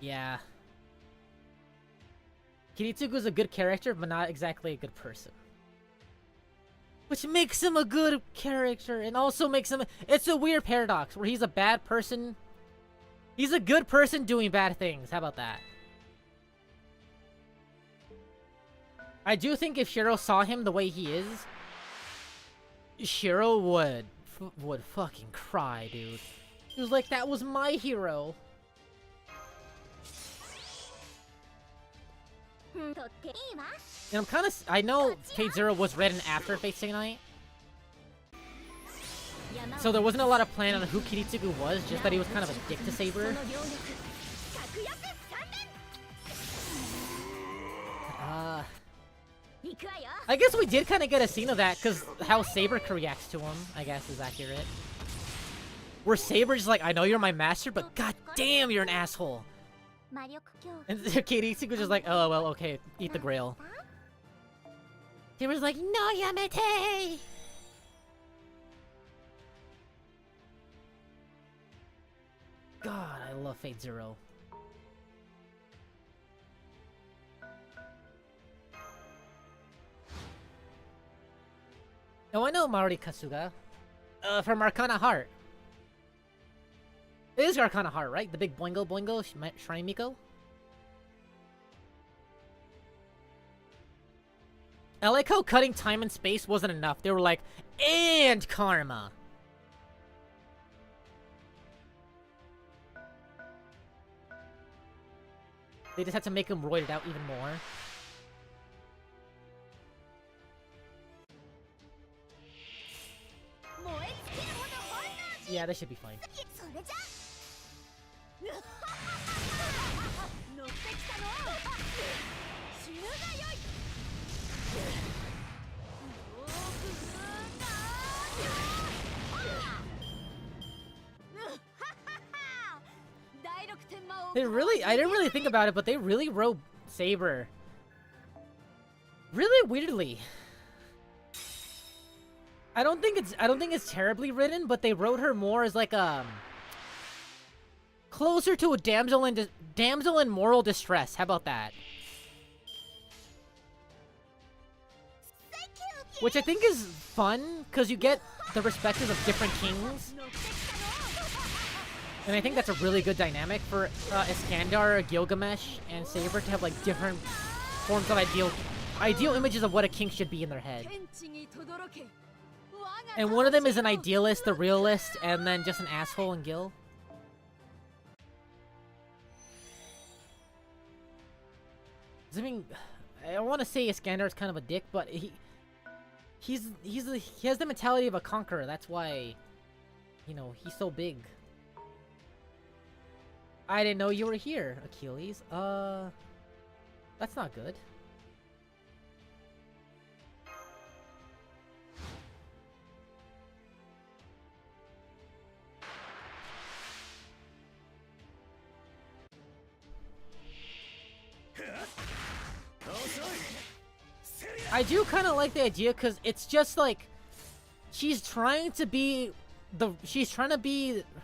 Yeah. Kiritsugu's a good character, but not exactly a good person. Which makes him a good character, and also makes him... It's a weird paradox, where he's a bad person... He's a good person doing bad things, how about that? I do think if Shiro saw him the way he is... Shiro would fucking cry, dude. He was like, that was my hero. And I'm kind of... I know Fate Zero was written after Fate Stay Night. So there wasn't a lot of plan on who Kiritsugu was, just that he was kind of a dick to Saber. I guess we did kind of get a scene of that, because how Saber reacts to him, I guess, is accurate. Where Saber's like, I know you're my master, but god damn, you're an asshole. And Kiritsugu's just like, oh, well, okay, eat the grail. Saber's like, no, Yamete! God, I love Fate Zero. Oh, I know Maori Kasuga. From Arcana Heart. It is Arcana Heart, right? The big boingo boingo Shrine Miko? I like how cutting time and space wasn't enough. They were like, and karma. They just had to make him roided out even more. Yeah, that should be fine. They really, I didn't really think about it, but they really wrote Saber really weirdly. I don't think it's terribly written, but they wrote her more as like closer to a damsel in moral distress. How about that? which I think is fun because you get the perspectives of different kings. And I think that's a really good dynamic for Iskandar, Gilgamesh, and Saber to have like different forms of ideal images of what a king should be in their head. And one of them is an idealist, the realist, and then just an asshole in Gil. I mean, I don't want to say Iskandar's kind of a dick, but he has the mentality of a conqueror. That's why, you know, he's so big. I didn't know you were here, Achilles. That's not good. I do kind of like the idea because it's just like she's trying to be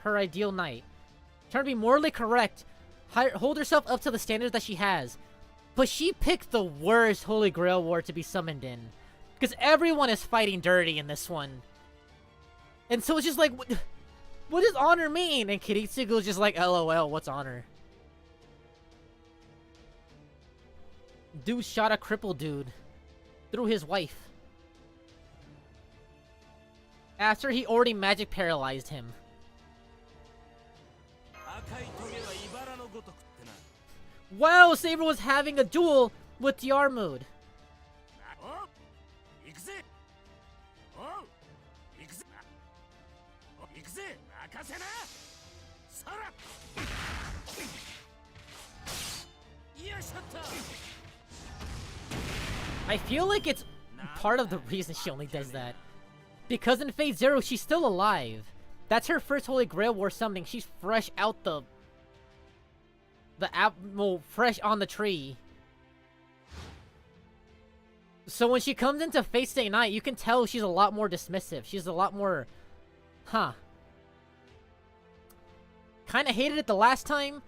her ideal knight. Trying to be morally correct, hold herself up to the standards that she has. But she picked the worst Holy Grail War to be summoned in. Because everyone is fighting dirty in this one. And so it's just like, what does honor mean? And Kiritsugu is just like, LOL, what's honor? Dude shot a crippled dude through his wife. After he already magic paralyzed him. Wow, Saber was having a duel with the Armood. I feel like it's part of the reason she only does that. Because in Fate Zero, she's still alive. That's her first Holy Grail War summoning. She's fresh out fresh on the tree. So when she comes into Fate Stay Night, you can tell she's a lot more dismissive. She's a lot more, Kinda hated it the last time,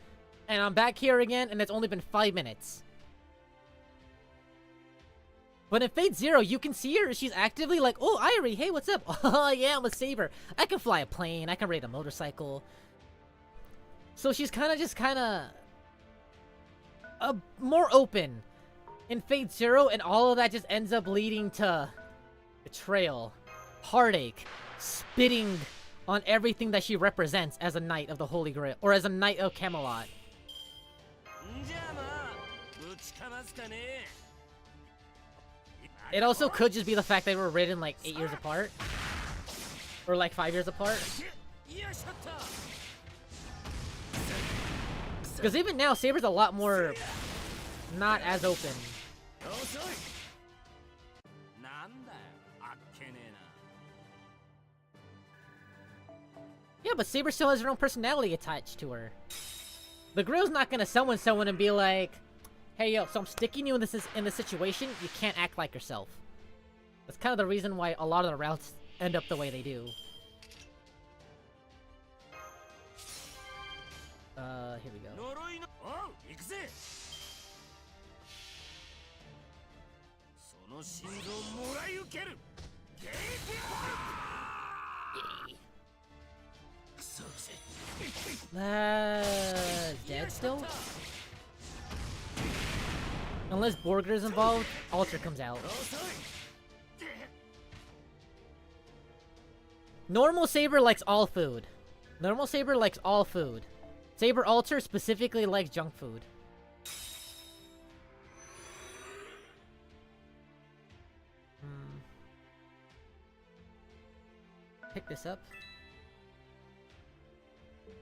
and I'm back here again, and it's only been 5 minutes. But in Fate Zero, you can see her. She's actively like, oh, Irie, hey, what's up? Oh, yeah, I'm a Saber. I can fly a plane. I can ride a motorcycle. So she's more open in Fate Zero, and all of that just ends up leading to betrayal, heartache, spitting on everything that she represents as a knight of the Holy Grail, or as a knight of Camelot. It also could just be the fact they were written like 8 years apart, or like 5 years apart. Because even now, Saber's a lot more not as open. Yeah, but Saber still has her own personality attached to her. The Grail's not gonna summon someone and be like, hey yo, so I'm sticking you in this situation, you can't act like yourself. That's kind of the reason why a lot of the routes end up the way they do. Here we go. Dead still? Unless Borger's involved, Alter comes out. Normal Saber likes all food. Normal Saber likes all food. Saber Alter specifically likes junk food. Pick this up.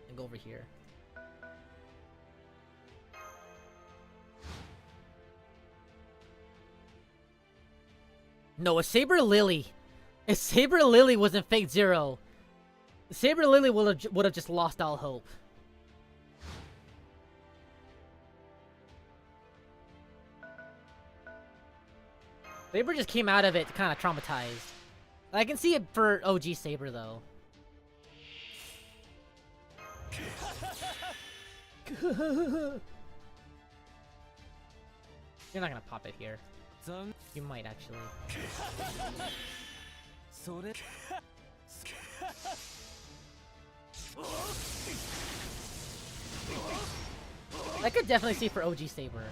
And go over here. No, a Saber Lily. If Saber Lily was in Fate Zero, Saber Lily would have just lost all hope. Saber just came out of it kind of traumatized. I can see it for OG Saber though. You're not gonna pop it here. You might actually. I could definitely see for OG Saber.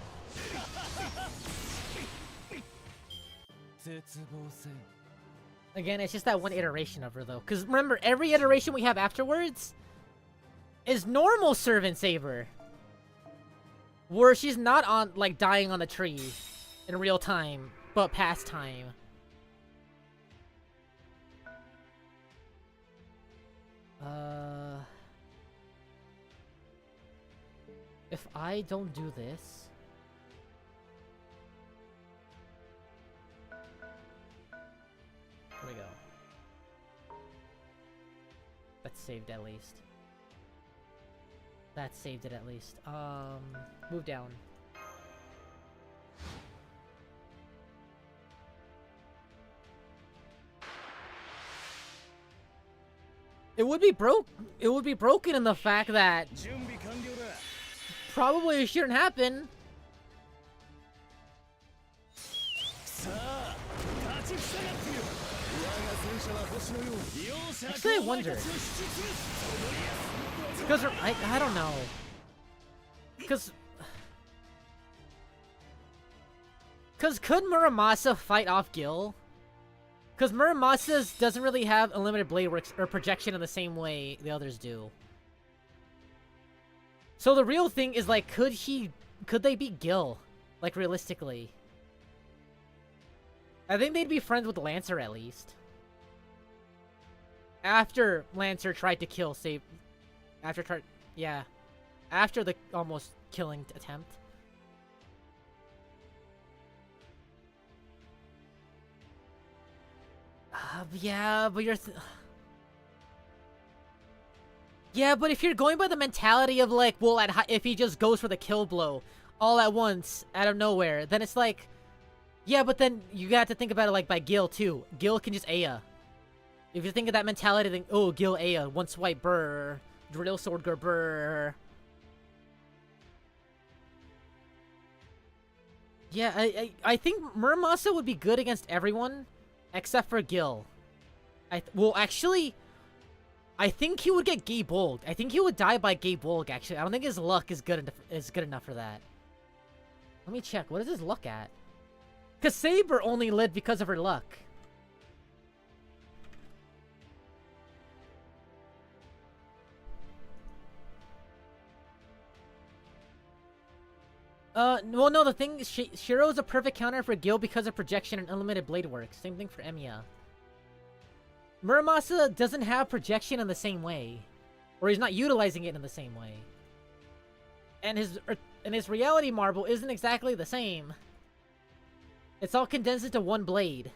Again, it's just that one iteration of her though. Because remember, every iteration we have afterwards is normal Servant Saber. Where she's not on, like, dying on the tree in real time, but past time. If I don't do this... Here we go. That's saved at least. That saved it at least. Move down. It would be broken in the fact that probably it shouldn't happen. Actually, I wonder. Because I don't know. Because could Muramasa fight off Gil? Because Muramasa's doesn't really have unlimited blade works or projection in the same way the others do. So the real thing is, like, could they beat Gil? Like, realistically. I think they'd be friends with Lancer at least. After Lancer tried to kill after the almost killing attempt. Yeah, but yeah, but if you're going by the mentality of, like, well, if he just goes for the kill blow all at once, out of nowhere, then it's like, yeah, but then you got to think about it, like, by Gil, too. Gil can just Aya. If you think of that mentality, then, oh, Gil Aya, one swipe, brr, drill sword, brr. Yeah, I think Muramasa would be good against everyone, except for Gil. Well, actually, I think he would get Gay Bolg. I think he would die by Gay Bolg, actually. I don't think his luck is good enough for that. Let me check. What is his luck at? Because Saber only lived because of her luck. Well, no, the thing is, Shiro's a perfect counter for Gil because of projection and unlimited blade work. Same thing for Emiya. Muramasa doesn't have projection in the same way. Or he's not utilizing it in the same way. And his reality marble isn't exactly the same. It's all condensed into one blade.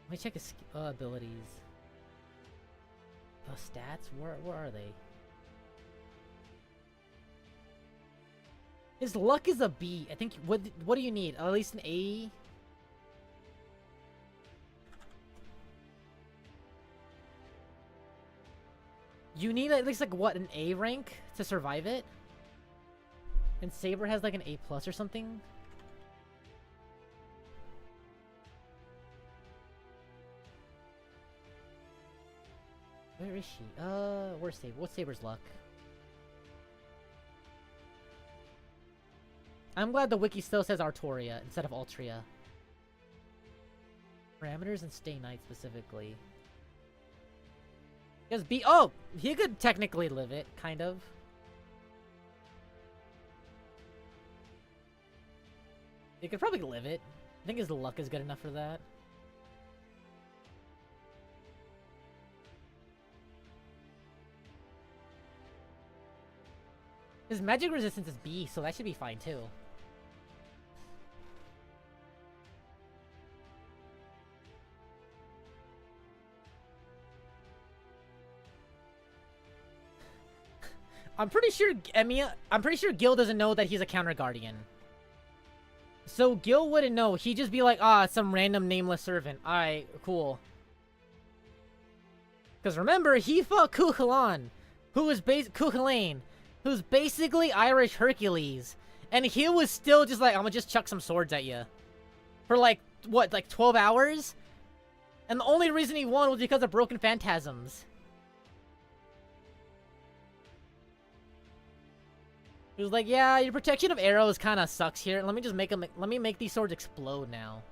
Let me check his abilities. Stats? Where are they? His luck is a B. I think, what do you need? At least an A? You need at least, like, what, an A rank to survive it? And Saber has, like, an A+ or something? Where is she? Where's Saber? What's Saber's luck? I'm glad the wiki still says Artoria instead of Altria. Parameters and Stay Night specifically. Because oh! He could technically live it, kind of. He could probably live it. I think his luck is good enough for that. His magic resistance is B, so that should be fine too. I'm pretty sure Gil doesn't know that he's a counter guardian. So Gil wouldn't know. He'd just be like, ah, some random nameless servant. Alright, cool. Because remember, he fought Cuchulainn, who's basically Irish Hercules. And he was still just like, I'm gonna just chuck some swords at you. For like, what, like 12 hours? And the only reason he won was because of broken phantasms. He was like, yeah, your protection of arrows kind of sucks here. Let me just make them, let me make these swords explode now.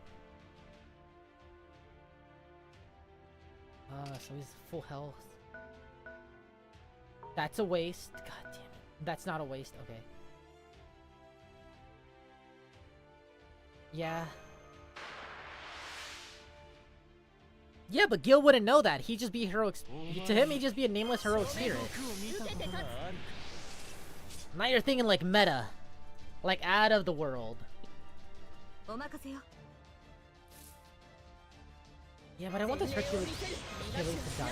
So he's full health. That's a waste. God damn it. That's not a waste. Okay. Yeah. Yeah, but Gil wouldn't know that. He'd just be heroic. To him, he'd just be a nameless heroic spirit. Now you're thinking like meta. Like out of the world. Yeah, but I want this Hercules to die now.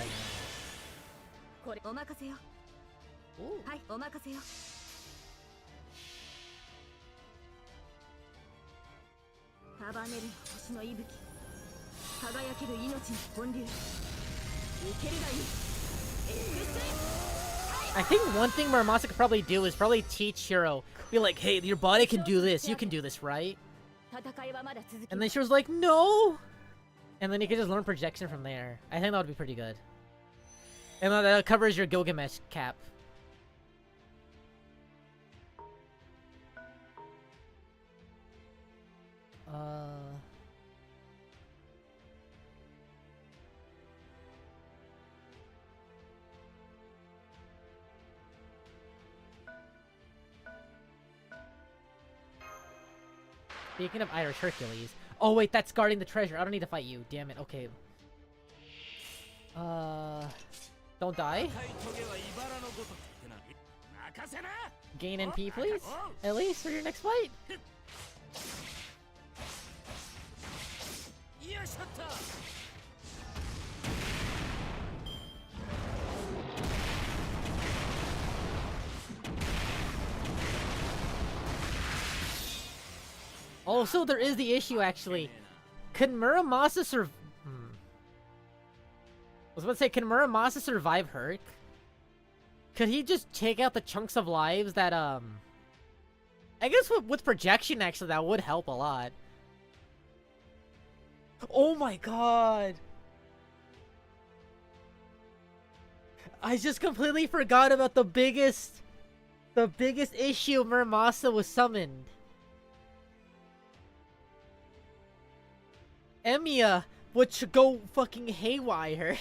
Ooh. I think one thing Muramasa could probably do is probably teach Shiro. Be like, hey, your body can do this. You can do this, right? And then Shiro's like, no! And then you can just learn projection from there. I think that would be pretty good. And that covers your Gilgamesh cap. Speaking of Irish Hercules. Oh wait, that's guarding the treasure. I don't need to fight you. Damn it. Okay. Don't die. Gain NP, please. At least for your next fight. Also, there is the issue, actually. Can Muramasa survive? I was about to say, can Muramasa survive Herc? Could he just take out the chunks of lives that, I guess with projection, actually, that would help a lot. Oh my god! I just completely forgot about the biggest issue Muramasa was summoned. Emiya would go fucking haywire.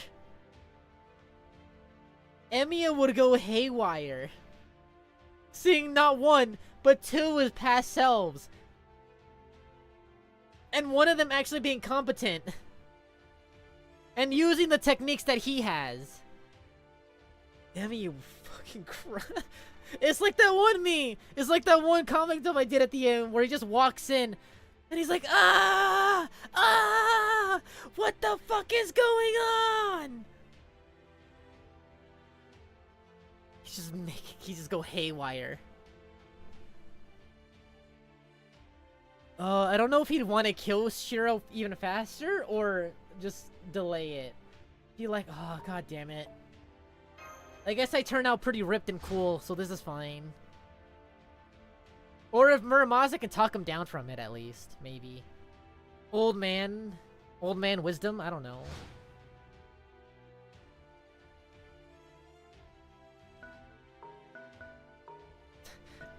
Emiya would go haywire. Seeing not one, but two of his past selves. And one of them actually being competent. And using the techniques that he has. Emiya would fucking cry. It's like that one meme. It's like that one comic I did at the end where he just walks in. And he's like, ah! Ah! What the fuck is going on? He just go haywire. I don't know if he'd want to kill Shiro even faster or just delay it. Be like, oh, god damn it. I guess I turned out pretty ripped and cool, so this is fine. Or if Muramasa can talk him down from it, at least. Maybe. Old man wisdom? I don't know.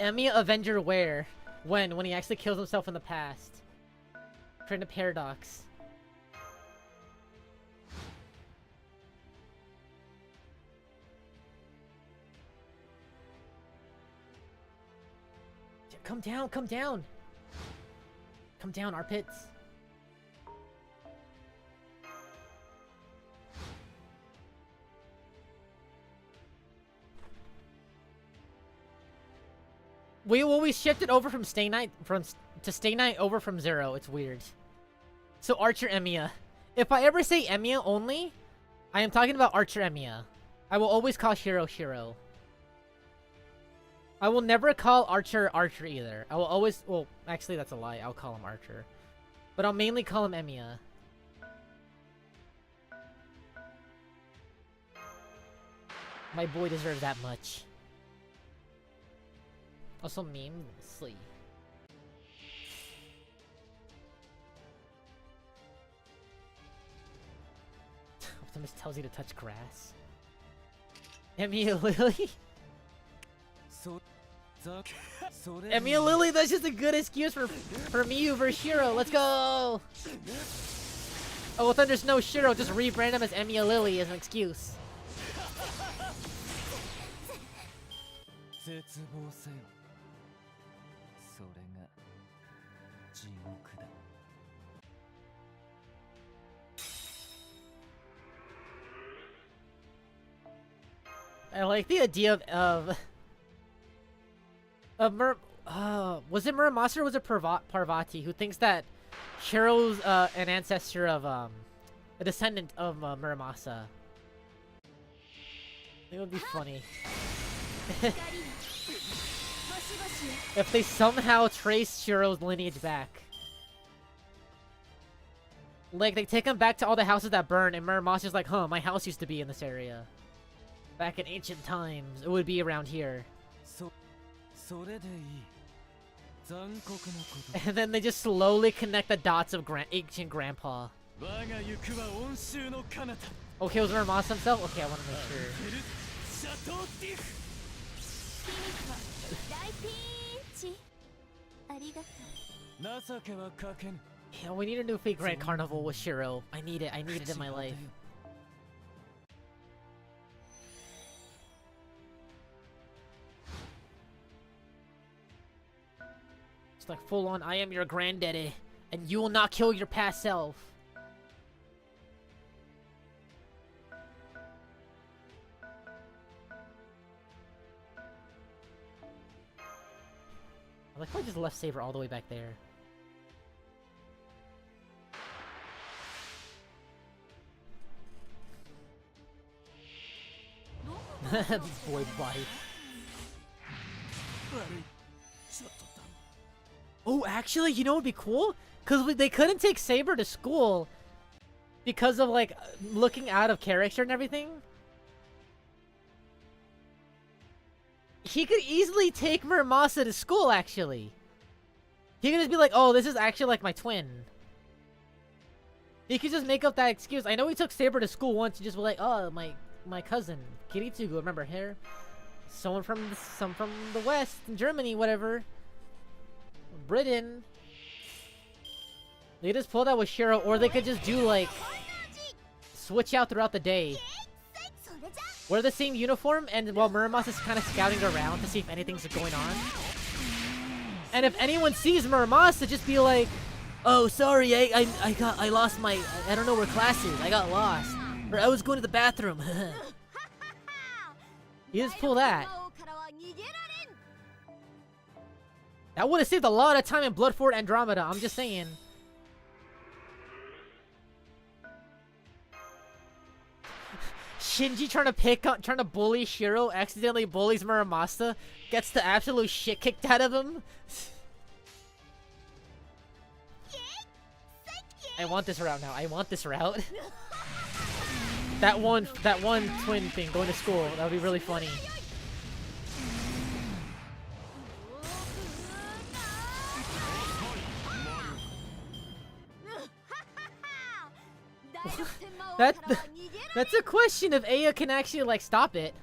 Emiya Avenger where? When he actually kills himself in the past. Creating a paradox. Come down, come down! Come down, armpits. We always shifted over from Stay Night to Stay Night over from Zero. It's weird. So Archer Emiya. If I ever say Emiya only, I am talking about Archer Emiya. I will always call Shiro Shiro. I will never call Archer Archer either. I will always... Well, actually that's a lie. I'll call him Archer. But I'll mainly call him Emiya. My boy deserves that much. Also memesley. Optimus tells you to touch grass. Emmy Lily? Emmy Lily, that's just a good excuse for Miyu versus Shiro. Let's go! Oh, well, Thunder's no Shiro, just rebrand him as Emmy Lily as an excuse. I like the idea was it Muramasa or was it Parvati who thinks that Shiro's an ancestor of a descendant of Muramasa? It would be funny if they somehow trace Shiro's lineage back. Like, they take him back to all the houses that burn, and Muramasa's like, huh, my house used to be in this area. Back in ancient times, it would be around here. And then they just slowly connect the dots of ancient grandpa. Okay, was Muramasa himself? Okay, I want to make sure. Yeah, we need a new fake Grand Carnival with Shiro. I need it in my life. It's like full on, I am your granddaddy, and you will not kill your past self. I like how I just left Saber all the way back there. Boy bite. Oh, actually, you know what would be cool? Because they couldn't take Saber to school because of, like, looking out of character and everything. He could easily take Muramasa to school, actually. He could just be like, oh, this is actually, like, my twin. He could just make up that excuse. I know he took Saber to school once and just be like, oh, my cousin, Kiritsugu, remember her? Some from the West, Germany, whatever. Britain. They just pull that with Shiro, or they could just do like switch out throughout the day. Wear the same uniform, and while Muramasa's kind of scouting around to see if anything's going on. And if anyone sees Muramasa, just be like, "Oh, sorry, I lost my I don't know where class is. I got lost, or I was going to the bathroom." You just pull that. That would have saved a lot of time in Blood Fort Andromeda, I'm just saying. Shinji trying to bully Shiro, accidentally bullies Muramasa, gets the absolute shit kicked out of him. I want this route now. I want this route. that one twin thing going to school, that would be really funny. That's a question if Aya can actually, like, stop it.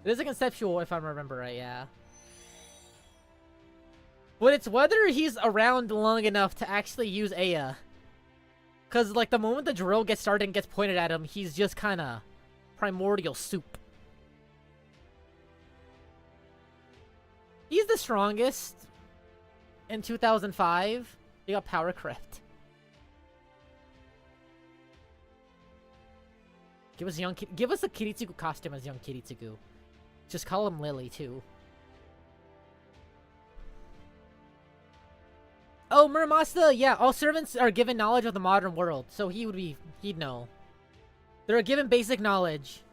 It is a conceptual, if I remember right, yeah. But it's whether he's around long enough to actually use Aya. Because, like, the moment the drill gets started and gets pointed at him, he's just kind of primordial soup. He's the strongest in 2005. He got power crept. Give us a Kiritsugu costume as young Kiritsugu. Just call him Lily too. Oh, Muramasa, yeah, all servants are given knowledge of the modern world, so he'd know. They're given basic knowledge.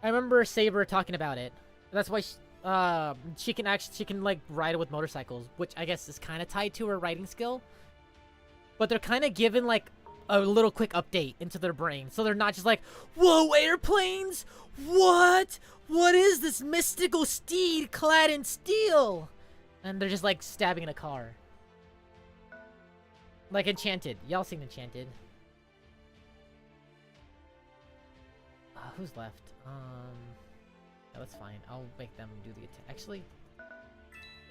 I remember Saber talking about it. That's why she can like ride with motorcycles, which I guess is kind of tied to her riding skill. But they're kind of given like a little quick update into their brain, so they're not just like, whoa, airplanes? What is this mystical steed clad in steel? And they're just like stabbing in a car. Like Enchanted. Y'all seen Enchanted. Who's left? Yeah, that's fine. I'll make them do the attack. Actually,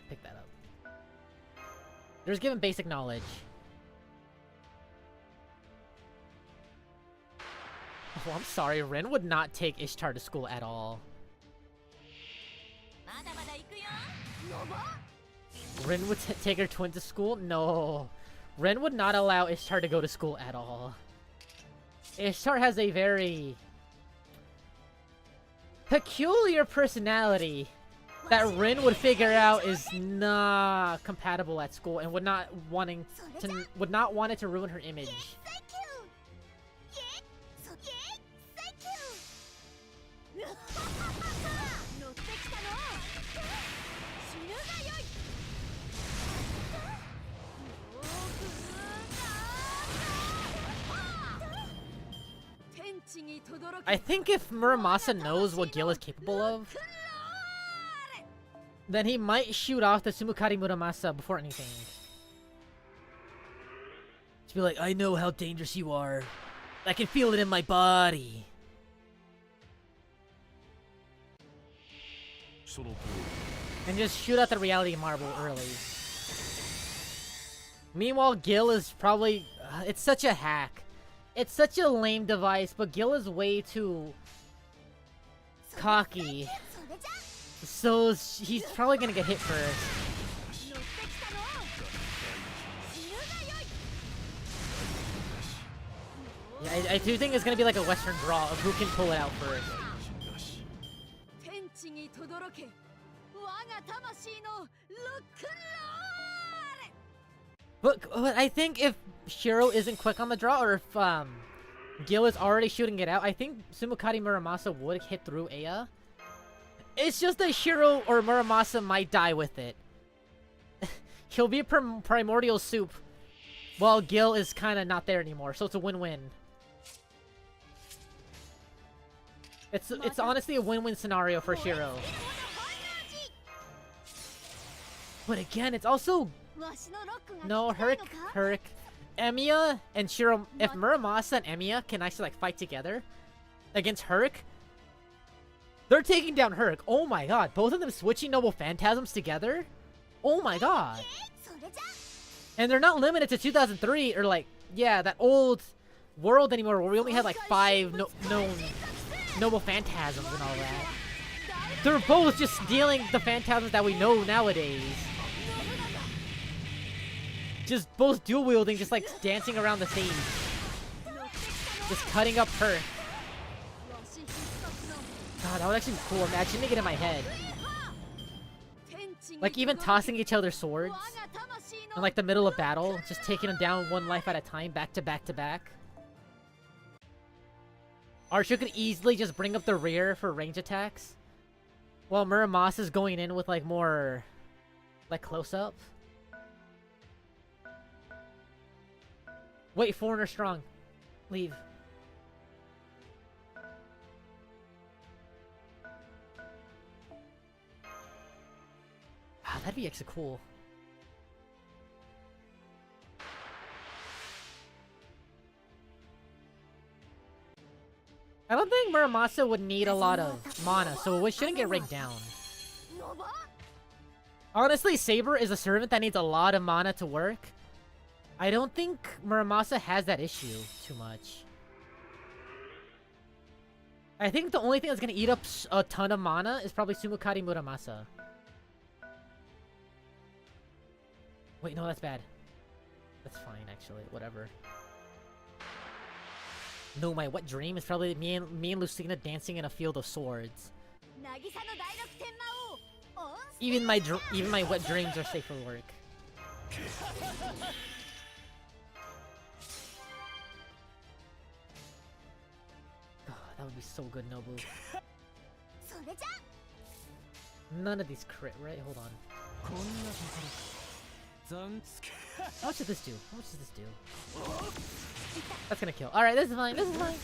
pick that up. They're just given basic knowledge. Oh, I'm sorry. Ren would not take Ishtar to school at all. Ren would take her twin to school? No. Ren would not allow Ishtar to go to school at all. Ishtar has a very peculiar personality that Rin would figure out is not compatible at school and would not want it to ruin her image. I think if Muramasa knows what Gil is capable of, then he might shoot off the Sumukari Muramasa before anything. Just be like, I know how dangerous you are. I can feel it in my body. And just shoot out the reality marble early. Meanwhile, Gil is probably... it's such a hack. It's such a lame device, but Gil is way too cocky. So he's probably gonna get hit first. Yeah, I do think it's gonna be like a Western draw of who can pull it out first. But I think if Shiro isn't quick on the draw, or if Gil is already shooting it out, I think Sumukari Muramasa would hit through Aya. It's just that Shiro or Muramasa might die with it. He'll be primordial soup, while Gil is kind of not there anymore, so it's a win-win. It's honestly a win-win scenario for Shiro. But again, it's also... No, Herc, Emiya and Shiro... If Muramasa and Emiya can actually like fight together against Herc, they're taking down Herc. Oh my god, both of them switching Noble Phantasms together? Oh my god. And they're not limited to 2003 or like, yeah, that old world anymore where we only had like 5 known Noble Phantasms and all that. They're both just stealing the Phantasms that we know nowadays. Just both dual wielding, just like dancing around the stage. Just cutting up her. God, that would actually be cool. Imagining it in my head. Like even tossing each other swords in like the middle of battle, just taking them down one life at a time, back to back to back. Archer could easily just bring up the rear for range attacks, while Muramasa is going in with like more like close up. Wait, foreigner strong. Leave. Wow, that'd be actually cool. I don't think Muramasa would need a lot of mana, so it shouldn't get rigged down. Honestly, Saber is a servant that needs a lot of mana to work. I don't think Muramasa has that issue too much. I think the only thing that's gonna eat up a ton of mana is probably Sumukari Muramasa. Wait, no, that's bad. That's fine, actually. Whatever. No, my wet dream is probably me and Lucina dancing in a field of swords. Even my wet dreams are safe for work. That would be so good, Nobu. None of these crit, right? Hold on. How much does this do? How much does this do? That's gonna kill. Alright, this is fine. This is fine.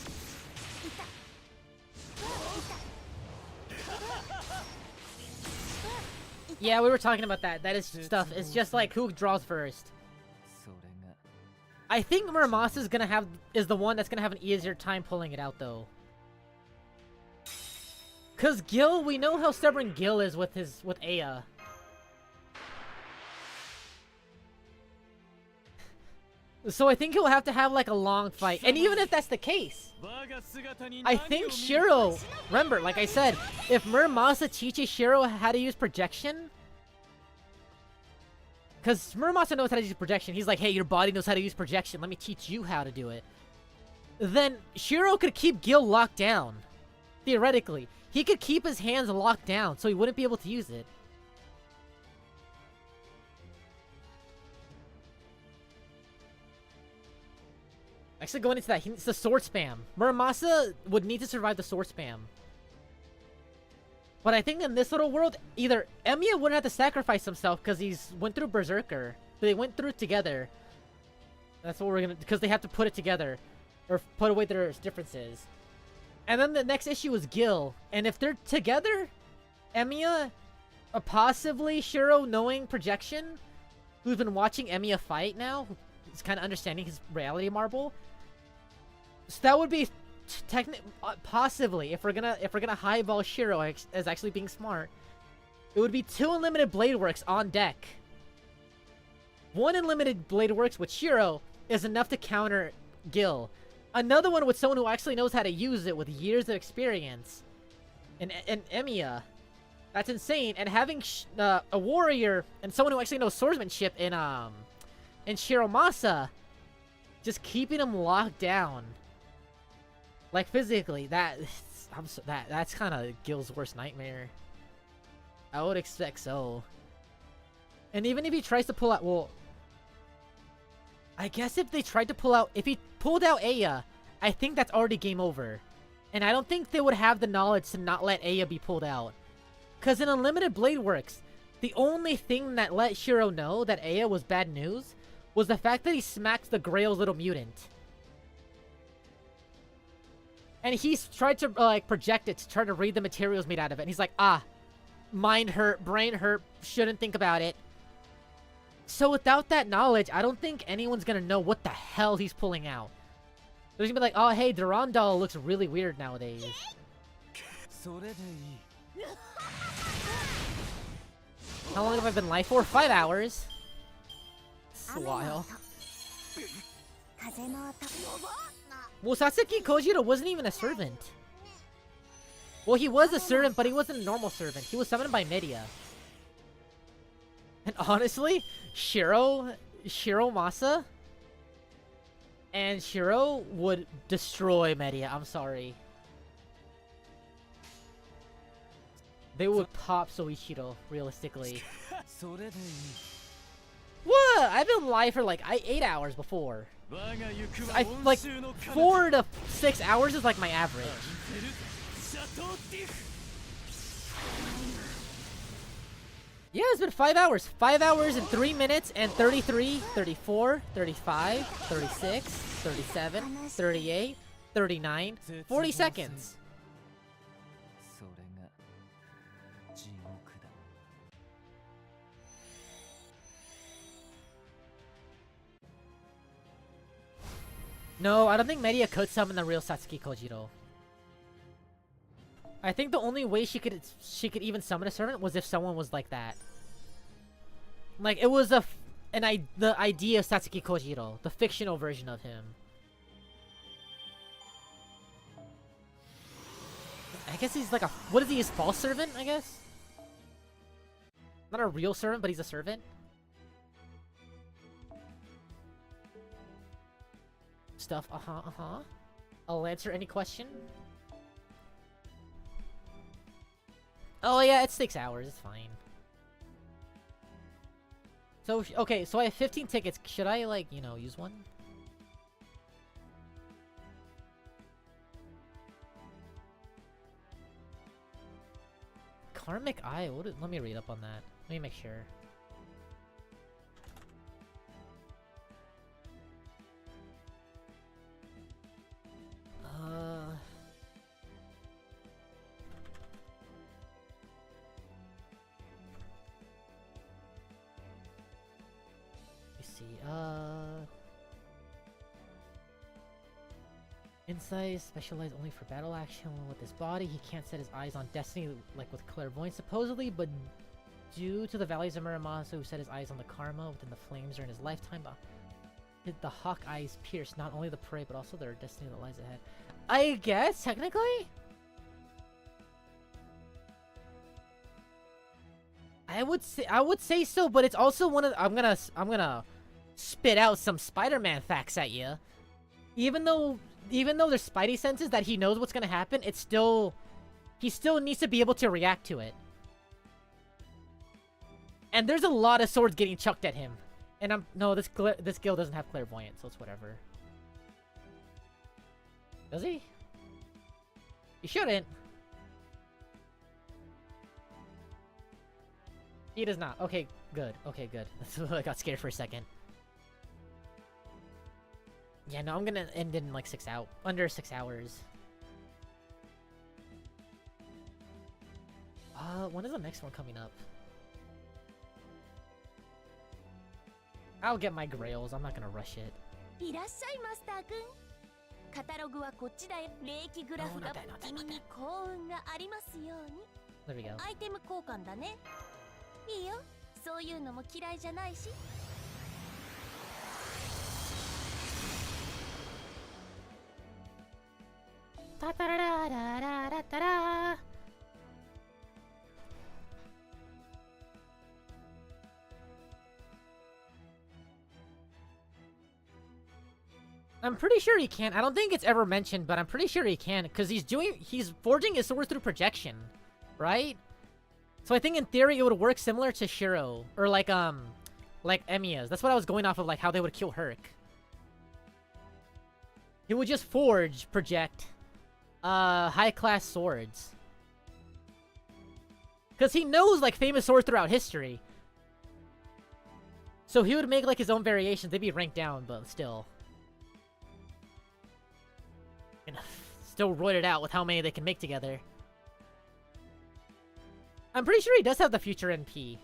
Yeah, we were talking about that. That is stuff. It's just like who draws first. I think Muramasa is the one that's gonna have an easier time pulling it out though. Cause Gil, we know how stubborn Gil is with Aya. So I think he'll have to have like a long fight. And even if that's the case, I think Shiro, remember, like I said, if Muramasa teaches Shiro how to use projection, because Muramasa knows how to use projection, he's like, hey, your body knows how to use projection, let me teach you how to do it. Then Shiro could keep Gil locked down. Theoretically. He could keep his hands locked down, so he wouldn't be able to use it. Actually, going into that, it's the sword spam. Muramasa would need to survive the sword spam. But I think in this little world, either Emiya wouldn't have to sacrifice himself because he's went through Berserker. They went through it together. That's what we're gonna, because they have to put it together. Or put away their differences. And then the next issue is Gil. And if they're together, Emiya, possibly Shiro knowing projection, who's been watching Emiya fight now, is kind of understanding his reality marble. So that would be possibly, if we're gonna highball Shiro as actually being smart, it would be 2 unlimited blade works on deck. 1 unlimited blade works with Shiro is enough to counter Gil. Another one with someone who actually knows how to use it with years of experience. And Emiya. That's insane. And having a warrior and someone who actually knows swordsmanship in Shiromasa, just keeping him locked down. Like physically, that's kind of Gil's worst nightmare. I would expect so. And even if he tries to pull out, well, I guess if they tried to pull out, if he pulled out Aya, I think that's already game over. And I don't think they would have the knowledge to not let Aya be pulled out. Because in Unlimited Blade Works, the only thing that let Shiro know that Aya was bad news was the fact that he smacked the Grail's little mutant. And he's tried to, like, project it to try to read the materials made out of it. And he's like, ah, mind hurt, brain hurt, shouldn't think about it. So without that knowledge, I don't think anyone's gonna know what the hell he's pulling out. They're gonna be like, oh, hey, Durandal looks really weird nowadays. How long have I been live for? 5 hours. It's a while. Well, Satsuki Kojiro wasn't even a servant. Well, he was a servant, but he wasn't a normal servant. He was summoned by Media. And honestly, Shiromasa and Shiro would destroy Media. I'm sorry. They would pop Soichiro, realistically. What? I've been live for like 8 hours before. Like 4 to 6 hours is like my average. Yeah, it's been 5 hours. 5 hours and 3 minutes and 33, 34, 35, 36, 37, 38, 39, 40 seconds. No, I don't think Media could summon the real Satsuki Kojiro. I think the only way she could even summon a servant was if someone was like that. Like, it was the idea of Satsuki Kojiro, the fictional version of him. I guess he's like a, what is he, his false servant, I guess? Not a real servant, but he's a servant. Stuff, I'll answer any question. Oh yeah, it's 6 hours, it's fine. So, okay, so I have 15 tickets. Should I, like, you know, use one? Karmic Eye, let me read up on that. Let me make sure. see. Insight specialized only for battle action with his body. He can't set his eyes on destiny like with clairvoyance supposedly, but due to the values of Muramasa who set his eyes on the karma within the flames during his lifetime, the hawk eyes pierce not only the prey but also their destiny that lies ahead. I guess technically. I would say so, but it's also one of I'm gonna spit out some Spider-Man facts at you. Even though there's Spidey senses that he knows what's gonna happen, he still needs to be able to react to it. And there's a lot of swords getting chucked at him. And this guild doesn't have clairvoyance, so it's whatever. Does he? He shouldn't. He does not. Okay, good. Okay, good. I got scared for a second. Yeah, no, I'm gonna end in like under 6 hours. When is the next one coming up? I'll get my grails. I'm not gonna rush it. There we go. Ta-da-da-da-da-da-da-da. I'm pretty sure he can. I don't think it's ever mentioned, but I'm pretty sure he can, because he's forging his sword through projection, right? So I think in theory it would work similar to Shiro, or like Emiya's. That's what I was going off of, like how they would kill Herc. He would just project high-class swords. Because he knows, like, famous swords throughout history. So he would make, like, his own variations. They'd be ranked down, but still. And still roided out with how many they can make together. I'm pretty sure he does have the future NP.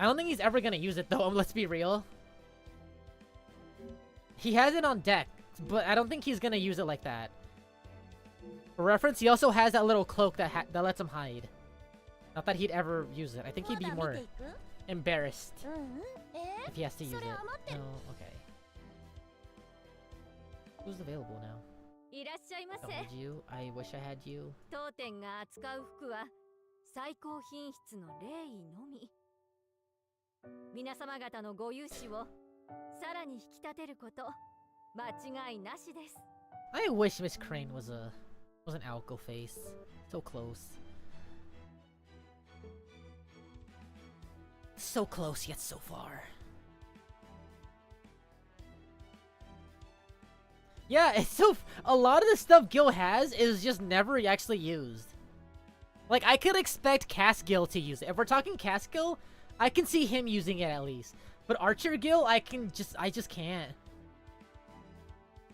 I don't think he's ever gonna use it, though, let's be real. He has it on deck, but I don't think he's gonna use it like that. For reference, he also has that little cloak that lets him hide. Not that he'd ever use it. I think he'd be more embarrassed if he has to use it. No, okay. Who's available now? I don't need you. I wish I had you. I wish Miss Crane was an Alco face. So close. So close yet so far. Yeah, it's so... A lot of the stuff Gil has is just never actually used. Like, I could expect Casgil to use it. If we're talking Casgil, I can see him using it at least. But Archer Gil, I just can't.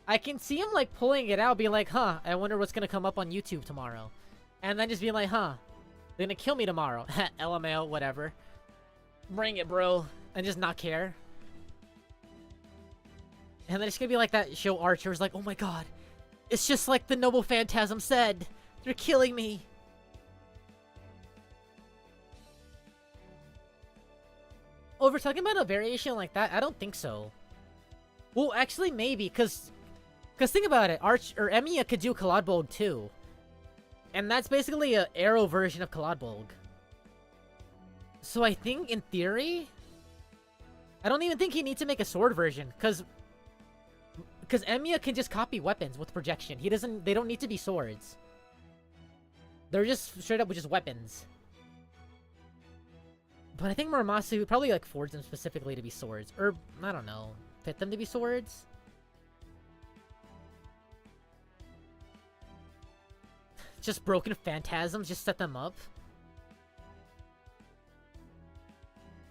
I can see him, like, pulling it out, being like, huh, I wonder what's gonna come up on YouTube tomorrow. And then just being like, huh, they're gonna kill me tomorrow. LMAO, whatever. Bring it, bro. And just not care. And then it's gonna be like that show Archer's like, oh my god. It's just like the Noble Phantasm said. They're killing me. Oh, if we're talking about a variation like that, I don't think so. Well, actually, maybe, because think about it. Emiya could do Kalodbolg too. And that's basically an arrow version of Kalodbolg. So I think, in theory, I don't even think he needs to make a sword version, because Emiya can just copy weapons with projection. They don't need to be swords. They're just straight up with just weapons. But I think Muramasa would probably like forge them specifically to be swords. Or, I don't know, fit them to be swords? Just broken phantasms, just set them up.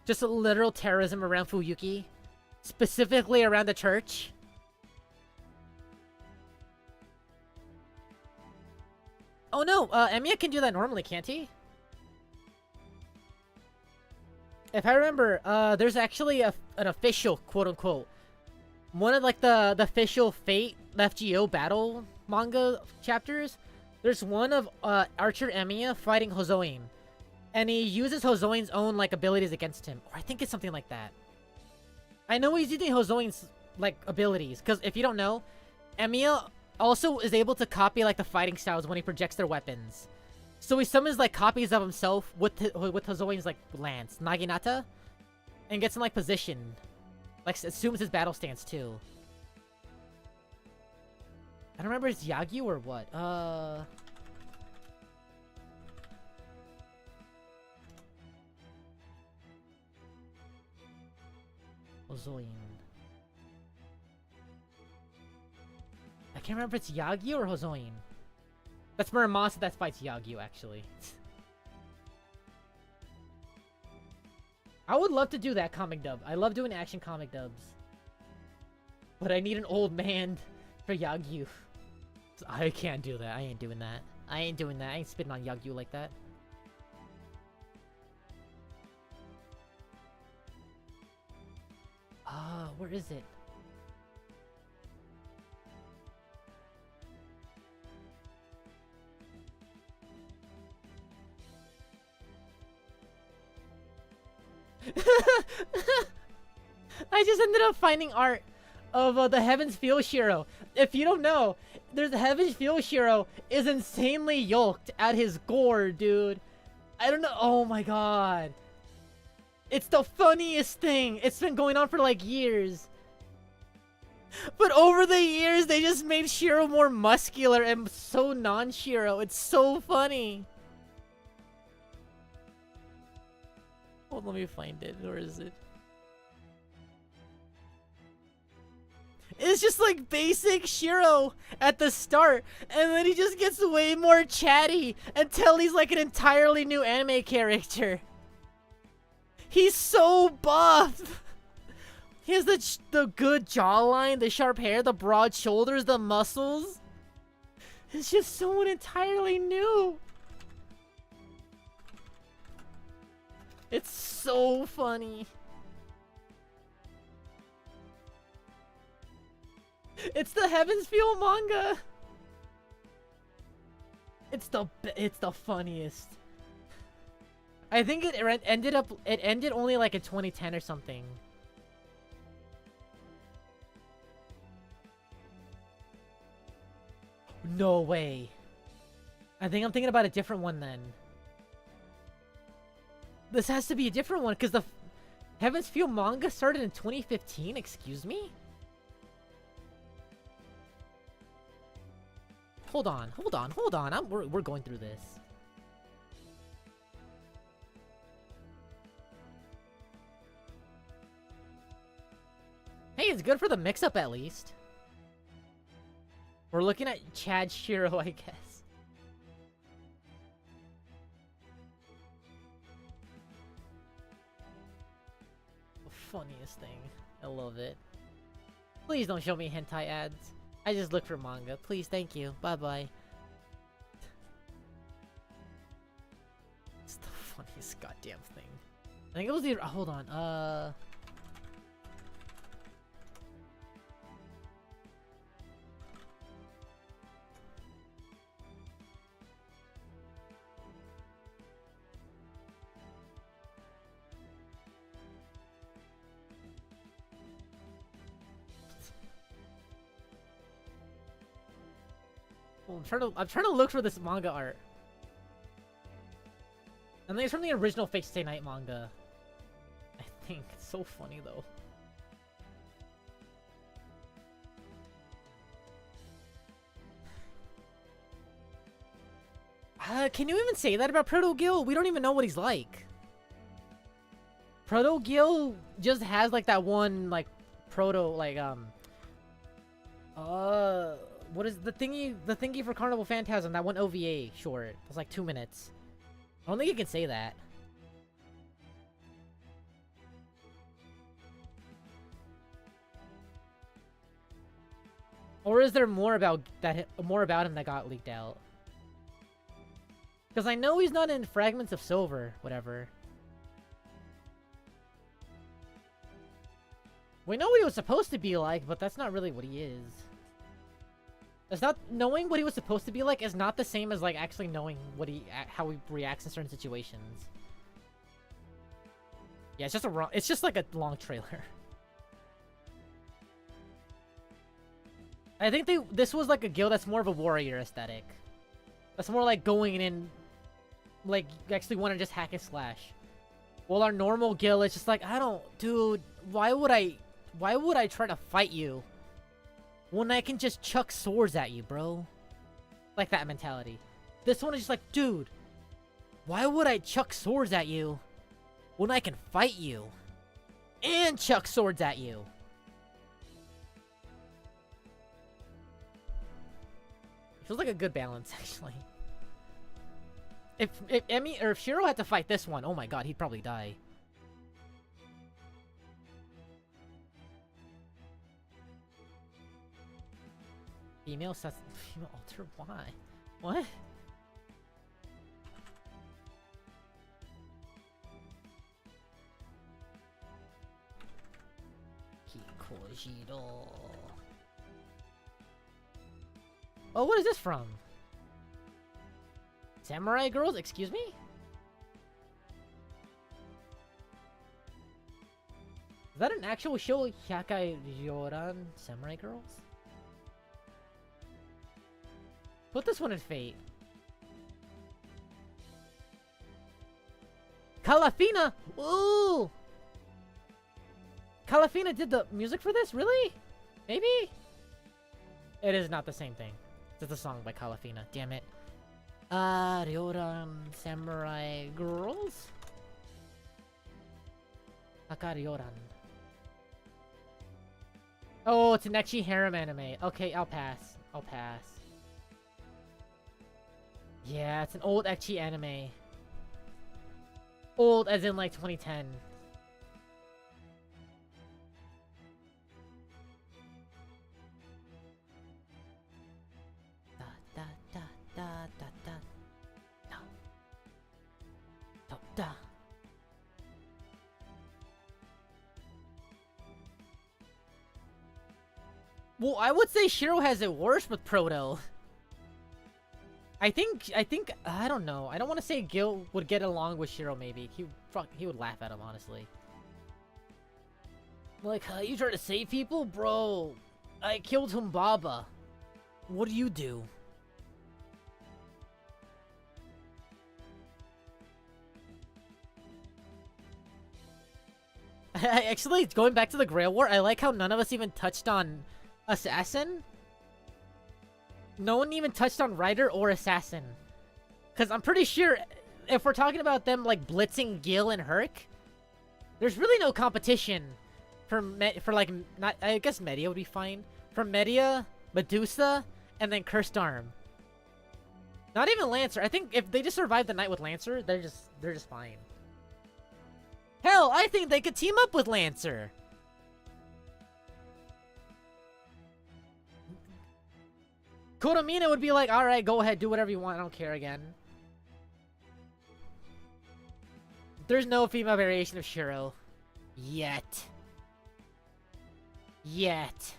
Just a literal terrorism around Fuyuki. Specifically around the church. Oh no, Emiya can do that normally, can't he? if I remember, there's actually an official, quote-unquote, one of, like, the official Fate FGO battle manga chapters. There's one of, Archer Emiya fighting Hozoin. And he uses Hozoin's own, like, abilities against him. Or I think it's something like that. I know he's using Hozoin's, like, abilities. Because if you don't know, Emiya also is able to copy, like, the fighting styles when he projects their weapons. So he summons, like, copies of himself with Hozoin's, like, lance, Naginata. And gets in, like, position. Like, assumes his battle stance, too. I don't remember if it's Yagyu or what. Hozoin. I can't remember if it's Yagyu or Hozoin. That's Muramasa that fights Yagyu, actually. I would love to do that comic dub. I love doing action comic dubs. But I need an old man for Yagyu. So I can't do that. I ain't doing that. I ain't doing that. I ain't spitting on Yagyu like that. Where is it? I just ended up finding art of the Heaven's Feel Shiro. If you don't know, there's the Heaven's Feel Shiro is insanely yoked at his gore, dude. I don't know. Oh my god. It's the funniest thing. It's been going on for like years. But over the years, they just made Shiro more muscular and so non-Shiro. It's so funny. Hold on, let me find it. Where is it? It's just like basic Shiro at the start, and then he just gets way more chatty until he's like an entirely new anime character. He's so buff. He has the good jawline, the sharp hair, the broad shoulders, the muscles. It's just someone entirely new. It's so funny. It's the Heaven's Feel manga. It's the funniest. I think it ended only like in 2010 or something. No way. I think I'm thinking about a different one then. This has to be a different one because the Heaven's Feel manga started in 2015. Excuse me? Hold on. We're going through this. Hey, it's good for the mix-up at least. We're looking at Chad Shiro, I guess. The funniest thing. I love it. Please don't show me hentai ads. I just look for manga. Please, thank you. Bye-bye. It's the funniest goddamn thing. I think it was the... hold on. I'm trying to look for this manga art. I think it's from the original Fate Stay Night manga. I think. It's so funny though. Can you even say that about Proto Gil? We don't even know what he's like. Proto Gil just has like that one like proto like what is the thingy for Carnival Phantasm, that one OVA short. It's like 2 minutes. I don't think you can say that. Or is there more about him that got leaked out? Because I know he's not in Fragments of Silver, whatever. We know what he was supposed to be like, but that's not really what he is. It's not knowing what he was supposed to be like is not the same as like actually knowing what how he reacts in certain situations. Yeah, it's just like a long trailer. I think this was like a guild that's more of a warrior aesthetic. That's more like going in, like you actually want to just hack and slash. Well, our normal guild is just like, dude, why would I try to fight you when I can just chuck swords at you, bro? Like that mentality. This one is just like, dude, why would I chuck swords at you when I can fight you and chuck swords at you? It feels like a good balance, actually. If Emmy or if Shiro had to fight this one, oh my god, he'd probably die. Female alter? Why? What? Kikojiro. Oh, what is this from? Samurai girls? Excuse me? Is that an actual show? Hyakai Ryoran Samurai girls? Put this one in Fate. Calafina! Ooh! Calafina did the music for this? Really? Maybe? It is not the same thing. It's a song by Calafina. Damn it. Ryoran Samurai Girls? Hakaryoran. Oh, it's an ecchi harem anime. Okay, I'll pass. I'll pass. Yeah, it's an old ecchi anime. Old as in like 2010. Well, I would say Shiro has it worse with Proto. I think, I don't know. I don't want to say Gil would get along with Shiro, maybe. He would laugh at him, honestly. Like, you trying to save people? Bro, I killed Humbaba. What do you do? Actually, going back to the Grail War, I like how none of us even touched on Assassin. No one even touched on Rider or Assassin. Because I'm pretty sure if we're talking about them like blitzing Gil and Herc, there's really no competition for like, not, I guess Media would be fine. For Media, Medusa, and then Cursed Arm. Not even Lancer. I think if they just survive the night with Lancer, they're just fine. Hell, I think they could team up with Lancer. Kuromina would be like, alright, go ahead, do whatever you want, I don't care again. There's no female variation of Shiro. Yet. Yet.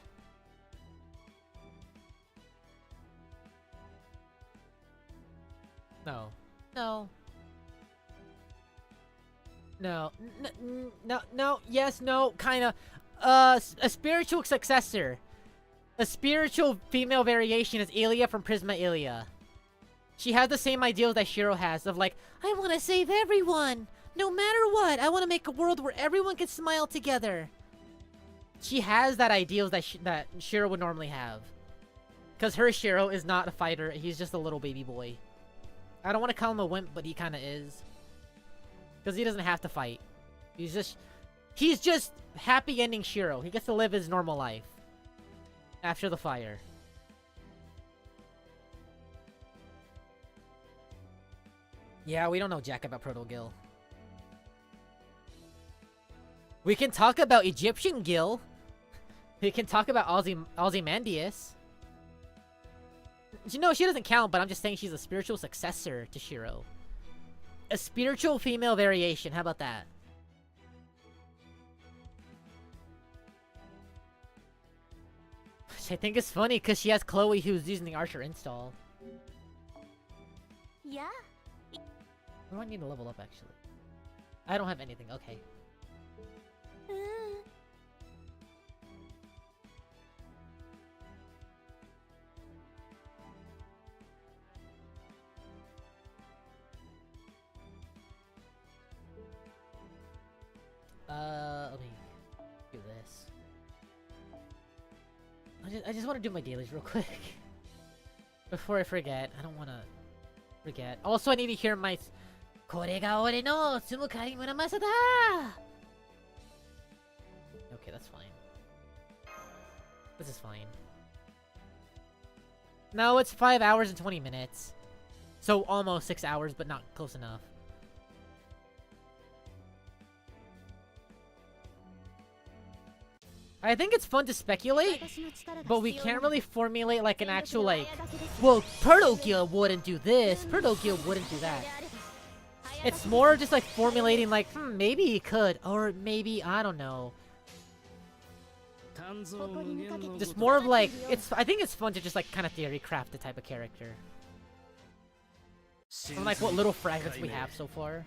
No. No. No. No. Yes, no, kinda. A spiritual successor. A spiritual female variation is Ilia from Prisma Ilia. She has the same ideals that Shiro has of like, I want to save everyone! No matter what! I want to make a world where everyone can smile together! She has that ideals that Shiro would normally have. Because her Shiro is not a fighter, he's just a little baby boy. I don't want to call him a wimp, but he kind of is. Because he doesn't have to fight. He's just happy ending Shiro. He gets to live his normal life. After the fire. Yeah, we don't know jack about Proto Gil. We can talk about Egyptian Gil. We can talk about Ozymandias. You know, she doesn't count, but I'm just saying she's a spiritual successor to Shiro. A spiritual female variation, how about that? I think it's funny because she has Chloe who's using the Archer install. Yeah. I might need to level up actually. I don't have anything, okay. Let me do this. I just want to do my dailies real quick. Before I forget. I don't want to forget. Also, I need to hear my... これが俺の住むカリムラマサだ! Okay, that's fine. This is fine. No, it's 5 hours and 20 minutes. So almost 6 hours, but not close enough. I think it's fun to speculate, but we can't really formulate like an actual like, well, Protogil wouldn't do this, Protogil wouldn't do that. It's more just like formulating like, maybe he could, or maybe, I don't know. Just more of like, I think it's fun to just like kind of theory craft the type of character. From like what little fragments we have so far.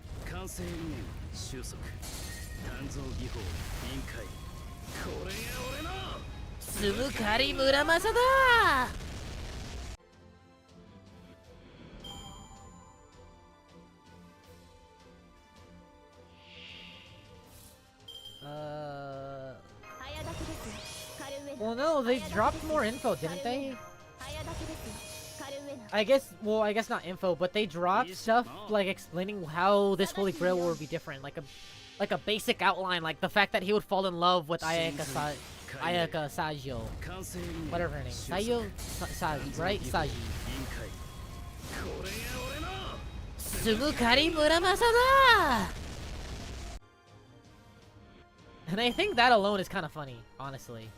住むカリムラマサだ! Well, no, they dropped more info, didn't they? I guess not info, but they dropped stuff like explaining how this Holy Grail will be different, like a basic outline, like the fact that he would fall in love with Ayaka Sajo, whatever her name, Sayo, Saji, right? Saji. Sumukari Muramasada! And I think that alone is kind of funny, honestly.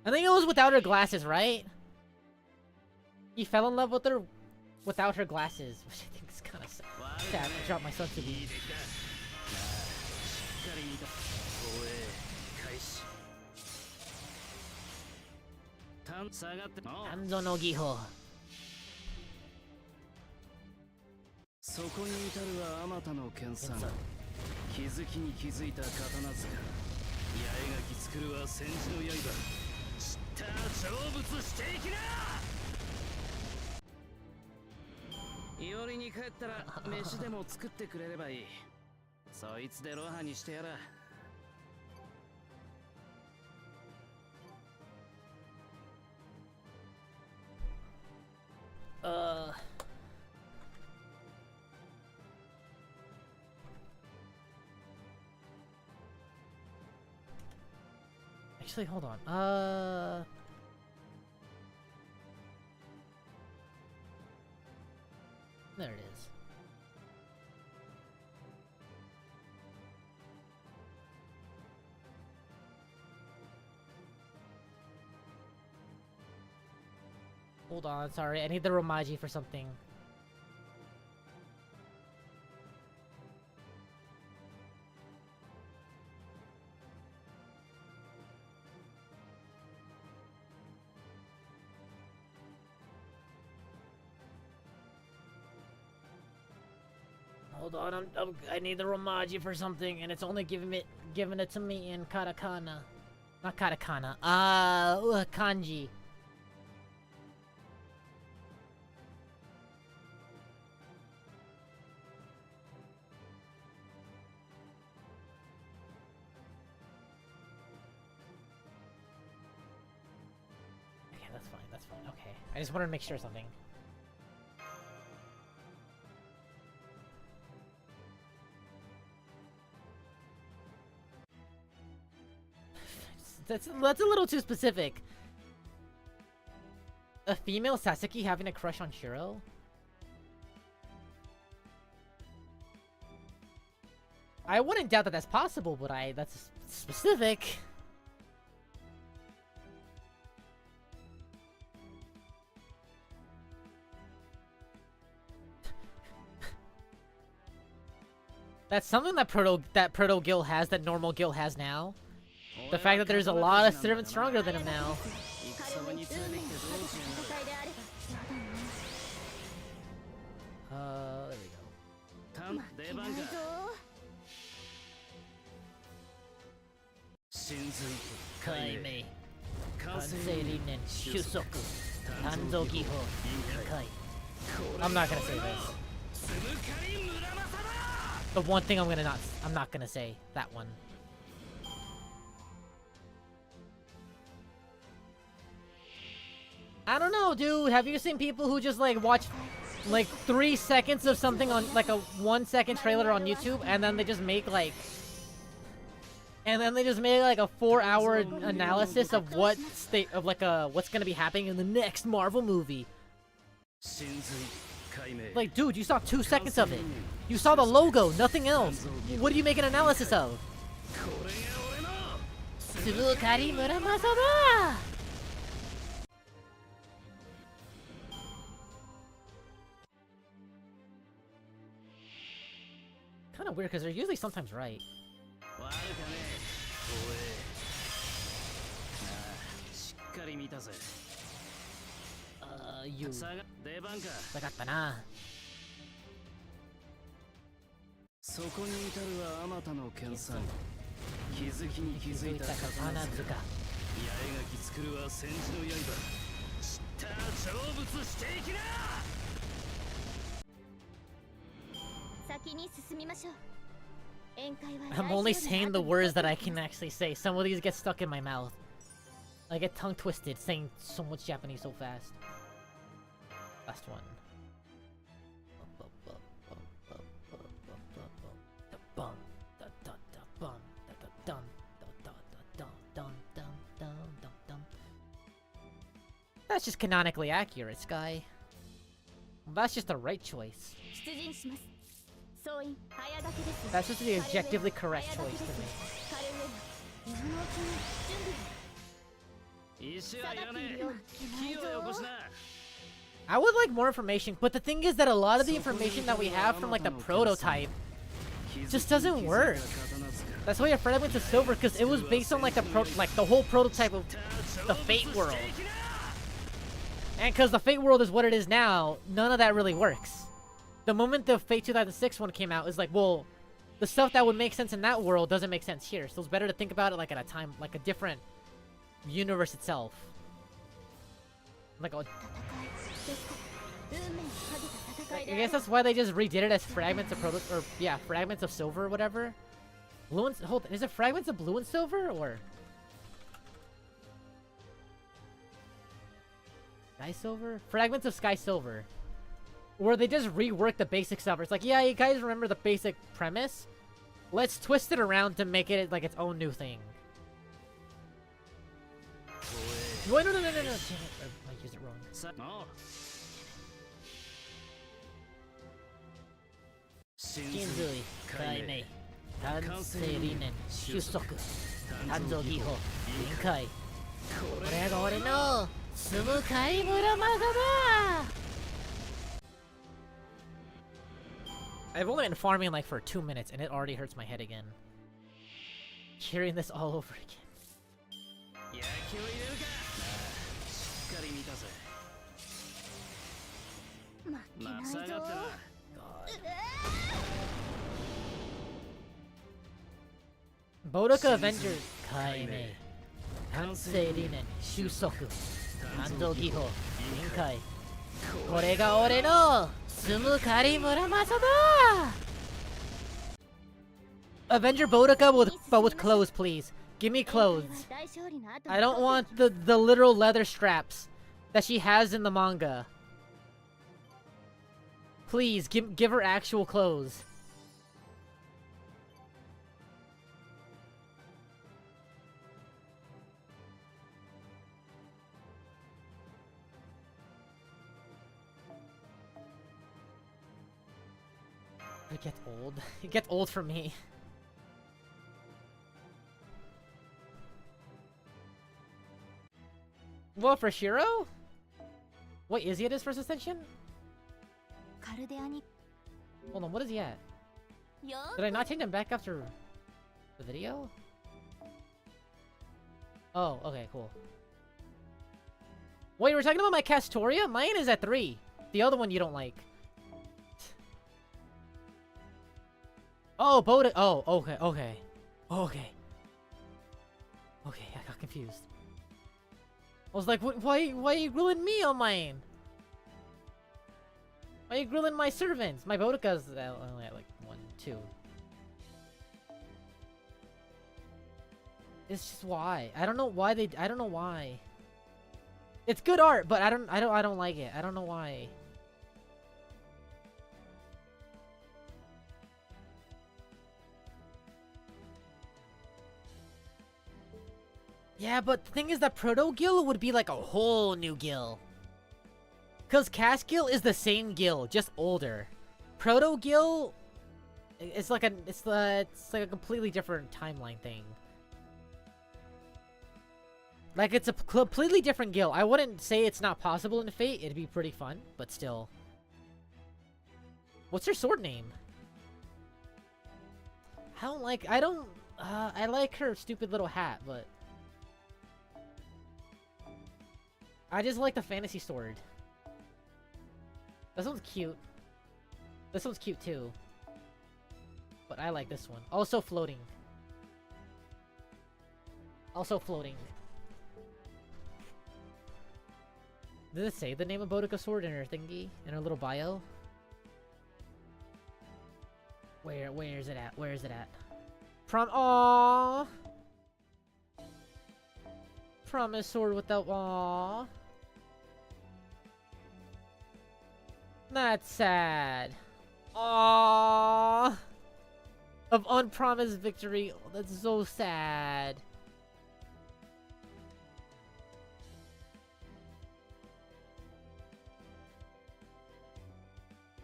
I think it was without her glasses, right? He fell in love with her without her glasses, which I think is kind of sad. I dropped my son to me. Hanzo no Giho. そこに至るはあまたの剣さん気づきに気づいた刀塚八重垣作るは戦時の刃知った成仏していきな伊織に帰ったら飯でも作ってくれればいいそいつでロハにしてやら Actually, hold on. There it is. Hold on, sorry. I need the Romaji for something. Hold on, I need the Romaji for something, and it's only giving it to me in katakana. Not katakana. Kanji. Okay, that's fine. That's fine. Okay, I just wanted to make sure something. That's a little too specific. A female Sasuke having a crush on Shiro? I wouldn't doubt that that's possible, but that's specific. That's something that Proto Gil has that normal Gil has now. The fact that there's a lot of servants stronger than him now. 戦場に連れてきてどうしよう。 There we go. タン出番か。神髄解明。完成完成理念収束。誕生技法。臨界。I'm not gonna say this. スムカリ村正だ。 The one thing I'm not gonna say that one. I don't know, dude. Have you seen people who just like watch like 3 seconds of something on like a 1 second trailer on YouTube and then they just make like a 4-hour analysis of what state of like what's gonna be happening in the next Marvel movie? Like, dude, you saw 2 seconds of it. You saw the logo, nothing else. What do you make an analysis of? Kind of weird because they're usually sometimes right. 悪かね怖え。しっかり見たぜ。You さが出番か。下がったな。そこに至るはあまたの研鑽。気づきに気づいた刀塚。八重垣作るは戦時の刃。知った成仏していきな。 I'm only saying the words that I can actually say. Some of these get stuck in my mouth. I get tongue twisted saying so much Japanese so fast. Last one. That's just canonically accurate, Sky. That's just the right choice. That's just the objectively correct choice to me. I would like more information, but the thing is that a lot of the information that we have from like the prototype just doesn't work. That's why I Fragments of Silver, because it was based on like the whole prototype of the Fate world. And because the Fate world is what it is now, none of that really works. The moment the Fate 2006 one came out, is like, well, the stuff that would make sense in that world doesn't make sense here. So it's better to think about it like at a time, like a different universe itself. Like, I guess that's why they just redid it as Fragments of Fragments of Silver or whatever. Blue and hold on, is it Fragments of Blue and Silver or Sky Silver? Fragments of Sky Silver. Where they just rework the basic stuff. It's like, yeah, you guys remember the basic premise? Let's twist it around to make it like its own new thing. Wait, no. Damn it, I used it wrong. Shinzui, Kaimei, Tansei Rinen, Shusoku, Tanzo Giho, Rinkai. これが俺の住む海村マザだ! I've only been farming like for 2 minutes and it already hurts my head again. Hearing this all over again. Bodoka Avengers Kaime Tansei Rinen Shusoku Tando Giho Rinkai. これが俺の住む狩村正だ! Avenger Bodoka with clothes, please. Give me clothes. I don't want the literal leather straps that she has in the manga. Please, give her actual clothes. It gets old. It gets old for me. Well, for Shiro? Wait, is he at his first ascension? Hold on, what is he at? Did I not change him back after the video? Oh, okay, cool. Wait, we're talking about my Castoria? Mine is at 3. The other one you don't like. Oh, Bode. Oh, okay, okay. Okay. Okay, I got confused. I was like, why are you grilling me on mine? Why are you grilling my servants? My Bodica's only at like 1, 2. It's just why. I don't know why they. I don't know why. It's good art, but I don't like it. I don't know why. Yeah, but the thing is that Proto Gil would be like a whole new Gil. Cause Cast Gil is the same Gil, just older. Proto Gil, it's like a completely different timeline thing. Like, it's a completely different Gil. I wouldn't say it's not possible in Fate. It'd be pretty fun, but still. What's her sword name? I like her stupid little hat, but... I just like the fantasy sword. This one's cute. This one's cute too. But I like this one. Also floating. Also floating. Did it say the name of Boudica sword in her thingy? In her little bio? Where is it at? Where is it at? Aww! Promise sword without aww. That's sad. Aww! Of unpromised victory. Oh, that's so sad.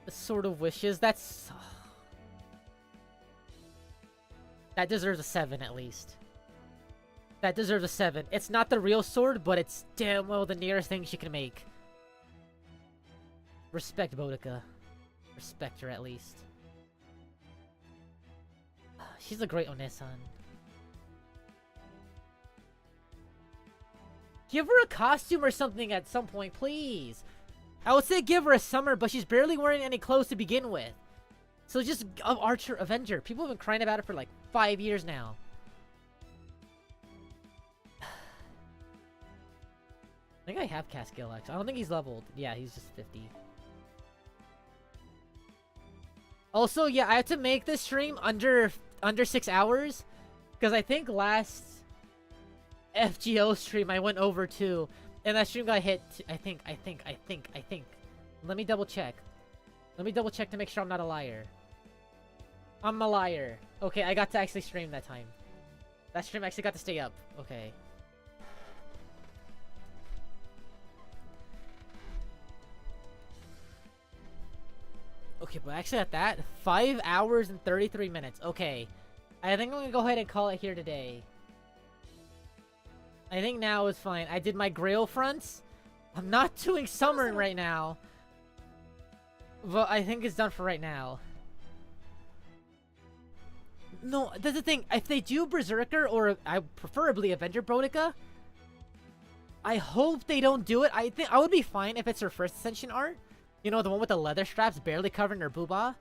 The Sword of Wishes, that's... That deserves a 7 at least. That deserves a 7. It's not the real sword, but it's damn well the nearest thing she can make. Respect Boudica. Respect her at least. She's a great Onesan. Give her a costume or something at some point, please. I would say give her a summer, but she's barely wearing any clothes to begin with. So just Archer Avenger. People have been crying about it for like 5 years now. I think I have Caskill actually. I don't think he's leveled. Yeah, he's just 50. Also, yeah, I had to make this stream under 6 hours. Because I think last FGO stream I went over 2. And that stream got hit, I think. Let me double check. Let me double check to make sure I'm not a liar. I'm a liar. Okay, I got to actually stream that time. That stream actually got to stay up. Okay. Okay, but actually at that, 5 hours and 33 minutes. Okay. I think I'm gonna go ahead and call it here today. I think now is fine. I did my Grail fronts. I'm not doing Summer right now. But I think it's done for right now. No, that's the thing. If they do Berserker or preferably Avenger Boudica, I hope they don't do it. I think I would be fine if it's her first Ascension art. You know, the one with the leather straps barely covering her booba.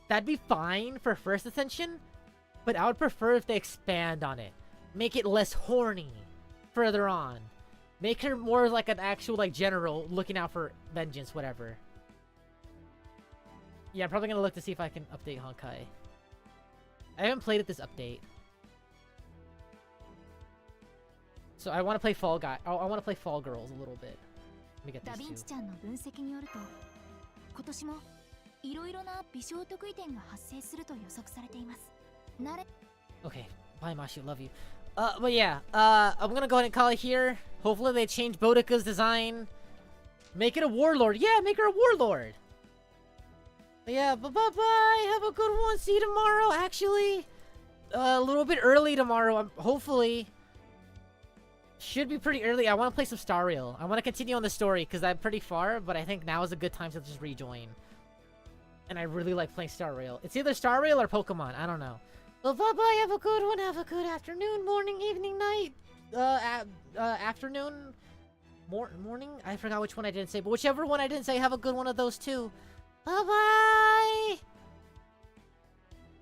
That'd be fine for first Ascension. But I would prefer if they expand on it. Make it less horny. Further on. Make her more like an actual like general looking out for vengeance, whatever. Yeah, I'm probably gonna look to see if I can update Honkai. I haven't played it this update. So I want to play Fall Guy. I want to play Fall Girls a little bit. Let me get these two. Okay, bye Mashi, love you. But yeah, I'm gonna go ahead and call it here. Hopefully they change Boudica's design. Make it a warlord. Yeah, make her a warlord. But yeah, bye-bye. Have a good one. See you tomorrow, actually. A little bit early tomorrow, hopefully. Should be pretty early. I want to play some Star Rail. I want to continue on the story, because I'm pretty far, but I think now is a good time to just rejoin. And I really like playing Star Rail. It's either Star Rail or Pokemon. I don't know. Well, bye-bye. Have a good one. Have a good afternoon, morning, evening, night. afternoon, morning. I forgot which one I didn't say, but whichever one I didn't say, have a good one of those too. Bye bye.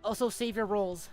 Also, save your rolls.